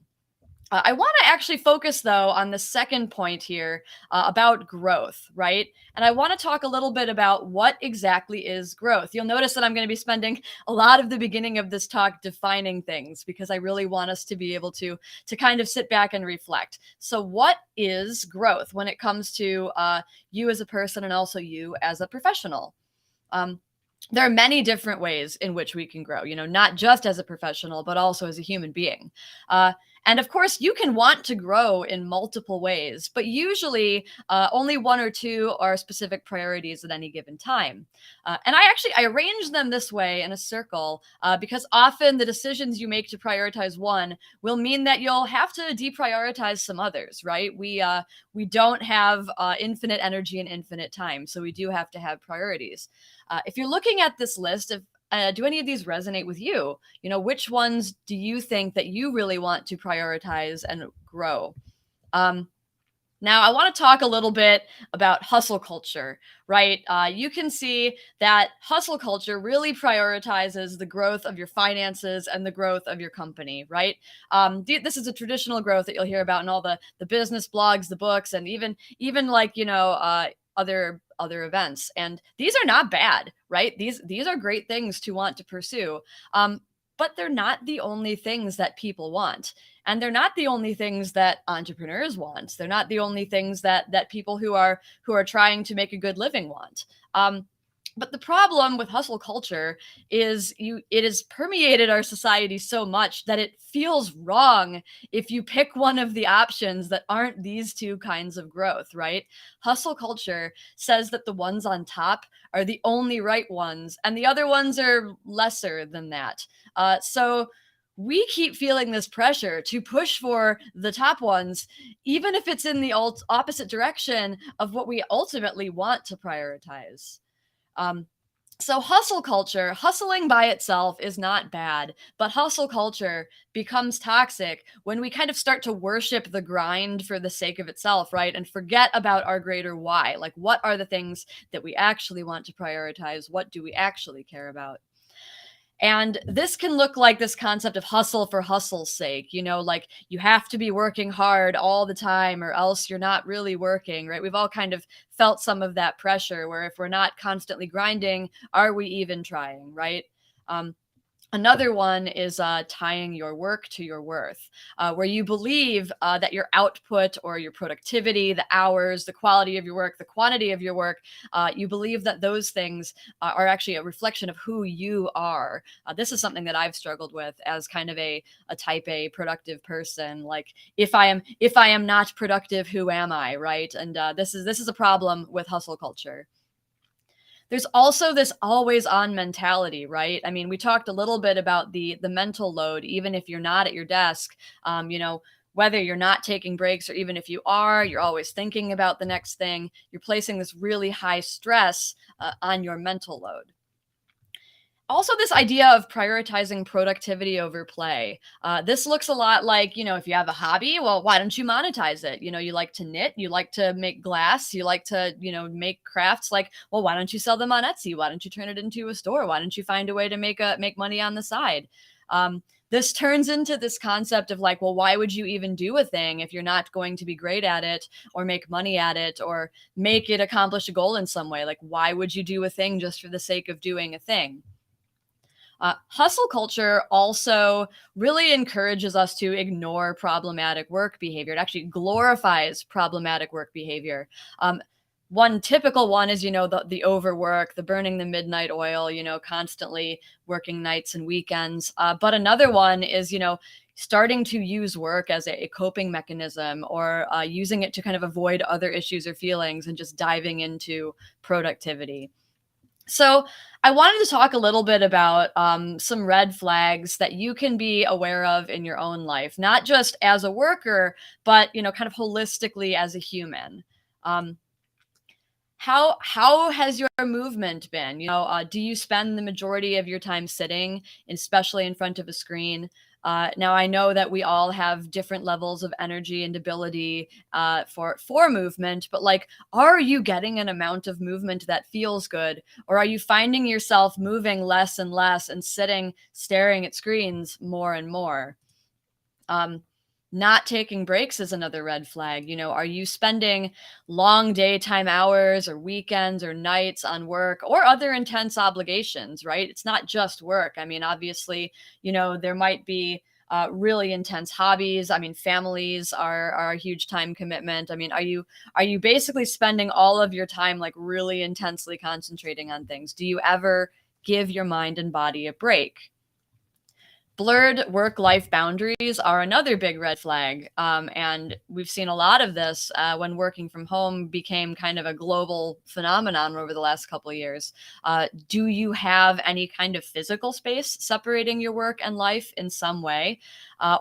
I want to actually focus, though, on the second point here about growth, right? And I want to talk a little bit about what exactly is growth. You'll notice that I'm going to be spending a lot of the beginning of this talk defining things because I really want us to be able to kind of sit back and reflect. So what is growth when it comes to you as a person and also you as a professional? There are many different ways in which we can grow, not just as a professional, but also as a human being. And of course, you can want to grow in multiple ways, but usually only one or two are specific priorities at any given time. And I arrange them this way in a circle because often the decisions you make to prioritize one will mean that you'll have to deprioritize some others, right? We don't have infinite energy and infinite time, so we do have to have priorities. If you're looking at this list of do any of these resonate with you? Which ones do you think that you really want to prioritize and grow? Now, I want to talk a little bit about hustle culture, right? You can see that hustle culture really prioritizes the growth of your finances and the growth of your company, right? This is a traditional growth that you'll hear about in all the business blogs, the books, and even other events. And these are not bad, right? These are great things to want to pursue. But they're not the only things that people want. And they're not the only things that entrepreneurs want. They're not the only things that people who are trying to make a good living want. But the problem with hustle culture is it has permeated our society so much that it feels wrong if you pick one of the options that aren't these two kinds of growth, right? Hustle culture says that the ones on top are the only right ones, and the other ones are lesser than that. So we keep feeling this pressure to push for the top ones, even if it's in the opposite direction of what we ultimately want to prioritize. So hustle culture, hustling by itself is not bad, but hustle culture becomes toxic when we kind of start to worship the grind for the sake of itself, right? And forget about our greater why. Like, what are the things that we actually want to prioritize? What do we actually care about? And this can look like this concept of hustle for hustle's sake, like you have to be working hard all the time or else you're not really working, right? We've all kind of felt some of that pressure where if we're not constantly grinding, are we even trying, right? Another one is tying your work to your worth, where you believe that your output or your productivity, the hours, the quality of your work, the quantity of your work, you believe that those things are actually a reflection of who you are. This is something that I've struggled with as kind of a type A productive person. Like, if I am not productive, who am I, right? And this is a problem with hustle culture. There's also this always on mentality, right? I mean, we talked a little bit about the mental load, even if you're not at your desk, whether you're not taking breaks or even if you are, you're always thinking about the next thing. You're placing this really high stress on your mental load. Also, this idea of prioritizing productivity over play. This looks a lot like, if you have a hobby, well, why don't you monetize it? You like to knit, you like to make glass, you like to, make crafts. Like, well, why don't you sell them on Etsy? Why don't you turn it into a store? Why don't you find a way to make money on the side? This turns into this concept of like, well, why would you even do a thing if you're not going to be great at it or make money at it or make it accomplish a goal in some way? Like, why would you do a thing just for the sake of doing a thing? Hustle culture also really encourages us to ignore problematic work behavior. It actually glorifies problematic work behavior. One typical one is, the overwork, the burning the midnight oil, constantly working nights and weekends. But another one is, starting to use work as a coping mechanism or using it to kind of avoid other issues or feelings and just diving into productivity. So I wanted to talk a little bit about some red flags that you can be aware of in your own life, not just as a worker, but, kind of holistically as a human. How has your movement been? Do you spend the majority of your time sitting, especially in front of a screen? Now, I know that we all have different levels of energy and ability for movement, but like, are you getting an amount of movement that feels good? Or are you finding yourself moving less and less and sitting, staring at screens more and more? Not taking breaks is another red flag. Are you spending long daytime hours or weekends or nights on work or other intense obligations, right? It's not just work. I mean, obviously, there might be really intense hobbies. I mean, families are a huge time commitment. I mean, are you basically spending all of your time like really intensely concentrating on things? Do you ever give your mind and body a break? Blurred work-life boundaries are another big red flag. And we've seen a lot of this when working from home became kind of a global phenomenon over the last couple of years. Do you have any kind of physical space separating your work and life in some way,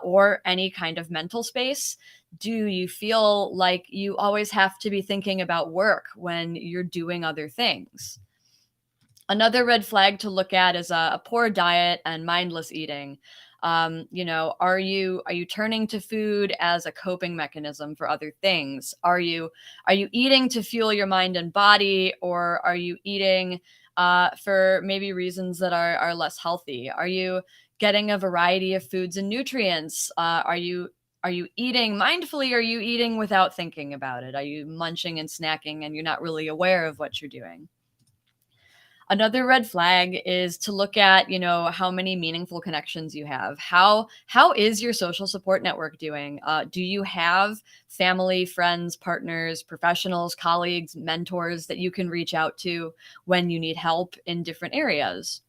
or any kind of mental space? Do you feel like you always have to be thinking about work when you're doing other things? Another red flag to look at is a poor diet and mindless eating. Are you turning to food as a coping mechanism for other things? Are you eating to fuel your mind and body, or are you eating for maybe reasons that are less healthy? Are you getting a variety of foods and nutrients? Are you eating mindfully? Or are you eating without thinking about it? Are you munching and snacking and you're not really aware of what you're doing? Another red flag is to look at, how many meaningful connections you have. How is your social support network doing? Do you have family, friends, partners, professionals, colleagues, mentors that you can reach out to when you need help in different areas?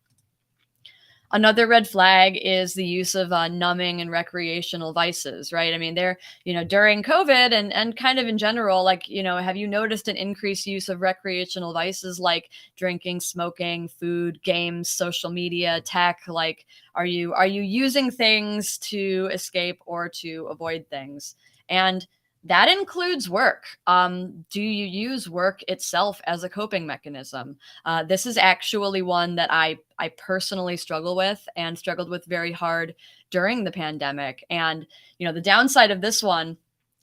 Another red flag is the use of numbing and recreational vices, right? I mean, during COVID and kind of in general, like, have you noticed an increased use of recreational vices like drinking, smoking, food, games, social media, tech? Like, are you using things to escape or to avoid things? And that includes work. Do you use work itself as a coping mechanism? This is actually one that I personally struggled with very hard during the pandemic. And, the downside of this one,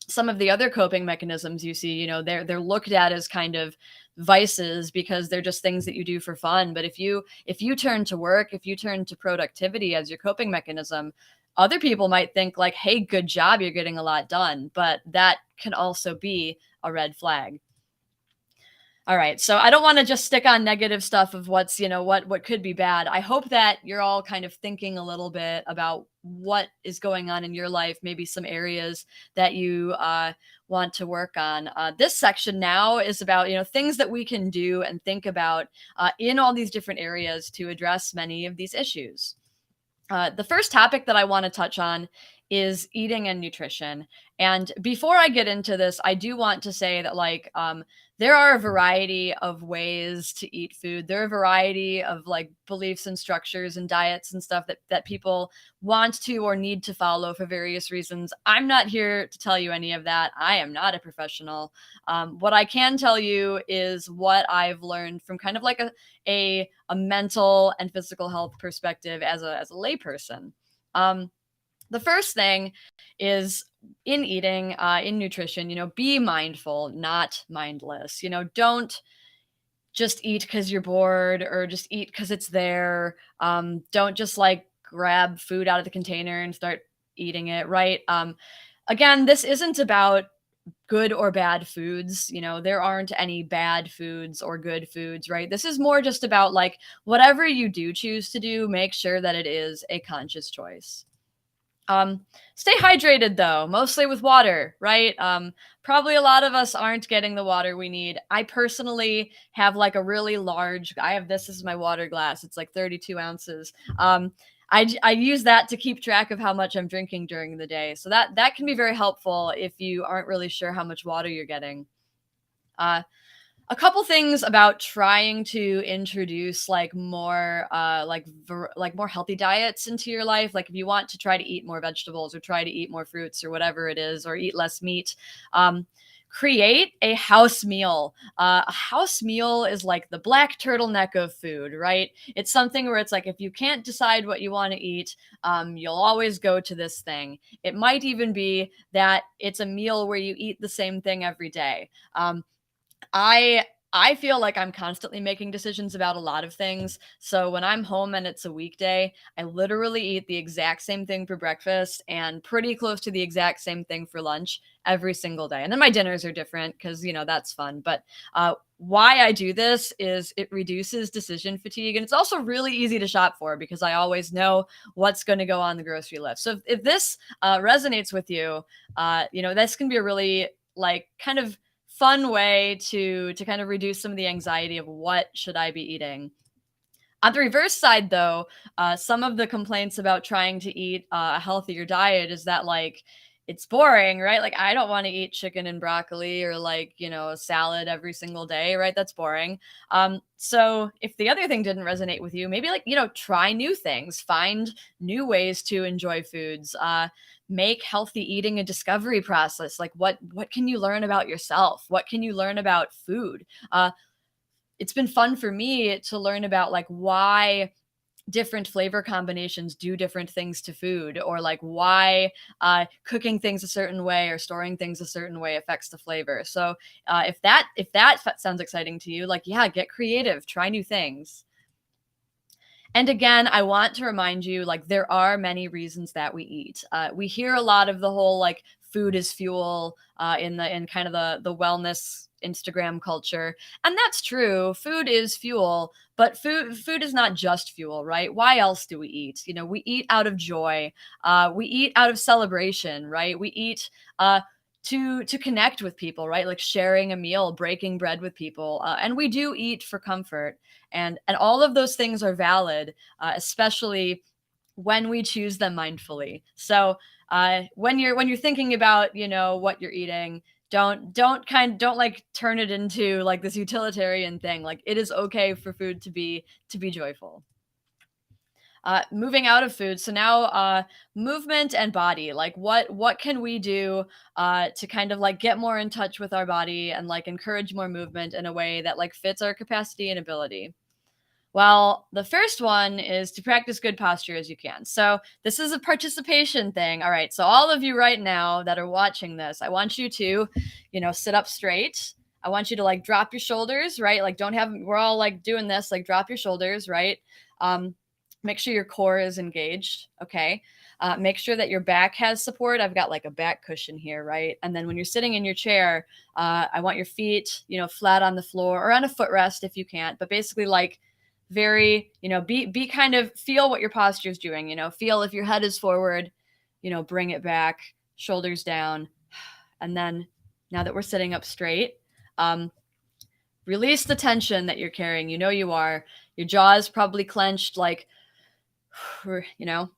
some of the other coping mechanisms you see, they're looked at as kind of vices because they're just things that you do for fun. But if you turn to work, if you turn to productivity as your coping mechanism, other people might think like, hey, good job, you're getting a lot done. But that can also be a red flag. All right. So I don't want to just stick on negative stuff of what's, what could be bad. I hope that you're all kind of thinking a little bit about what is going on in your life, maybe some areas that you want to work on. This section now is about, things that we can do and think about in all these different areas to address many of these issues. The first topic that I want to touch on is eating and nutrition. And before I get into this, I do want to say that there are a variety of ways to eat food. There are a variety of beliefs and structures and diets and stuff that people want to or need to follow for various reasons. I'm not here to tell you any of that. I am not a professional. What I can tell you is what I've learned from kind of a mental and physical health perspective as a layperson. The first thing is in eating, in nutrition, be mindful, not mindless. Don't just eat because you're bored or just eat because it's there. Don't just grab food out of the container and start eating it, right? Again, this isn't about good or bad foods. There aren't any bad foods or good foods, right? This is more just about whatever you do choose to do, make sure that it is a conscious choice. Stay hydrated though, mostly with water, right? Probably a lot of us aren't getting the water we need. I personally have a really large, this is my water glass. It's 32 ounces. I use that to keep track of how much I'm drinking during the day. So that can be very helpful if you aren't really sure how much water you're getting. A couple things about trying to introduce more more healthy diets into your life. Like if you want to try to eat more vegetables or try to eat more fruits or whatever it is, or eat less meat, create a house meal. A house meal is like the black turtleneck of food, right? It's something where it's if you can't decide what you want to eat, you'll always go to this thing. It might even be that it's a meal where you eat the same thing every day. I feel like I'm constantly making decisions about a lot of things. So when I'm home and it's a weekday, I literally eat the exact same thing for breakfast and pretty close to the exact same thing for lunch every single day. And then my dinners are different because, that's fun. But why I do this is it reduces decision fatigue. And it's also really easy to shop for because I always know what's going to go on the grocery list. So if this resonates with you, this can be a really kind of fun way to kind of reduce some of the anxiety of what should I be eating. On the reverse side, though, some of the complaints about trying to eat a healthier diet is that it's boring, right? I don't want to eat chicken and broccoli or a salad every single day, right? That's boring. So if the other thing didn't resonate with you, maybe try new things, find new ways to enjoy foods, make healthy eating a discovery process. What can you learn about yourself? What can you learn about food? It's been fun for me to learn about why different flavor combinations do different things to food, or why cooking things a certain way or storing things a certain way affects the flavor. So if that sounds exciting to you, yeah, get creative, try new things. And again, I want to remind you, there are many reasons that we eat. We hear a lot of the whole food is fuel in kind of the wellness Instagram culture. And that's true. Food is fuel, but food is not just fuel, right? Why else do we eat? You know, we eat out of joy. We eat out of celebration, right? We eat to connect with people, right? Like sharing a meal, breaking bread with people. And we do eat for comfort. And all of those things are valid, especially when we choose them mindfully. So when you're thinking about, you know, what you're eating, don't like turn it into like this utilitarian thing. Like, it is okay for food to be joyful. Moving out of food, so now movement and body. Like, what can we do to kind of like get more in touch with our body and like encourage more movement in a way that like fits our capacity and ability? Well, the first one is to practice good posture as you can. So this is a participation thing. All right. So all of you right now that are watching this, I want you to, you know, sit up straight. I want you to like drop your shoulders, right? Like we're all like doing this, like drop your shoulders, right? Make sure your core is engaged. Okay. Make sure that your back has support. I've got like a back cushion here, right? And then when you're sitting in your chair, I want your feet, you know, flat on the floor or on a footrest if you can't, but basically like very, you know, be kind of feel what your posture is doing, you know, feel if your head is forward, you know, bring it back, shoulders down. And then now that we're sitting up straight, release the tension that you're carrying. You know, you are, your jaw is probably clenched, like, you know,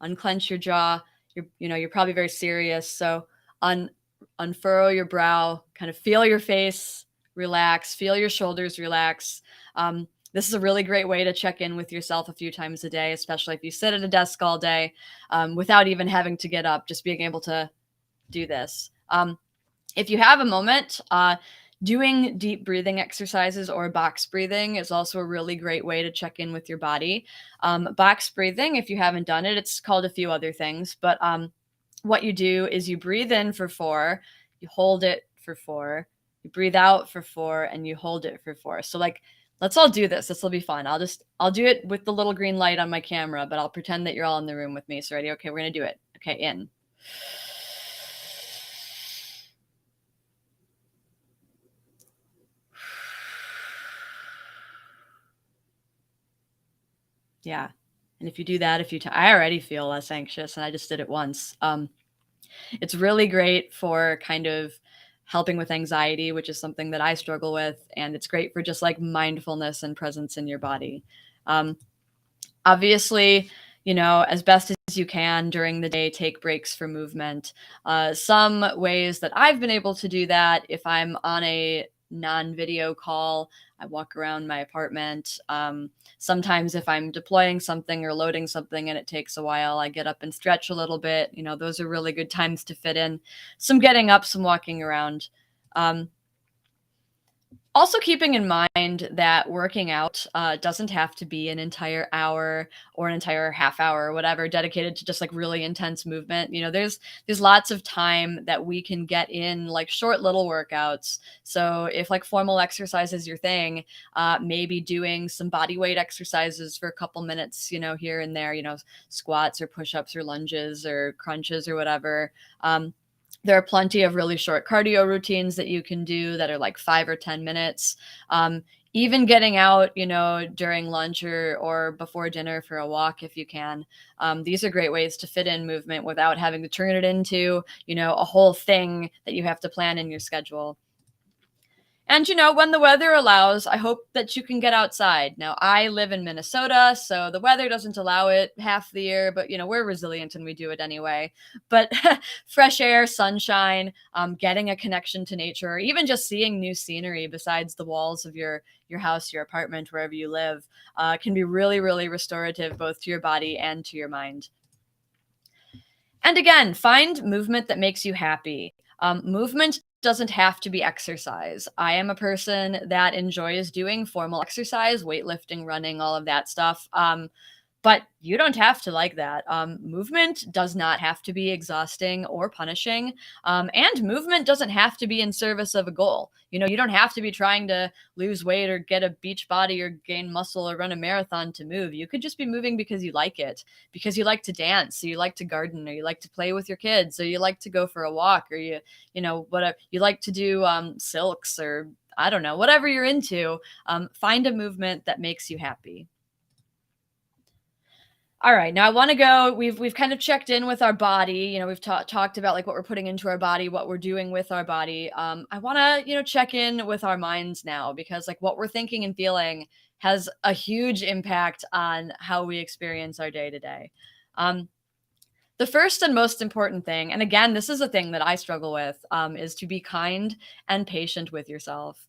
unclench your jaw. You're probably very serious. So unfurrow your brow, kind of feel your face, relax, feel your shoulders relax. This is a really great way to check in with yourself a few times a day, especially if you sit at a desk all day without even having to get up, just being able to do this. If you have a moment, doing deep breathing exercises or box breathing is also a really great way to check in with your body. Box breathing, if you haven't done it, it's called a few other things, but what you do is you breathe in for 4, you hold it for 4, you breathe out for 4, and you hold it for 4. So like, let's all do this. This will be fun. I'll do it with the little green light on my camera, but I'll pretend that you're all in the room with me. So ready? Okay, we're going to do it. Okay, in. Yeah. And if you do that a few times, I already feel less anxious and I just did it once. It's really great for kind of helping with anxiety, which is something that I struggle with. And it's great for just like mindfulness and presence in your body. Obviously, you know, as best as you can during the day, take breaks for movement. Some ways that I've been able to do that, if I'm on a non-video call, I walk around my apartment. Sometimes if I'm deploying something or loading something and it takes a while, I get up and stretch a little bit. You know, those are really good times to fit in some getting up, some walking around. Also keeping in mind that working out doesn't have to be an entire hour or an entire half hour or whatever dedicated to just like really intense movement. You know, there's lots of time that we can get in like short little workouts. So if like formal exercise is your thing, maybe doing some body weight exercises for a couple minutes, you know, here and there, you know, squats or push-ups or lunges or crunches or whatever. There are plenty of really short cardio routines that you can do that are like 5 or 10 minutes. Even getting out, you know, during lunch or before dinner for a walk if you can. These are great ways to fit in movement without having to turn it into, you know, a whole thing that you have to plan in your schedule. And, you know, when the weather allows, I hope that you can get outside. Now, I live in Minnesota, so the weather doesn't allow it half the year, but, you know, we're resilient and we do it anyway. But fresh air, sunshine, getting a connection to nature, or even just seeing new scenery besides the walls of your house, your apartment, wherever you live, can be really, really restorative, both to your body and to your mind. And again, find movement that makes you happy. Movement doesn't have to be exercise. I am a person that enjoys doing formal exercise, weightlifting, running, all of that stuff. But you don't have to like that. Movement does not have to be exhausting or punishing. And movement doesn't have to be in service of a goal. You know, you don't have to be trying to lose weight or get a beach body or gain muscle or run a marathon to move. You could just be moving because you like it, because you like to dance, or you like to garden, or you like to play with your kids, or you like to go for a walk, or you know, whatever you like to do, silks, or I don't know, whatever you're into. Find a movement that makes you happy. All right, now I want to go, we've kind of checked in with our body. You know, we've talked about like what we're putting into our body, what we're doing with our body. I want to, you know, check in with our minds now, because like what we're thinking and feeling has a huge impact on how we experience our day to day. The first and most important thing, and again, this is a thing that I struggle with, is to be kind and patient with yourself.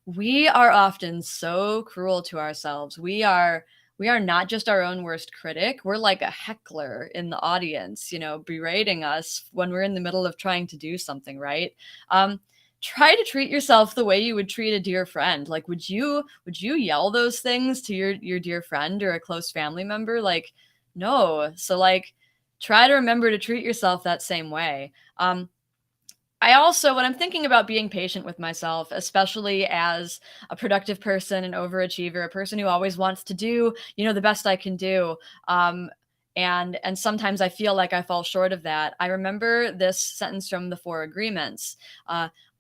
We are often so cruel to ourselves. We are not just our own worst critic. We're like a heckler in the audience, you know, berating us when we're in the middle of trying to do something, right? Try to treat yourself the way you would treat a dear friend. Like, would you yell those things to your dear friend or a close family member? Like, no. So like, try to remember to treat yourself that same way. I also, when I'm thinking about being patient with myself, especially as a productive person, an overachiever, a person who always wants to do, you know, the best I can do, and sometimes I feel like I fall short of that, I remember this sentence from the 4 Agreements.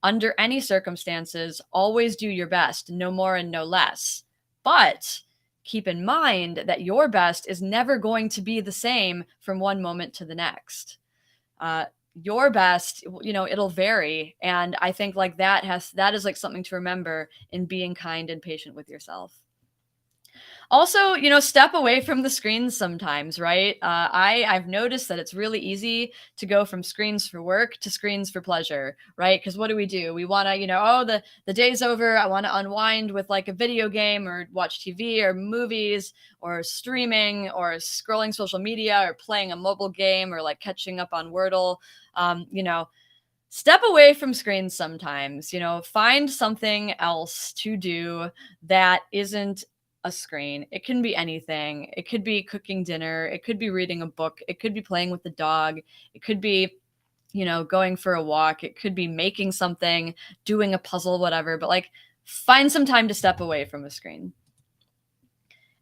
Under any circumstances, always do your best, no more and no less. But keep in mind that your best is never going to be the same from one moment to the next. Your best, you know, it'll vary. And I think like that is like something to remember in being kind and patient with yourself. Also, you know, step away from the screens sometimes, right? I've noticed that it's really easy to go from screens for work to screens for pleasure, right? Because what do? We want to, you know, oh, the day's over. I want to unwind with like a video game or watch TV or movies or streaming or scrolling social media or playing a mobile game or like catching up on Wordle. You know, step away from screens sometimes, you know, find something else to do that isn't a screen. It can be anything. It could be cooking dinner. It could be reading a book. It could be playing with the dog. It could be, you know, going for a walk. It could be making something, doing a puzzle, whatever. But like, find some time to step away from a screen.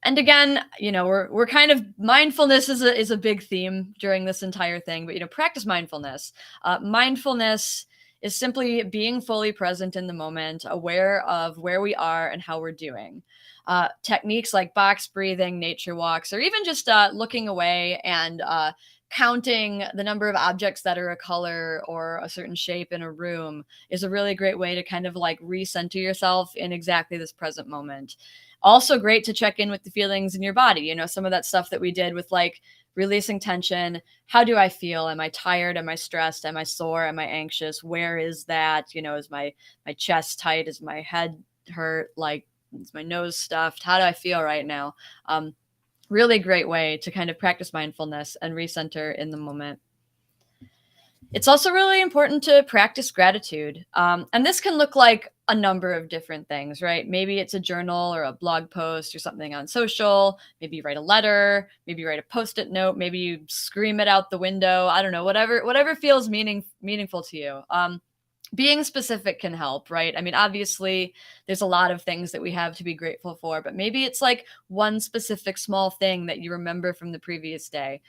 And again, you know, we're kind of, mindfulness is a big theme during this entire thing, but, you know, practice mindfulness. Mindfulness is simply being fully present in the moment, aware of where we are and how we're doing. Techniques like box breathing, nature walks, or even just looking away and counting the number of objects that are a color or a certain shape in a room is a really great way to kind of like recenter yourself in exactly this present moment. Also great to check in with the feelings in your body. You know, some of that stuff that we did with like releasing tension. How do I feel? Am I tired? Am I stressed? Am I sore? Am I anxious? Where is that? You know, is my chest tight? Is my head hurt? Like, is my nose stuffed? How do I feel right now? Really great way to kind of practice mindfulness and recenter in the moment. It's also really important to practice gratitude. And this can look like a number of different things, right? Maybe it's a journal or a blog post or something on social. Maybe you write a letter, maybe you write a Post-it note, maybe you scream it out the window. I don't know, whatever feels meaningful to you. Being specific can help, right? I mean, obviously, there's a lot of things that we have to be grateful for, but maybe it's like one specific small thing that you remember from the previous day.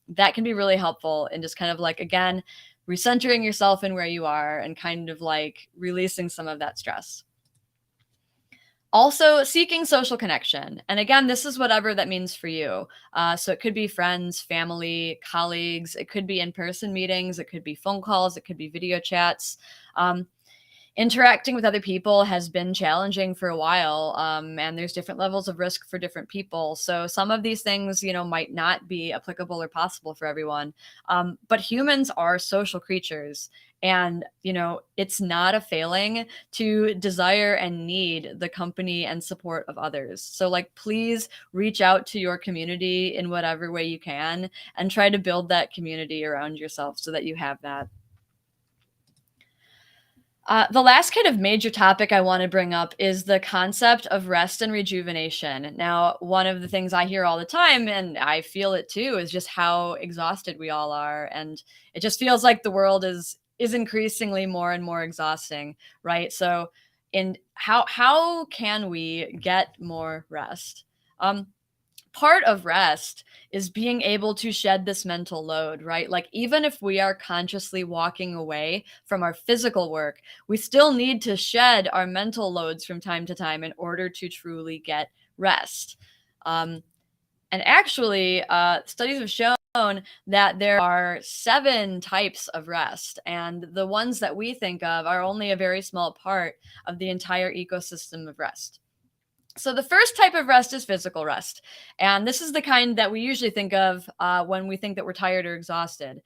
That can be really helpful in just kind of like, again, recentering yourself in where you are and kind of like releasing some of that stress. Also, seeking social connection. And again, this is whatever that means for you. So it could be friends, family, colleagues. It could be in-person meetings. It could be phone calls. It could be video chats. Interacting with other people has been challenging for a while, and there's different levels of risk for different people. So some of these things, you know, might not be applicable or possible for everyone. But humans are social creatures. And, you know, it's not a failing to desire and need the company and support of others. So like, please reach out to your community in whatever way you can and try to build that community around yourself so that you have that. The last kind of major topic I want to bring up is the concept of rest and rejuvenation. Now, one of the things I hear all the time, and I feel it too, is just how exhausted we all are. And it just feels like the world is increasingly more and more exhausting, right? So, in how can we get more rest? Part of rest is being able to shed this mental load, right? Like, even if we are consciously walking away from our physical work, we still need to shed our mental loads from time to time in order to truly get rest. And actually, studies have shown that there are 7 types of rest, and the ones that we think of are only a very small part of the entire ecosystem of rest. So the first type of rest is physical rest. And this is the kind that we usually think of when we think that we're tired or exhausted.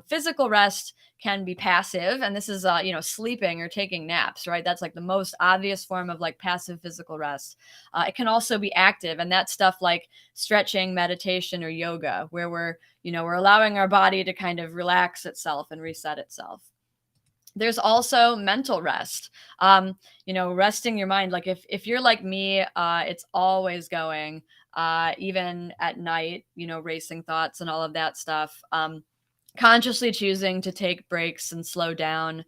Physical rest can be passive, and this is, sleeping or taking naps, right? That's like the most obvious form of like passive physical rest. It can also be active, and that's stuff like stretching, meditation, or yoga, where we're allowing our body to kind of relax itself and reset itself. There's also mental rest, resting your mind. Like if you're like me, it's always going, even at night, racing thoughts and all of that stuff. Consciously choosing to take breaks and slow down,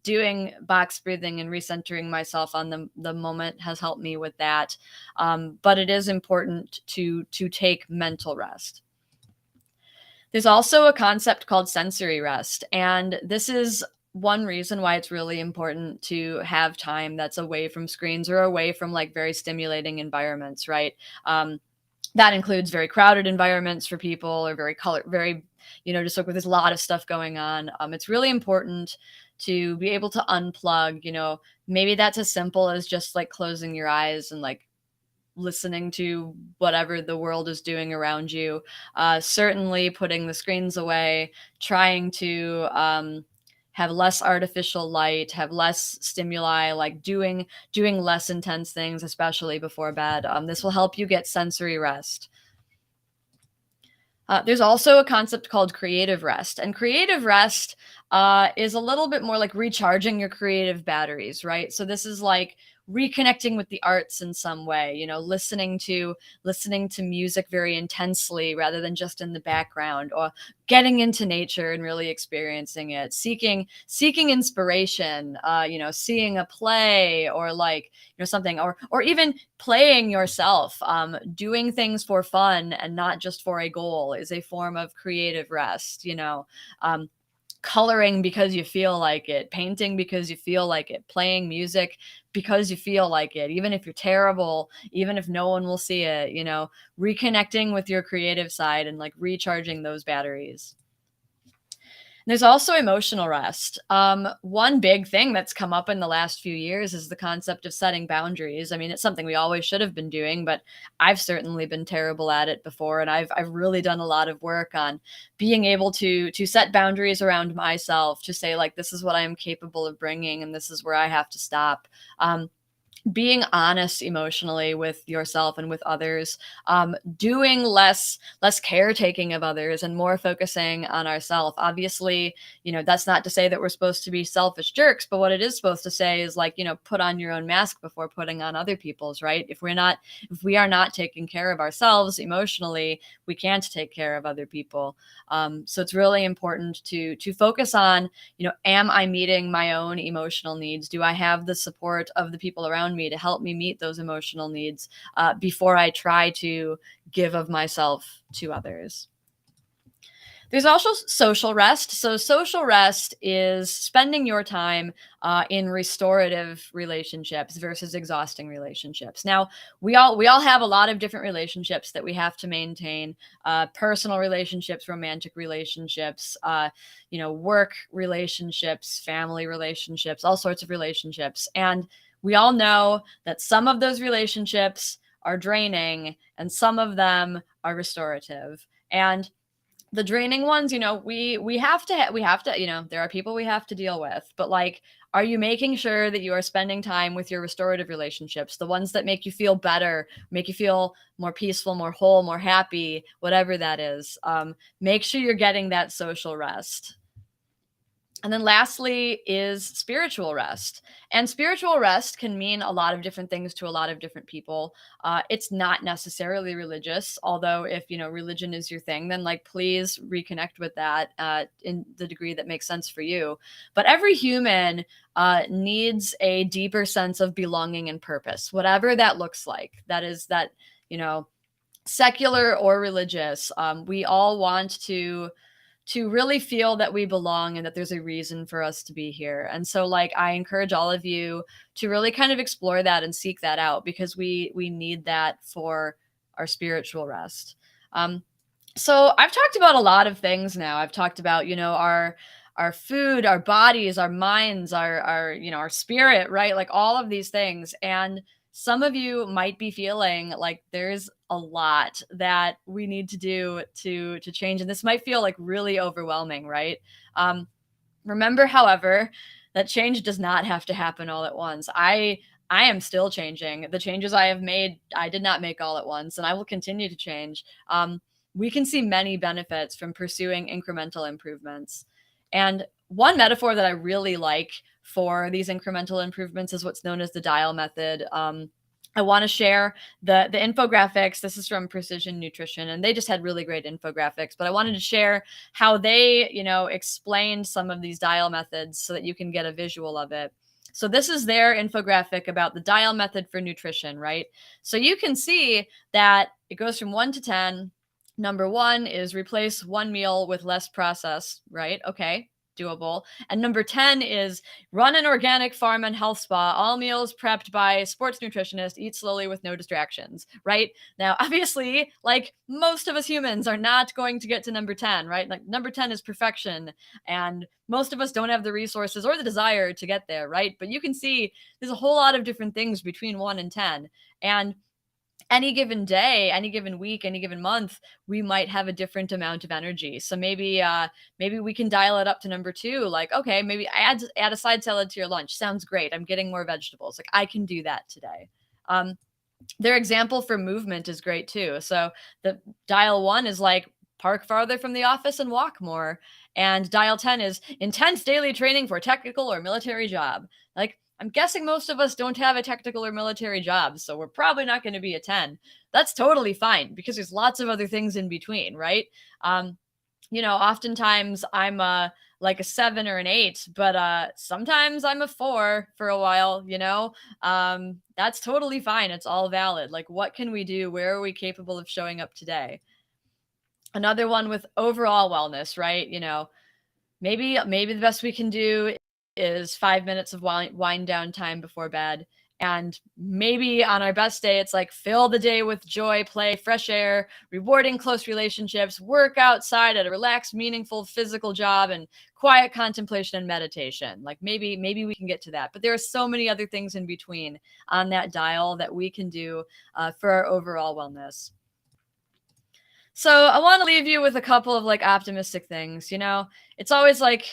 doing box breathing and recentering myself on the moment has helped me with that. But it is important to take mental rest. There's also a concept called sensory rest, and this is one reason why it's really important to have time that's away from screens or away from like very stimulating environments, right? That includes very crowded environments for people, or just like with there's a lot of stuff going on. It's really important to be able to unplug. Maybe that's as simple as just like closing your eyes and like listening to whatever the world is doing around you. Certainly putting the screens away, trying to have less artificial light, have less stimuli, like doing less intense things, especially before bed. This will help you get sensory rest. There's also a concept called creative rest, and creative rest is a little bit more like recharging your creative batteries, right? So this is like reconnecting with the arts in some way, listening to music very intensely rather than just in the background, or getting into nature and really experiencing it, seeking inspiration, seeing a play, or like, something, or even playing yourself, doing things for fun and not just for a goal is a form of creative rest. Coloring because you feel like it, painting because you feel like it, playing music because you feel like it, even if you're terrible, even if no one will see it, reconnecting with your creative side and like recharging those batteries. There's also emotional rest. One big thing that's come up in the last few years is the concept of setting boundaries. I mean, it's something we always should have been doing, but I've certainly been terrible at it before. And I've really done a lot of work on being able to set boundaries around myself, to say like, this is what I am capable of bringing, and this is where I have to stop. Being honest emotionally with yourself and with others, doing less caretaking of others and more focusing on ourselves. Obviously, that's not to say that we're supposed to be selfish jerks, but what it is supposed to say is like, put on your own mask before putting on other people's, right? If we are not taking care of ourselves emotionally, we can't take care of other people. So it's really important to focus on, am I meeting my own emotional needs? Do I have the support of the people around me to help me meet those emotional needs before I try to give of myself to others? There's also social rest. So social rest is spending your time in restorative relationships versus exhausting relationships. Now, we all have a lot of different relationships that we have to maintain: personal relationships, romantic relationships, work relationships, family relationships, all sorts of relationships. And we all know that some of those relationships are draining and some of them are restorative. And the draining ones, we have to, there are people we have to deal with, but like, are you making sure that you are spending time with your restorative relationships, the ones that make you feel better, make you feel more peaceful, more whole, more happy, whatever that is? Make sure you're getting that social rest. And then lastly is spiritual rest. And spiritual rest can mean a lot of different things to a lot of different people. It's not necessarily religious, although if, religion is your thing, then like, please reconnect with that in the degree that makes sense for you. But every human needs a deeper sense of belonging and purpose, whatever that looks like. That is that, secular or religious. We all want to really feel that we belong and that there's a reason for us to be here. And so like, I encourage all of you to really kind of explore that and seek that out, because we need that for our spiritual rest. So I've talked about a lot of things now. I've talked about, our food, our bodies, our minds, our spirit, right? Like all of these things. And some of you might be feeling like there's a lot that we need to do to change. And this might feel like really overwhelming, right? Remember, however, that change does not have to happen all at once. I am still changing. The changes I have made, I did not make all at once, and I will continue to change. We can see many benefits from pursuing incremental improvements. And one metaphor that I really like for these incremental improvements is what's known as the dial method. I want to share the infographics. This is from Precision Nutrition, and they just had really great infographics, but I wanted to share how they, explained some of these dial methods so that you can get a visual of it. So this is their infographic about the dial method for nutrition, right? So you can see that it goes from 1 to 10. Number 1 is replace one meal with less processed, right? Okay, doable. And number 10 is run an organic farm and health spa, all meals prepped by sports nutritionist, eat slowly with no distractions, right? Now, obviously, like most of us humans are not going to get to number 10, right? Like number 10 is perfection, and most of us don't have the resources or the desire to get there, right? But you can see there's a whole lot of different things between 1 and 10. And any given day, any given week, any given month, we might have a different amount of energy. So maybe we can dial it up to number 2. Like, okay, maybe add a side salad to your lunch. Sounds great. I'm getting more vegetables. Like I can do that today. Their example for movement is great too. So the dial 1 is like park farther from the office and walk more. And dial 10 is intense daily training for a technical or military job. Like, I'm guessing most of us don't have a technical or military job, so we're probably not going to be a 10. That's totally fine, because there's lots of other things in between, right? Oftentimes I'm like a 7 or an 8, but sometimes I'm a 4 for a while, that's totally fine. It's all valid. Like, what can we do? Where are we capable of showing up today? Another one with overall wellness, right? Maybe the best we can do is 5 minutes of wind down time before bed. And maybe on our best day, it's like fill the day with joy, play, fresh air, rewarding close relationships, work outside at a relaxed, meaningful physical job, and quiet contemplation and meditation. Like maybe we can get to that. But there are so many other things in between on that dial that we can do for our overall wellness. So I want to leave you with a couple of like optimistic things. It's always like,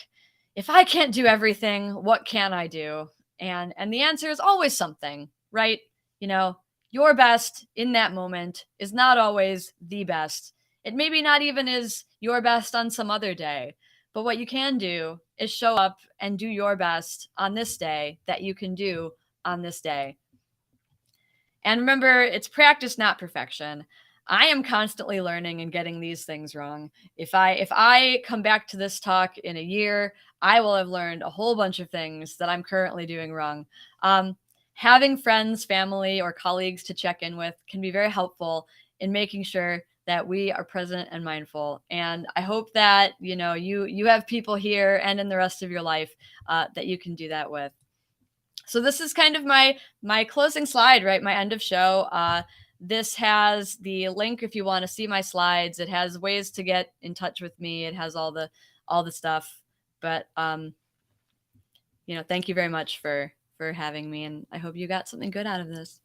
if I can't do everything, what can I do? And the answer is always something, right? Your best in that moment is not always the best. It maybe not even is your best on some other day. But what you can do is show up and do your best on this day that you can do on this day. And remember, it's practice, not perfection. I am constantly learning and getting these things wrong. If I come back to this talk in a year, I will have learned a whole bunch of things that I'm currently doing wrong. Having friends, family, or colleagues to check in with can be very helpful in making sure that we are present and mindful. And I hope that you have people here and in the rest of your life that you can do that with. So this is kind of my closing slide, right? My end of show. This has the link if you want to see my slides. It has ways to get in touch with me. It has all the stuff. But thank you very much for having me, and I hope you got something good out of this.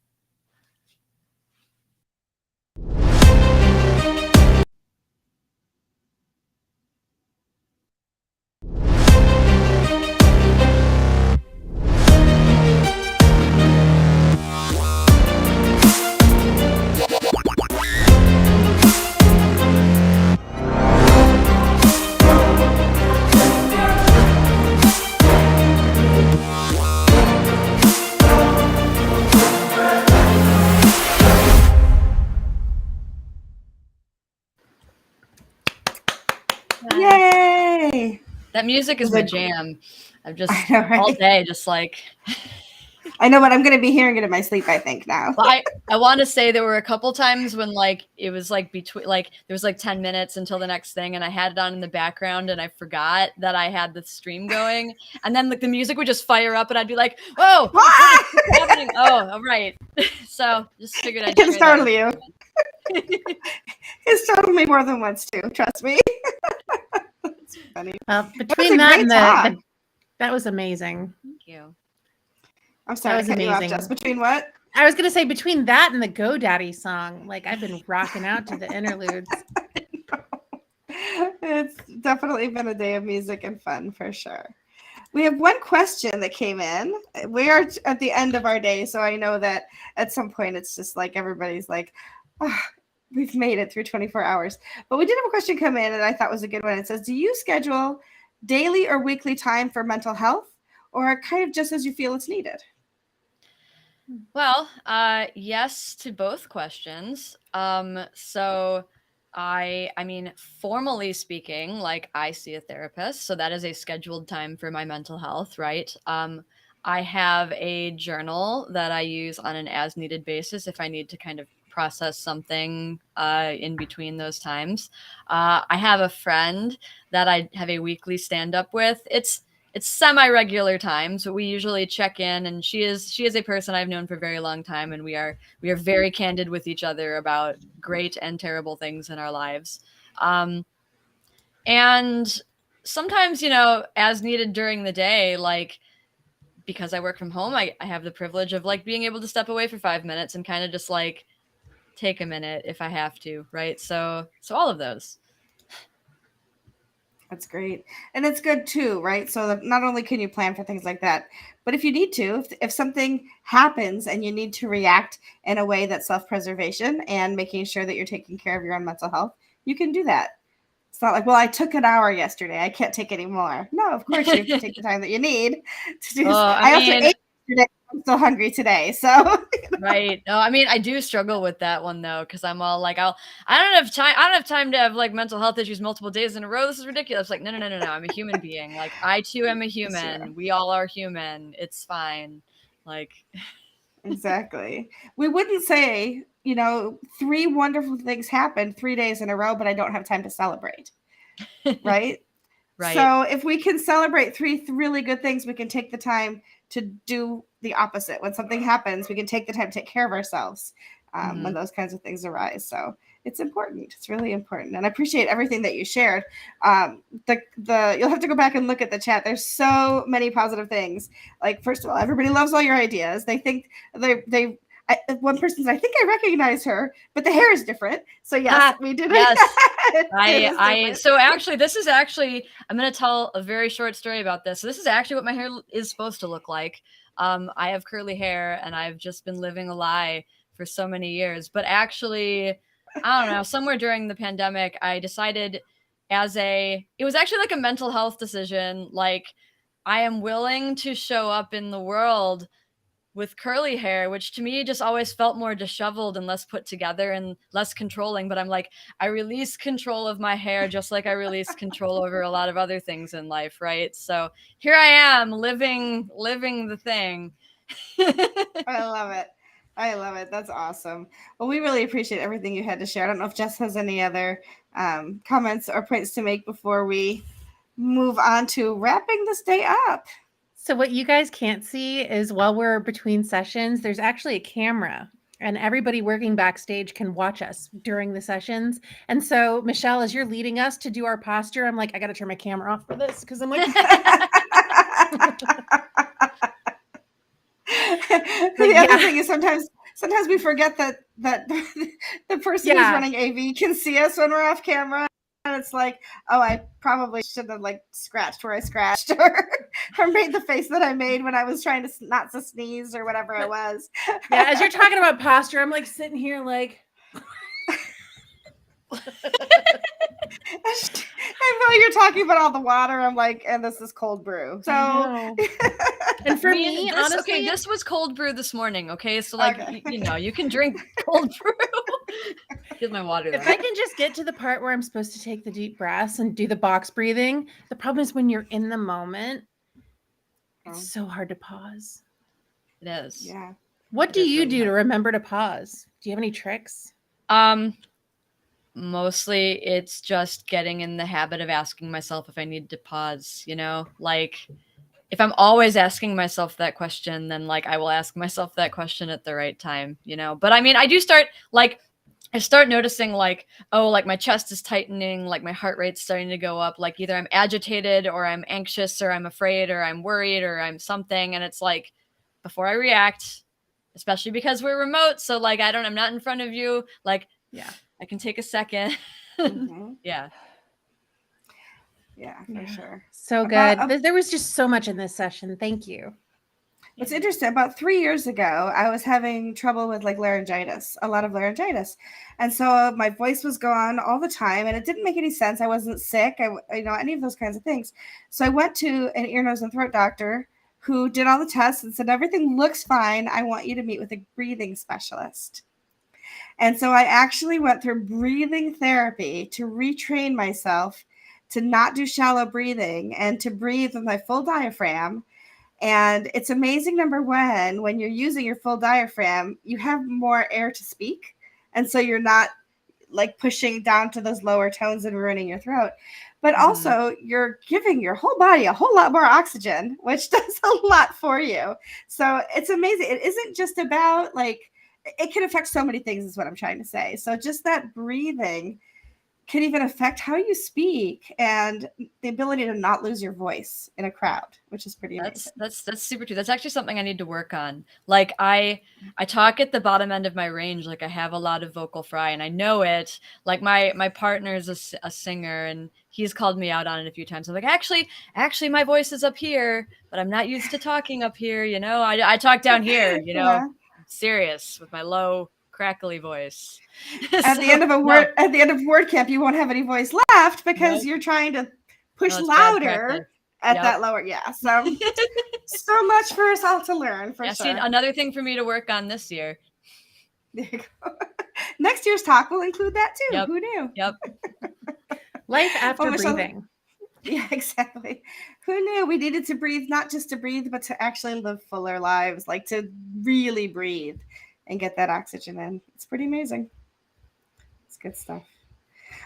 That music is my jam. I'm just know, right? all day, just like. I know what I'm going to be hearing it in my sleep, I think now. Well, I want to say there were a couple times when like it was like between like there was like 10 minutes until the next thing, and I had it on in the background and I forgot that I had the stream going, and then like the music would just fire up and I'd be like, "Whoa, what is happening?" Oh, all right. So just figured I'd It's share totally you. It's totally more than once too. Trust me. That's funny. Well, between that and that was amazing. Thank you. I'm sorry, that was amazing. Jess. Between what? I was gonna say between that and the GoDaddy song, like I've been rocking out to the interludes. It's definitely been a day of music and fun for sure. We have one question that came in. We are at the end of our day, so I know that at some point it's just like everybody's like, oh, we've made it through 24 hours. But we did have a question come in and I thought was a good one. It says, do you schedule daily or weekly time for mental health, or kind of just as you feel it's needed? Well, yes to both questions. So I mean, formally speaking, like I see a therapist, so that is a scheduled time for my mental health, right? I have a journal that I use on an as needed basis if I need to kind of process something in between those times. I have a friend that I have a weekly stand up with. It's semi-regular times, but we usually check in, and she is a person I've known for a very long time, and we are very candid with each other about great and terrible things in our lives. And sometimes, as needed during the day, like because I work from home, I have the privilege of like being able to step away for 5 minutes and kind of just like take a minute if I have to, right? So all of those. That's great. And it's good too, right? So that not only can you plan for things like that, but if you need to, if something happens and you need to react in a way that's self-preservation and making sure that you're taking care of your own mental health, you can do that. It's not like, well, I took an hour yesterday, I can't take any more. No, of course you have to take the time that you need to do. I also ate yesterday. I'm still hungry today, so right. No, I mean, I do struggle with that one though, because I'm all like, I don't have time to have like mental health issues multiple days in a row. This is ridiculous. Like, no. I'm a human being. Like, I too am a human. Sure. We all are human. It's fine. Like, exactly. We wouldn't say, 3 wonderful things happened 3 days in a row, but I don't have time to celebrate. Right? Right. So if we can celebrate 3 really good things, we can take the time to do the opposite. When something happens, we can take the time to take care of ourselves when those kinds of things arise. So it's important. It's really important. And I appreciate everything that you shared. You'll have to go back and look at the chat. There's so many positive things. Like, first of all, everybody loves all your ideas. They think one person said, I think I recognize her, but the hair is different. So yes, we did. Yes. So actually, I'm going to tell a very short story about this. So this is actually what my hair is supposed to look like. I have curly hair and I've just been living a lie for so many years, but actually, I don't know, somewhere during the pandemic, I decided it was actually like a mental health decision. Like, I am willing to show up in the world with curly hair, which to me just always felt more disheveled and less put together and less controlling. But I'm like, I release control of my hair just like I release control over a lot of other things in life, right? So here I am living the thing. I love it. That's awesome. Well, we really appreciate everything you had to share. I don't know if Jess has any other comments or points to make before we move on to wrapping this day up. So what you guys can't see is while we're between sessions, there's actually a camera and everybody working backstage can watch us during the sessions. And so Michelle, as you're leading us to do our posture, I'm like, I got to turn my camera off for this because I'm like, the other thing is sometimes we forget that the person who's running AV can see us when we're off camera. And it's like, oh, I probably should have like scratched where I scratched or made the face that I made when I was trying to not to sneeze or whatever it was. Yeah, as you're talking about posture, I'm like sitting here like. And while you're talking about all the water, I'm like, and this is cold brew. So, and for me, honestly, this was cold brew this morning. Okay, so like, you can drink cold brew. Here's my water. If I can just get to the part where I'm supposed to take the deep breaths and do the box breathing, the problem is when you're in the moment, it's so hard to pause. It is. Yeah. What do you do to remember to pause? Do you have any tricks? Mostly it's just getting in the habit of asking myself if I need to pause, you know? Like if I'm always asking myself that question, then like I will ask myself that question at the right time, you know? But I mean, I do start like I start noticing like, oh, like my chest is tightening, like my heart rate's starting to go up, like either I'm agitated or I'm anxious or I'm afraid or I'm worried or I'm something. And it's like, before I react, especially because we're remote. So like, I'm not in front of you. Like, yeah, I can take a second. Yeah. Yeah, for sure. So good. There was just so much in this session. Thank you. What's interesting, about 3 years ago, I was having trouble with like laryngitis, a lot of laryngitis. And so my voice was gone all the time and it didn't make any sense. I wasn't sick, any of those kinds of things. So I went to an ear, nose, and throat doctor who did all the tests and said, everything looks fine. I want you to meet with a breathing specialist. And so I actually went through breathing therapy to retrain myself to not do shallow breathing and to breathe with my full diaphragm. And it's amazing, number one, when you're using your full diaphragm, you have more air to speak. And so you're not like pushing down to those lower tones and ruining your throat. But also you're giving your whole body a whole lot more oxygen, which does a lot for you. So it's amazing. It isn't just about like, it can affect so many things is what I'm trying to say. So just that breathing can even affect how you speak and the ability to not lose your voice in a crowd, which is pretty amazing. That's super true. That's actually something I need to work on. Like I talk at the bottom end of my range. Like I have a lot of vocal fry and I know it. Like my partner is a singer and he's called me out on it a few times. I'm like, actually my voice is up here, but I'm not used to talking up here. You know, I talk down here, you know, Yeah. serious with my low crackly voice. At the end of WordCamp, you won't have any voice left because you're trying to push louder at that lower. Yeah. So so much for us all to learn for sure. See, another thing for me to work on this year. There you go. Next year's talk will include that too. Yep. Who knew? Yep. Life after breathing. Yeah, exactly. Who knew we needed to breathe, not just to breathe, but to actually live fuller lives, like to really breathe and get that oxygen in. It's pretty amazing. It's good stuff.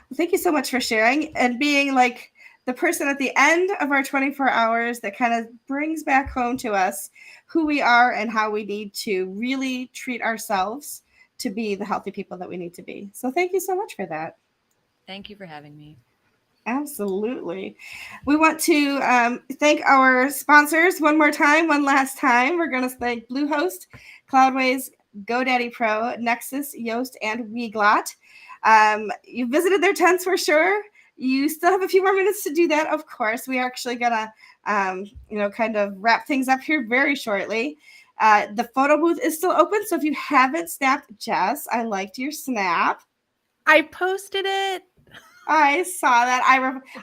Well, thank you so much for sharing and being like the person at the end of our 24 hours that kind of brings back home to us who we are and how we need to really treat ourselves to be the healthy people that we need to be. So thank you so much for that. Thank you for having me. Absolutely. We want to thank our sponsors one last time. We're going to thank Bluehost, Cloudways, GoDaddy Pro, Nexus, Yoast, and Weglot. You visited their tents for sure. You still have a few more minutes to do that, of course. We are actually going to, kind of wrap things up here very shortly. The photo booth is still open, so if you haven't snapped Jess, I liked your snap. I posted it. I saw that.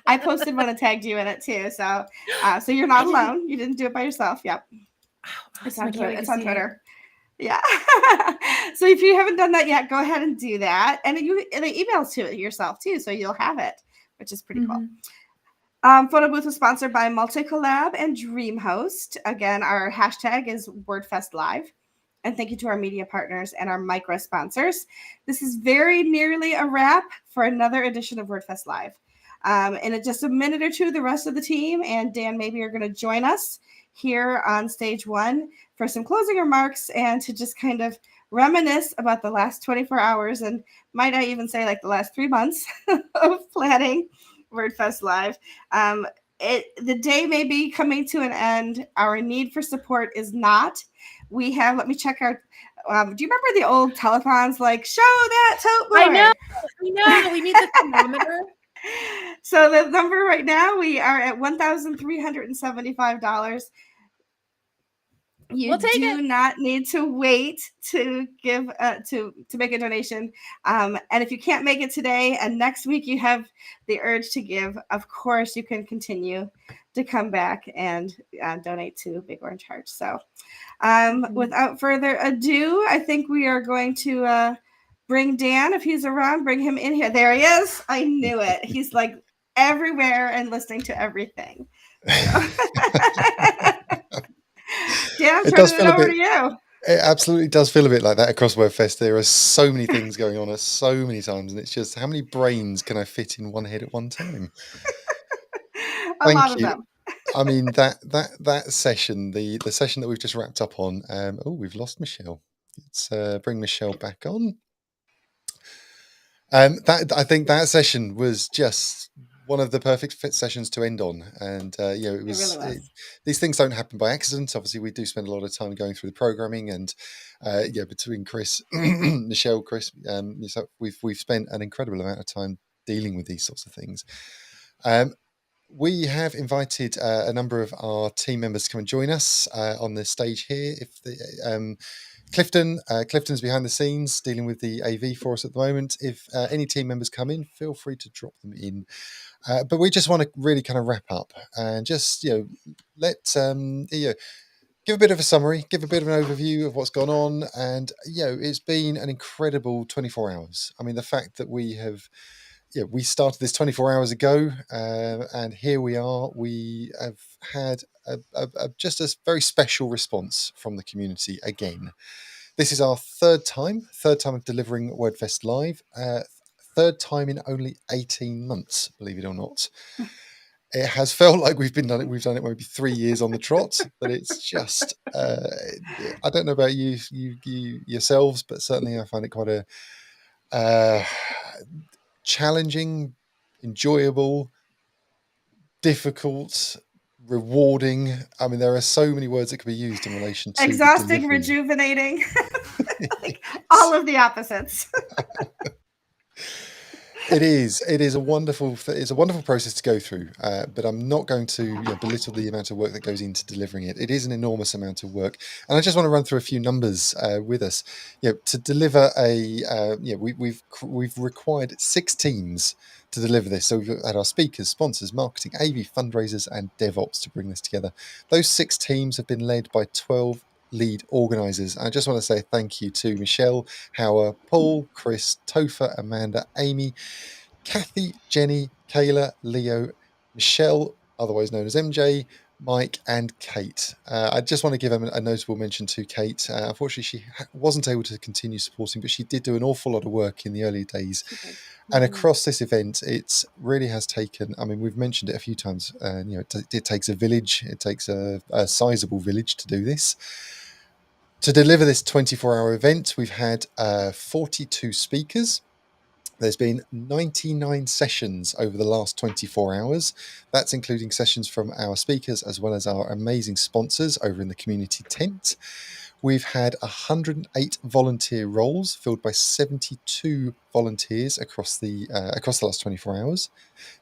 I posted one and tagged you in it too. So you're not alone. You didn't do it by yourself. Yep. It's on Twitter. It's on Twitter. Yeah. So if you haven't done that yet, go ahead and do that. And the emails to it yourself too. So you'll have it, which is pretty cool. Photo Booth is sponsored by Multicollab and DreamHost. Again, our hashtag is WordFest Live. And thank you to our media partners and our micro sponsors. This is very nearly a wrap for another edition of WordFest Live. In just a minute or two, the rest of the team and Dan maybe are going to join us here on stage one for some closing remarks and to just kind of reminisce about the last 24 hours and might I even say like the last 3 months of planning WordFest Live. The day may be coming to an end. Our need for support is not. We have, let me check our, do you remember the old telethons like, show that tote board? I know. We need the thermometer. So the number right now, we are at $1,375. You do not need to wait to give to make a donation. And if you can't make it today and next week you have the urge to give, of course you can continue to come back and donate to Big Orange Heart. So without further ado, I think we are going to bring Dan, if he's around, bring him in here. There he is. I knew it. He's like everywhere and listening to everything. So. Dan, I'm turning it over to you. It absolutely does feel a bit like that across WordFest. There are so many things going on at so many times, and it's just how many brains can I fit in one head at one time? A lot of them. I mean that session, the session that we've just wrapped up on. Oh, we've lost Michelle. Let's bring Michelle back on. That I think that session was just one of the perfect fit sessions to end on, and it was. It really was. These things don't happen by accident. Obviously, we do spend a lot of time going through the programming, and between Chris, Michelle, Chris, we've spent an incredible amount of time dealing with these sorts of things. We have invited a number of our team members to come and join us on the stage here. Clifton's behind the scenes dealing with the AV for us at the moment. If any team members come in, feel free to drop them in. But we just want to really kind of wrap up and just let give a bit of a summary, give a bit of an overview of what's gone on, and it's been an incredible 24 hours. I mean, the fact that we started this 24 hours ago, and here we are. We have had just a very special response from the community again. This is our third time of delivering WordFest Live, third time in only 18 months, believe it or not. It has felt like we've done it maybe 3 years on the trot, but it's just, I don't know about you yourselves, but certainly I find it quite a challenging, enjoyable, difficult, rewarding. I mean, there are so many words that could be used in relation to exhausting, rejuvenating, like all of the opposites. It is a wonderful process to go through, but I'm not going to belittle the amount of work that goes into delivering it. It is an enormous amount of work, and I just want to run through a few numbers with us. To deliver we've required 6 teams to deliver this. So we've had our speakers, sponsors, marketing, AV, fundraisers, and DevOps to bring this together. Those 6 teams have been led by 12 lead organisers. I just want to say thank you to Michelle, Howard, Paul, Chris, Topher, Amanda, Amy, Kathy, Jenny, Kayla, Leo, Michelle, otherwise known as MJ, Mike, and Kate. I just want to give a notable mention to Kate. Unfortunately, she wasn't able to continue supporting, but she did do an awful lot of work in the early days. And across this event, it really has taken, I mean, we've mentioned it a few times, it takes a village, it takes a sizable village to do this. To deliver this 24-hour event, we've had 42 speakers. There's been 99 sessions over the last 24 hours. That's including sessions from our speakers as well as our amazing sponsors over in the community tent. We've had 108 volunteer roles filled by 72 volunteers across the last 24 hours.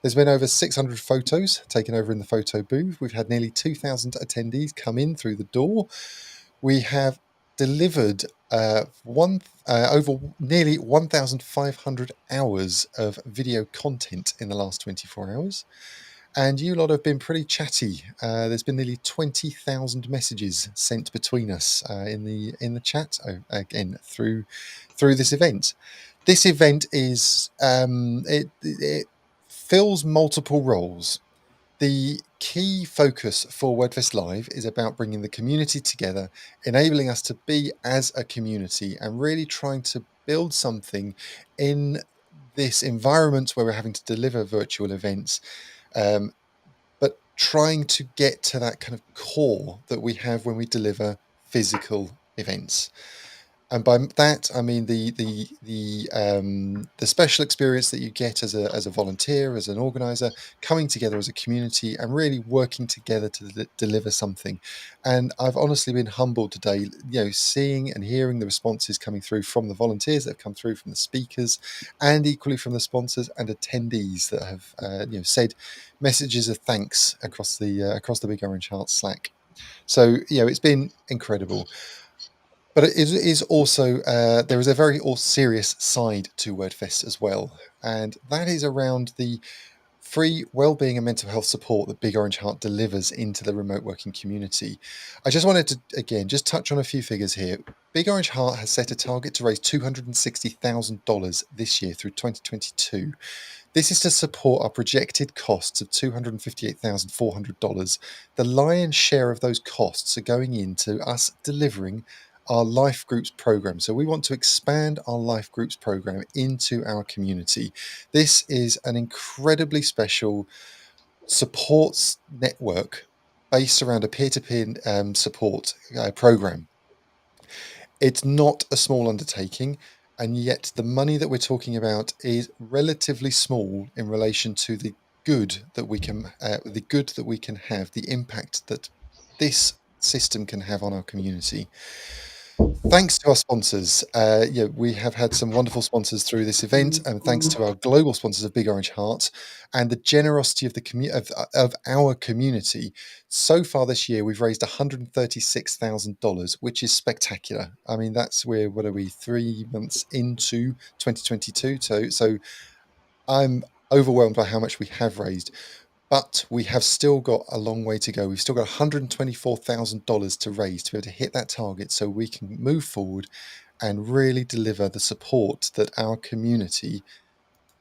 There's been over 600 photos taken over in the photo booth. We've had nearly 2,000 attendees come in through the door. We have delivered over nearly 1,500 hours of video content in the last 24 hours. And you lot have been pretty chatty. There's been nearly 20,000 messages sent between us in the chat again through this event. This event is it fills multiple roles. The key focus for WordFest Live is about bringing the community together, enabling us to be as a community and really trying to build something in this environment where we're having to deliver virtual events, but trying to get to that kind of core that we have when we deliver physical events. And by that, I mean the special experience that you get as a volunteer, as an organizer, coming together as a community and really working together to deliver something. And I've honestly been humbled today, seeing and hearing the responses coming through from the volunteers that have come through, from the speakers, and equally from the sponsors and attendees that have said messages of thanks across the Big Orange Heart Slack. So it's been incredible. But it is also, there is a very serious side to WordFest as well. And that is around the free wellbeing and mental health support that Big Orange Heart delivers into the remote working community. I just wanted to, again, just touch on a few figures here. Big Orange Heart has set a target to raise $260,000 this year through 2022. This is to support our projected costs of $258,400. The lion's share of those costs are going into us delivering our Life Groups program. So we want to expand our Life Groups program into our community. This is an incredibly special supports network based around a peer-to-peer support program. It's not a small undertaking, and yet the money that we're talking about is relatively small in relation to the good that we can have, the impact that this system can have on our community. Thanks to our sponsors. We have had some wonderful sponsors through this event, and thanks to our global sponsors of Big Orange Heart and the generosity of of our community. So far this year, we've raised $136,000, which is spectacular. I mean, what are we, 3 months into 2022? So I'm overwhelmed by how much we have raised. But we have still got a long way to go. We've still got $124,000 to raise to be able to hit that target so we can move forward and really deliver the support that our community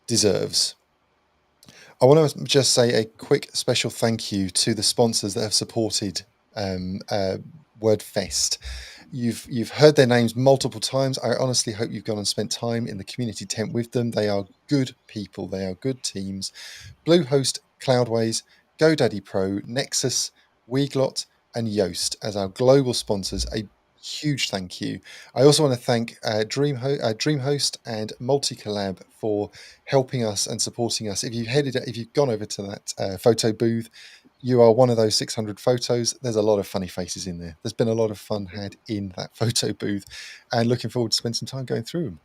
deserves. I want to just say a quick special thank you to the sponsors that have supported WordFest. You've heard their names multiple times. I honestly hope you've gone and spent time in the community tent with them. They are good people. They are good teams. Bluehost, Cloudways, GoDaddy Pro, Nexus, Weglot, and Yoast as our global sponsors. A huge thank you. I also want to thank DreamHost and Multicollab for helping us and supporting us. If you've gone over to that photo booth, you are one of those 600 photos. There's a lot of funny faces in there. There's been a lot of fun had in that photo booth, and looking forward to spend some time going through them.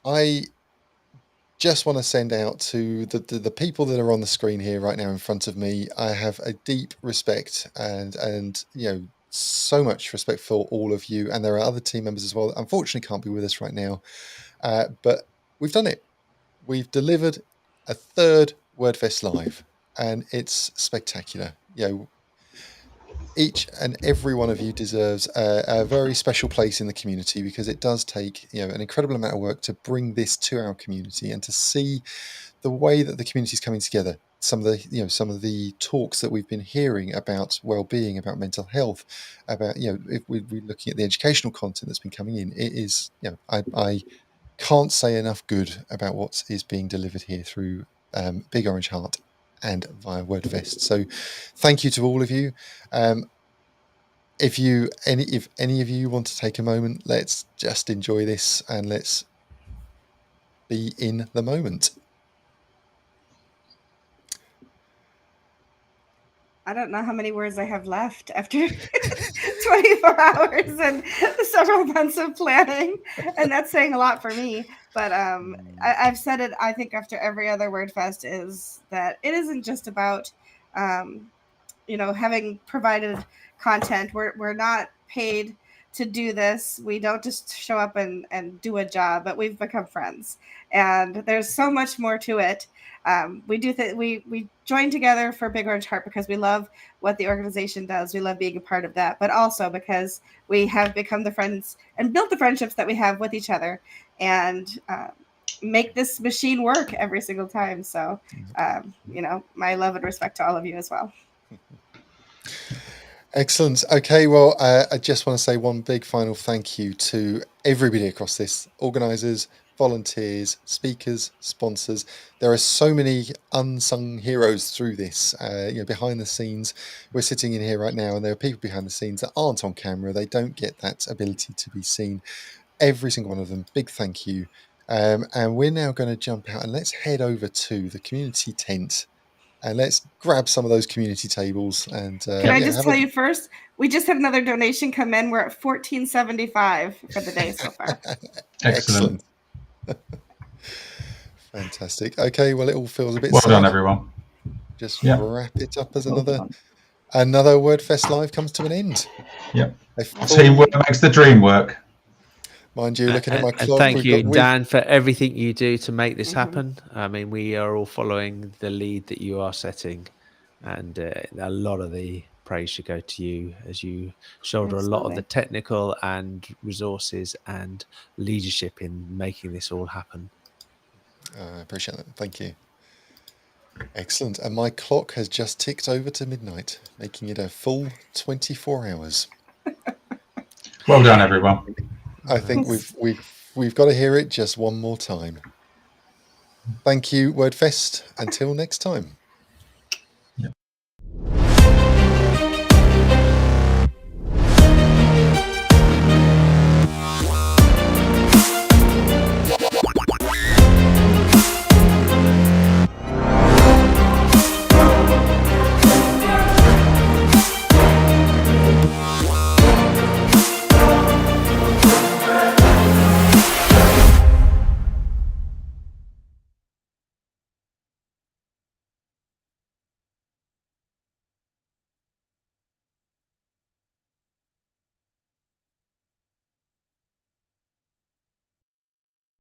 I just want to send out to the people that are on the screen here right now in front of me. I have a deep respect and so much respect for all of you, and there are other team members as well that unfortunately can't be with us right now, but we've done it. We've delivered a third WordFest Live, and it's spectacular. Each and every one of you deserves a very special place in the community, because it does take an incredible amount of work to bring this to our community and to see the way that the community is coming together. Some of the talks that we've been hearing about well-being, about mental health, about if we're looking at the educational content that's been coming in, it is I can't say enough good about what is being delivered here through Big Orange Heart and via WordFest. So thank you to all of you. If any of you want to take a moment, let's just enjoy this and let's be in the moment. I don't know how many words I have left after 24 hours and several months of planning, and that's saying a lot for me. But I've said it, I think, after every other WordFest, is that it isn't just about having provided content. We're not paid to do this. We don't just show up and do a job, but we've become friends, and there's so much more to it. We join together for Big Orange Heart because we love what the organization does. We love being a part of that, but also because we have become the friends and built the friendships that we have with each other, and make this machine work every single time. So, my love and respect to all of you as well. Excellent. Okay, well, I just want to say one big final thank you to everybody across this: organisers, volunteers, speakers, sponsors. There are so many unsung heroes through this, behind the scenes. We're sitting in here right now, and there are people behind the scenes that aren't on camera. They don't get that ability to be seen. Every single one of them, big thank you. And we're now going to jump out and let's head over to the community tent. And let's grab some of those community tables. And can I just tell you first, we just had another donation come in. We're at $14.75 for the day so far. Excellent. Fantastic. Okay, well, it all feels a bit well sad. done, everyone. Just wrap it up as another WordFest Live comes to an end. Yep. Teamwork makes the dream work. Mind you, looking at my And clock, thank you, we've- Dan, for everything you do to make this Mhm. happen. I mean, we are all following the lead that you are setting, and a lot of the praise should go to you as you shoulder a lot of the Absolutely. technical and resources and leadership in making this all happen. I appreciate that. Thank you. Excellent. And my clock has just ticked over to midnight, making it a full 24 hours. Well done, everyone. I think we've got to hear it just one more time. Thank you, WordFest. Until next time.